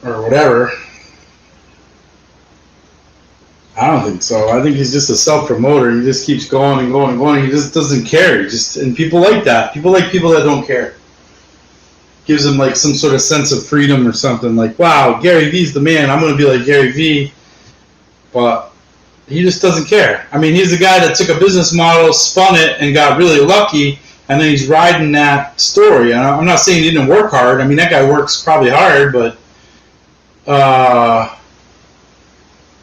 or whatever. I don't think so. I think he's just a self-promoter. He just keeps going and going and going. He just doesn't care. And people like that. People like people that don't care. Gives him like some sort of sense of freedom or something. Like, wow, Gary Vee's the man. I'm going to be like Gary Vee. But he just doesn't care. I mean, he's the guy that took a business model, spun it, and got really lucky, and then he's riding that story. And I'm not saying he didn't work hard. I mean, that guy works probably hard, but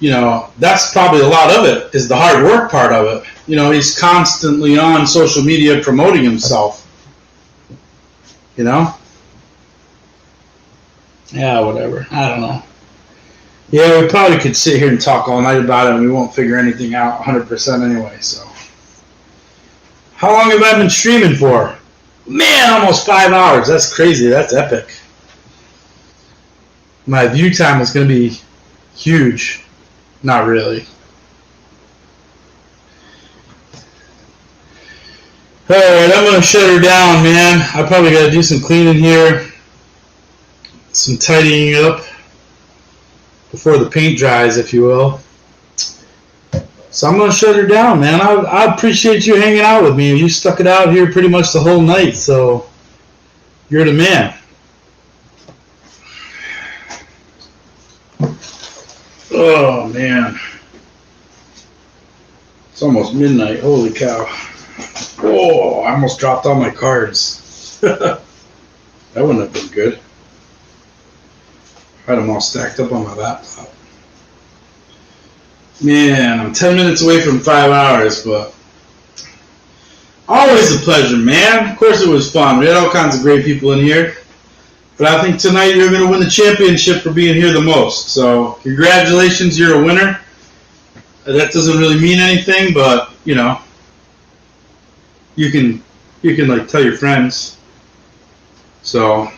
you know, that's probably a lot of it, is the hard work part of it. You know, he's constantly on social media promoting himself. You know? Yeah, whatever. I don't know. Yeah, we probably could sit here and talk all night about it, and we won't figure anything out 100% anyway, so. How long have I been streaming for? Man, almost 5 hours. That's crazy. That's epic. My view time is going to be huge. Not really. Alright, I'm going to shut her down, man. I probably got to do some cleaning here. Some tidying up before the paint dries, if you will. So I'm going to shut her down, man. I appreciate you hanging out with me. You stuck it out here pretty much the whole night, so you're the man. Oh, man. It's almost midnight. Holy cow. Oh, I almost dropped all my cards. That wouldn't have been good. I had them all stacked up on my laptop. Man, I'm 10 minutes away from 5 hours, but always a pleasure, man. Of course it was fun. We had all kinds of great people in here. But I think tonight you're going to win the championship for being here the most. So congratulations, you're a winner. That doesn't really mean anything, but, you know, you can like tell your friends. So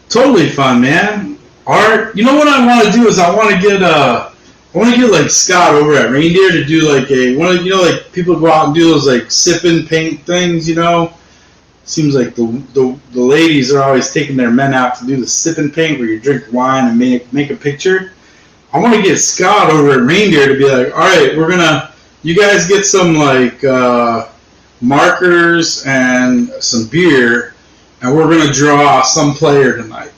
totally fun, man. Art. You know what I want to do is I want to get like Scott over at Reindeer to do like like people go out and do those like sip and paint things, you know. Seems like the ladies are always taking their men out to do the sip and paint where you drink wine and make a picture. I want to get Scott over at Reindeer to be like, all right, you guys get some like markers and some beer, and we're gonna draw some player tonight.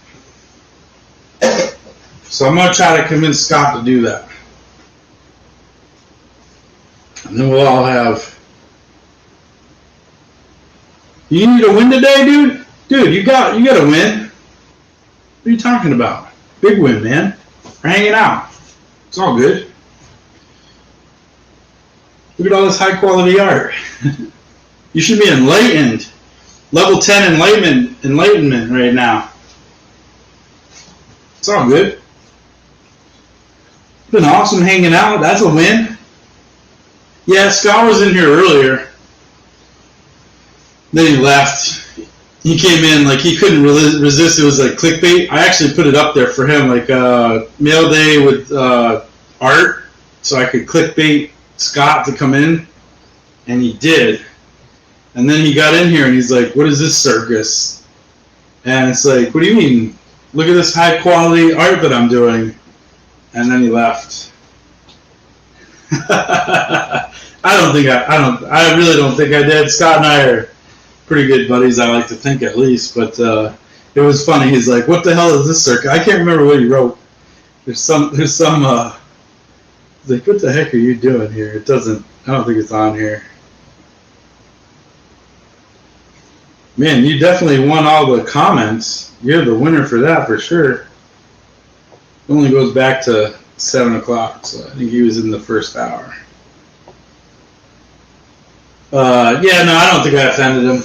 So I'm gonna try to convince Scott to do that, and then we'll all have. You need a win today, dude? Dude, you got to win. What are you talking about? Big win, man. We're hanging out. It's all good. Look at all this high quality art. You should be enlightened. Level 10 enlightenment right now. It's all good. It's been awesome hanging out. That's a win. Yeah, Scott was in here earlier. Then he left. He came in like he couldn't resist. It was like clickbait. I actually put it up there for him, like mail day with art, so I could clickbait Scott to come in, and he did. And then he got in here and he's like, "What is this circus?" And it's like, "What do you mean? Look at this high quality art that I'm doing." And then he left. I really don't think I did. Scott and I are pretty good buddies, I like to think at least, but it was funny. He's like, "What the hell is this circus?" I can't remember what he wrote. There's some like, "What the heck are you doing here?" I don't think it's on here. Man, you definitely won all the comments. You're the winner for that for sure. It only goes back to 7 o'clock, so I think he was in the first hour. Yeah, no, I don't think I offended him.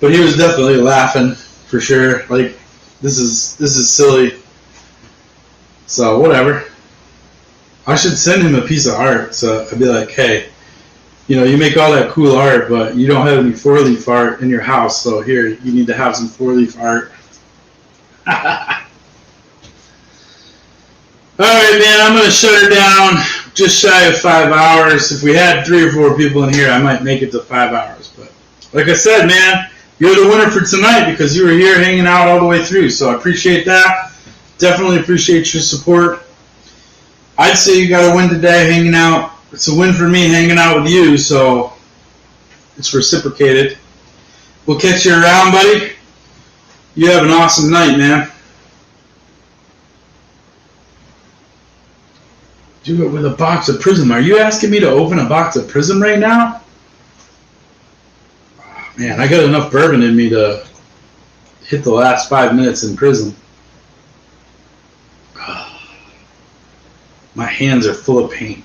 But he was definitely laughing for sure. Like, this is silly. So whatever. I should send him a piece of art. So I'd be like, "Hey, you make all that cool art, but you don't have any 4-leaf art in your house. So here, you need to have some 4-leaf art." All right, man. I'm gonna shut her down. Just shy of 5 hours. If we had 3 or 4 people in here, I might make it to 5 hours. But like I said, man, you're the winner for tonight because you were here hanging out all the way through. So I appreciate that. Definitely appreciate your support. I'd say you got a win today hanging out. It's a win for me hanging out with you, so it's reciprocated. We'll catch you around, buddy. You have an awesome night, man. Do it with a box of Prism. Are you asking me to open a box of Prism right now? Oh, man, I got enough bourbon in me to hit the last 5 minutes in Prism. Oh, my hands are full of paint.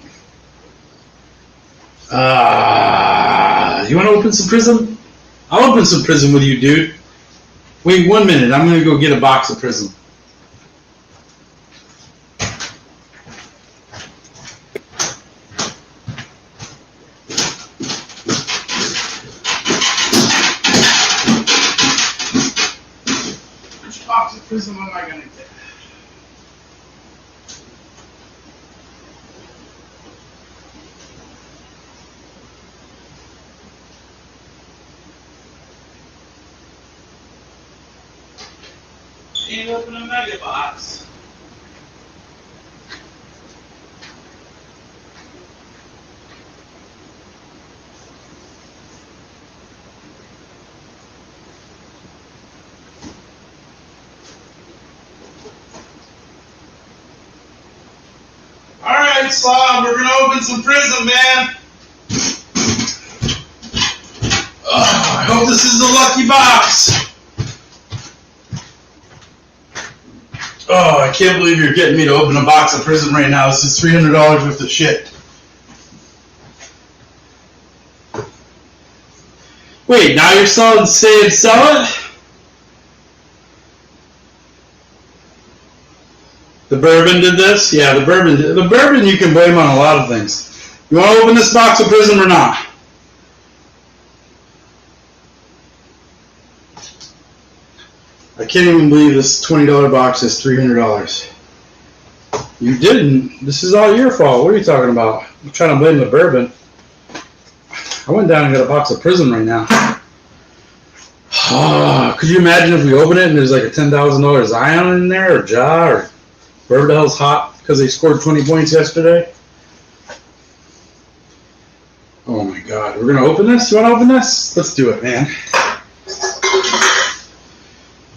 You want to open some Prism? I'll open some Prism with you, dude. Wait 1 minute. I'm going to go get a box of Prism. Which box of Prism am I going to get? Can't open a mega box. Alright, Slob, we're gonna open some Prism, man. Oh, I hope this is the lucky box. Oh, I can't believe you're getting me to open a box of Prism right now. This is $300 worth of shit. Wait, now you're saying sell it? The bourbon did this? Yeah, the bourbon did. The bourbon you can blame on a lot of things. You want to open this box of Prism or not? I can't even believe this $20 box is $300. You didn't. This is all your fault. What are you talking about? I'm trying to blame the bourbon. I went down and got a box of Prism right now. Could you imagine if we open it and there's like a $10,000 Zion in there or Ja or whatever the hell's hot? because they scored 20 points yesterday. Oh my God, we're gonna open this? You wanna open this? Let's do it, man.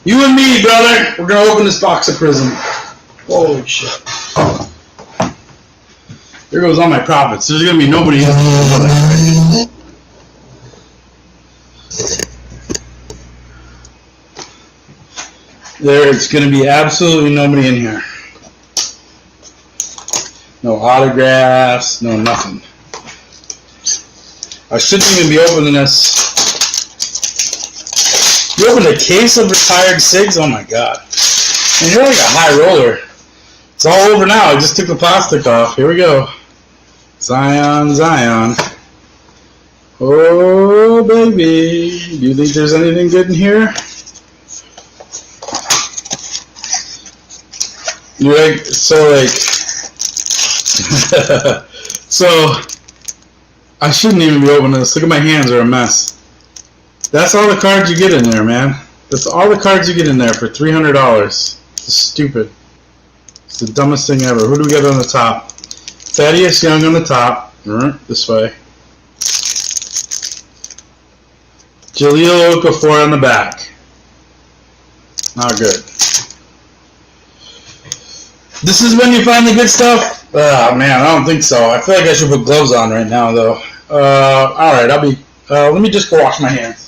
You and me, brother, we're gonna open this box of Prism. Holy shit. There goes all my profits. There's gonna be nobody in here. There's gonna be absolutely nobody in here. No autographs, no nothing. I shouldn't even be opening this. You opened a case of retired SIGs? Oh my God. And you're like a high roller. It's all over now. I just took the plastic off. Here we go. Zion, Zion. Oh, baby. Do you think there's anything good in here? You're like, so I shouldn't even be opening this. Look at my hands, they're a mess. That's all the cards you get in there, man. That's all the cards you get in there for $300. It's stupid. It's the dumbest thing ever. Who do we get on the top? Thaddeus Young on the top. This way. Jaleel Okafor on the back. Not good. This is when you find the good stuff? Oh, man, I don't think so. I feel like I should put gloves on right now, though. Alright, let me just go wash my hands.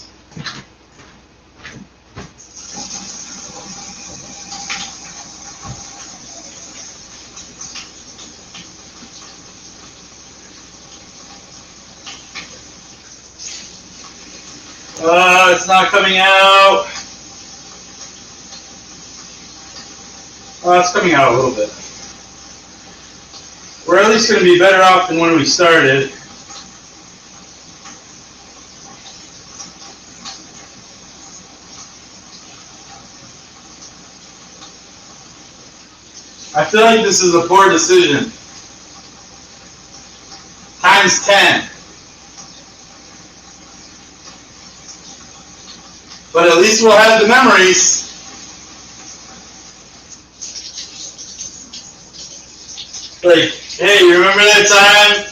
It's not coming out. Well, it's coming out a little bit. We're at least going to be better off than when we started. I feel like this is a poor decision. Times 10. But at least we'll have the memories. Like, hey, you remember that time?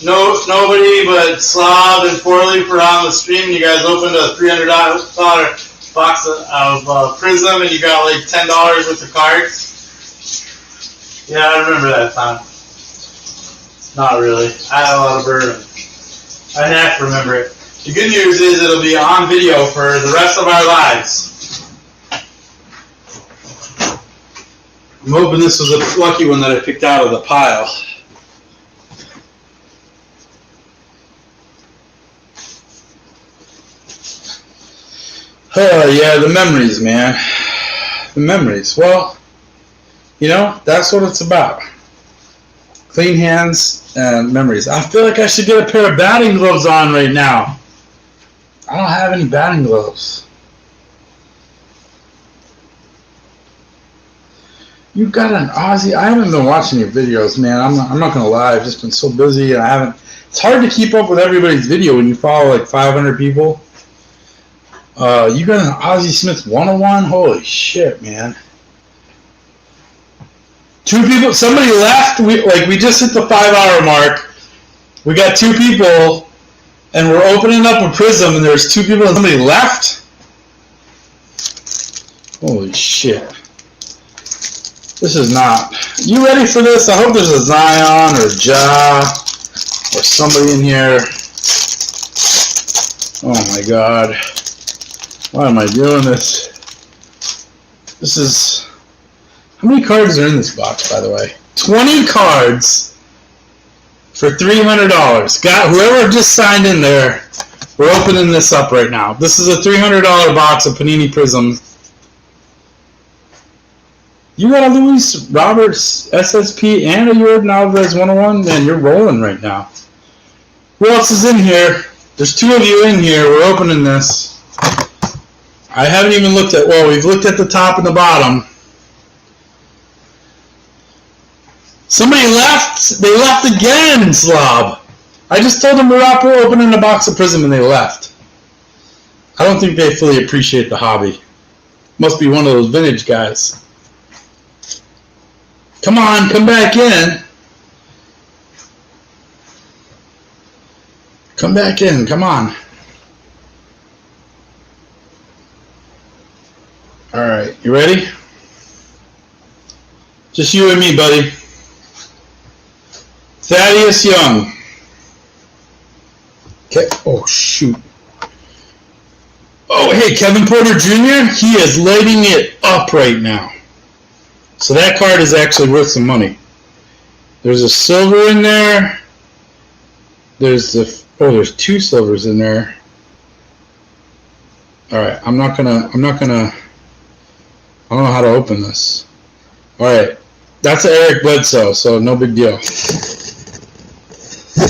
Nobody but Slav and Forley were on the stream. You guys opened a $300 box of Prism, and you got like $10 worth of cards. Yeah, I remember that time. Not really. I had a lot of bourbon. I have to remember it. The good news is it'll be on video for the rest of our lives. I'm hoping this was a lucky one that I picked out of the pile. Oh, yeah, the memories, man. The memories. Well, you know, that's what it's about. Clean hands and memories. I feel like I should get a pair of batting gloves on right now. I don't have any batting gloves. You got an Aussie? I haven't been watching your videos, man. I'm not gonna lie. I've just been so busy, and I haven't. It's hard to keep up with everybody's video when you follow like 500 people. You got an Ozzie Smith 101? Holy shit, man! 2 people. Somebody left. We just hit the 5-hour mark. We got 2 people. And we're opening up a Prism, and there's 2 people, and somebody left? Holy shit. This is not... You ready for this? I hope there's a Zion or Ja or somebody in here. Oh my God. Why am I doing this? This is... How many cards are in this box, by the way? 20 cards. For $300. Got whoever just signed in there. We're opening this up right now. This is a $300 box of Panini Prism. You got a Luis Roberts SSP and a Jordan Alvarez 101? Man, you're rolling right now. Who else is in here? There's 2 of you in here. We're opening this. I haven't even looked at... Well, we've looked at the top and the bottom. Somebody left. They left again, Slob. I just told them we're opening a box of Prism and they left. I don't think they fully appreciate the hobby. Must be one of those vintage guys. Come on, come back in. Come back in, come on. Alright, you ready? Just you and me, buddy. Thaddeus Young. Okay. Oh, shoot. Oh, hey, Kevin Porter Jr., he is lighting it up right now. So that card is actually worth some money. There's a silver in there. There's two silvers in there. Alright, I don't know how to open this. Alright, that's an Eric Bledsoe, so no big deal.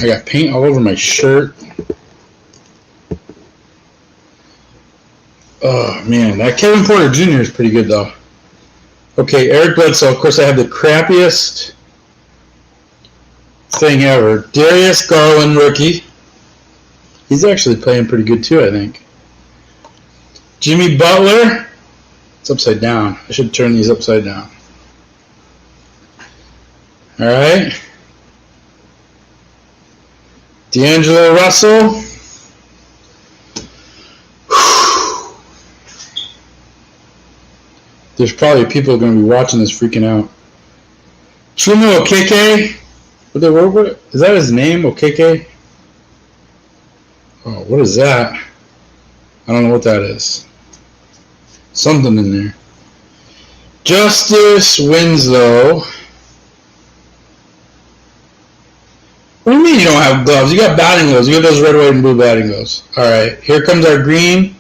I got paint all over my shirt. Oh, man. That Kevin Porter Jr. is pretty good, though. Okay, Eric Bledsoe. Of course, I have the crappiest thing ever. Darius Garland, rookie. He's actually playing pretty good, too, I think. Jimmy Butler. It's upside down. I should turn these upside down. All right. D'Angelo Russell. There's probably people going to be watching this freaking out. Chuma Okeke. What is that his name? Okeke? Oh, what is that? I don't know what that is. Something in there. Justice Winslow. What do you mean you don't have gloves? You got batting gloves. You got those red, white, and blue batting gloves. All right. Here comes our green.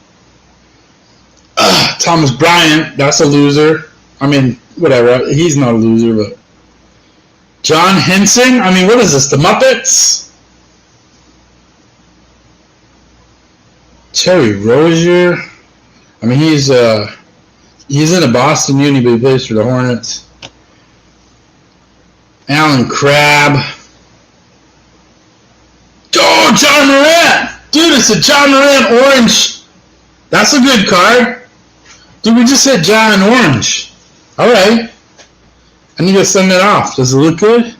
Thomas Bryant. That's a loser. I mean, whatever. He's not a loser, but. John Henson. I mean, what is this? The Muppets? Terry Rozier. I mean, he's in a Boston uni, but he plays for the Hornets. Alan Crabb. Oh, John Morant! Dude, it's a John Morant orange. That's a good card. Dude, we just hit John orange. Alright. I need to send it off. Does it look good?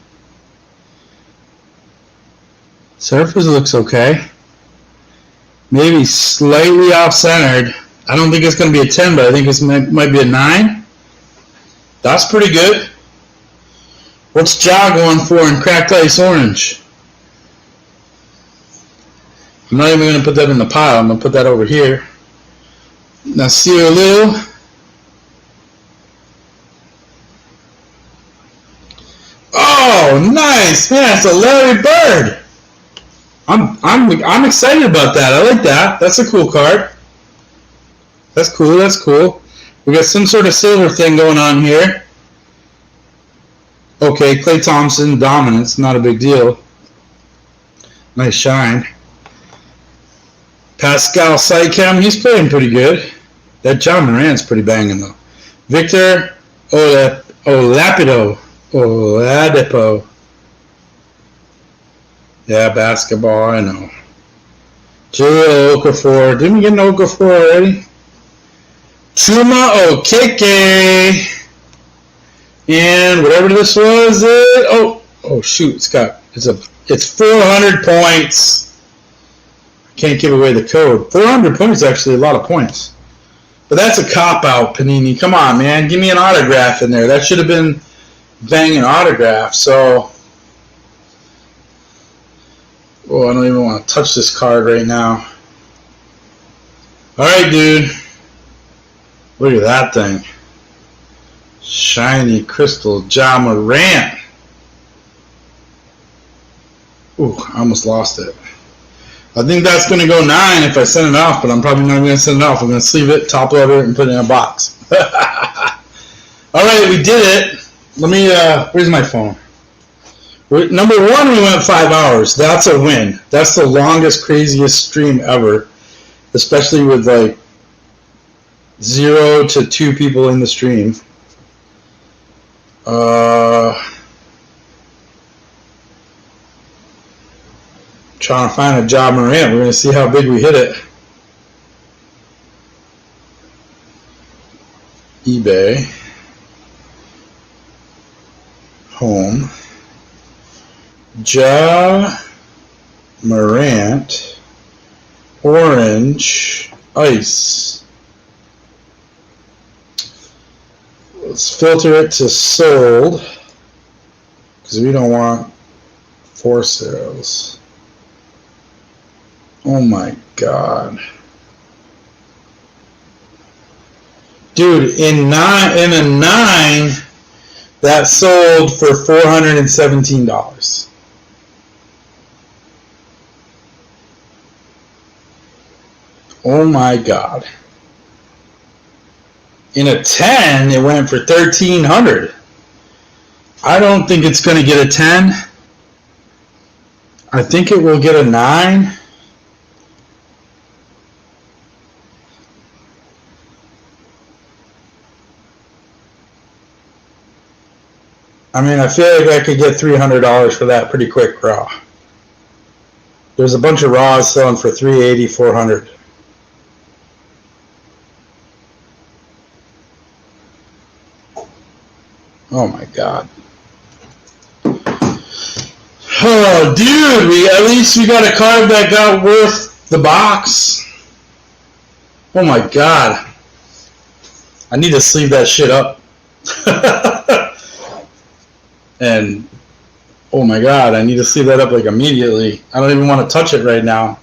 Surface looks okay. Maybe slightly off-centered. I don't think it's going to be a 10, but I think it might be a 9. That's pretty good. What's Ja going for in cracked ice orange? I'm not even going to put that in the pile. I'm going to put that over here. Nasir Little. Oh, nice. Man, it's a Larry Bird. I'm excited about that. I like that. That's a cool card. That's cool. That's cool. We got some sort of silver thing going on here. Okay, Klay Thompson, dominance. Not a big deal. Nice shine. Pascal Siakam, he's playing pretty good. That John Morant's pretty banging, though. Victor Oladipo. Yeah, basketball, I know. Julio Okafor. Didn't we get an Okafor already? Chuma Okeke. And whatever this was, oh shoot, it's 400 points. Can't give away the code. 400 points is actually a lot of points. But that's a cop-out, Panini. Come on, man. Give me an autograph in there. That should have been banging autograph. So, oh, I don't even want to touch this card right now. All right, dude. Look at that thing. Shiny crystal Ja Morant. Ooh, I almost lost it. I think that's going to go 9 if I send it off, but I'm probably not going to send it off. I'm going to sleeve it, top loader it, and put it in a box. All right, we did it. Let me, where's my phone? Number 1, we went 5 hours. That's a win. That's the longest, craziest stream ever, especially with like 0 to 2 people in the stream. Trying to find a Ja Morant. We're going to see how big we hit it. eBay.
home. Ja Morant Orange Ice. Let's filter it to sold because we don't want for sales. Oh my God. Dude, in a 9, that sold for $417. Oh my God. In a 10, it went for $1,300. I don't think it's going to get a 10. I think it will get a 9. I mean, I feel like I could get $300 for that pretty quick raw. There's a bunch of raws selling for $380, $400. Oh my God. Oh, dude, at least we got a card that got worth the box. Oh my God. I need to sleeve that shit up. And oh my God, I need to sleeve that up like immediately. I don't even want to touch it right now.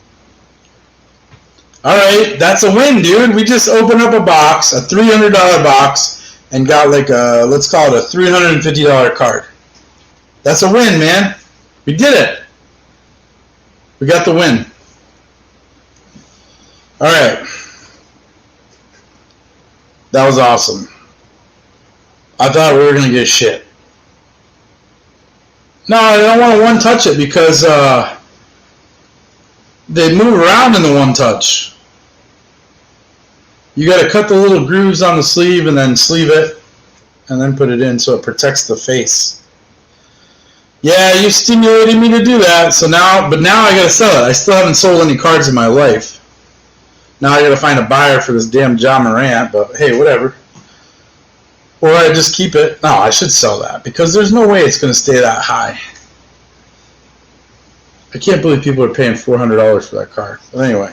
All right, that's a win, dude. We just opened up a box, a $300 box, and got like a, let's call it a $350 card. That's a win, man. We did it. We got the win. All right. That was awesome. I thought we were going to get shit. No, I don't want to one-touch it because they move around in the one-touch. You got to cut the little grooves on the sleeve and then sleeve it and then put it in so it protects the face. Yeah, you stimulated me to do that. So now I got to sell it. I still haven't sold any cards in my life. Now I got to find a buyer for this damn Ja Morant, but hey, whatever. Or I just keep it. No, I should sell that because there's no way it's going to stay that high. I can't believe people are paying $400 for that card. But anyway,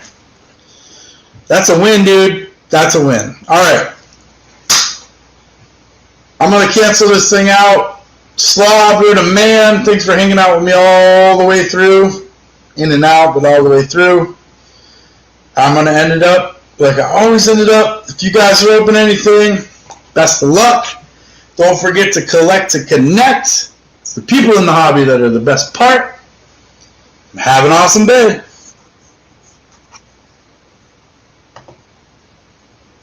that's a win, dude. That's a win. All right. I'm going to cancel this thing out. Slaw, Bourbon and Mail, thanks for hanging out with me all the way through. In and out, but all the way through. I'm going to end it up like I always ended up. If you guys are open anything, best of luck. Don't forget to collect to connect. It's the people in the hobby that are the best part. Have an awesome day.